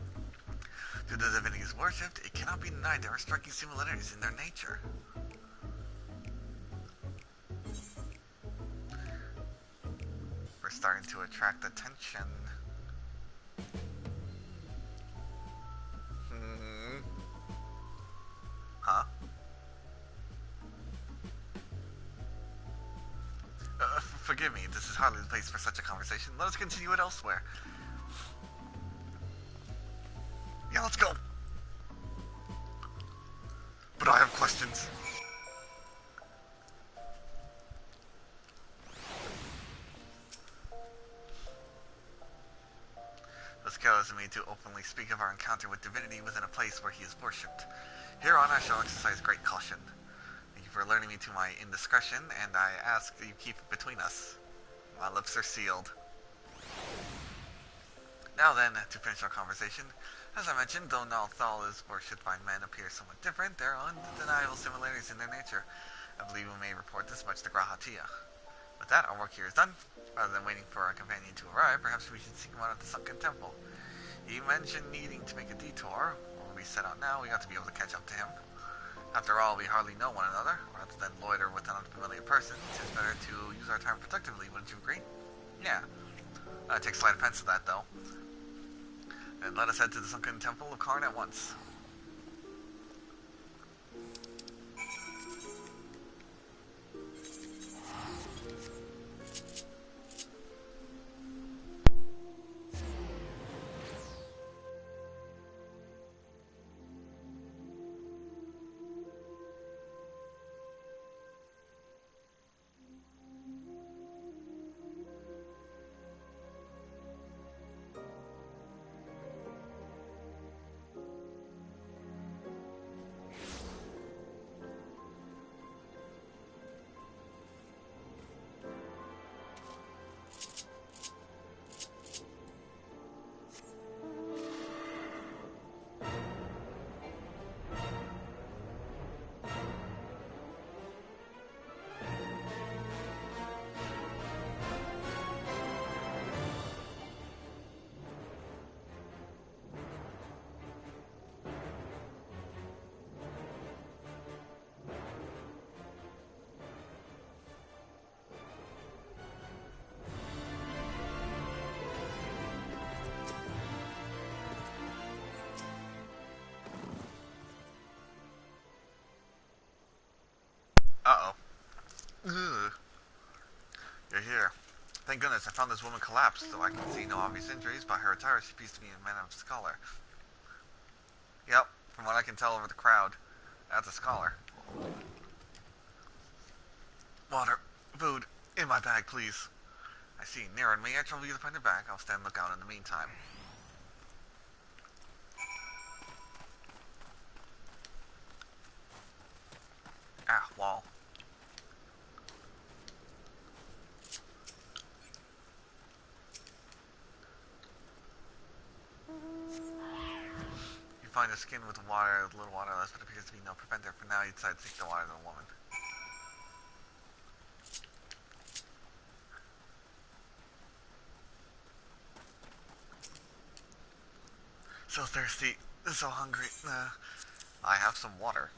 to the divinities worshipped, it cannot be denied there are striking similarities in their nature. We're starting to attract attention. Huh? Forgive me, this is hardly the place for such a conversation. Let us continue it elsewhere. Yeah, let's go. But I have questions. This causes me to openly speak of our encounter with divinity within a place where he is worshipped. Hereon I shall exercise great caution. Thank you for alerting me to my indiscretion, and I ask that you keep it between us. My lips are sealed. Now then, to finish our conversation, as I mentioned, though Nalthal is worshipped by men appear somewhat different, there are undeniable similarities in their nature. I believe we may report this much to Grahatia. With that, our work here is done. Rather than waiting for our companion to arrive, perhaps we should seek him out at the Sunken Temple. He mentioned needing to make a detour. When we set out now, we ought to be able to catch up to him. After all, we hardly know one another. Rather than loiter with an unfamiliar person, it is better to use our time productively, wouldn't you agree? Yeah. I take slight offense to that, though. Then let us head to the Sunken Temple of Karn at once. Uh-oh. Ugh. You're here. Thank goodness I found this woman collapsed, though I can see no obvious injuries. By her attire, she appears to be a man of scholar. Yep, from what I can tell over the crowd, that's a scholar. Water, food, in my bag, please. I see. Nearer me, I trouble you to find her bag. I'll stand lookout in the meantime. Ah, wall. You find a skin with water, a little waterless, but appears to be no preventer. For now, you decide to take the water to the woman. So thirsty. So hungry. I have some water.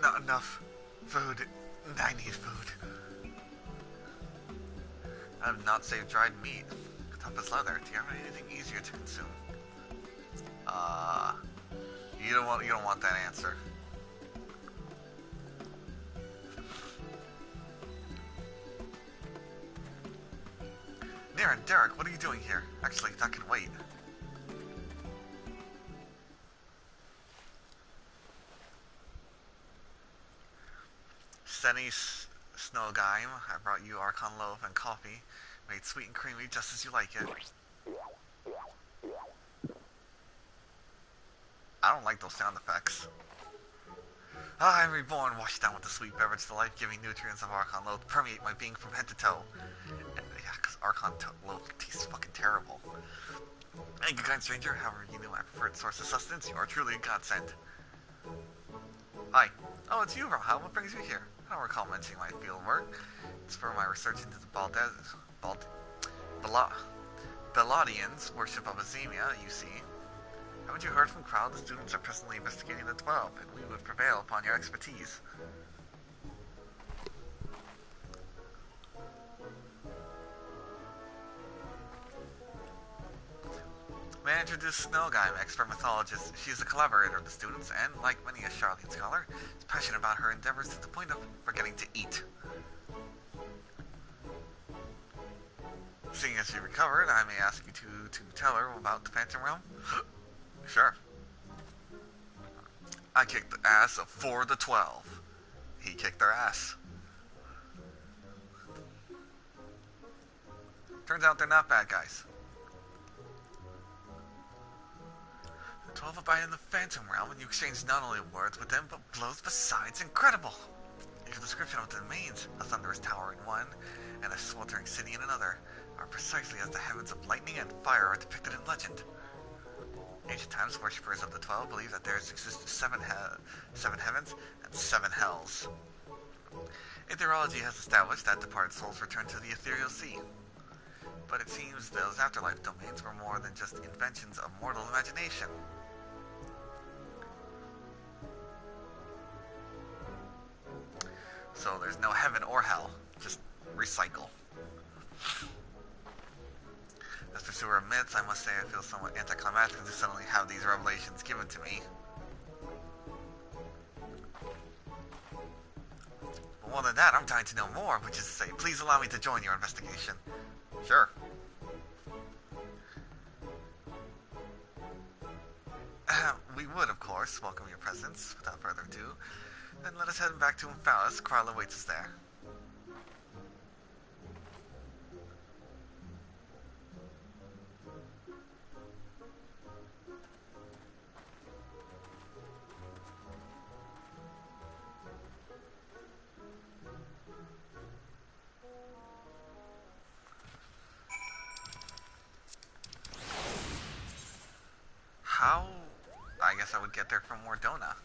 Not enough food. I need food. I have not saved dried meat. Tough as leather. Do you have anything easier to consume? You don't want that answer. Naren, Derek, what are you doing here? Actually, that can wait. Senny Snowgime, I brought you Archon loaf and coffee, made sweet and creamy just as you like it. I don't like those sound effects. Ah, I'm reborn, washed down with the sweet beverage, the life-giving nutrients of Archon loaf permeate my being from head to toe. Yeah, because Archon loaf tastes fucking terrible. Thank you, kind stranger. However, you know my preferred source of sustenance. You are truly a godsend. Hi. Oh, it's you, Rahal. What brings you here? I don't recall mentioning my field work. It's for my research into the Beladians' worship of Azemia, you see. Haven't you heard from Crowd? The students are presently investigating the 12, and we would prevail upon your expertise. May I introduce Snowgime, expert mythologist. She's a collaborator of the students, and, like many a Charlene scholar, is passionate about her endeavors to the point of forgetting to eat. Seeing as she recovered, I may ask you to tell her about the Phantom Realm? Sure. I kicked the ass of 4 to 12. He kicked their ass. Turns out they're not bad guys. The 12 abide in the Phantom Realm, and you exchange not only words with them, but blows besides. Incredible! Your description of the domains, a thunderous tower in one, and a sweltering city in another, are precisely as the heavens of lightning and fire are depicted in legend. Ancient times, worshippers of the 12 believed that there existed seven heavens and 7 hells. Aetherology has established that departed souls return to the ethereal sea. But it seems those afterlife domains were more than just inventions of mortal imagination. So there's no heaven or hell, just recycle. As pursuer of myths, I must say I feel somewhat anticlimactic to suddenly have these revelations given to me. But more than that, I'm dying to know more, which is to say, please allow me to join your investigation. Sure. We would, of course, welcome your presence. Without further ado, then let us head back to Umphalis. Carl awaits us there. How? I guess I would get there from Wardona.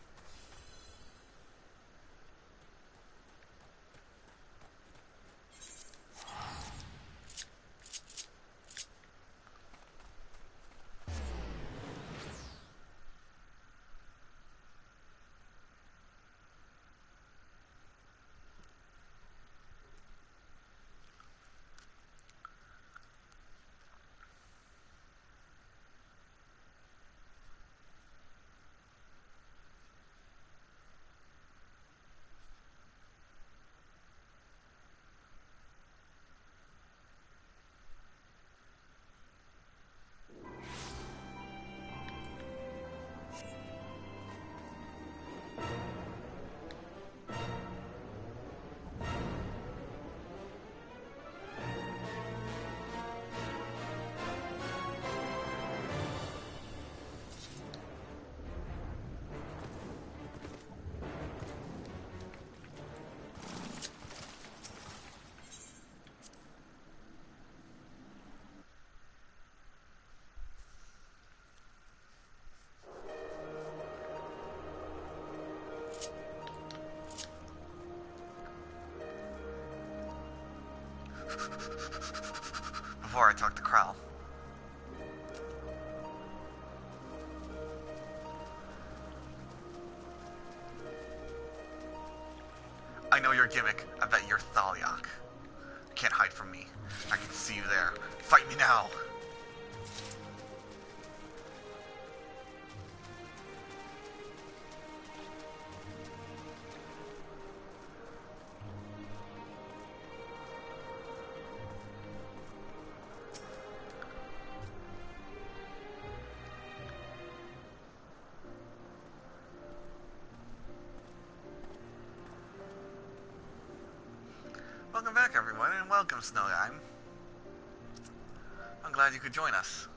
before I talk to Krell. I know your gimmick. I bet you're Thalyak. You can't hide from me. I can see you there. Fight me now! Welcome back, everyone, and welcome, Snowheim. I'm glad you could join us.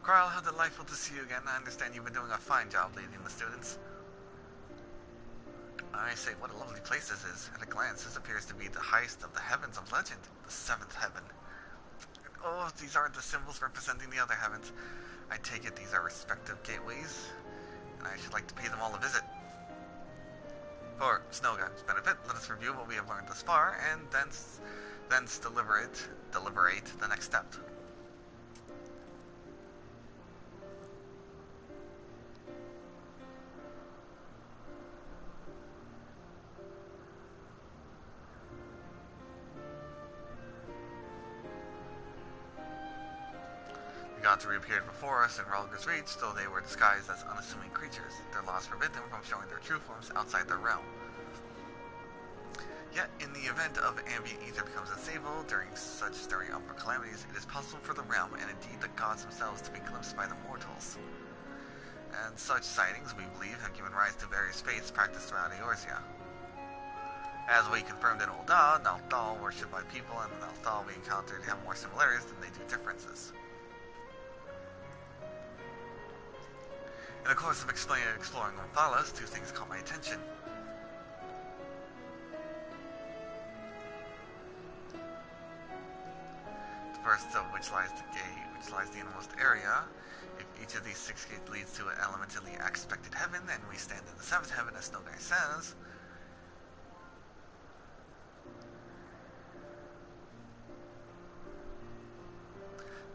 Carl, how delightful to see you again. I understand you've been doing a fine job leading the students. I say, what a lovely place this is. At a glance, this appears to be the highest of the heavens of legend, the seventh heaven. Oh, these aren't the symbols representing the other heavens. I take it these are respective gateways, and I should like to pay them all a visit. For Snowheim's benefit, let us review what we have learned thus far, and thence deliberate the next step. The gods reappeared before us in Ralger's Reach, though they were disguised as unassuming creatures. Their laws forbid them from showing their true forms outside their realm. Yet, in the event of ambient ether becomes unstable during such stirring up or calamities, it is possible for the realm, and indeed the gods themselves, to be glimpsed by the mortals. And such sightings, we believe, have given rise to various faiths practiced throughout Eorzea. As we confirmed in Ul'dah, Nalthal, worshipped by people, and the Nalthal we encountered have more similarities than they do differences. In the course of exploring Unthalas, two things caught my attention. The first of which lies the gate, which lies the innermost area. If each of these 6 gates leads to an elementally expected heaven, and we stand in the 7th heaven, as Snowguy says,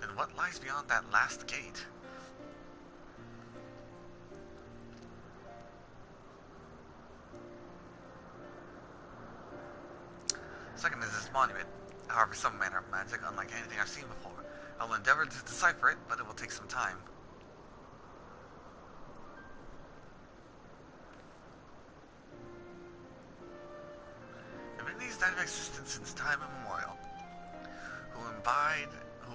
then what lies beyond that last gate? Second is this monument. However, some manner of magic, unlike anything I've seen before. I will endeavor to decipher it, but it will take some time. Divinities that have existed since time immemorial, who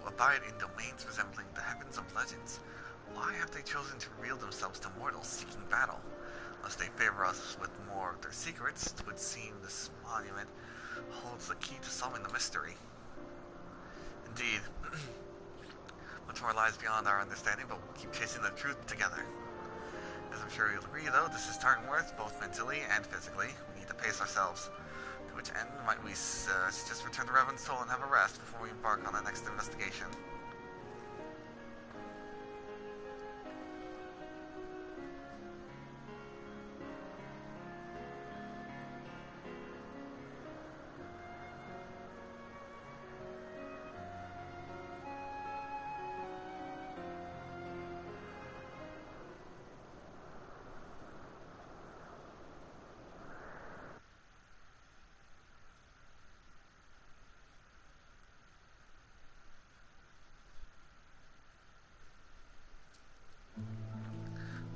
abide in domains resembling the heavens of legends. Why have they chosen to reveal themselves to mortals seeking battle? Unless they favor us with more of their secrets, it would seem this monument holds the key to solving the mystery. Indeed, much more lies beyond our understanding, but we'll keep chasing the truth together. As I'm sure you'll agree, though, this is Tartanworth, both mentally and physically. We need to pace ourselves. To which end, might we just return to Revan's Soul and have a rest before we embark on our next investigation?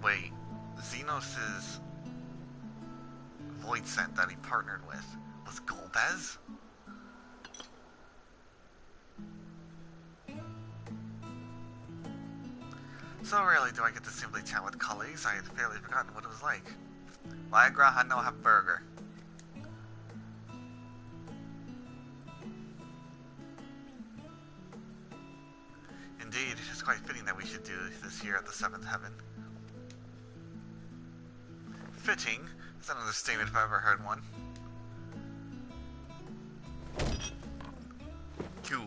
Wait, Xenos' void scent that he partnered with was Golbez? So rarely do I get to simply chat with colleagues, I had fairly forgotten what it was like. Viagra had no have burger. Indeed, it's quite fitting that we should do this here at the 7th heaven. Fitting? Is that an understatement if I ever heard one? Cube.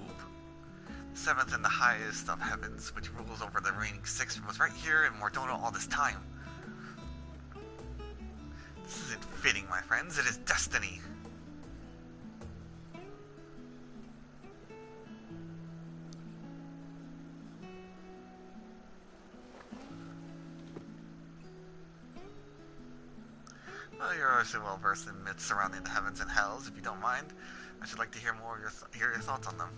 The 7th and the highest of heavens, which rules over the reigning 6, was right here in Mordona all this time. This isn't fitting, my friends. It is destiny. Well, you're obviously well versed in myths surrounding the heavens and hells. If you don't mind, I should like to hear more of hear your thoughts on them.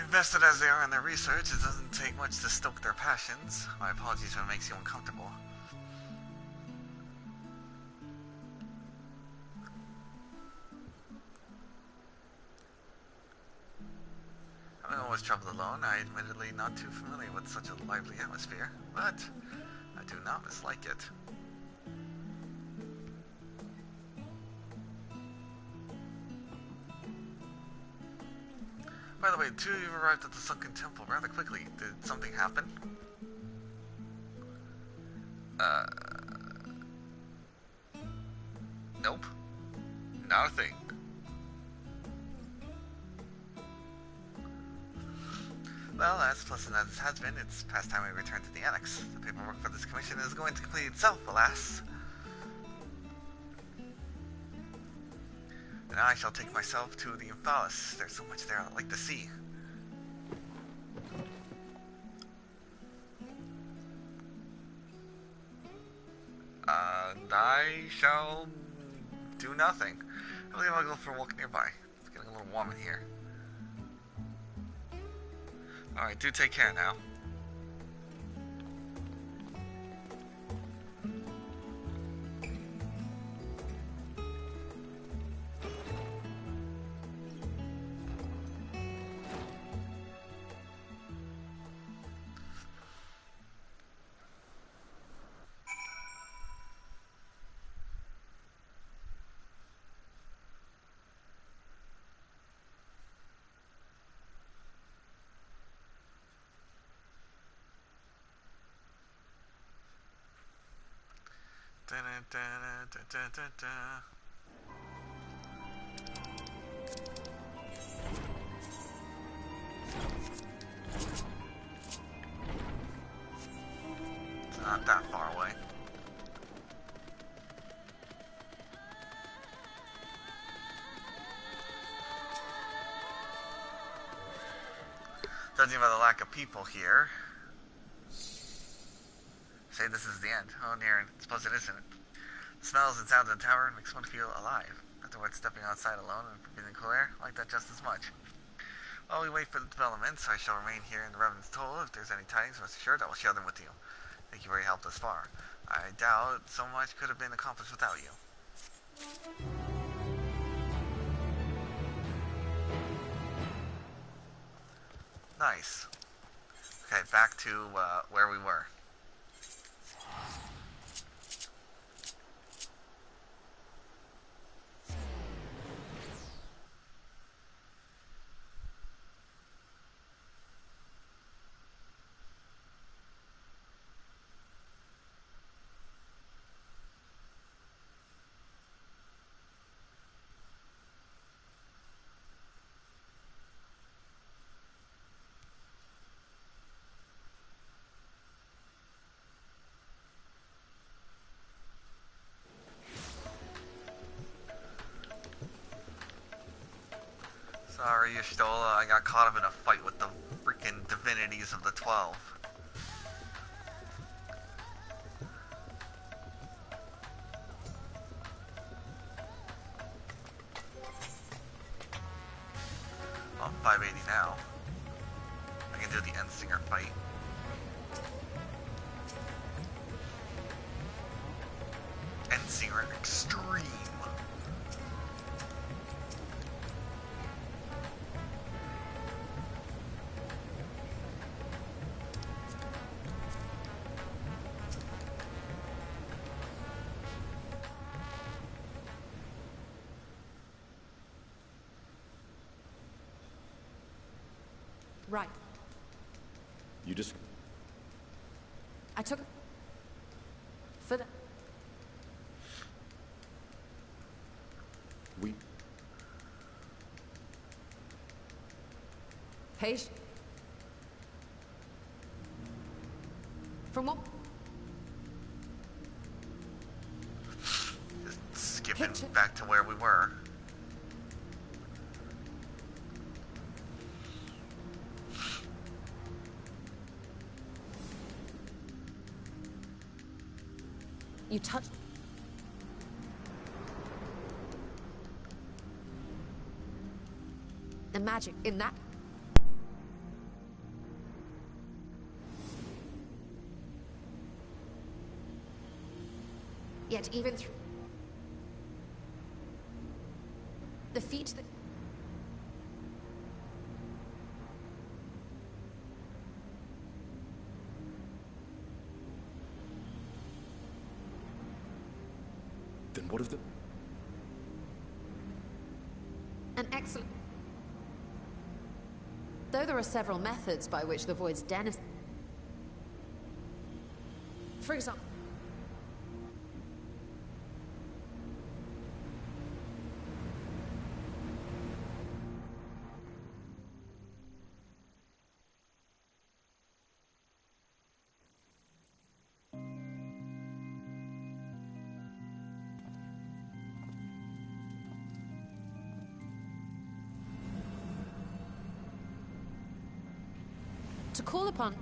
Invested as they are in their research, it doesn't take much to stoke their passions. My apologies if it makes you uncomfortable. Having always traveled alone, I admittedly not too familiar with such a lively atmosphere, but I do not mislike it. By the way, two of you arrived at the Sunken Temple rather quickly. Did something happen? Nope. Nothing. Well, as pleasant as it has been, it's past time we return to the Annex. The paperwork for this commission is going to complete itself, alas. And I shall take myself to the Emphalis. There's so much there I'd like to see. And I shall do nothing. I believe I'll go for a walk nearby. It's getting a little warm in here. Alright, do take care now. It's not that far away. Judging by the lack of people here, say this is the end. Oh, near, I suppose it isn't. The smells and sounds of the tower makes one feel alive. Afterwards, stepping outside alone and breathing cool air, I like that just as much. While we wait for the developments, I shall remain here in the Revenant's Toll. If there's any tidings, rest assured I will share them with you. Thank you for your help thus far. I doubt so much could have been accomplished without you. Nice. Okay, back to where we were. Sorry, Y'shtola, I got caught up in a fight with the freaking divinities of the 12. Well, I'm 580 now. I can do the Endsinger fight. Endsinger Extreme. Right. You just... I took... for the... We... Page... From what? have been back to where we were. You touched... the magic in that... Yet even through... the feat that... Then what of the... An excellent... Though there are several methods by which the Void's den is... For example... to call upon...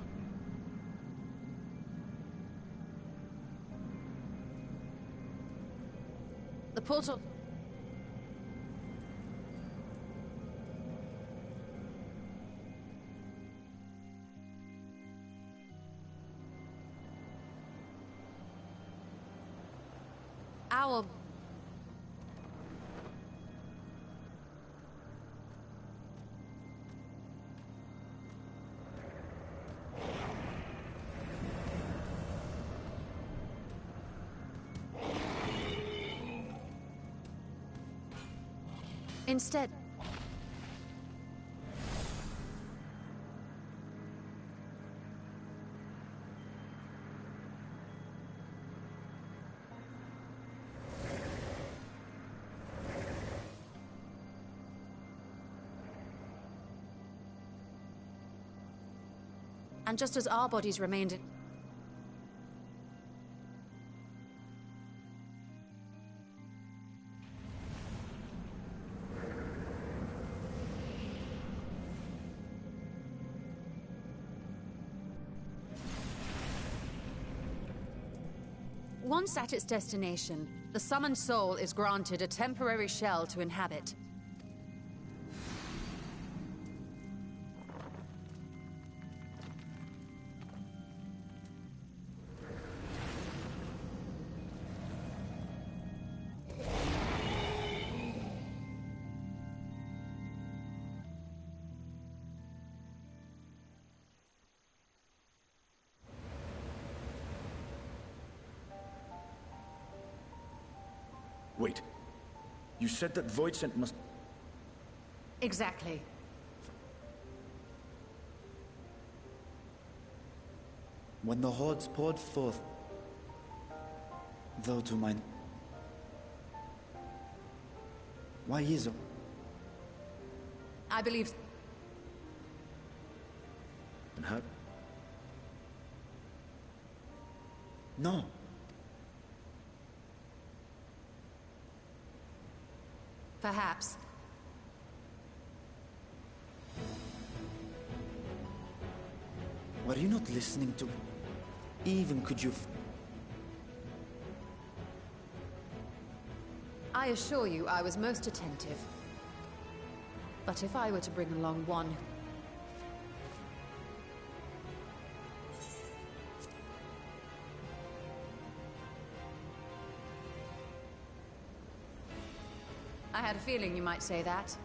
the portal... our... Instead... And just as our bodies remained in... Once at its destination, the summoned soul is granted a temporary shell to inhabit. Wait. You said that Voidsent must... Exactly. When the hordes poured forth, though to mine... Why is it? I believe... And how... No. Perhaps. Were you not listening to... Even could you... I assure you I was most attentive. But if I were to bring along one... I had a feeling you might say that.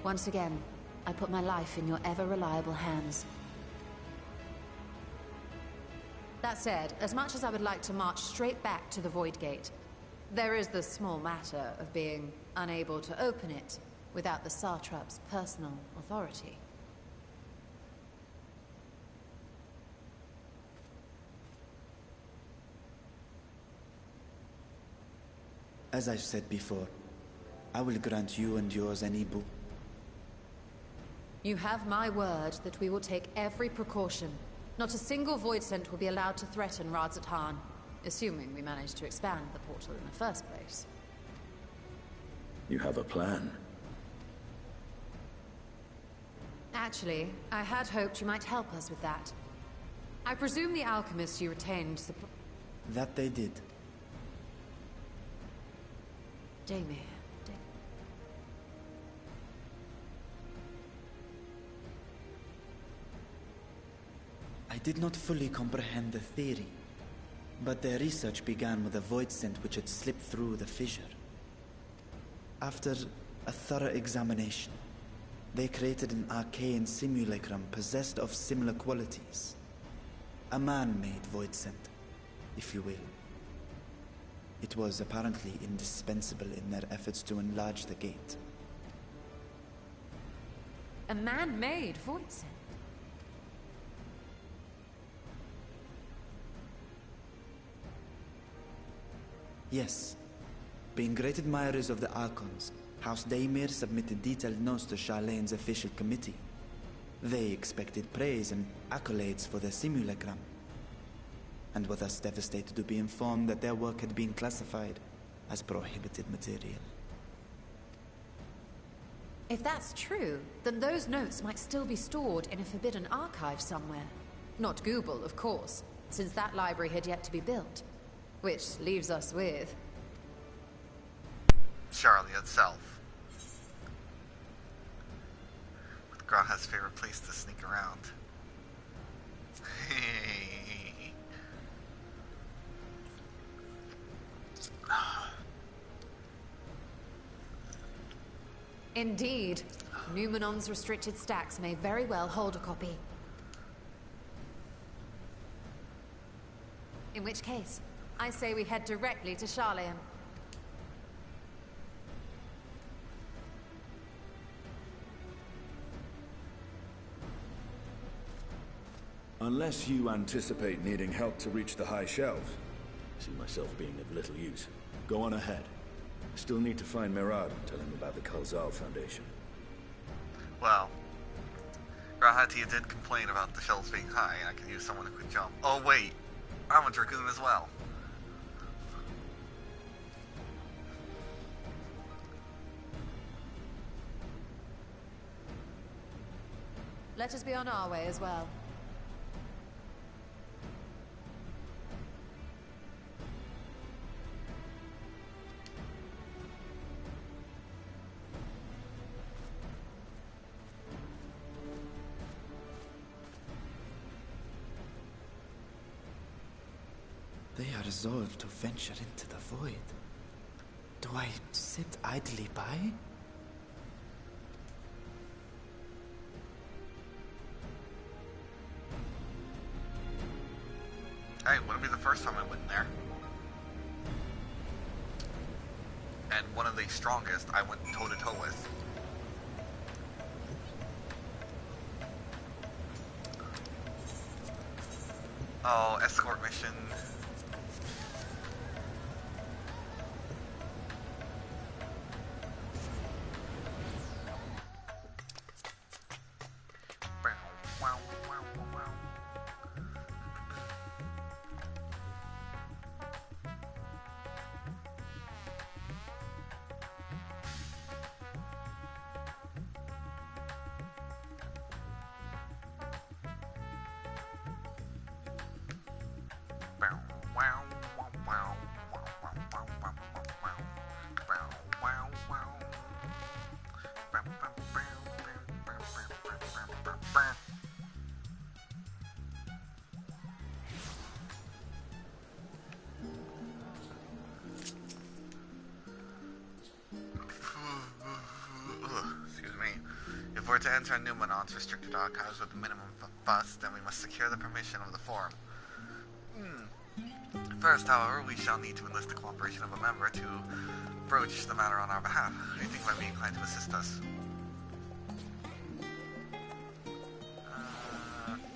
Once again, I put my life in your ever-reliable hands. That said, as much as I would like to march straight back to the Void Gate, there is the small matter of being unable to open it without the Satrap's personal authority. As I've said before, I will grant you and yours any boon. You have my word that we will take every precaution Not a single voidsent will be allowed to threaten Radzat-Han, assuming we manage to expand the portal in the first place. You have a plan? Actually, I had hoped you might help us with that. I presume the alchemists you retained That they did. Damie. I did not fully comprehend the theory, but their research began with a voidsent which had slipped through the fissure. After a thorough examination, they created an arcane simulacrum possessed of similar qualities. A man-made voidsent, if you will. It was apparently indispensable in their efforts to enlarge the gate. A man-made voidsent? Yes. Being great admirers of the Archons, House Daimir submitted detailed notes to Charlene's official committee. They expected praise and accolades for their simulacrum, and were thus devastated to be informed that their work had been classified as prohibited material. If that's true, then those notes might still be stored in a forbidden archive somewhere. Not Google, of course, since that library had yet to be built. Which leaves us with... Charlie itself. With Graha's favorite place to sneak around. Indeed. Numenon's restricted stacks may very well hold a copy. In which case, I say we head directly to Charleon. Unless you anticipate needing help to reach the high shelves, I see myself being of little use. Go on ahead. I still need to find Mirad and tell him about the Khalzal Foundation. Well, Grahatia did complain about the shelves being high, and I could use someone who could jump. Oh wait, I'm a Dragoon as well. Let us be on our way as well. They are resolved to venture into the void. Do I sit idly by? Hey, wouldn't be the first time I went in there. And one of the strongest I went toe-to-toe with. Oh, escort mission. If we're to enter Numenon's restricted archives with the minimum fuss, then we must secure the permission of the Forum. First, however, we shall need to enlist the cooperation of a member to broach the matter on our behalf. I think might be inclined to assist us.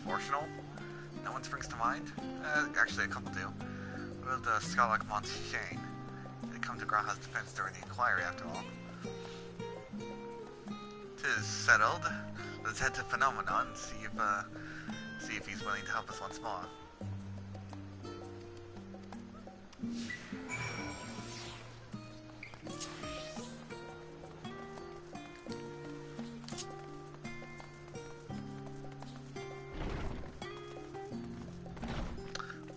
Fortunal? No one springs to mind? Actually, a couple do. What of the Skalak Montchain? They come to Graha's defense during the inquiry, after all. 'Tis settled. Let's head to Phenomenon and see if See if he's willing to help us once more.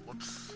Whoops.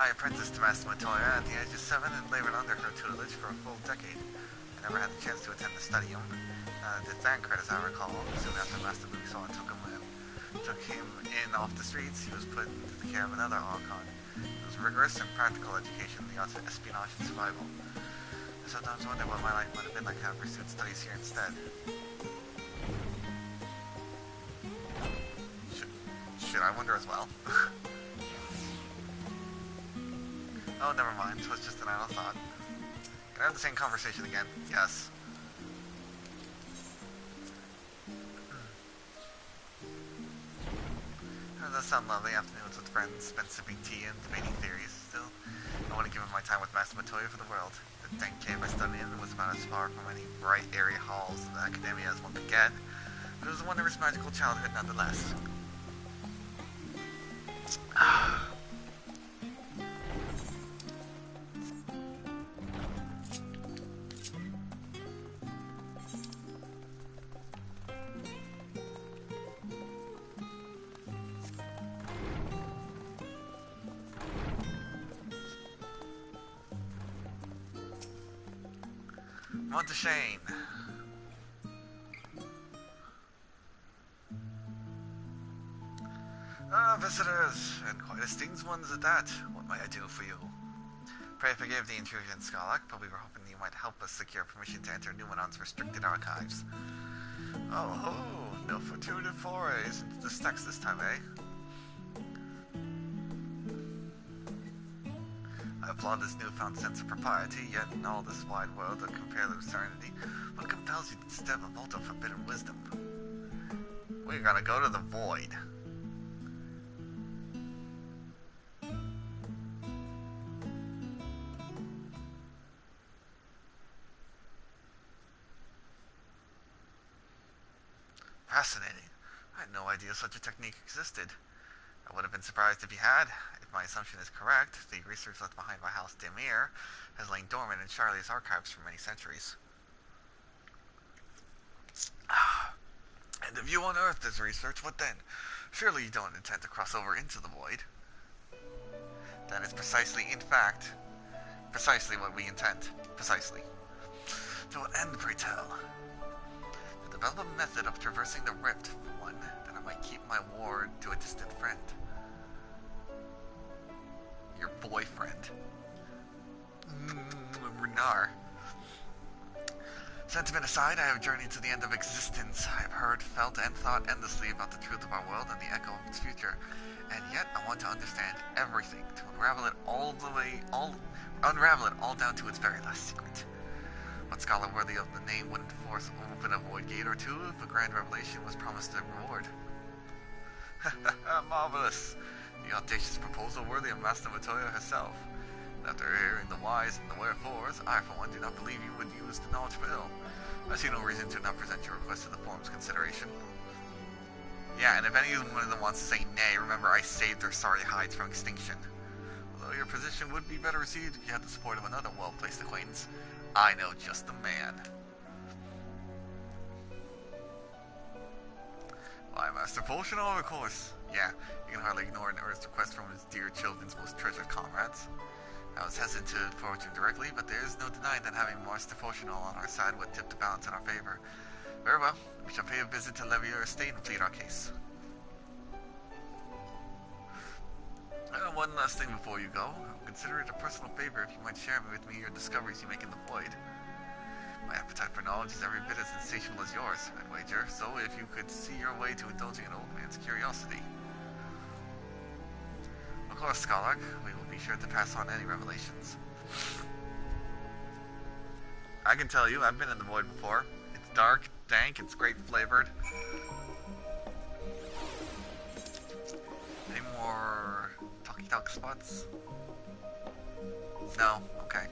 I apprenticed to Master Matoya at the age of 7 and labored under her tutelage for a full decade. I never had the chance to attend the studium. The Thancred, as I recall, soon after Master Luxor took him in off the streets, he was put into the care of another Archon. It was rigorous and practical education in the arts of espionage and survival. I sometimes wonder what my life might have been like had I pursued studies here instead. Should I wonder as well? Oh, never mind. It was just an idle thought. Can I have the same conversation again? Yes. It does sound lovely. Afternoons with friends, spent sipping tea and debating theories. Still, I want to give up my time with Master Matoya for the world. The dank cave I studied in was about as far from any bright area halls of the academia as one could get, but it was a wondrous magical childhood nonetheless. Monteshane. Visitors, and quite esteemed ones at that. What may I do for you? Pray forgive the intrusion, Skarlock, but we were hoping you might help us secure permission to enter Numenon's restricted archives. Oh, no fortuitous forays into the stacks this time, eh? I applaud this newfound sense of propriety, yet in all this wide world of comparative serenity, what compels you to step a vault of forbidden wisdom? We're gonna go to the void. Fascinating. I had no idea such a technique existed. I would have been surprised if he had. If my assumption is correct, the research left behind by House Demir has lain dormant in Charlie's archives for many centuries. And if you unearthed this research, what then? Surely you don't intend to cross over into the void. That is precisely, in fact, precisely what we intend. Precisely. To what end, pray tell? To develop a method of traversing the rift, for one, that I might keep my ward to a distant friend. Your boyfriend. Renar. Sentiment aside, I have journeyed to the end of existence. I have heard, felt, and thought endlessly about the truth of our world and the echo of its future. And yet, I want to understand everything, to unravel it all down to its very last secret. What scholar worthy of the name wouldn't force open a void gate or two if a grand revelation was promised a reward? Marvelous! The audacious proposal worthy of Master Matoya herself. After hearing the whys and the wherefores, I for one do not believe you would use the knowledge for ill. I see no reason to not present your request to the forum's consideration. Yeah, and if anyone of them wants to say nay, remember I saved their sorry hides from extinction. Although your position would be better received if you had the support of another well-placed acquaintance, I know just the man. By Master Potional, of course. Yeah, you can hardly ignore an earnest request from his dear children's most treasured comrades. I was hesitant to approach him directly, but there is no denying that having Master Potional on our side would tip the balance in our favor. Very well, we shall pay a visit to Levier Estate and plead our case. One last thing before you go. Consider it a personal favor if you might share with me your discoveries you make in the void. My appetite for knowledge is every bit as insatiable as yours, I'd wager, so if you could see your way to indulging an old man's curiosity. Of course, Scholar, we will be sure to pass on any revelations. I can tell you, I've been in the void before. It's dark, dank, it's grape flavored. Any more talky-talk spots? No? Okay.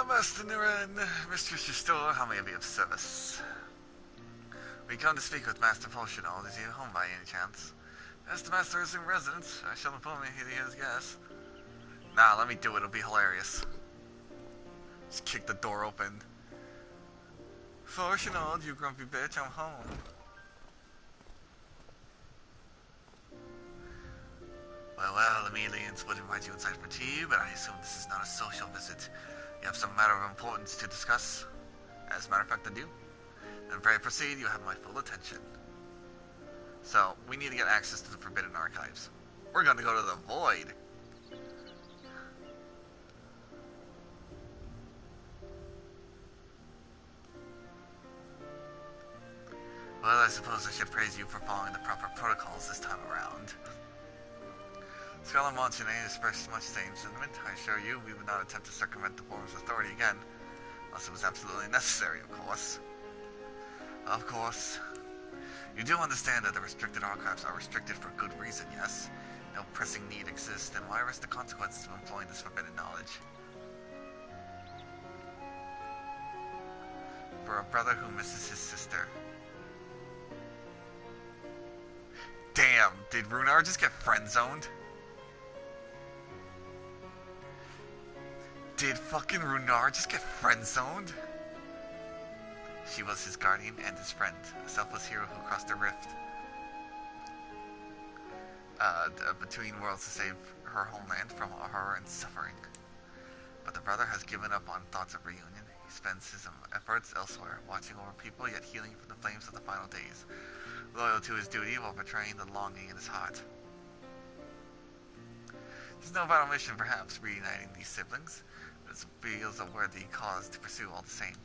Master Niren, Mistress Restore, how may I be of service? We come to speak with Master Potional. Is he at home by any chance? As the Master is in residence, I shall inform you he is guest. Nah, let me do it, it'll be hilarious. Just kick the door open. Potional, you grumpy bitch, I'm home. Well, the Melians would invite you inside for tea, but I assume this is not a social visit. You have some matter of importance to discuss? As a matter of fact, I do. And pray proceed, you have my full attention. So, we need to get access to the Forbidden Archives. We're gonna go to the Void. Well, I suppose I should praise you for following the proper protocols this time around. Scholar Montanet expressed much same sentiment. I assure you, we would not attempt to circumvent the Forum's authority again, unless it was absolutely necessary, of course. Of course. You do understand that the restricted archives are restricted for good reason, yes? No pressing need exists, then why risk the consequences of employing this forbidden knowledge? For a brother who misses his sister. Damn, did Runar just get friend-zoned? Did fucking Runar just get friend-zoned? She was his guardian and his friend, a selfless hero who crossed a rift between worlds to save her homeland from horror and suffering. But the brother has given up on thoughts of reunion. He spends his efforts elsewhere, watching over people yet healing from the flames of the final days, loyal to his duty while betraying the longing in his heart. There's no vital mission, perhaps, reuniting these siblings, but it feels a worthy cause to pursue all the same.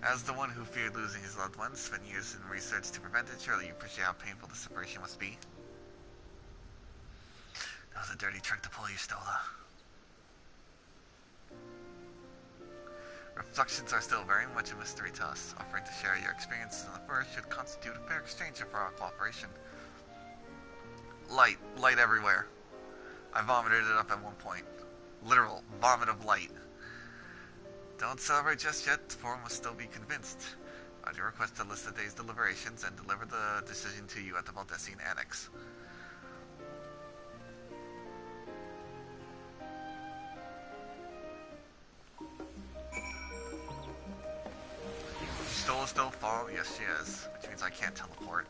As the one who feared losing his loved ones, spent years in research to prevent it, surely you appreciate how painful the separation must be. That was a dirty trick to pull you, Stola. Reflections are still very much a mystery to us. Offering to share your experiences in the forest should constitute a fair exchange for our cooperation. Light. Light everywhere. I vomited it up at one point. Literal vomit of light. Don't celebrate just yet, the forum must still be convinced. I do request to list the day's deliberations and deliver the decision to you at the Valdesian Annex. Stola still fall? Yes, she is. Which means I can't teleport.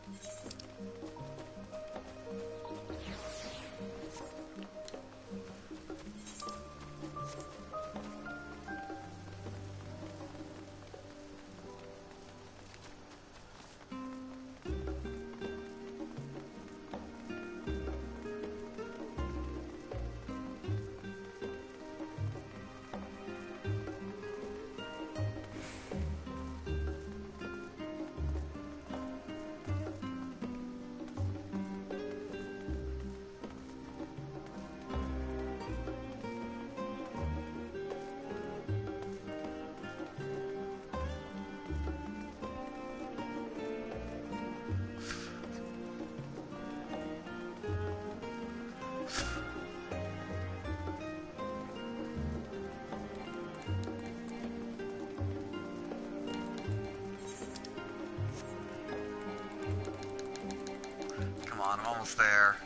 I'm almost there.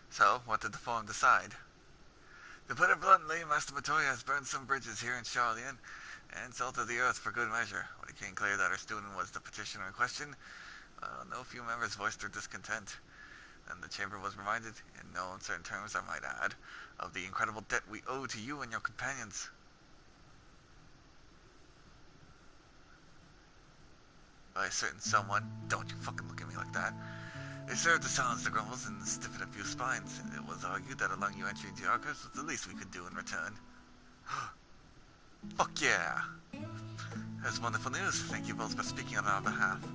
So, what did the forum decide? To put it bluntly, Master Matoya has burned some bridges here in Charlian and salted the earth for good measure. When it became clear that our student was the petitioner in question, no few members voiced their discontent. And the chamber was reminded, in no uncertain terms I might add, of the incredible debt we owe to you and your companions. By a certain someone, don't you fucking look at me like that. They served to silence the grumbles and stiffen a few spines, and it was argued that allowing you entry into the archives was the least we could do in return. Fuck yeah! That's wonderful news. Thank you both for speaking on our behalf.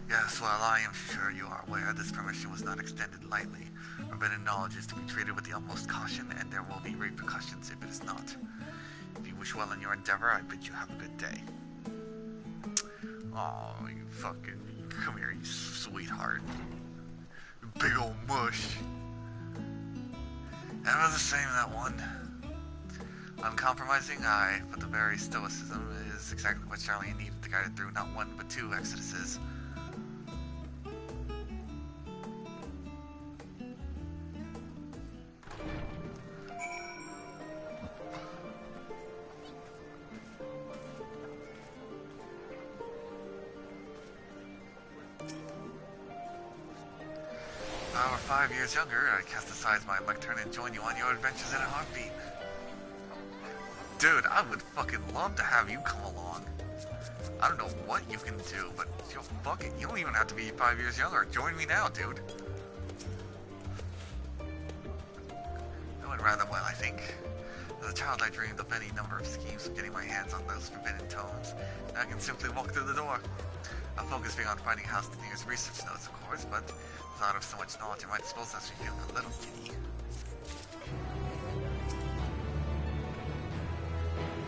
Yes, well, I am sure you are aware this permission was not extended lightly. Forbidden knowledge is to be treated with the utmost caution, and there will be repercussions if it is not. If you wish well in your endeavor, I bid you have a good day. Oh, you fucking... Come here, you sweetheart. Big old mush. Ever the same, that one. Uncompromising, aye, but the very stoicism is exactly what Charlian needed to guide it through not one but two exoduses. If I were 5 years younger, I'd cast aside my lectern and join you on your adventures in a heartbeat. Dude, I would fucking love to have you come along. I don't know what you can do, but yo, fuck it. You don't even have to be 5 years younger. Join me now, dude. It went rather well, I think. As a child, I dreamed of any number of schemes of getting my hands on those forbidden tomes. Now I can simply walk through the door. I'll focus being on finding House Dinger's research notes, of course, but the thought of so much knowledge at my disposal has me feeling a little giddy.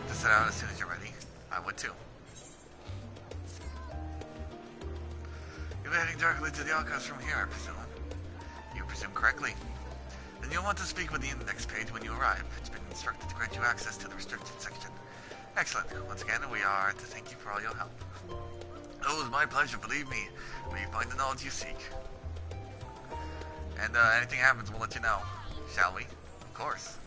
To set out as soon as you're ready, I would too. You'll be heading directly to the archives from here, I presume. You presume correctly. Then you'll want to speak with the index page when you arrive. It's been instructed to grant you access to the restricted section. Excellent. Once again, we are to thank you for all your help. Oh, it was my pleasure, believe me. Will you find the knowledge you seek? And anything happens, we'll let you know. Shall we? Of course.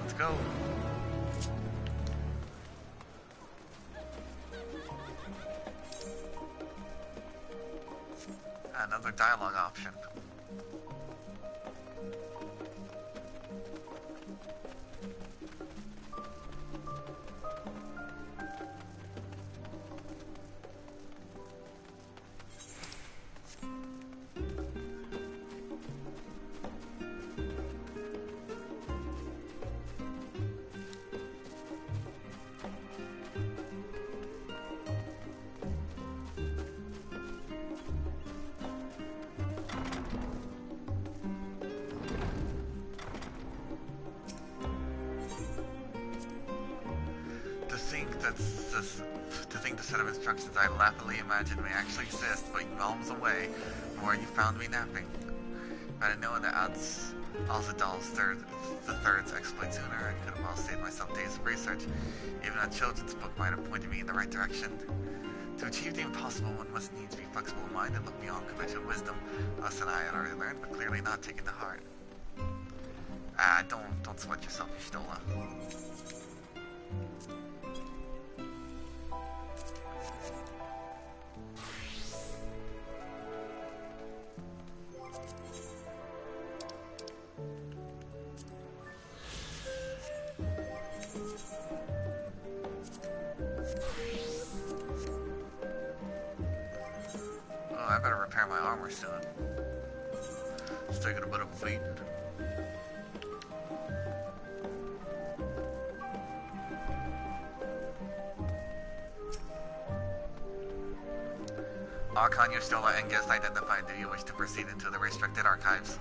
Let's go. another dialogue option. To think the set of instructions I laughingly imagined may actually exist, but miles away from where you found me napping. If I had known that Alzadal's the third's exploit sooner, I could have well saved myself days of research. Even a children's book might have pointed me in the right direction. To achieve the impossible, one must needs be flexible in mind and look beyond conventional wisdom. A lesson I had already learned, but clearly not taken to heart. Don't sweat yourself, Y'shtola. I better repair my armor soon. It's taking a bit of a beating. Archon, Y'shtola, and guest identified. Do you wish to proceed into the restricted archives?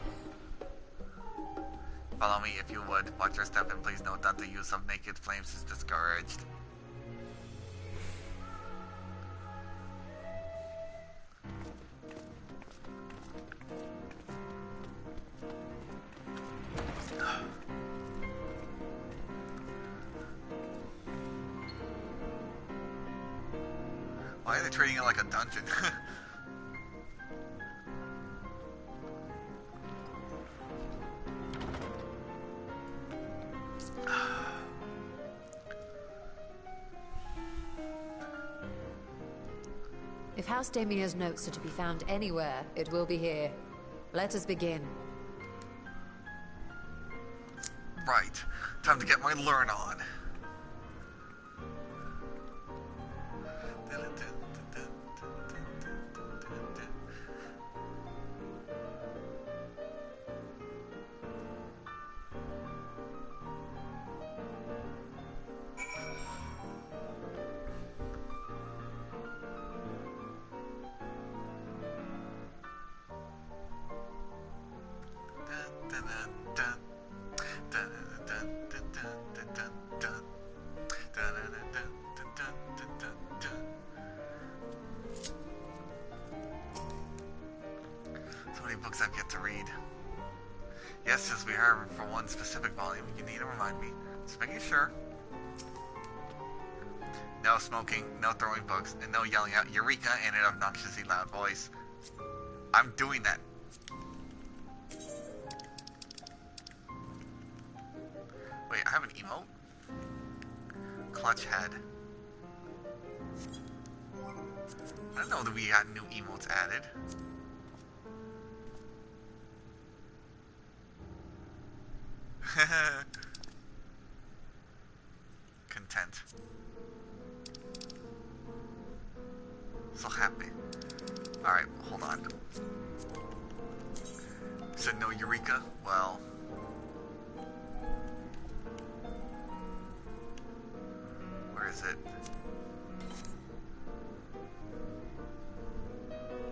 Follow me if you would. Watch your step and please note that the use of naked flames is discouraged. Why are they treating it like a dungeon? If House Damia's notes are to be found anywhere, it will be here. Let us begin. Right. Time to get my learn on. So many books I've yet to read. Yes, as we heard for one specific volume, you need to remind me. Just making sure. No smoking, no throwing books, and no yelling out Eureka in an obnoxiously loud voice. I'm doing that. Wait, I have an emote? Clutch head. I don't know that we got new emotes added. Content. So happy. Alright, hold on. Said no Eureka? Well... where is it?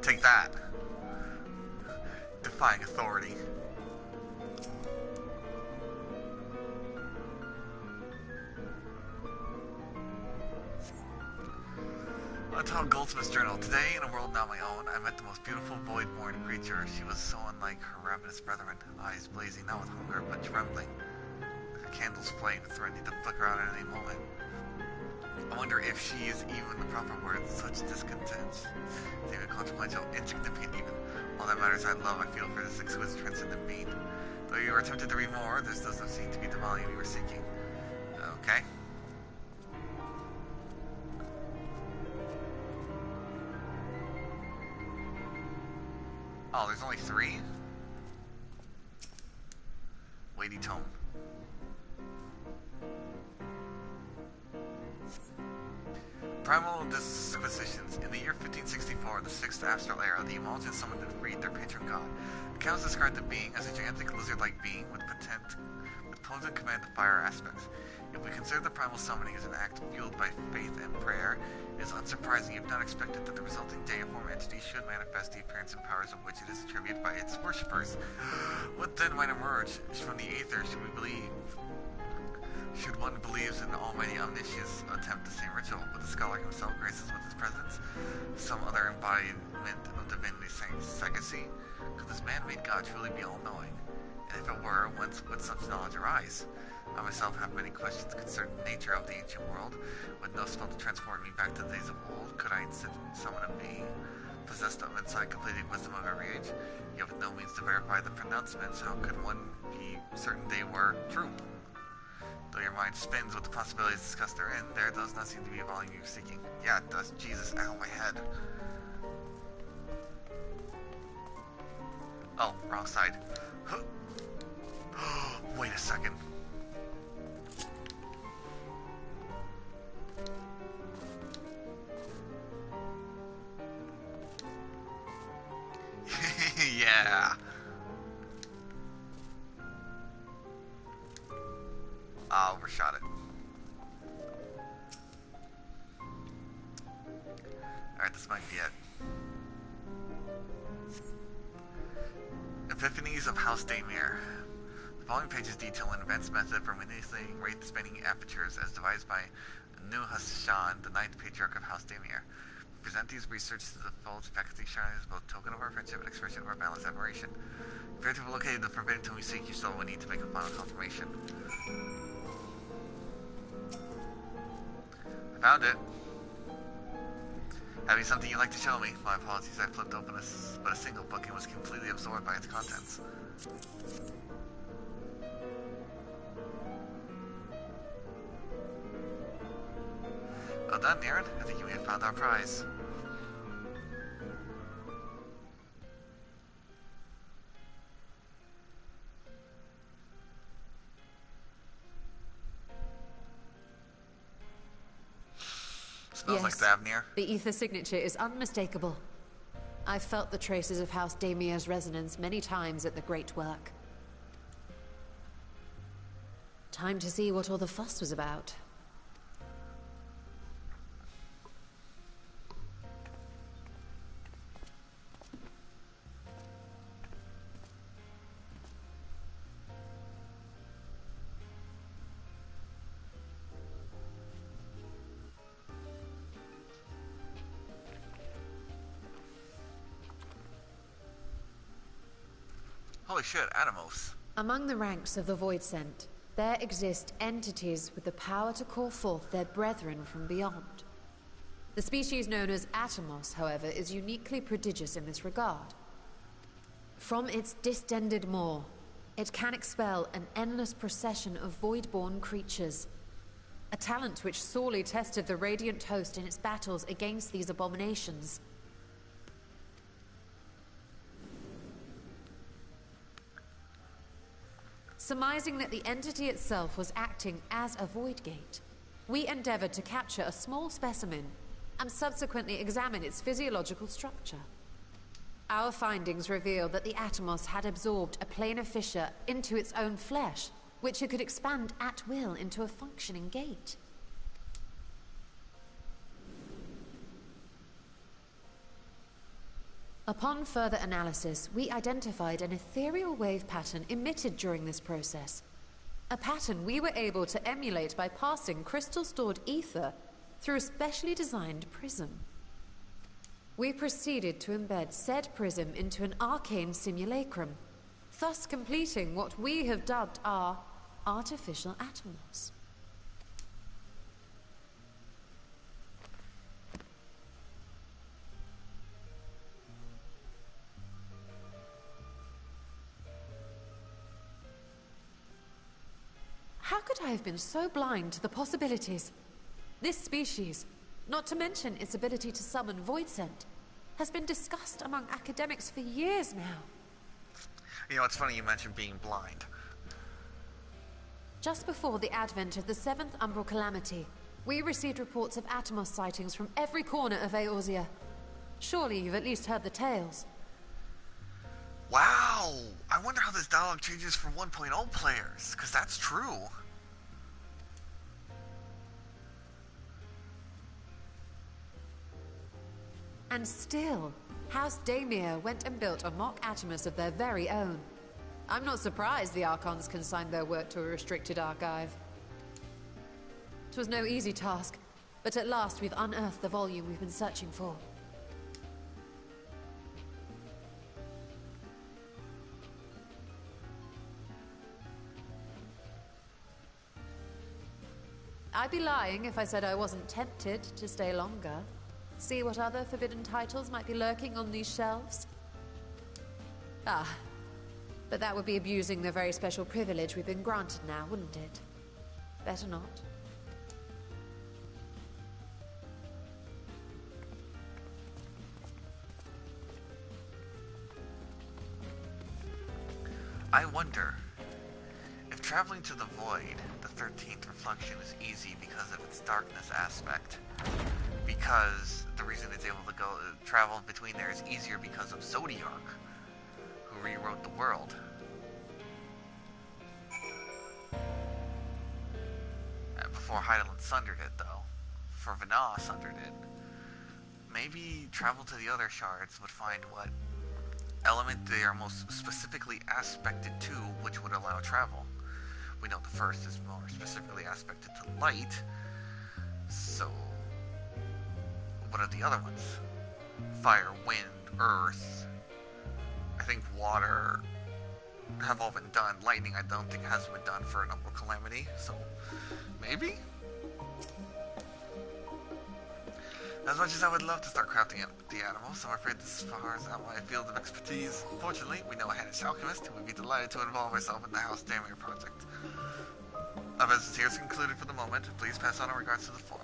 Take that. Defying authority. Untold Goldsmith's journal. Today, in a world not my own, I met the most beautiful void-born creature. She was so unlike her ravenous brethren, eyes blazing not with hunger, but trembling. Like a candle's flame threatening to flicker out at any moment. I wonder if she is even the proper word. Such discontent. Even consequential, insignificant even. All that matters I love, I feel for this exquisite transcendent being. Though you are tempted to read more, this doesn't seem to be the volume you were seeking. Okay. Oh, there's only 3? Weighty tome. Primal Disquisitions. In the year 1564, the 6th Astral Era, the Emulsions summoned and freed their patron god. Accounts describe the being as a gigantic lizard-like being with potent command of fire aspects. If we consider the primal summoning as an act fueled by faith and prayer, it is unsurprising, if not expected, that the resulting deiform entity should manifest the appearance and powers of which it is attributed by its worshippers. What then might emerge from the aether, should we believe? Should one believes in almighty omniscience attempt the same ritual, would the scholar himself grace us with his presence? Some other embodiment of divinity's legacy? Could this man-made god truly be all-knowing? And if it were, whence would such knowledge arise? I myself have many questions concerning the nature of the ancient world. With no spell to transport me back to the days of old, could I instead summon a being possessed of encyclopedic wisdom of every age, yet with no means to verify the pronouncements? How could one be certain they were true? Though your mind spins with the possibilities discussed therein, there does not seem to be a volume you're seeking. Yeah, it does. Jesus, ow, my head. Oh, wrong side. Wait a second. Yeah. I overshot it. Alright, this might be it. Epiphanies of House Daymere. The following pages detail an advanced method for manipulating wraith-spanning apertures as devised by Nu Hassan, the 9th Patriarch of House Daymere. We present these research to the full faculty shrine as both token of our friendship and expression of our boundless admiration. If you have located the forbidden tomb we seek, you still will need to make a final confirmation. I found it. Having something you'd like to show me? My apologies, I flipped open but a single book and was completely absorbed by its contents. Well done, Niran. I think you may have found our prize. Smells like Thavnir. The ether signature is unmistakable. I've felt the traces of House Daymere's resonance many times at the Great Work. Time to see what all the fuss was about. Holy shit, Atomos. Among the ranks of the Voidsent, there exist entities with the power to call forth their brethren from beyond. The species known as Atomos, however, is uniquely prodigious in this regard. From its distended maw, it can expel an endless procession of void-born creatures, a talent which sorely tested the Radiant Host in its battles against these abominations. Surmising that the entity itself was acting as a void gate, we endeavored to capture a small specimen and subsequently examine its physiological structure. Our findings revealed that the Atomos had absorbed a planar fissure into its own flesh, which it could expand at will into a functioning gate. Upon further analysis, we identified an ethereal wave pattern emitted during this process. A pattern we were able to emulate by passing crystal-stored ether through a specially designed prism. We proceeded to embed said prism into an arcane simulacrum, thus completing what we have dubbed our artificial Atomos. How could I have been so blind to the possibilities? This species, not to mention its ability to summon Voidsent, has been discussed among academics for years now. You know, it's funny you mentioned being blind. Just before the advent of the 7th Umbral Calamity, we received reports of Atomos sightings from every corner of Eorzea. Surely you've at least heard the tales. Wow! I wonder how this dialogue changes for 1.0 players, because that's true. And still, House Daemir went and built a mock Atomos of their very own. I'm not surprised the Archons consigned their work to a restricted archive. It was no easy task, but at last we've unearthed the volume we've been searching for. I'd be lying if I said I wasn't tempted to stay longer. See what other forbidden titles might be lurking on these shelves. Ah, but that would be abusing the very special privilege we've been granted now, wouldn't it? Better not. I wonder if traveling to the void, the 13th reflection, is easy because of its darkness aspect. Because the reason it's able to travel between there is easier because of Zodiark, who rewrote the world. Before Hydaelyn sundered it, though. Before Vana sundered it. Maybe travel to the other shards would find what element they are most specifically aspected to, which would allow travel. We know the first is more specifically aspected to light, so what are the other ones? Fire, wind, earth. I think water have all been done. Lightning I don't think has been done for an Umbral Calamity, so maybe? As much as I would love to start crafting the animals, I'm afraid this is far as out my field of expertise. Fortunately, we know a Hannish alchemist who would be delighted to involve herself in the House Daemir project. Our visit here is concluded for the moment. Please pass on our regards to the forum.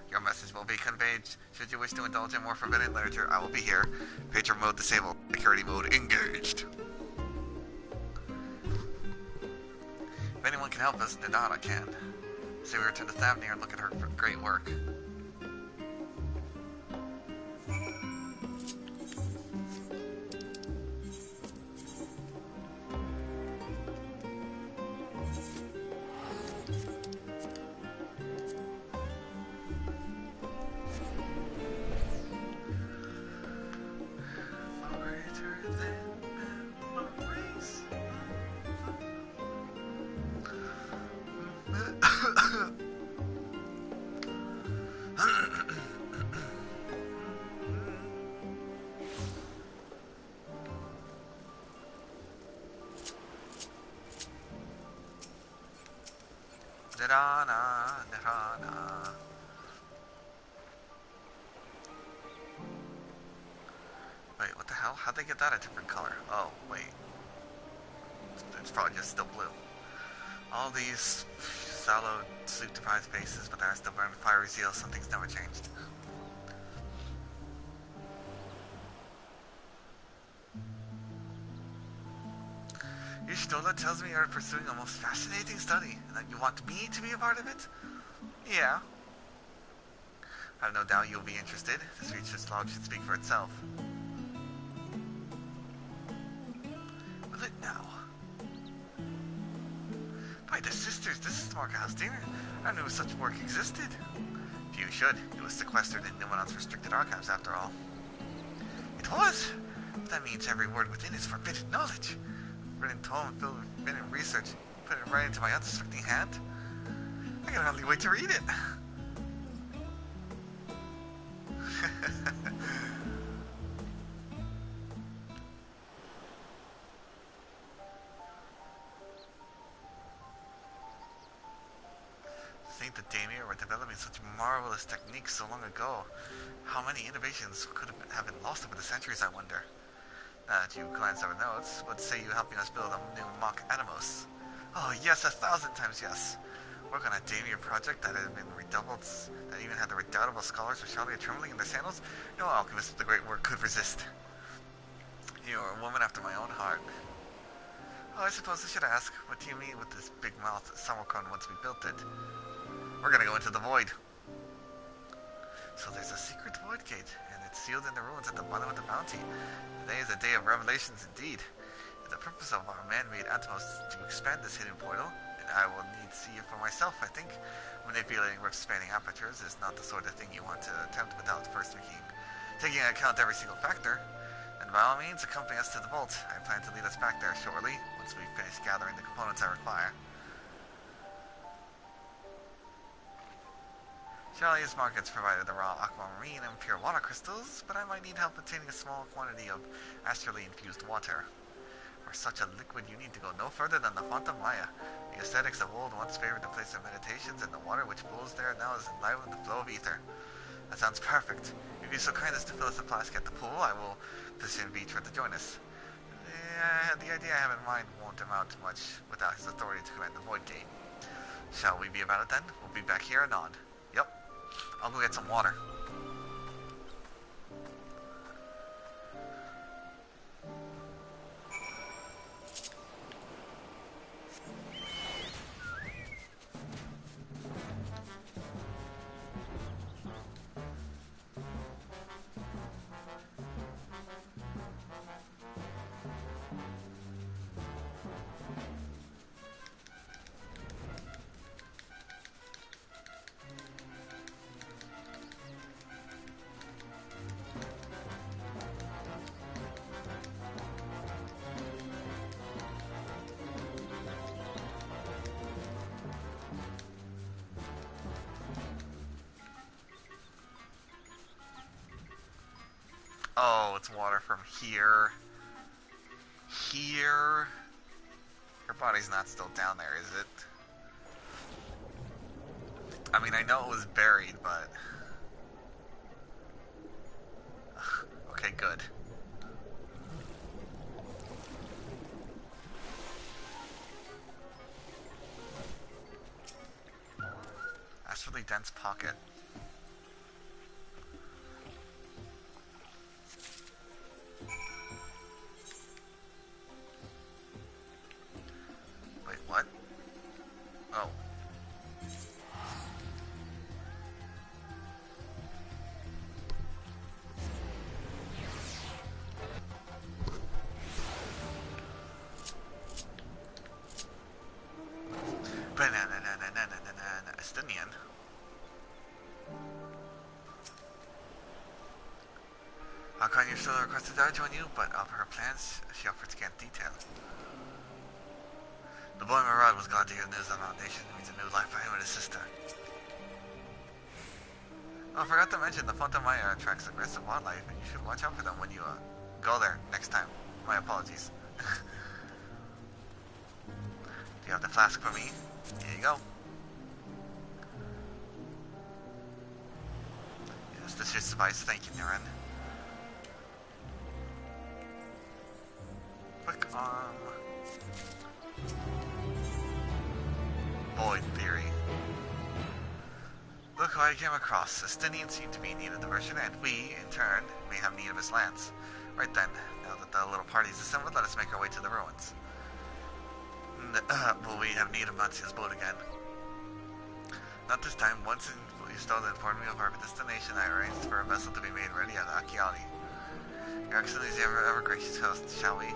Your message will be conveyed. Should you wish to indulge in more forbidden literature, I will be here. Patron mode disabled. Security mode engaged. If anyone can help us, Nadana can. Say we return to Thavnir and look at her great work. Nirana. Wait, what the hell? How'd they get that a different color? Oh, wait. It's probably just still blue. All these sallow, sleep-deprived faces, but I still burn with fiery zeal. Something's never changed. Ishtola tells me you're pursuing a most fascinating study, and that you want me to be a part of it? Yeah. I have no doubt you'll be interested. This research log should speak for itself. Will it now? By the sisters, this is the Market House Daemir. I knew such work existed. Few should. It was sequestered in Numenon's restricted archives, after all. It was? That means every word within is forbidden knowledge. Written tome filled with forbidden research, put it right into my unsuspecting hand. I can hardly wait to read it. Think the Daemir were developing such marvelous techniques so long ago. How many innovations could have been lost over the centuries, I wonder? Now that you glance over notes, what say you helping us build a new mock Atomos? Oh yes, 1,000 times yes. Work on a Damien project that had been redoubled, that even had the redoubtable scholars of Shalia trembling in their sandals? No alchemist of the great work could resist. You are a woman after my own heart. Oh, I suppose I should ask, what do you mean with this big mouth Samarkand once we built it? We're gonna go into the void. So there's a secret void gate, and it's sealed in the ruins at the bottom of the bounty. Today is a day of revelations indeed. It's the purpose of our man-made utmost to expand this hidden portal, and I will need to see it for myself, I think. Manipulating rift-spanning apertures is not the sort of thing you want to attempt without first taking into account every single factor. And by all means, accompany us to the vault. I plan to lead us back there shortly, once we've finished gathering the components I require. Shalia's markets provided the raw aquamarine and pure water crystals, but I might need help obtaining a small quantity of astrally infused water. For such a liquid, you need to go no further than the Font of Maya. The ascetics of old once favored the place of meditations, and the water which flows there now is enlivened with the flow of ether. That sounds perfect. If you're so kind as to fill us a flask at the pool, I will position Vitra to join us. The idea I have in mind won't amount to much without his authority to command the Void Gate. Shall we be about it then? We'll be back here anon. Yep. I'll go get some water. Oh, it's water from here. Here. Her body's not still down there, is it? I mean, I know it was buried, but... Okay, good. That's really dense pocket. Wait, what? Oh. Estonian. Alcon, your still requested that I join you, but of her plans, she offers scant detail. The boy Murad was glad to hear news on our nation. It means a new life for him and his sister. Oh, I forgot to mention, the Font of Maya attracts aggressive wildlife, and you should watch out for them when you go there next time. My apologies. Do you have the flask for me? Here you go. Yes, this should suffice. Thank you, Niren. Quick arm. Void theory. Look who I came across. Estinians seem to be in need of diversion, and we, in turn, may have need of his lands. Right then, now that the little party's assembled, let us make our way to the ruins. Will we have need of Matsia's boat again? Not this time. Once Ustad informed me of our destination, I arranged for a vessel to be made ready at Akiali. Your Excellency, ever gracious host, shall we?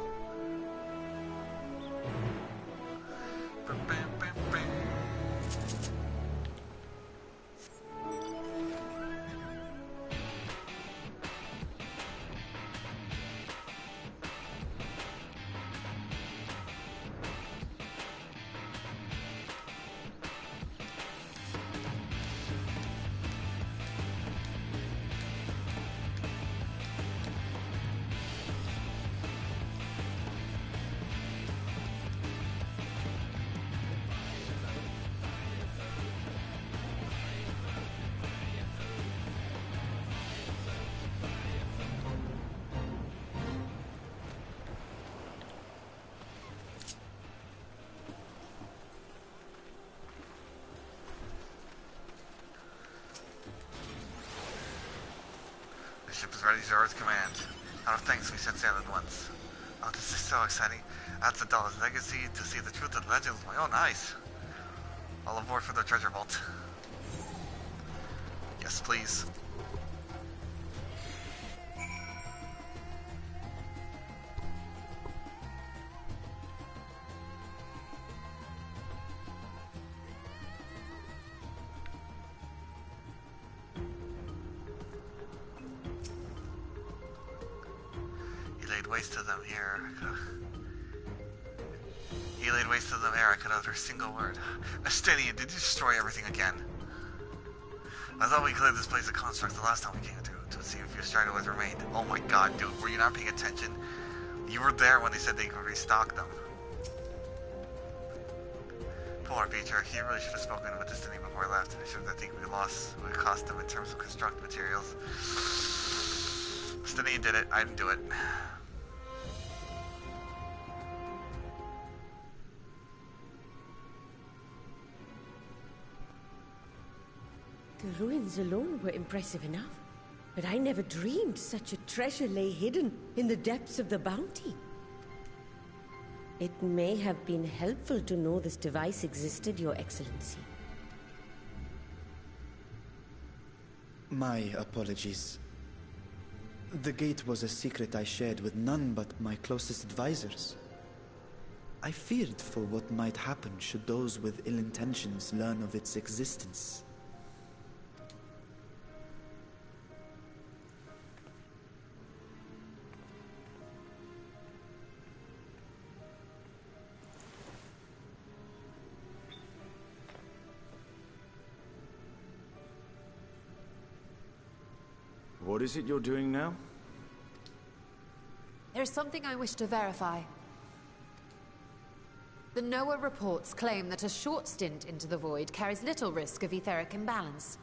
ship is ready to Zoro's command. Out of thanks, we set sail at once. Oh, this is so exciting. Azadal's legacy, to see the truth of the legend with my own eyes. All aboard for the treasure vault. Yes, please. Waste to them here. He laid waste to them ere I could utter a single word. Estinian, did you destroy everything again? I thought we cleared this place of constructs the last time we came to see if your stragglers remained. Oh my god, dude, were you not paying attention? You were there when they said they could restock them. Poor Peter, he really should have spoken with Destiny before he left. I think we cost them in terms of construct materials. Estinian did it, I didn't do it. The ruins alone were impressive enough, but I never dreamed such a treasure lay hidden in the depths of the bounty. It may have been helpful to know this device existed, Your Excellency. My apologies. The gate was a secret I shared with none but my closest advisors. I feared for what might happen should those with ill intentions learn of its existence. What is it you're doing now? There is something I wish to verify. The NOAA reports claim that a short stint into the void carries little risk of etheric imbalance.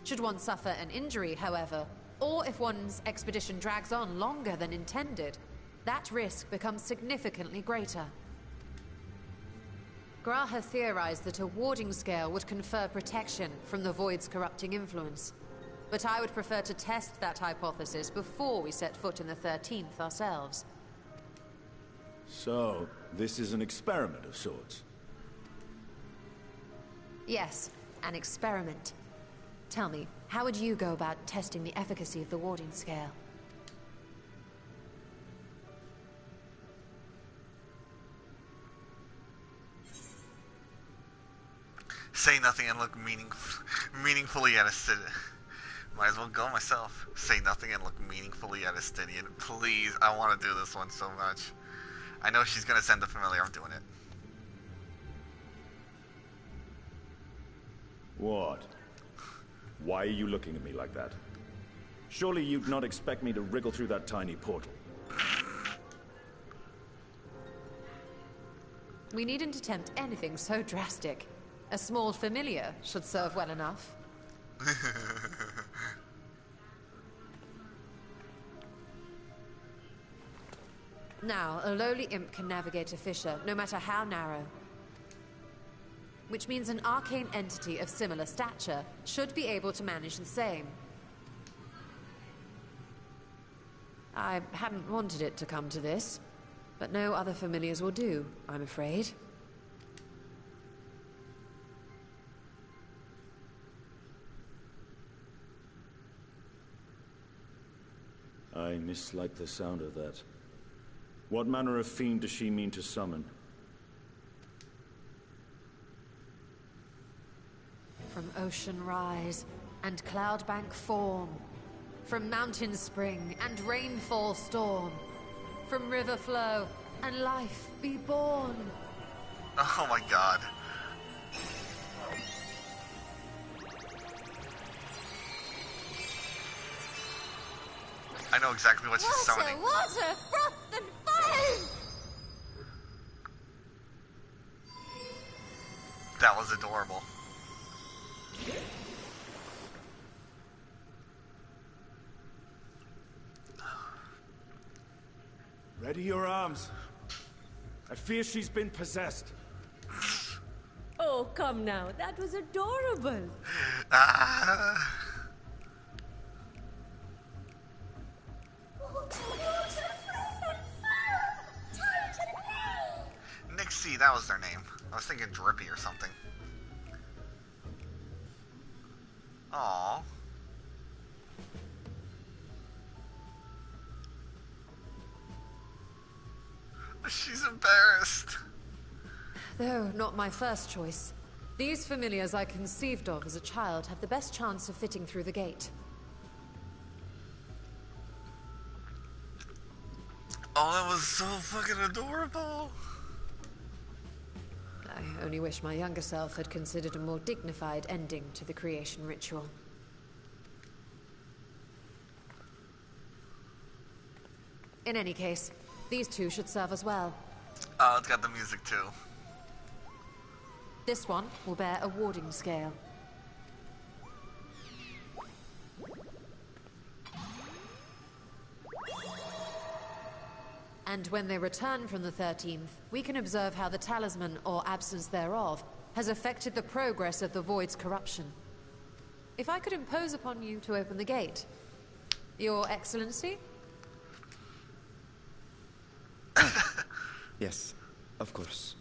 Should one suffer an injury, however, or if one's expedition drags on longer than intended, that risk becomes significantly greater. Graha theorized that a warding scale would confer protection from the void's corrupting influence. But I would prefer to test that hypothesis before we set foot in the 13th ourselves. So, this is an experiment of sorts? Yes, an experiment. Tell me, how would you go about testing the efficacy of the warding scale? Say nothing and look meaningfully at a city. Might as well go myself. Say nothing and look meaningfully at Estinian. Please, I want to do this one so much. I know she's gonna send the familiar. I'm doing it. What? Why are you looking at me like that? Surely you'd not expect me to wriggle through that tiny portal. We needn't attempt anything so drastic. A small familiar should serve well enough. Now, a lowly imp can navigate a fissure, no matter how narrow. Which means an arcane entity of similar stature should be able to manage the same. I hadn't wanted it to come to this, but no other familiars will do, I'm afraid. I mislike the sound of that. What manner of fiend does she mean to summon? From ocean rise and cloudbank form, from mountain spring and rainfall storm, from river flow and life be born. Oh my god. I know exactly what she's summoning. Water, froth, and fire! That was adorable. Ready your arms. I fear she's been possessed. Oh, come now. That was adorable. Nixie, that was their name. I was thinking Drippy or something. Aww. She's embarrassed. Though not my first choice. These familiars I conceived of as a child have the best chance of fitting through the gate. Oh, that was so fucking adorable. I only wish my younger self had considered a more dignified ending to the creation ritual. In any case, these two should serve us well. Oh, it's got the music too. This one will bear a warding scale. And when they return from the 13th, we can observe how the talisman, or absence thereof, has affected the progress of the Void's corruption. If I could impose upon you to open the gate. Your Excellency? Yes, of course.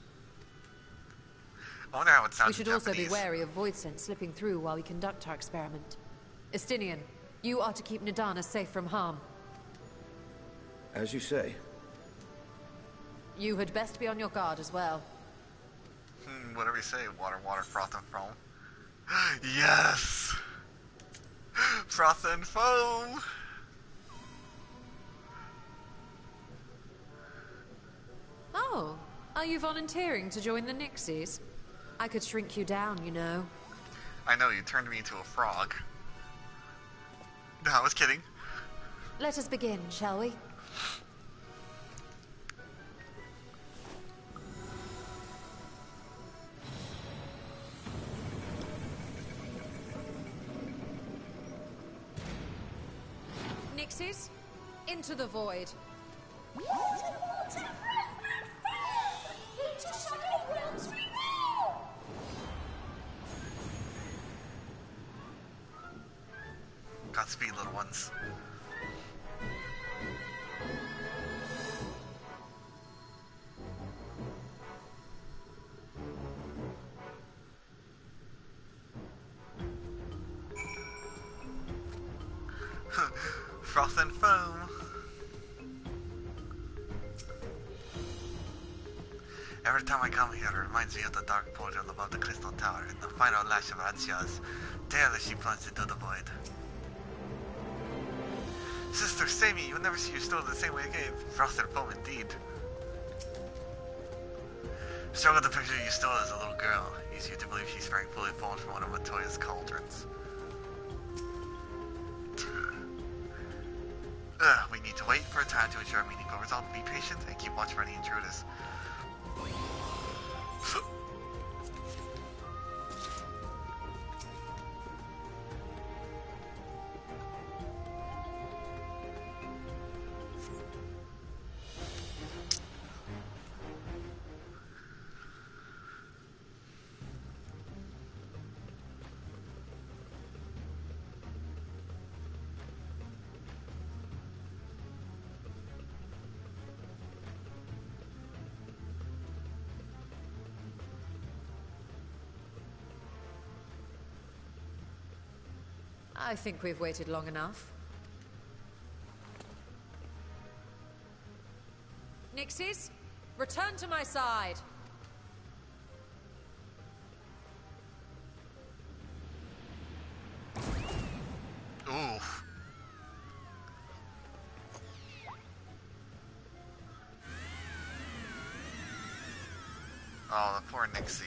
I wonder how it sounds. We should in also be Japanese. wary of void scent slipping through while we conduct our experiment. Estinian, you are to keep Nidana safe from harm. As you say. You had best be on your guard as well. Whatever you say, water, froth and foam. Yes! Froth and foam! Oh, are you volunteering to join the Nixies? I could shrink you down, you know. I know, you turned me into a frog. No, I was kidding. Let us begin, shall we? Nixies, into the void. Godspeed, little ones. Froth and foam. Every time I come here, it reminds me of the dark portal above the Crystal Tower and the final lash of Anxia's. Daily she plunged into the void. Sister, save me! You'll never see your story the same way again. Froth and foam indeed. Struggle to picture you still as a little girl. Easier to believe she's frankly fallen from one of Matoya's cauldrons. We need to wait for a time to ensure our meeting goes resolved. Be patient and keep watch for any intruders. I think we've waited long enough. Nixies, return to my side. Oof. Oh, the poor Nixie.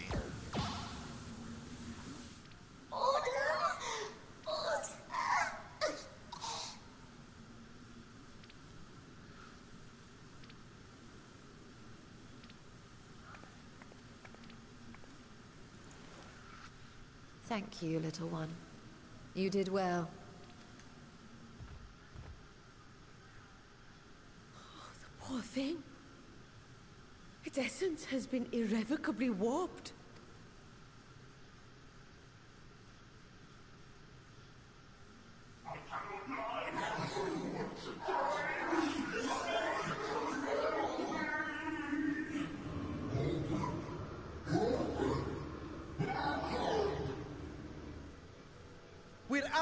Thank you, little one. You did well. Oh, the poor thing. Its essence has been irrevocably warped.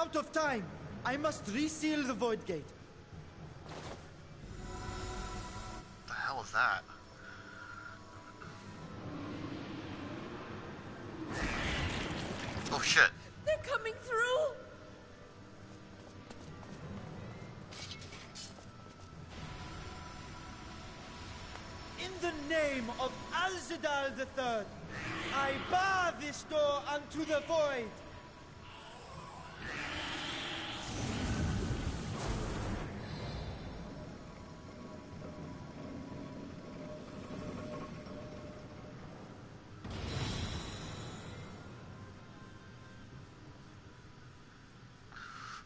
out of time. I must reseal the Void Gate. The hell is that? Oh shit. They're coming through! In the name of Alzadal III, I bar this door unto the void.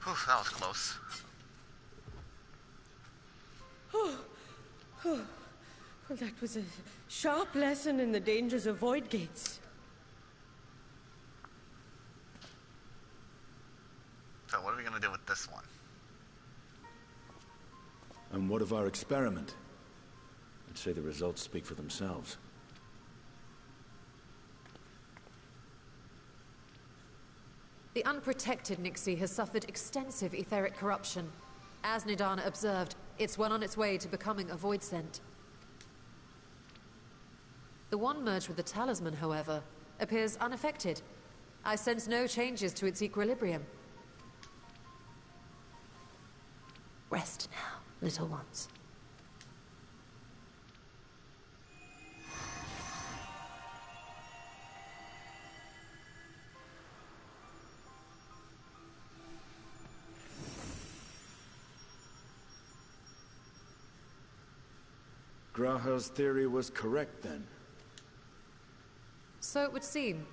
Oof, that was close. Well, that was a sharp lesson in the dangers of void gates. So what are we gonna do with this one? And what of our experiment? I'd say the results speak for themselves. The unprotected Nixie has suffered extensive etheric corruption. As Nidana observed, it's well on its way to becoming a void scent. The one merged with the talisman, however, appears unaffected. I sense no changes to its equilibrium. Rest now, little ones. Graha's theory was correct, then. So it would seem.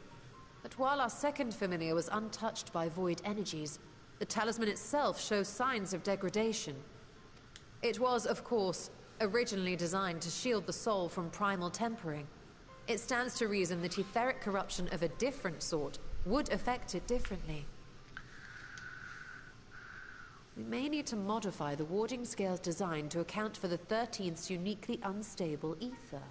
But while our second familiar was untouched by void energies, the talisman itself shows signs of degradation. It was, of course, originally designed to shield the soul from primal tempering. It stands to reason that etheric corruption of a different sort would affect it differently. We may need to modify the warding scale's design to account for the 13th's uniquely unstable ether.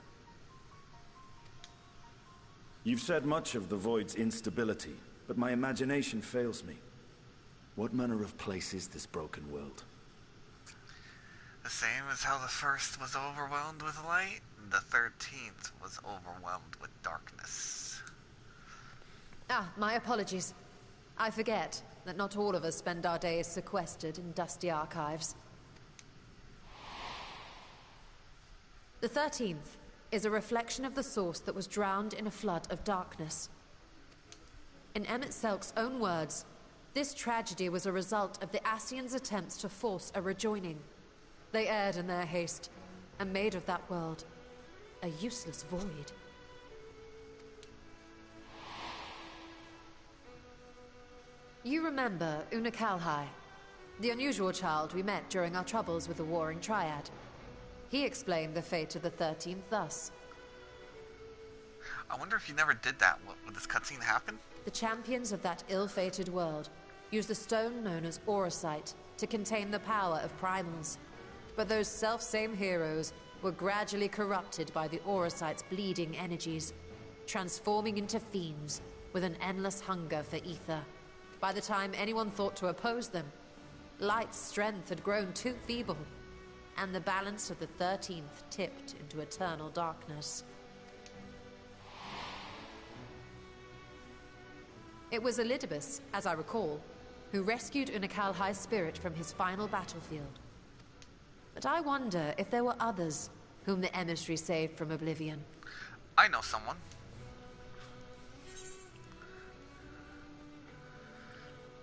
You've said much of the Void's instability, but my imagination fails me. What manner of place is this broken world? The same as how the first was overwhelmed with light, the 13th was overwhelmed with darkness. Ah, my apologies. I forget that not all of us spend our days sequestered in dusty archives. The 13th is a reflection of the source that was drowned in a flood of darkness. In Emmett Selk's own words, this tragedy was a result of the Ascians' attempts to force a rejoining. They erred in their haste, and made of that world a useless void. You remember Una Kalhai, the unusual child we met during our troubles with the Warring Triad. He explained the fate of the 13th thus. I wonder if you never did that, would this cutscene happen? The champions of that ill-fated world used the stone known as Auracite to contain the power of primals. But those self-same heroes were gradually corrupted by the Auracite's bleeding energies, transforming into fiends with an endless hunger for ether. By the time anyone thought to oppose them, Light's strength had grown too feeble, and the balance of the 13th tipped into eternal darkness. It was Elidibus, as I recall, who rescued Unakalhai's spirit from his final battlefield. But I wonder if there were others whom the emissary saved from oblivion. I know someone.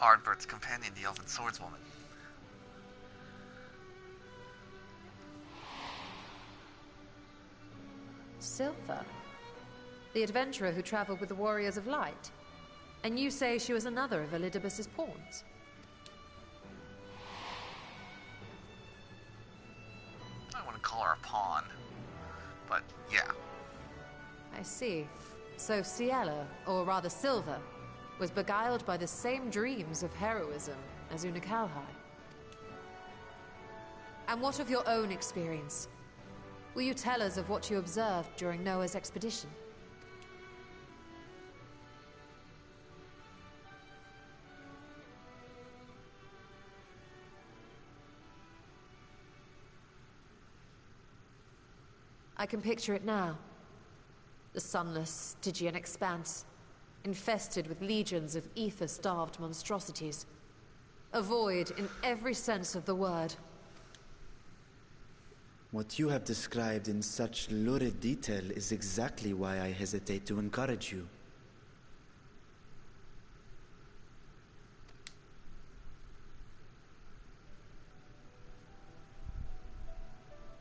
Ardbert's companion, the Elven Swordswoman. Silver? The adventurer who traveled with the Warriors of Light? And you say she was another of Elidibus's pawns? I wouldn't call her a pawn, but yeah. I see. So Ciela, or rather Silver, was beguiled by the same dreams of heroism as Unakalhai. And what of your own experience? Will you tell us of what you observed during Noah's expedition? I can picture it now. The sunless, Stygian expanse, infested with legions of ether-starved monstrosities. A void in every sense of the word. What you have described in such lurid detail is exactly why I hesitate to encourage you.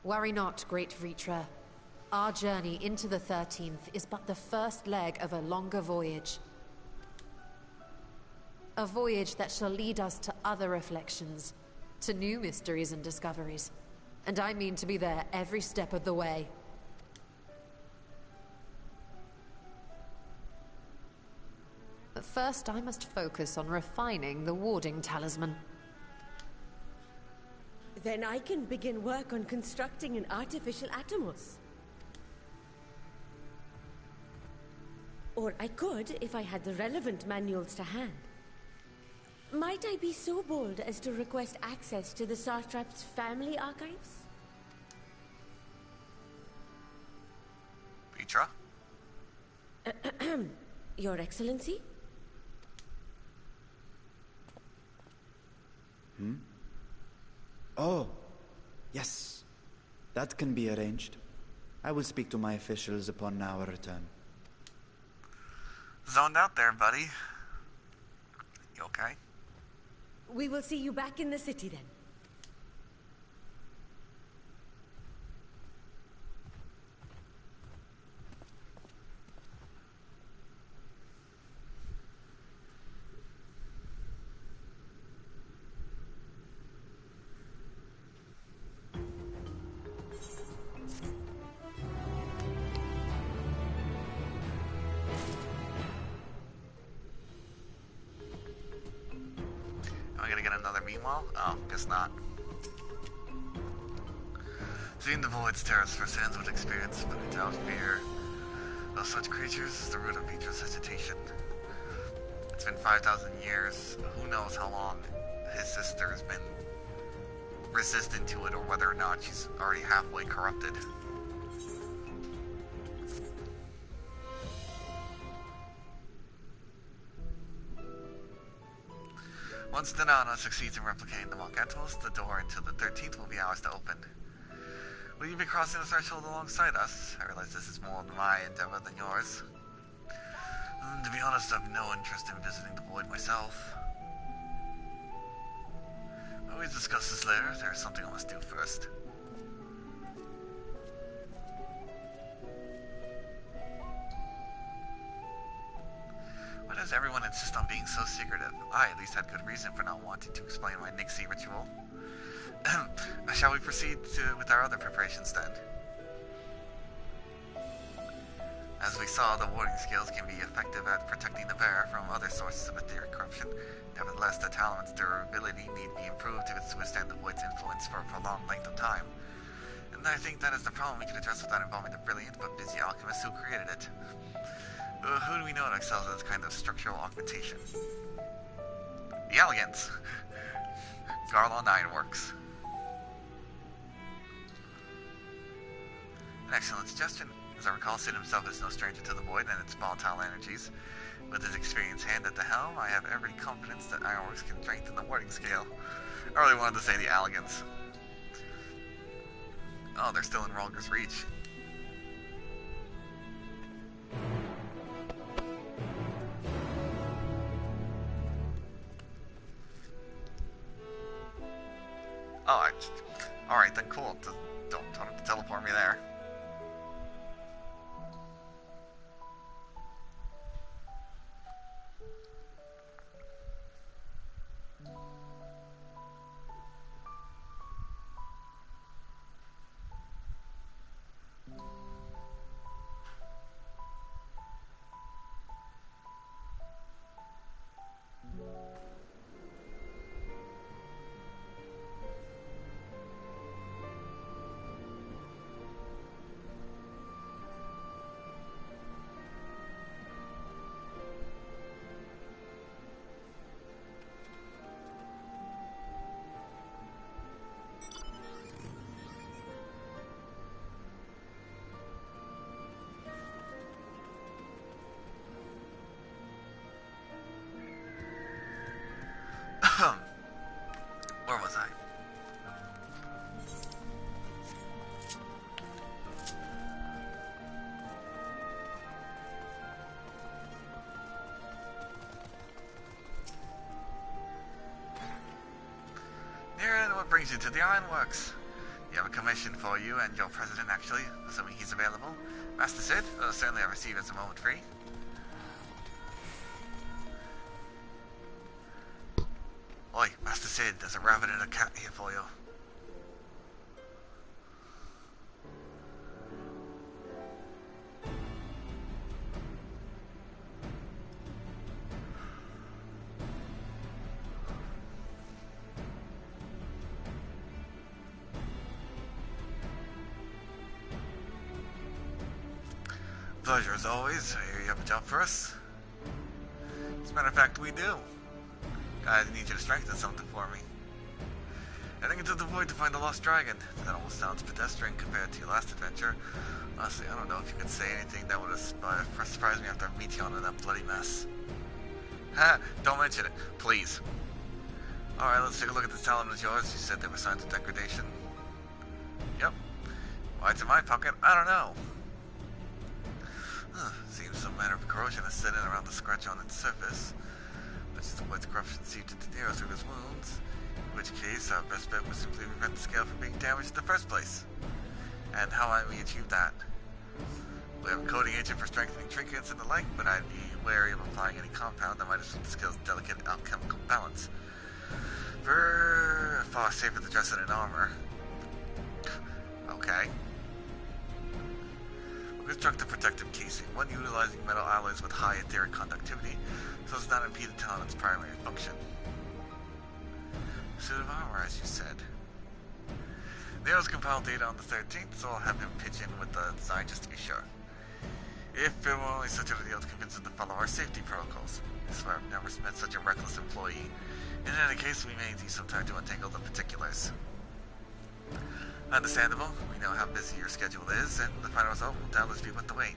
Worry not, great Vritra. Our journey into the 13th is but the first leg of a longer voyage. A voyage that shall lead us to other reflections, to new mysteries and discoveries. And I mean to be there every step of the way. But first I must focus on refining the warding talisman. Then I can begin work on constructing an artificial Atomos. Or I could if I had the relevant manuals to hand. Might I be so bold as to request access to the Satrap's family archives? Petra? Your Excellency? Oh, yes. That can be arranged. I will speak to my officials upon our return. Zoned out there, buddy. You okay? We will see you back in the city then. Am I gonna get another meanwhile? Oh, guess not. Seeing the void's terrors firsthand would experience, but without fear of such creatures is the root of Petra's hesitation. It's been 5,000 years. Who knows how long his sister has been resistant to it, or whether or not she's already halfway corrupted. Once Danana succeeds in replicating the Malcantos, the door into the 13th will be ours to open. Will you be crossing the threshold alongside us? I realize this is more of my endeavor than yours. To be honest, I have no interest in visiting the void myself. But we discuss this later. There is something I must do first. Why does everyone insist on being so secretive? I at least had good reason for not wanting to explain my Nixie ritual. Shall we proceed with our other preparations then? As we saw, the warding skills can be effective at protecting the bearer from other sources of etheric corruption. Nevertheless, the talisman's durability need be improved to withstand the void's influence for a prolonged length of time. And I think that is the problem we can address without involving the brilliant but busy alchemists who created it. Who do we know that excels at this kind of structural augmentation? The elegance! Garland Ironworks. An excellent suggestion. As I recall, Sid himself is no stranger to the void and its volatile energies. With his experienced hand at the helm, I have every confidence that Ironworks can strengthen the warding scale. I really wanted to say the elegance. Oh, they're still in Rolger's reach. Oh, alright then, cool. Don't have to teleport me there. Where was I? Niran, what brings you to the ironworks? You have a commission for you and your president, actually, assuming he's available. Master Sid, certainly I receive as a moment free. Oi, Master Sid, there's a rabbit and a cat here for you. Pleasure as always. I hear you have a job for us. As a matter of fact, we do. I need you to strengthen something for me. Heading into the void to find the lost dragon. That almost sounds pedestrian compared to your last adventure. Honestly, I don't know if you could say anything that would have surprised me after I meet you on that bloody mess. Ha! Don't mention it, please. Alright, let's take a look at this talent of yours. You said there were signs of degradation. Yep. Why it's in my pocket? I don't know. Seems some manner of corrosion has set in around the scratch on its surface, which is what corruption seeped into Nero through his wounds. In which case, our best bet was simply prevent the scale from being damaged in the first place. And how might we achieve that? We have a coating agent for strengthening trinkets and the like, but I'd be wary of applying any compound that might affect the scale's delicate alchemical balance. Far safer to dress it in armor. Okay. Construct a protective casing, one utilizing metal alloys with high etheric conductivity, so as not impede the talent's primary function. Suit of armor, as you said. Nero's compiled data on the 13th, so I'll have him pitch in with the design just to be sure. If it were only such a deal to convince him to follow our safety protocols. I swear I've never met such a reckless employee. In any case, we may need some time to untangle the particulars. Understandable. We know how busy your schedule is, and the final result will doubtless be worth the wait.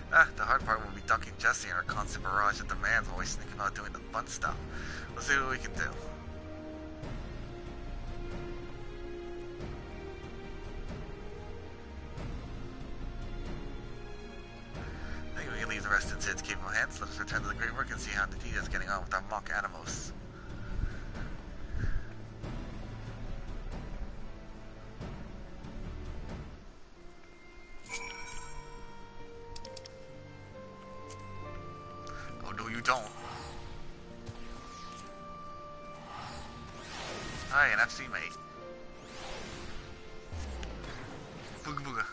The hard part will be ducking Jesse and our constant barrage of demands while we think about doing the fun stuff. We'll see what we can do. I think we can leave the rest in Sid's capable hands. Let us return to the great work and see how Nadita is getting on with our mock animals. You don't. Hi, an FC mate. Booga booga.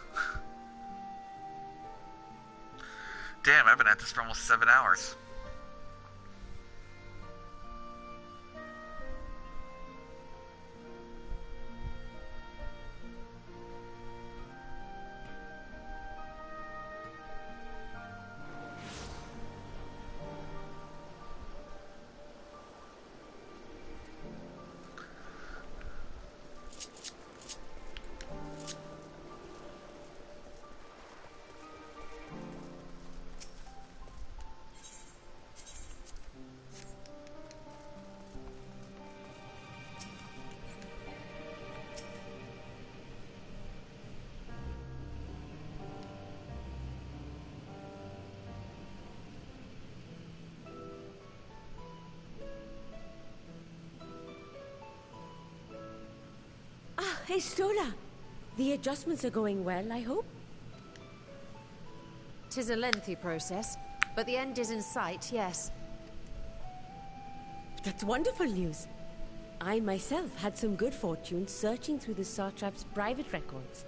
Damn, I've been at this for almost 7 hours. Hey, Stola. The adjustments are going well, I hope? 'Tis a lengthy process, but the end is in sight, yes. That's wonderful news. I myself had some good fortune searching through the Satrap's private records.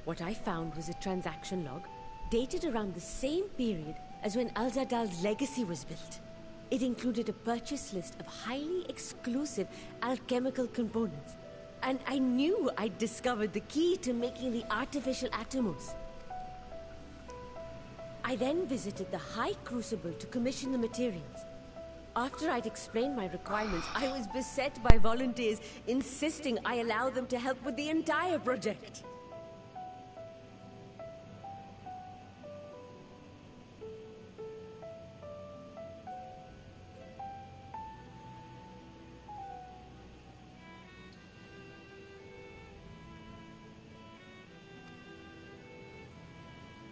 What I found was a transaction log dated around the same period as when Al-Zadal's legacy was built. It included a purchase list of highly exclusive alchemical components, and I knew I'd discovered the key to making the artificial atomos. I then visited the High Crucible to commission the materials. After I'd explained my requirements, I was beset by volunteers insisting I allow them to help with the entire project.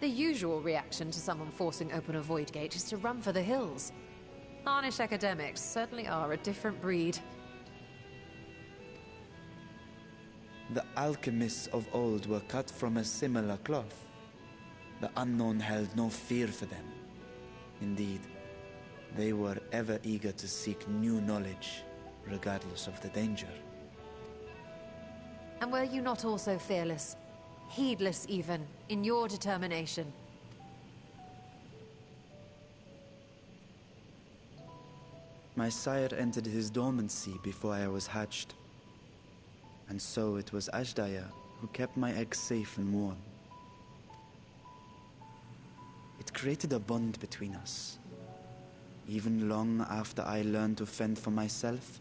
The usual reaction to someone forcing open a void gate is to run for the hills. Harnish academics certainly are a different breed. The alchemists of old were cut from a similar cloth. The unknown held no fear for them. Indeed, they were ever eager to seek new knowledge, regardless of the danger. And were you not also fearless, heedless even, in your determination? My sire entered his dormancy before I was hatched. And so it was Ashdaya who kept my eggs safe and warm. It created a bond between us. Even long after I learned to fend for myself,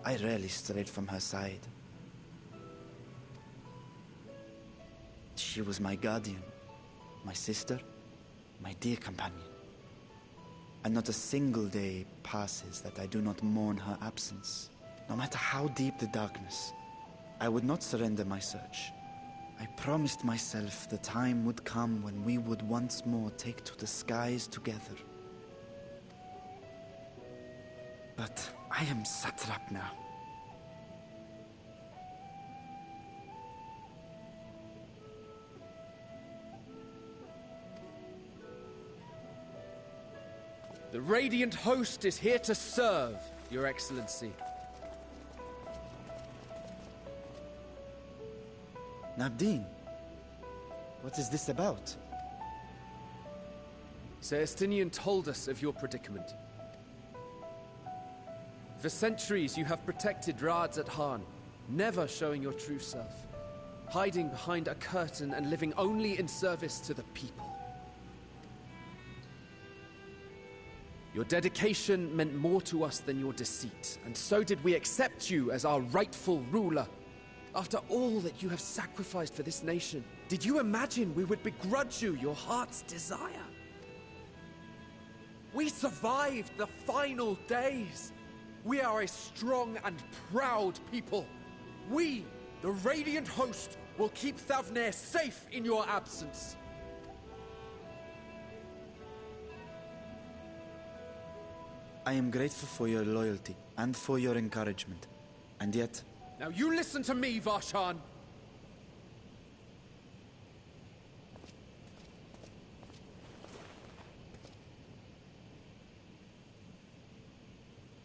I rarely strayed from her side. She was my guardian, my sister, my dear companion. And not a single day passes that I do not mourn her absence. No matter how deep the darkness, I would not surrender my search. I promised myself the time would come when we would once more take to the skies together. But I am satrap now. The Radiant Host is here to serve, Your Excellency. Nabdeen, what is this about? Celestinian told us of your predicament. For centuries you have protected Rads at Han, never showing your true self, hiding behind a curtain and living only in service to the people. Your dedication meant more to us than your deceit, and so did we accept you as our rightful ruler. After all that you have sacrificed for this nation, did you imagine we would begrudge you your heart's desire? We survived the final days. We are a strong and proud people. We, the Radiant Host, will keep Thavnair safe in your absence. I am grateful for your loyalty and for your encouragement. And yet... Now you listen to me, Varshan!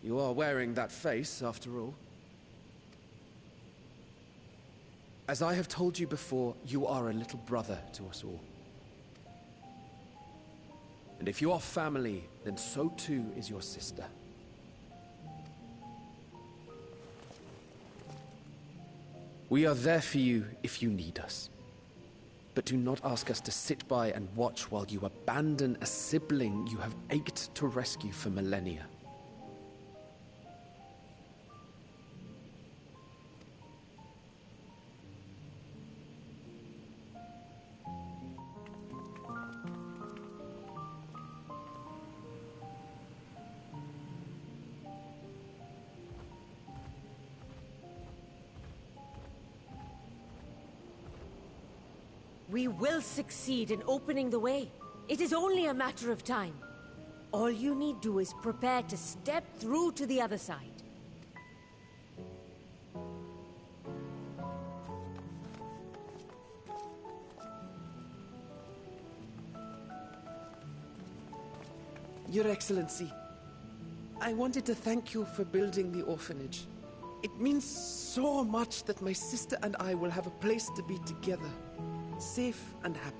You are wearing that face, after all. As I have told you before, you are a little brother to us all. And if you are family, then so too is your sister. We are there for you if you need us. But do not ask us to sit by and watch while you abandon a sibling you have ached to rescue for millennia. We will succeed in opening the way. It is only a matter of time. All you need do is prepare to step through to the other side. Your Excellency, I wanted to thank you for building the orphanage. It means so much that my sister and I will have a place to be together, safe and happy.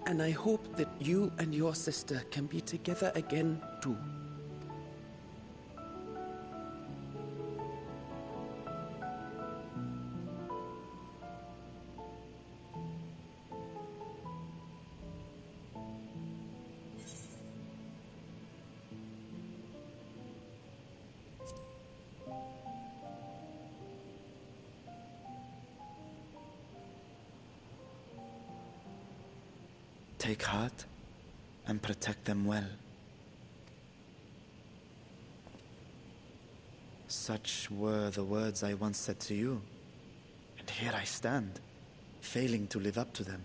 And I hope that you and your sister can be together again, too. Take heart and protect them well. Such were the words I once said to you, and here I stand, failing to live up to them.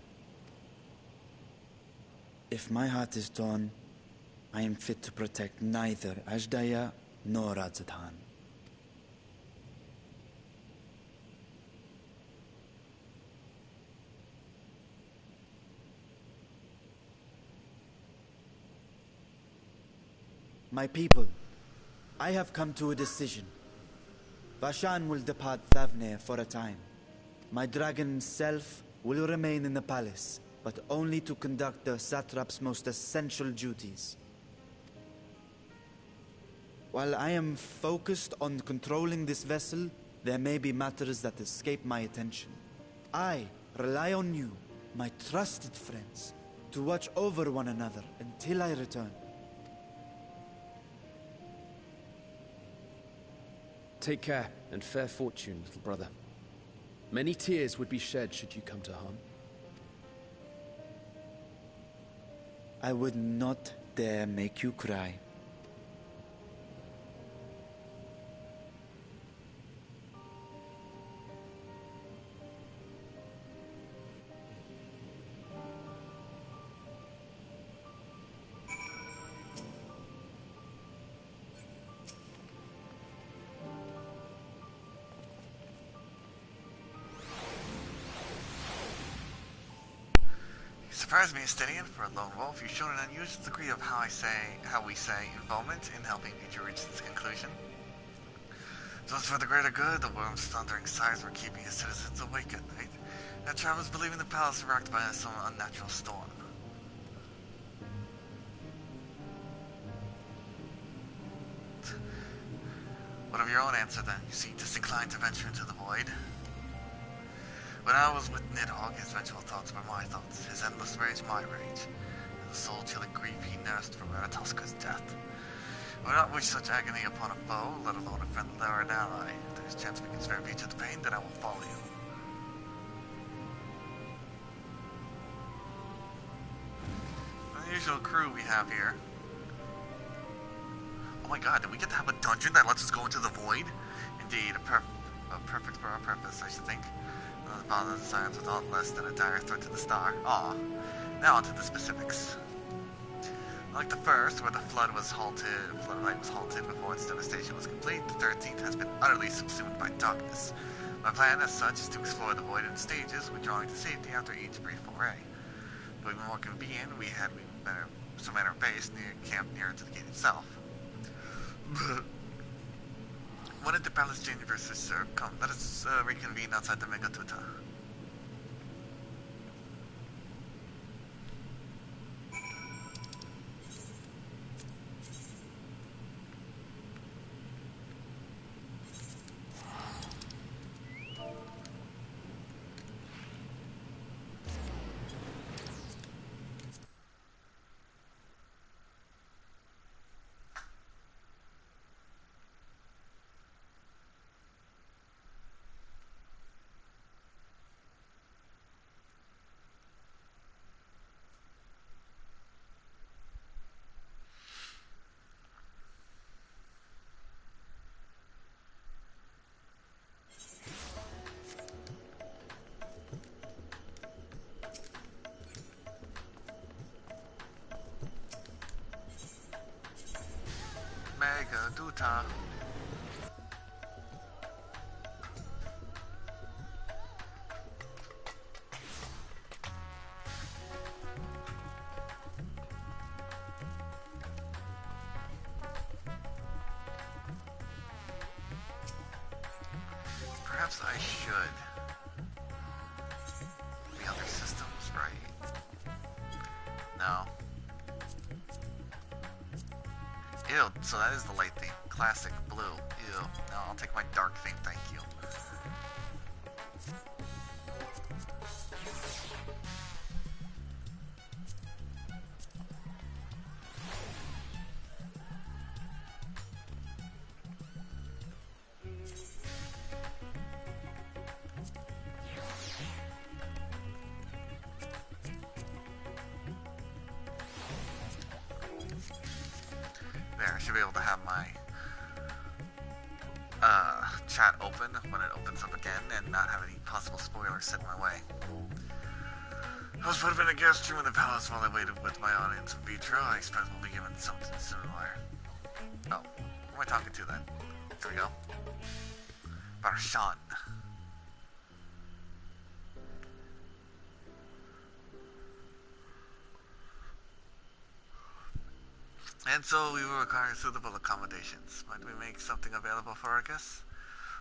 If my heart is torn, I am fit to protect neither Ashdaya nor Radzatan. My people, I have come to a decision. Vashan will depart Thavne for a time. My dragon self will remain in the palace, but only to conduct the satrap's most essential duties. While I am focused on controlling this vessel, there may be matters that escape my attention. I rely on you, my trusted friends, to watch over one another until I return. Take care, and fair fortune, little brother. Many tears would be shed should you come to harm. I would not dare make you cry. Surprised me, Estinian, for a lone wolf. You've shown an unusual degree of how we say involvement in helping you reach this conclusion. Just for the greater good, the worm's thundering sighs were keeping his citizens awake at night. That travelers believing the palace rocked by some unnatural storm. What of your own answer then? You seem disinclined to venture into the void. When I was with Nidhogg, his vengeful thoughts were my thoughts, his endless rage my rage, and the soul-chilling grief he nursed from Eratosca's death. I would not wish such agony upon a foe, let alone a friend or an ally. If there is a chance we can spare me to the pain, then I will follow you. Unusual crew we have here. Oh my god, did we get to have a dungeon that lets us go into the void? Indeed, perfect for our purpose, I should think. The bottom signs with aught less than a dire threat to the star. Aw. Now on to the specifics. Like the first, where the flood light was halted before its devastation was complete, the 13th has been utterly subsumed by darkness. My plan as such is to explore the void in stages, withdrawing to safety after each brief foray. To be more convenient, we had some manner of base camped nearer to the gate itself. When did the palace change versus sir? Come, let us reconvene outside the Megatuta. Megatuta. Perhaps I should. The other systems, right? No. Ew, so that is the light theme. Classic blue. Ew. No, I'll take my dark theme, thank you. There, I should be able to have my chat open when it opens up again and not have any possible spoilers set in my way. I was put up in a guest room in the palace while I waited with my audience in vitro. I expect we'll be given something similar. Oh, who am I talking to then? Here we go. Barshan. And so we will require suitable accommodations. Might we make something available for our guests?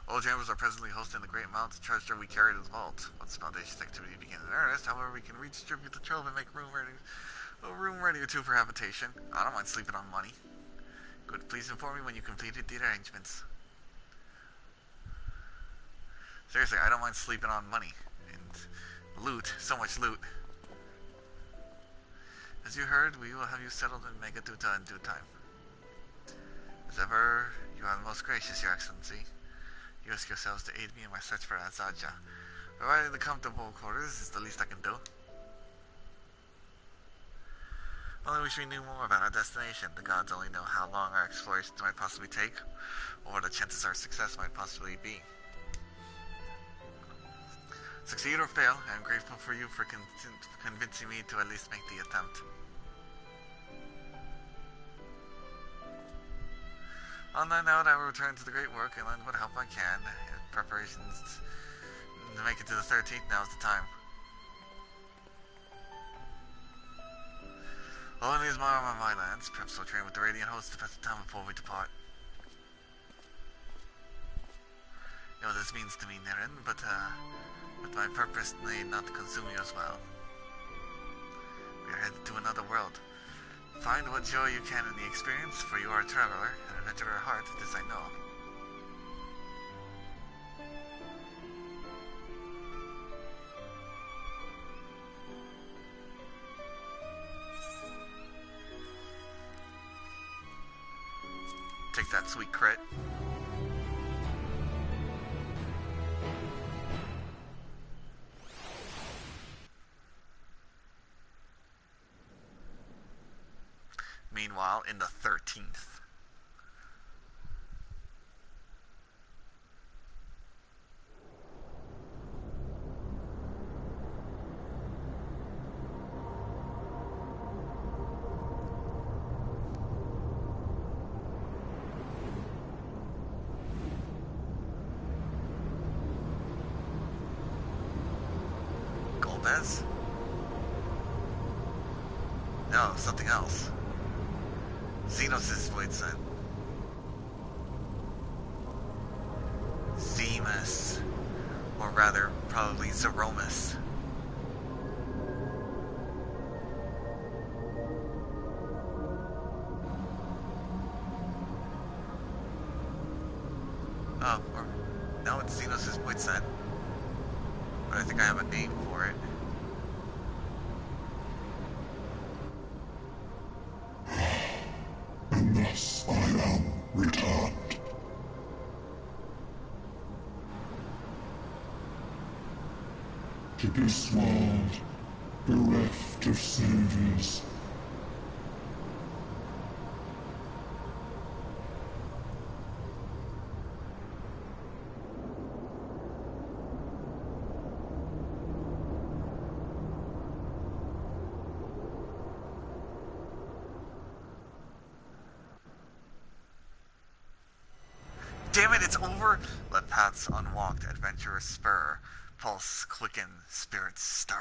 All chambers are presently hosting the great amount of treasure we carry to the vault. Once the foundation's activity begins in earnest, however, we can redistribute the trove and make a room ready or two for habitation. I don't mind sleeping on money. Good, please inform me when you completed the arrangements. Seriously, I don't mind sleeping on money. And loot, so much loot. As you heard, we will have you settled in Megaduta in due time. As ever, you are the most gracious, Your Excellency. You risk yourselves to aid me in my search for Azaja. Providing the comfortable quarters is the least I can do. Only wish we knew more about our destination. The gods only know how long our explorations might possibly take, or what the chances our success might possibly be. Succeed or fail, I am grateful for you for convincing me to at least make the attempt. On that note, I will return to the great work and lend what help I can. Preparations to make it to the 13th, now is the time. Only is my arm on my lands. Perhaps I'll train with the Radiant Host to pass the time before we depart. You know what this means to me, Niren, but my purpose need not consume you as well. We are headed to another world. Find what joy you can in the experience, for you are a traveler, and an adventurer at heart, this I know. Take that sweet crit. Meanwhile, in the 13th. Golbez? No, something else. Xenos' void son. Zemus. Or rather, probably Zeromus. Oh, or now it's Xenos' void son. But I think I have a name for it. And thus I am returned. To this world, bereft of saviors. Damn it, it's over! Let paths unwalked, adventurers spur. Pulse quicken, spirits stir.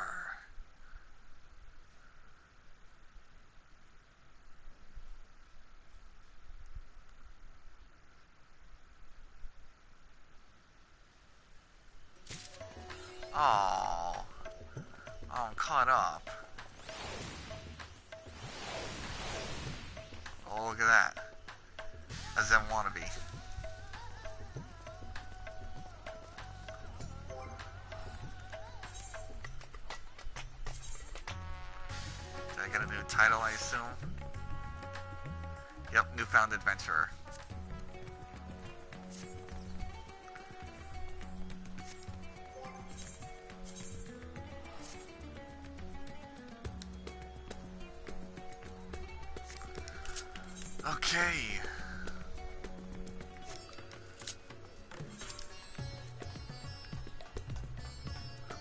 Oh, I'm caught up. Oh, look at that. As them wannabe. Did I get a new title, I assume? Yep, newfound adventurer. Okay.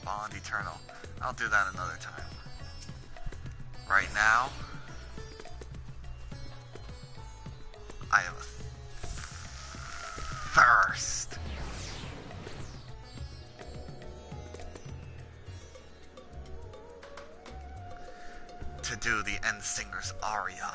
Bond Eternal. I'll do that another time. now, I have a thirst. To do the Endsinger's aria.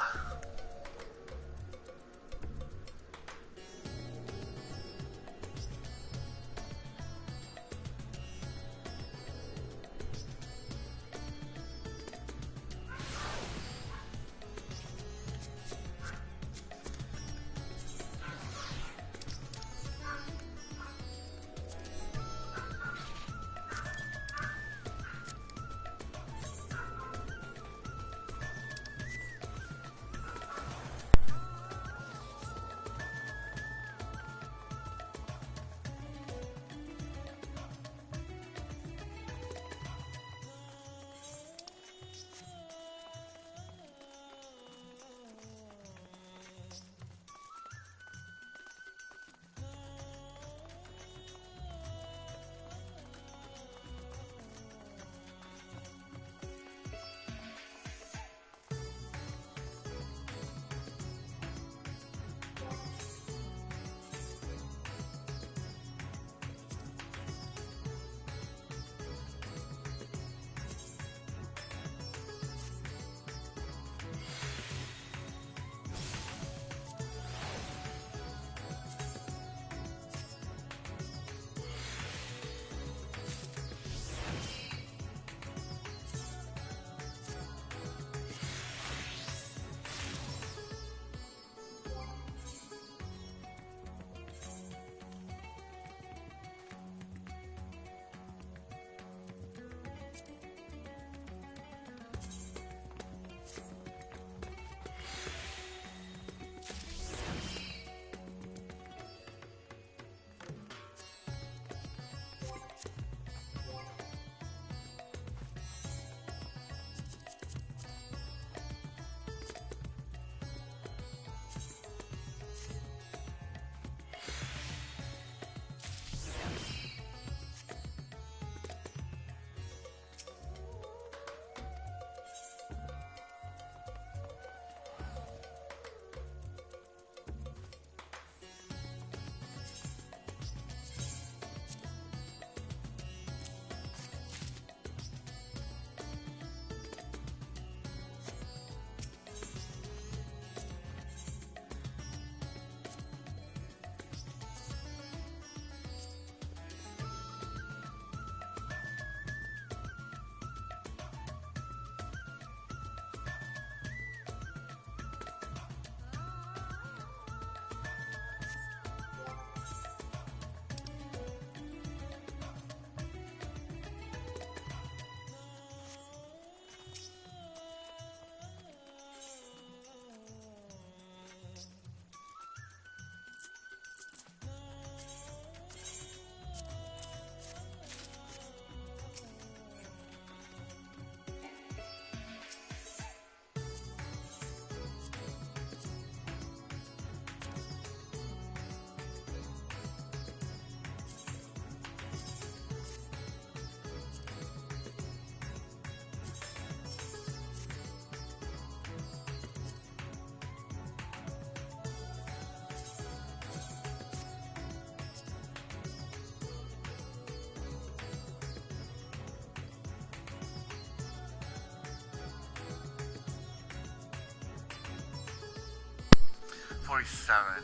$47.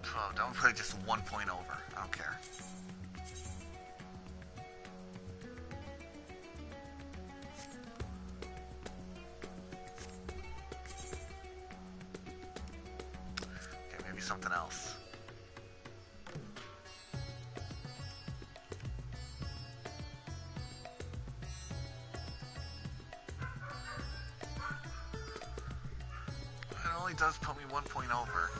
12. Don't put it just 1 point over. I don't care. Okay, maybe something else. It only does put me 1 point over.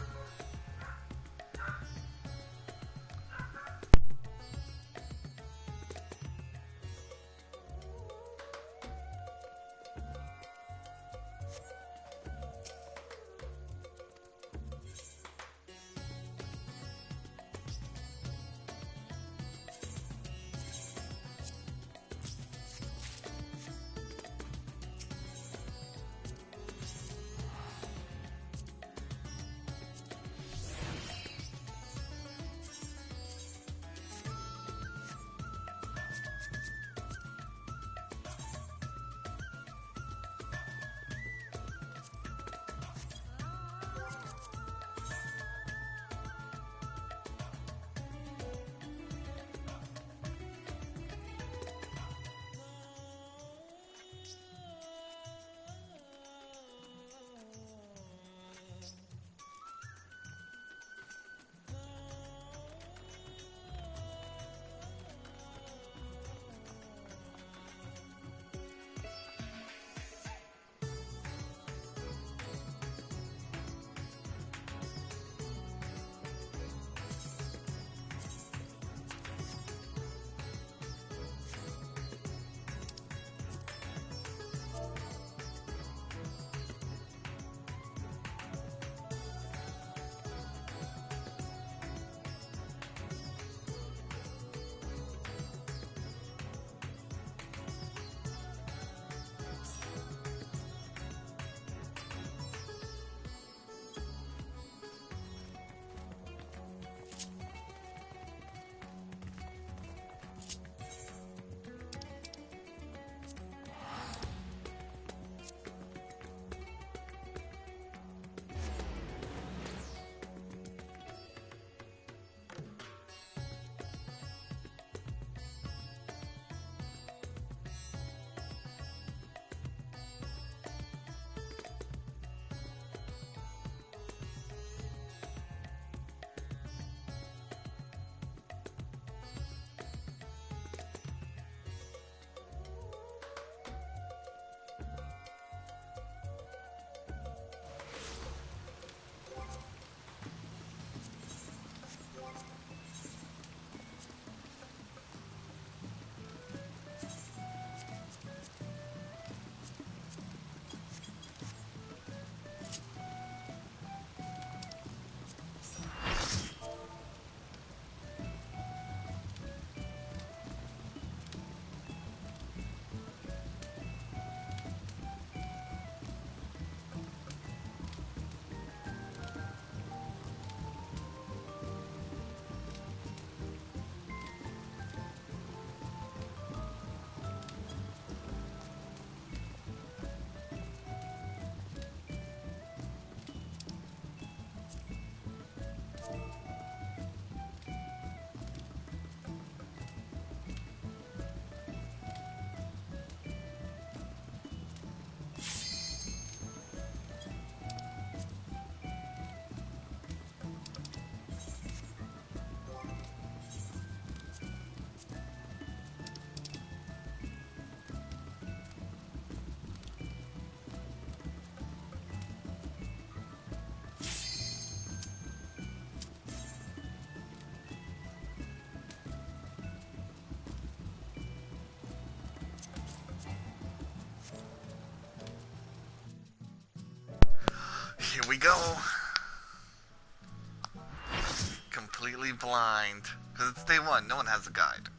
Here we go. Completely blind. Because it's day one, no one has a guide.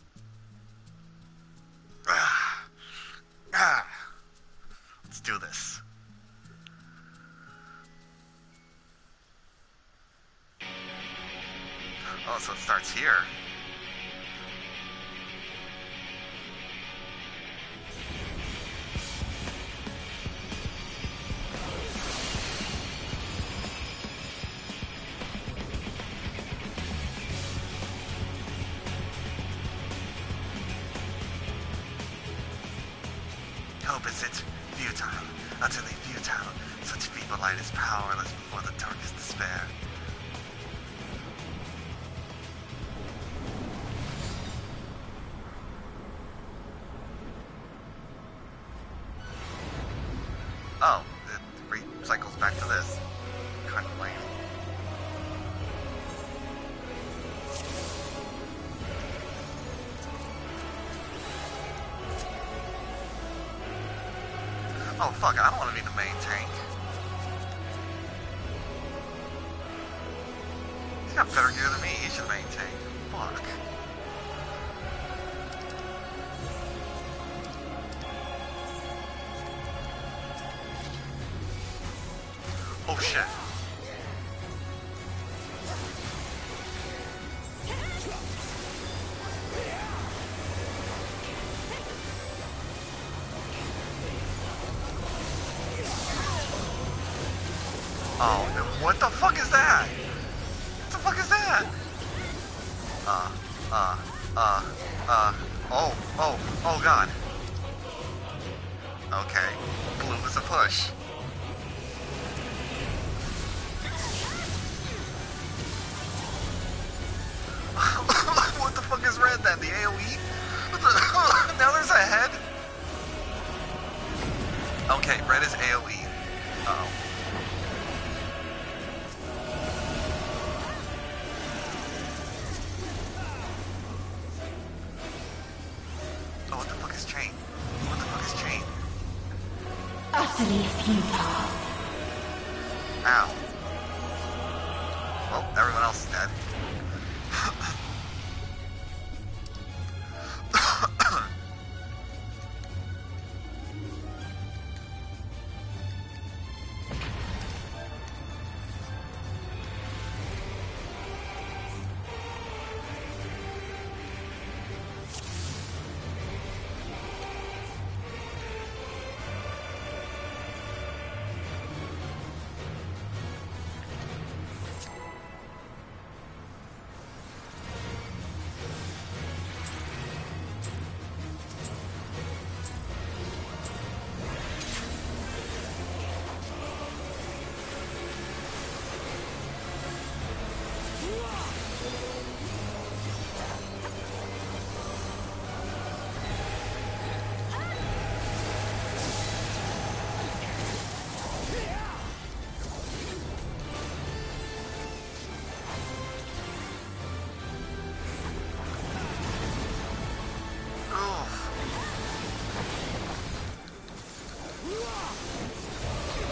Let's do this. Oh, so it starts here. Hope is it futile, utterly futile. Such feeble light is powerless before the darkest despair. Oh, it recycles back to this. Kind of lame. Oh fuck, I don't want to be the main tank. He's got better gear than me, he's the main tank. Fuck. Oh shit. Oh, no, what the fuck is that? What the fuck is that? Oh god. Okay, blue is a push. What the fuck is red then? The AoE? Now there's a head? Okay, red is AoE. Uh-oh. Oh, what the fuck is chain? What the fuck is chain? Utterly futile. Ow. Well, everyone else is dead.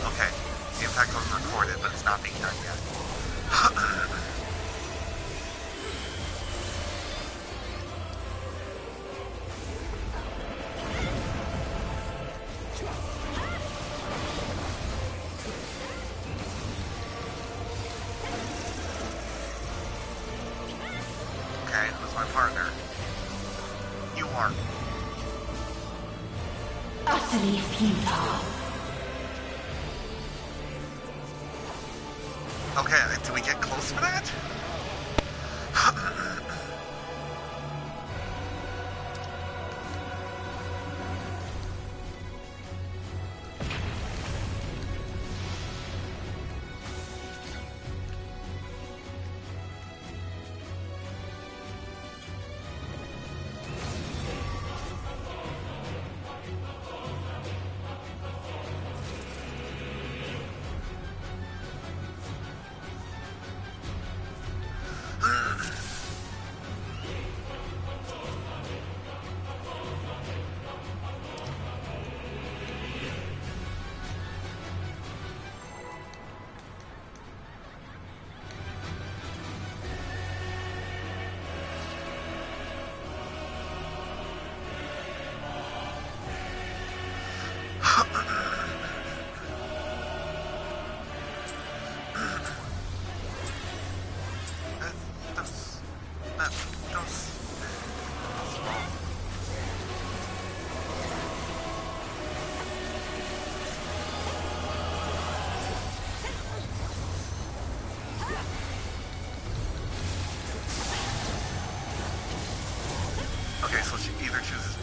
Okay, the impact was recorded, but it's not being done yet. Okay, who's my partner? You are. Utterly futile. Okay, do we get close for that?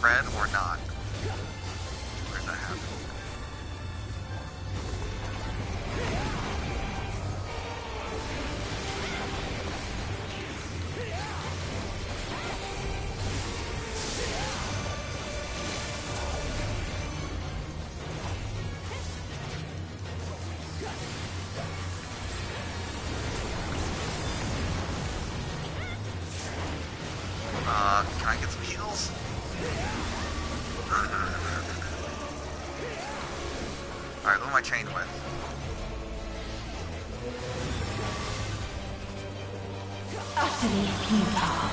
red or not. Where's that happen? Can I get some heals? Alright, who am I chained with? Utterly futile.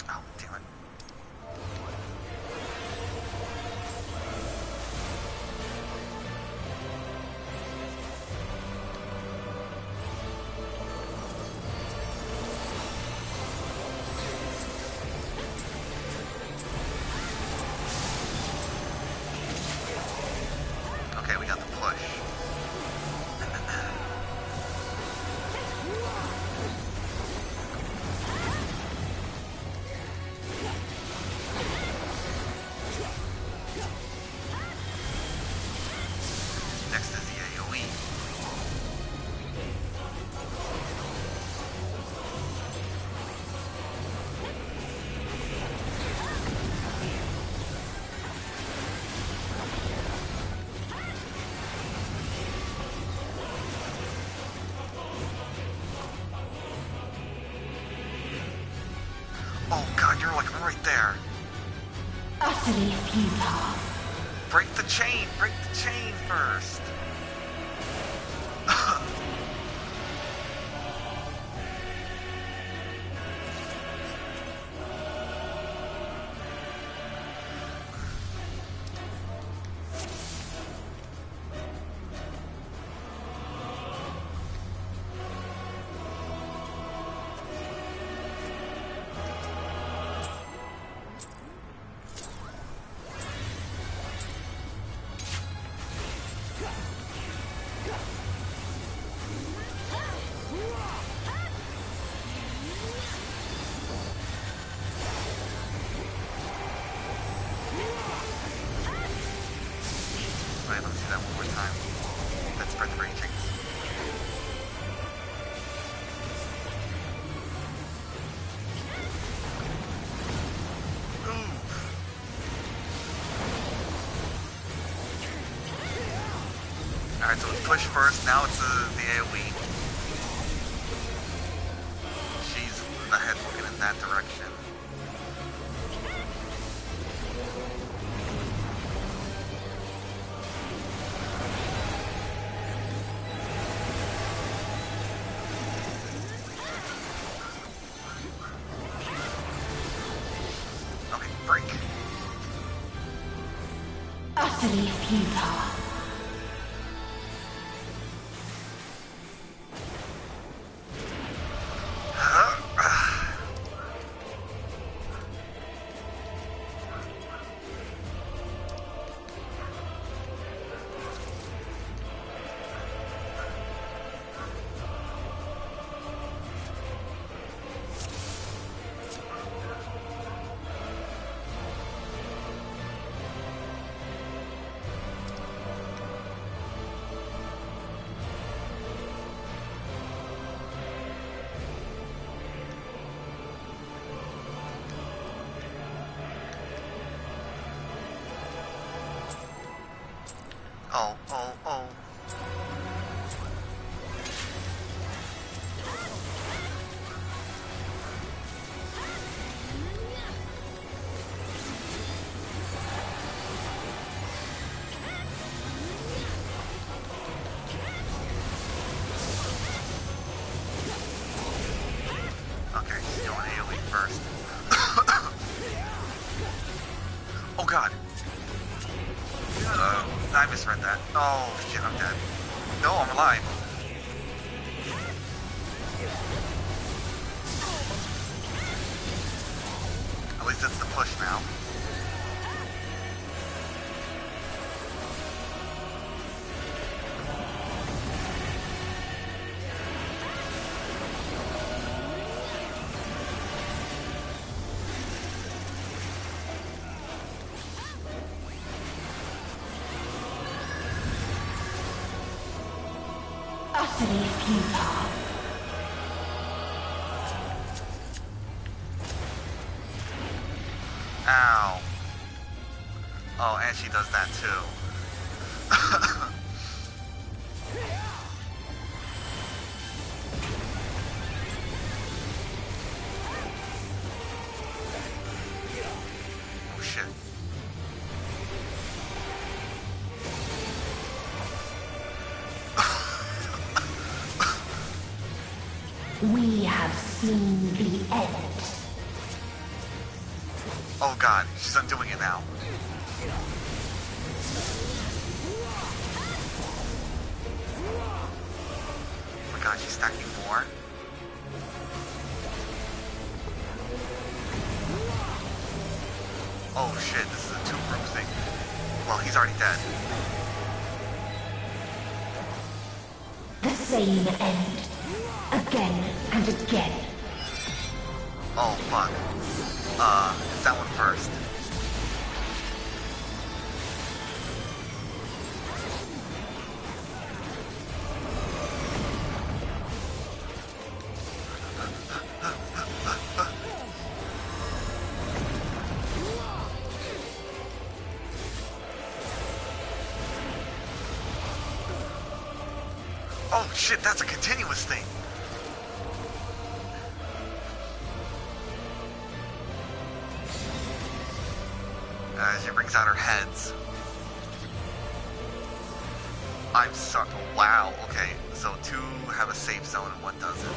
Oh, damn it. Okay, we got the push. Next is the AoE. Oh god, you're like right there. Utterly futile. Break the chain first. Alright, let's do that one more time. Let's spread the raging. Alright, so it's push first, now it's the AoE. She's ahead looking in that direction. Okay, break. Utterly futile. Oh, oh, oh. Okay, she's going Oh shit, I'm dead. No, I'm alive. At least it's the push now. Utterly futile. Ow. Oh, and she does that too. Oh shit. We have seen the end. Oh god, she's undoing it now. Oh my god, she's stacking more. Oh shit, this is a two-group thing. Well, he's already dead. The same end. Again and again. Oh fuck. It's that one first. Oh shit, that's a continuous thing. She brings out her heads. I'm sorry. Wow. Okay. So two have a safe zone and one doesn't.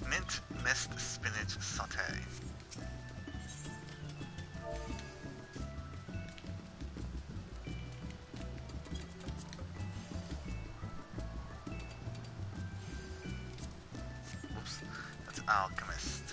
Mint mist spinach sauté. Oops, that's alchemist.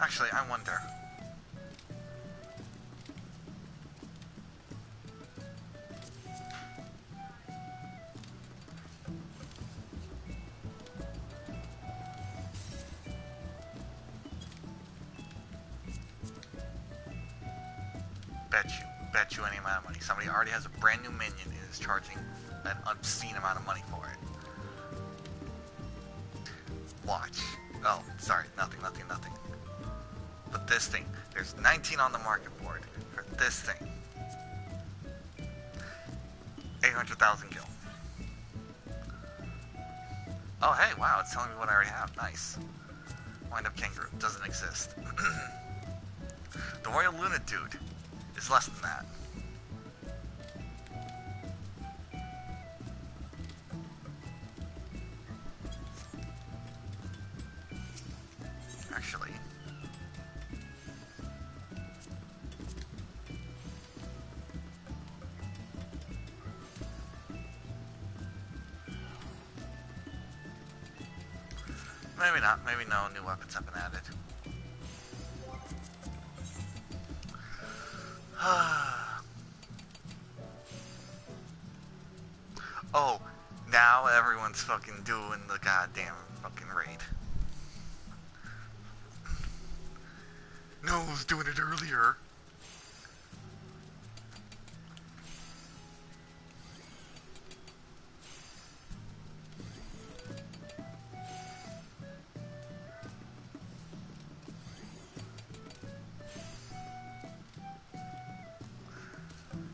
Actually, I wonder. Bet you any amount of money. Somebody already has a brand new minion and is charging an obscene amount of money for it. Watch. Oh, sorry, nothing. But this thing, there's 19 on the market board for this thing. 800,000 gil. Oh, hey, wow, it's telling me what I already have. Nice. Wind up kangaroo. Doesn't exist. The Royal Luna dude is less than that. Actually, maybe not. Maybe no new weapons have been added. Oh, now everyone's fucking doing the goddamn fucking raid. No one was doing it earlier.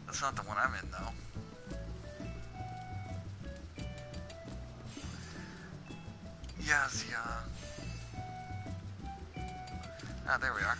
That's not the one I'm in, though. Yes, yeah. Ah, there we are.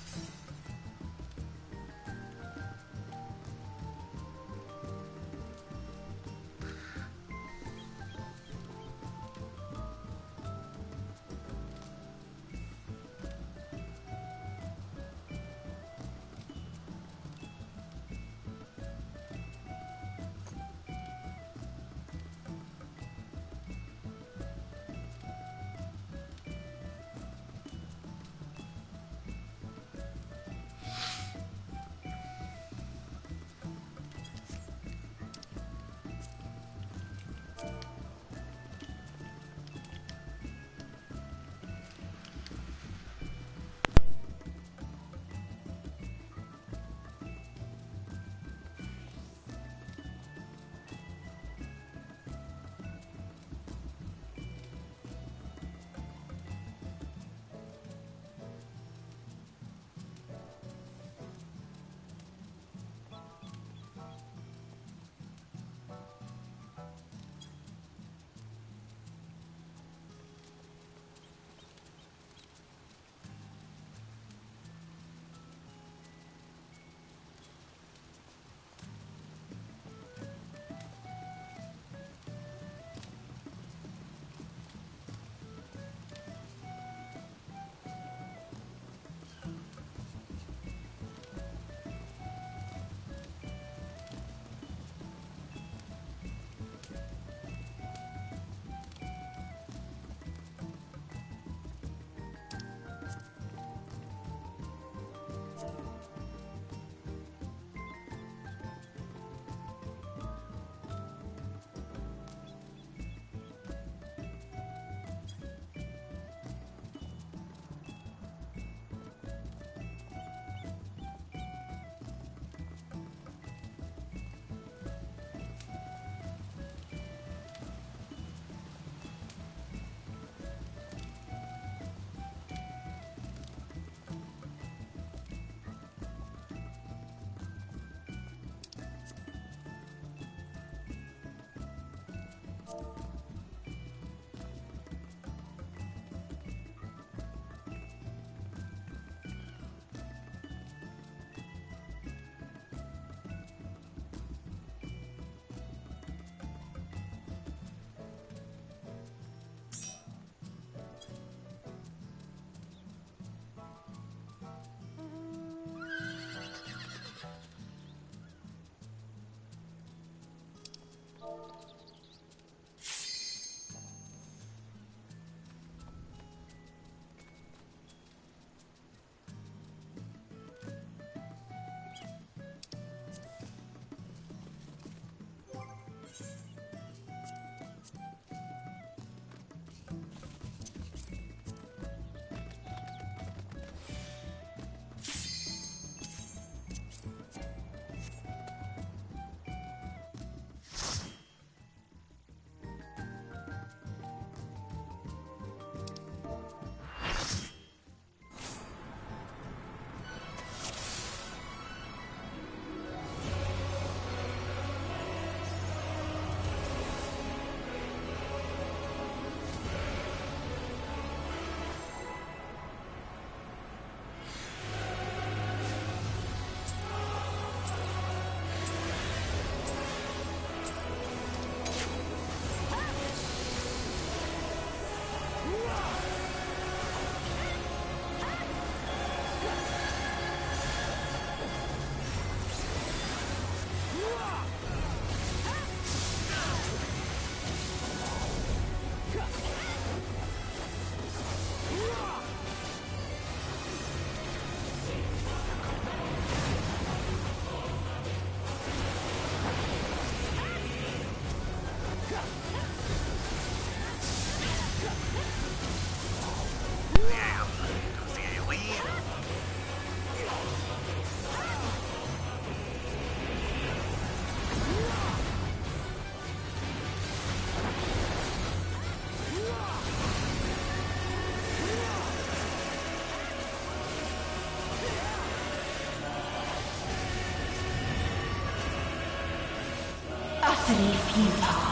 Utterly futile.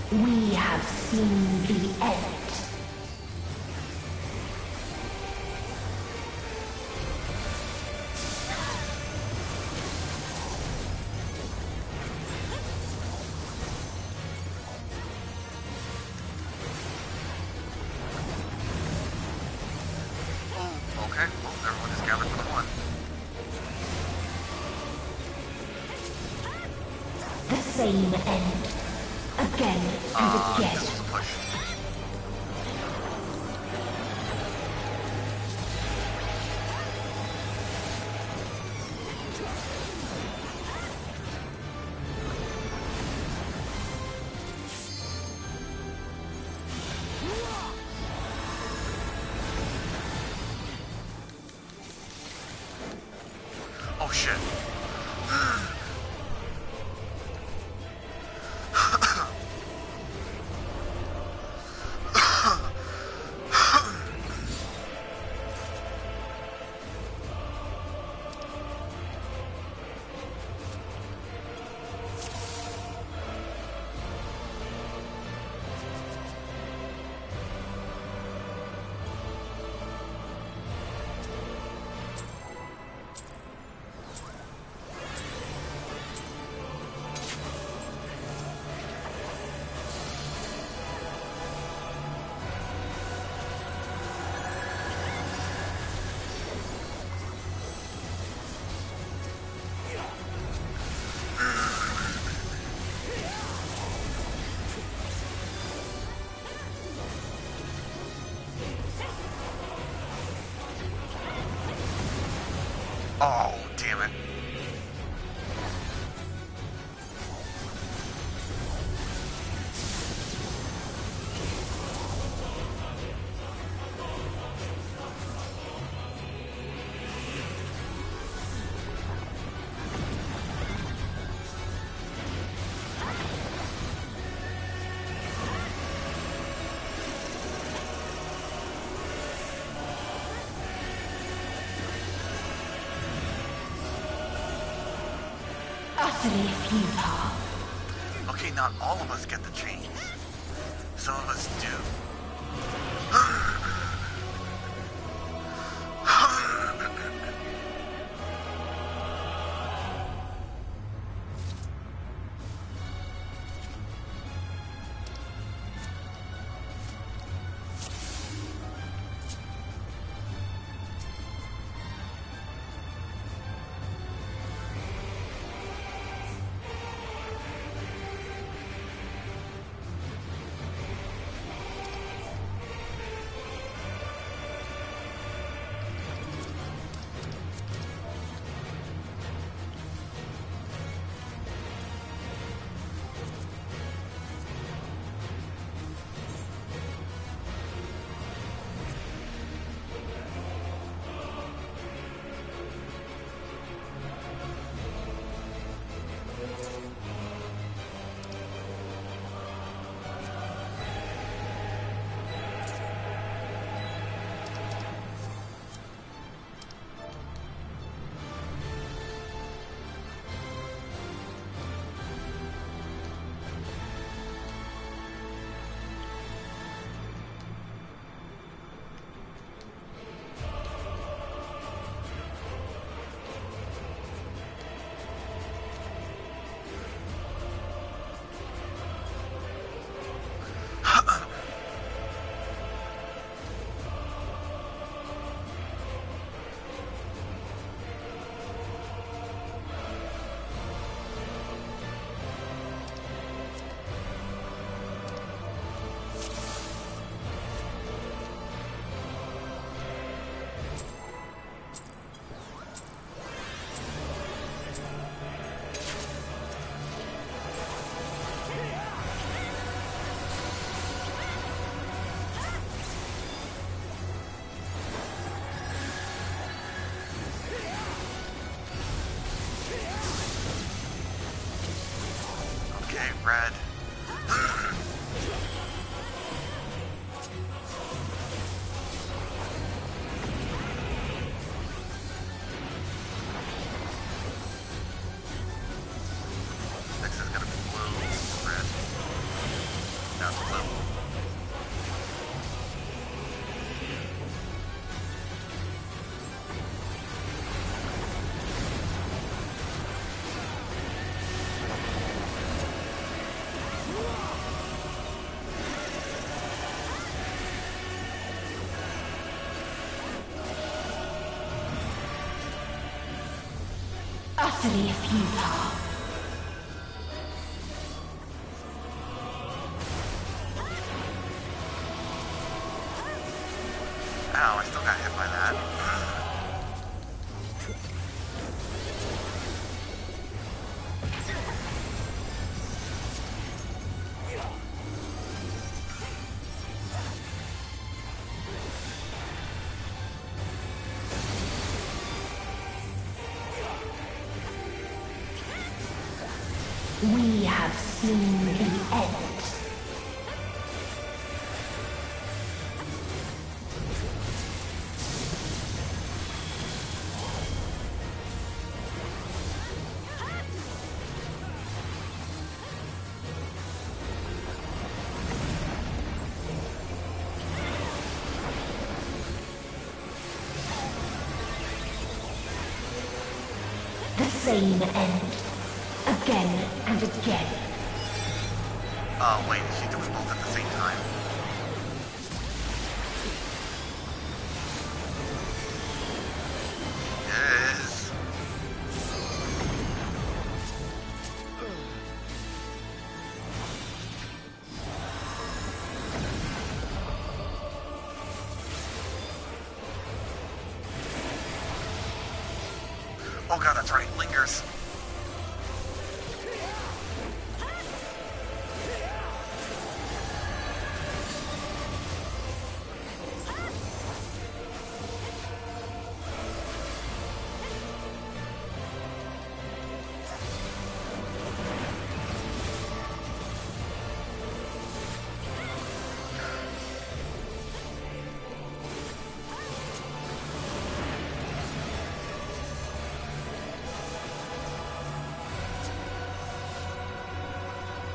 We have seen the end. Okay, well, everyone just gathered for the one. The same end. Again and again. This was a push. Oh shit. Oh, damn it. Utterly futile. Okay, not all of us get the chains. Some of us do. Utterly futile. Ow, I still got hit by that. We have seen the end. The same end. Again and again. Oh, wait, she doing both at the same time. Yes. Oh god, that's right, lingers.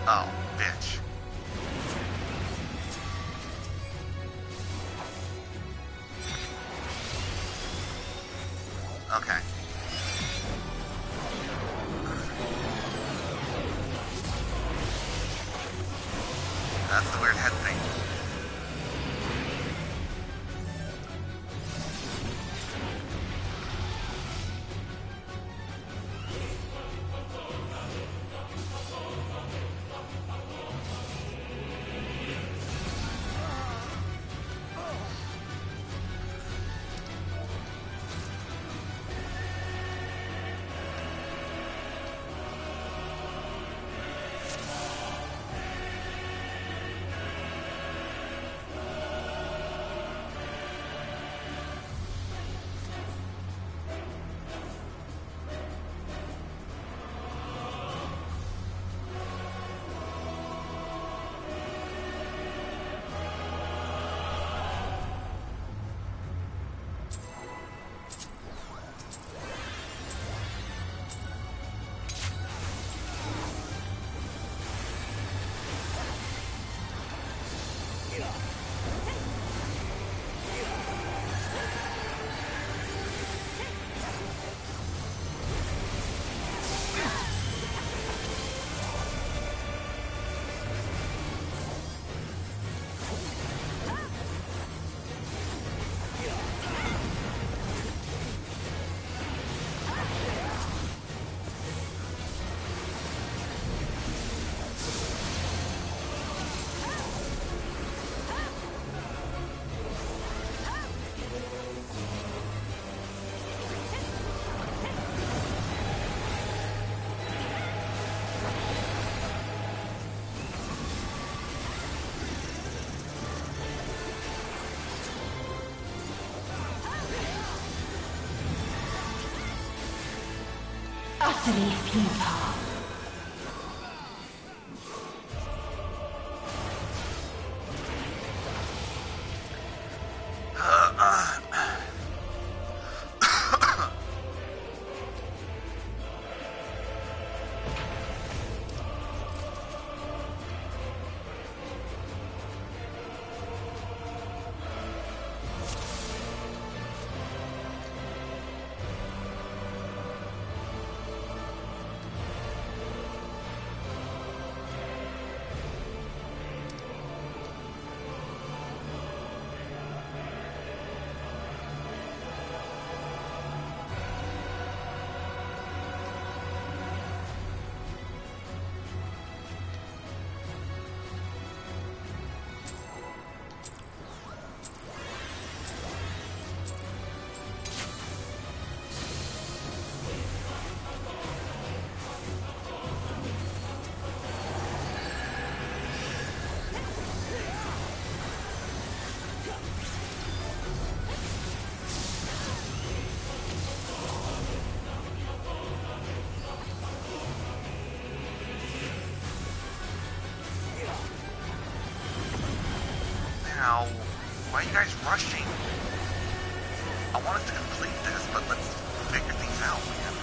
Oh, bitch. Okay. That's the weird head thing. Utterly futile. now. Why are you guys rushing? I want us to complete this, but let's figure things out, man.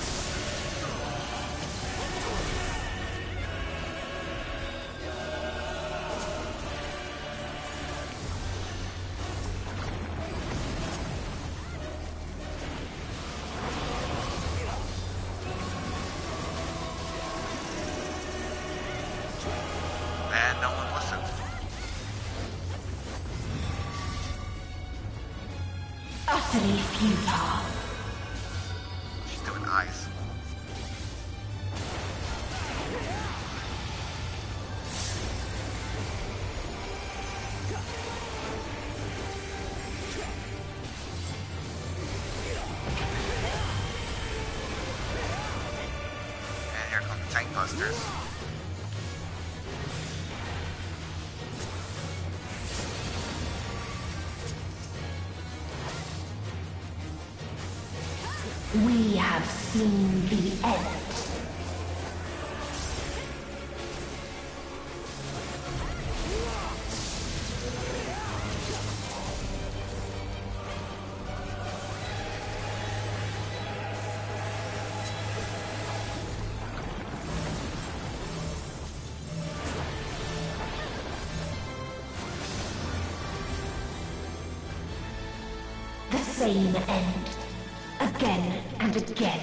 And no one listened. Utterly futile. She's doing eyes. And here come the tank busters. We have seen the end. The same end. Again and again.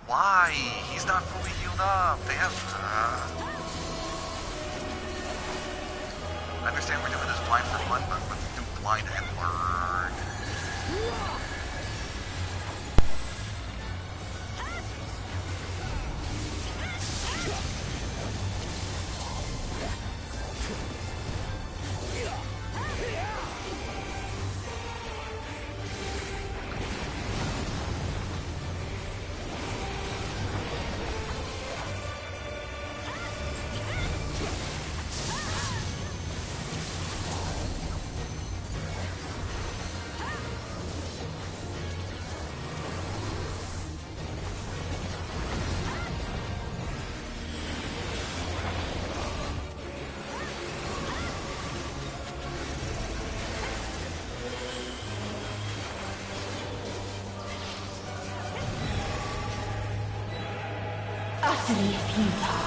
Why? He's not fully healed up. They have... I understand we're doing this blind for fun, but let's do blind and learn. Utterly futile.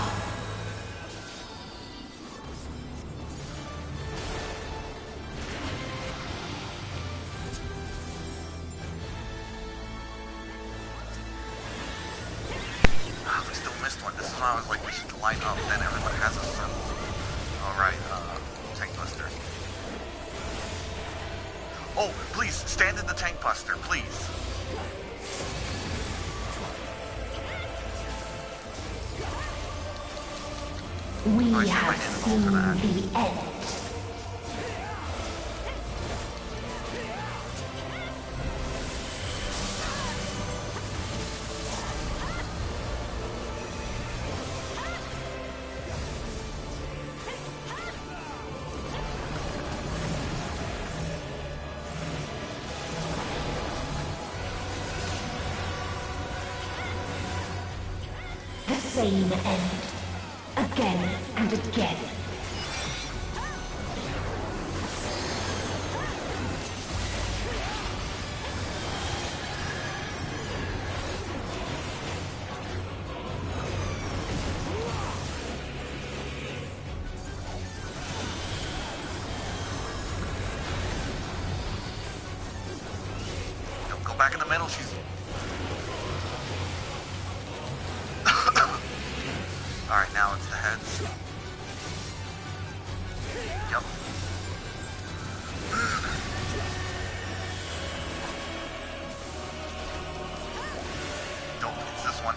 We still missed one. This is why I was like, we should line up, then everyone has a circle. Alright, tank buster. Oh, please, stand in the tank buster, please. We have seen the end. insane end. Again and again. Don't go back in the middle, she's... Alright, now it's the heads. Yep. Nope, it's this one.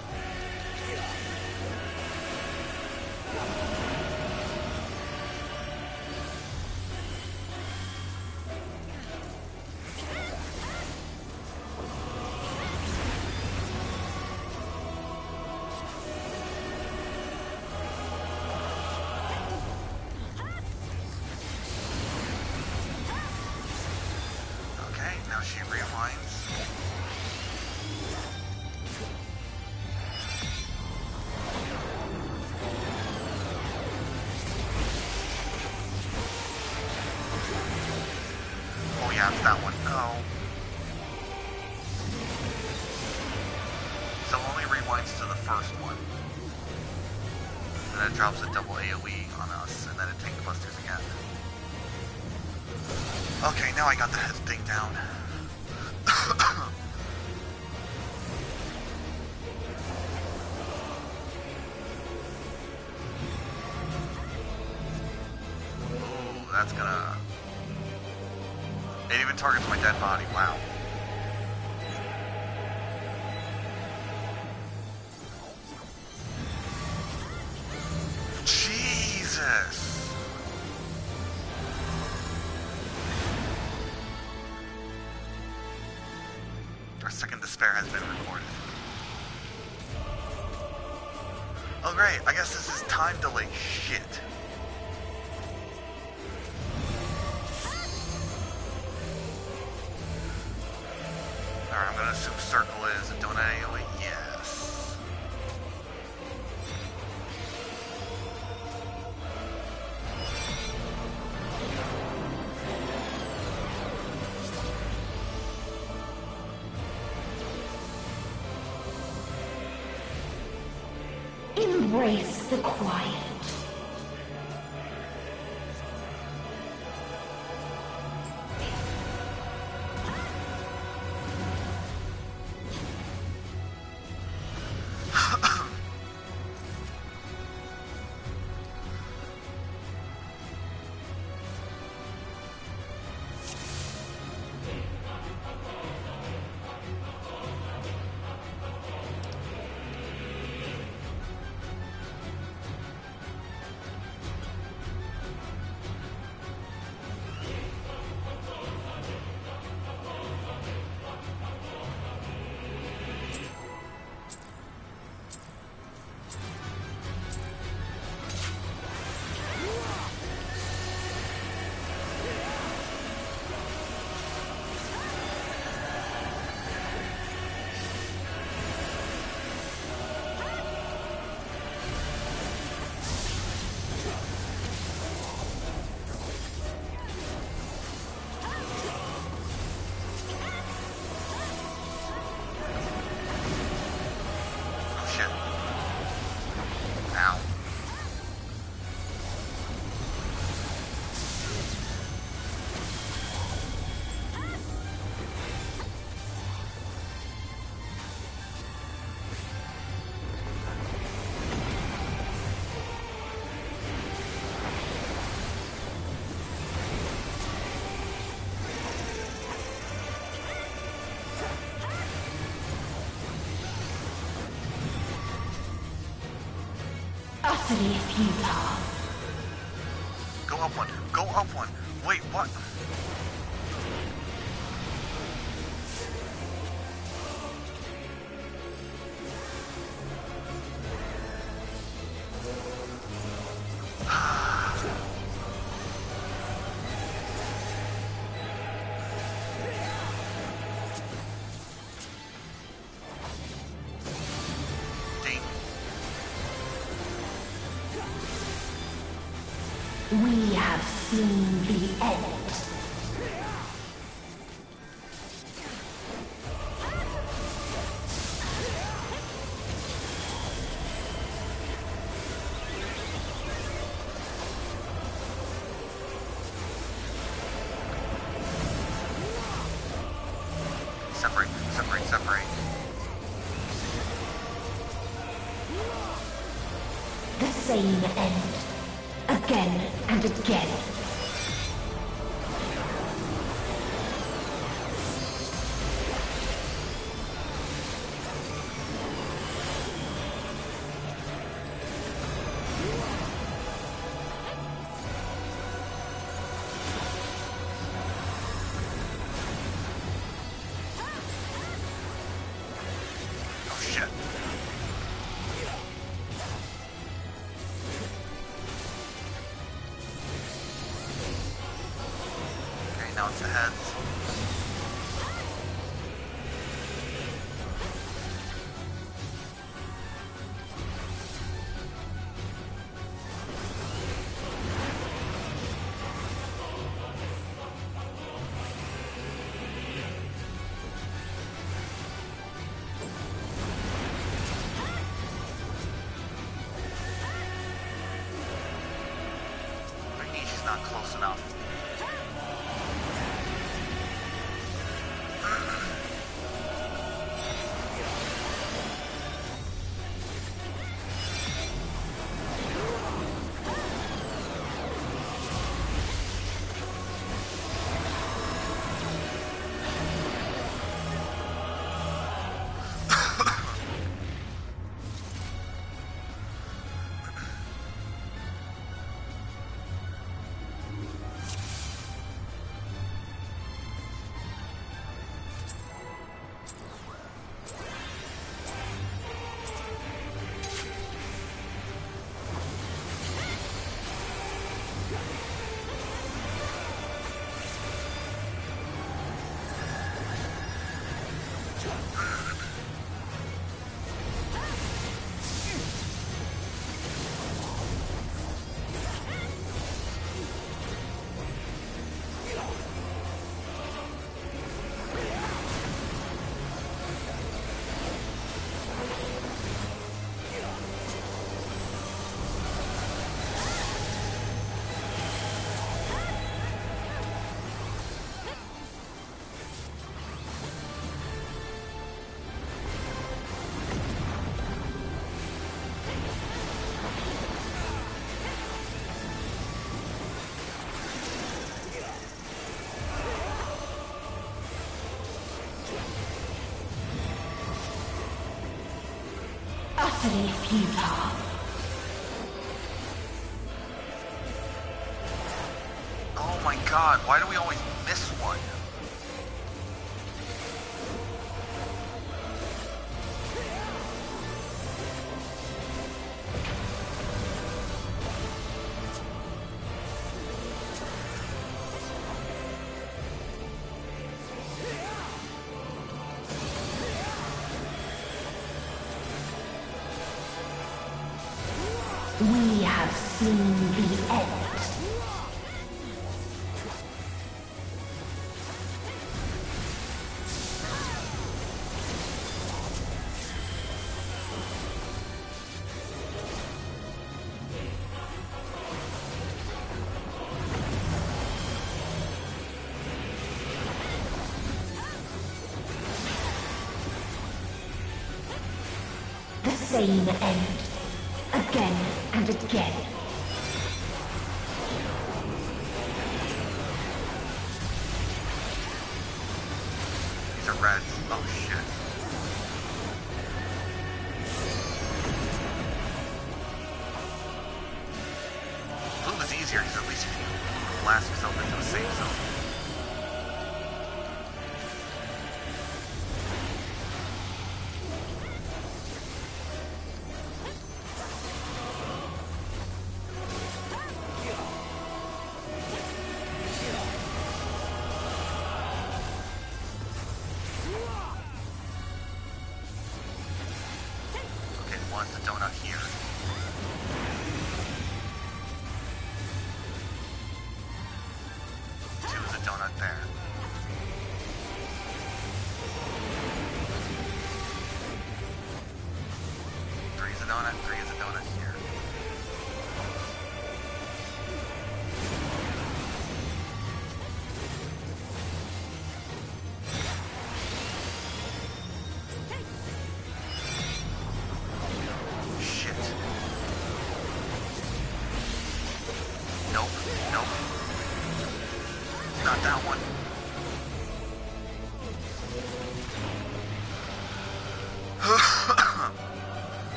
Okay, now she rewinds. Oh yeah, it's that one. No. So it only rewinds to the first one. And then it drops a double AoE on us, and then it tank busters again. Okay, now I got the head thing down. Ooh, that's gonna... It even targets my dead body, wow. Jesus! Our second despair has been recorded. Oh great, I guess this is time delay shit. Alright, I'm gonna assume circle is a donut AoE. Yes. Embrace the quiet. Utterly futile. Go up one. Go up one. Wait, what? Ding. We have seen the end. Separate, separate, separate. The same end. Again and again. Oh shit. Okay, now it's the heads. Maybe she's not close enough. Utterly futile. Oh my god, why do we always miss one? We have seen the end. The same end. Again and again. These are reds. Oh shit. Blue is easier because at least you can blast yourself into a safe zone. Okay, one's a donut here. Nope. Not that one.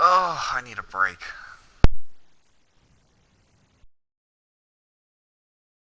Oh, I need a break.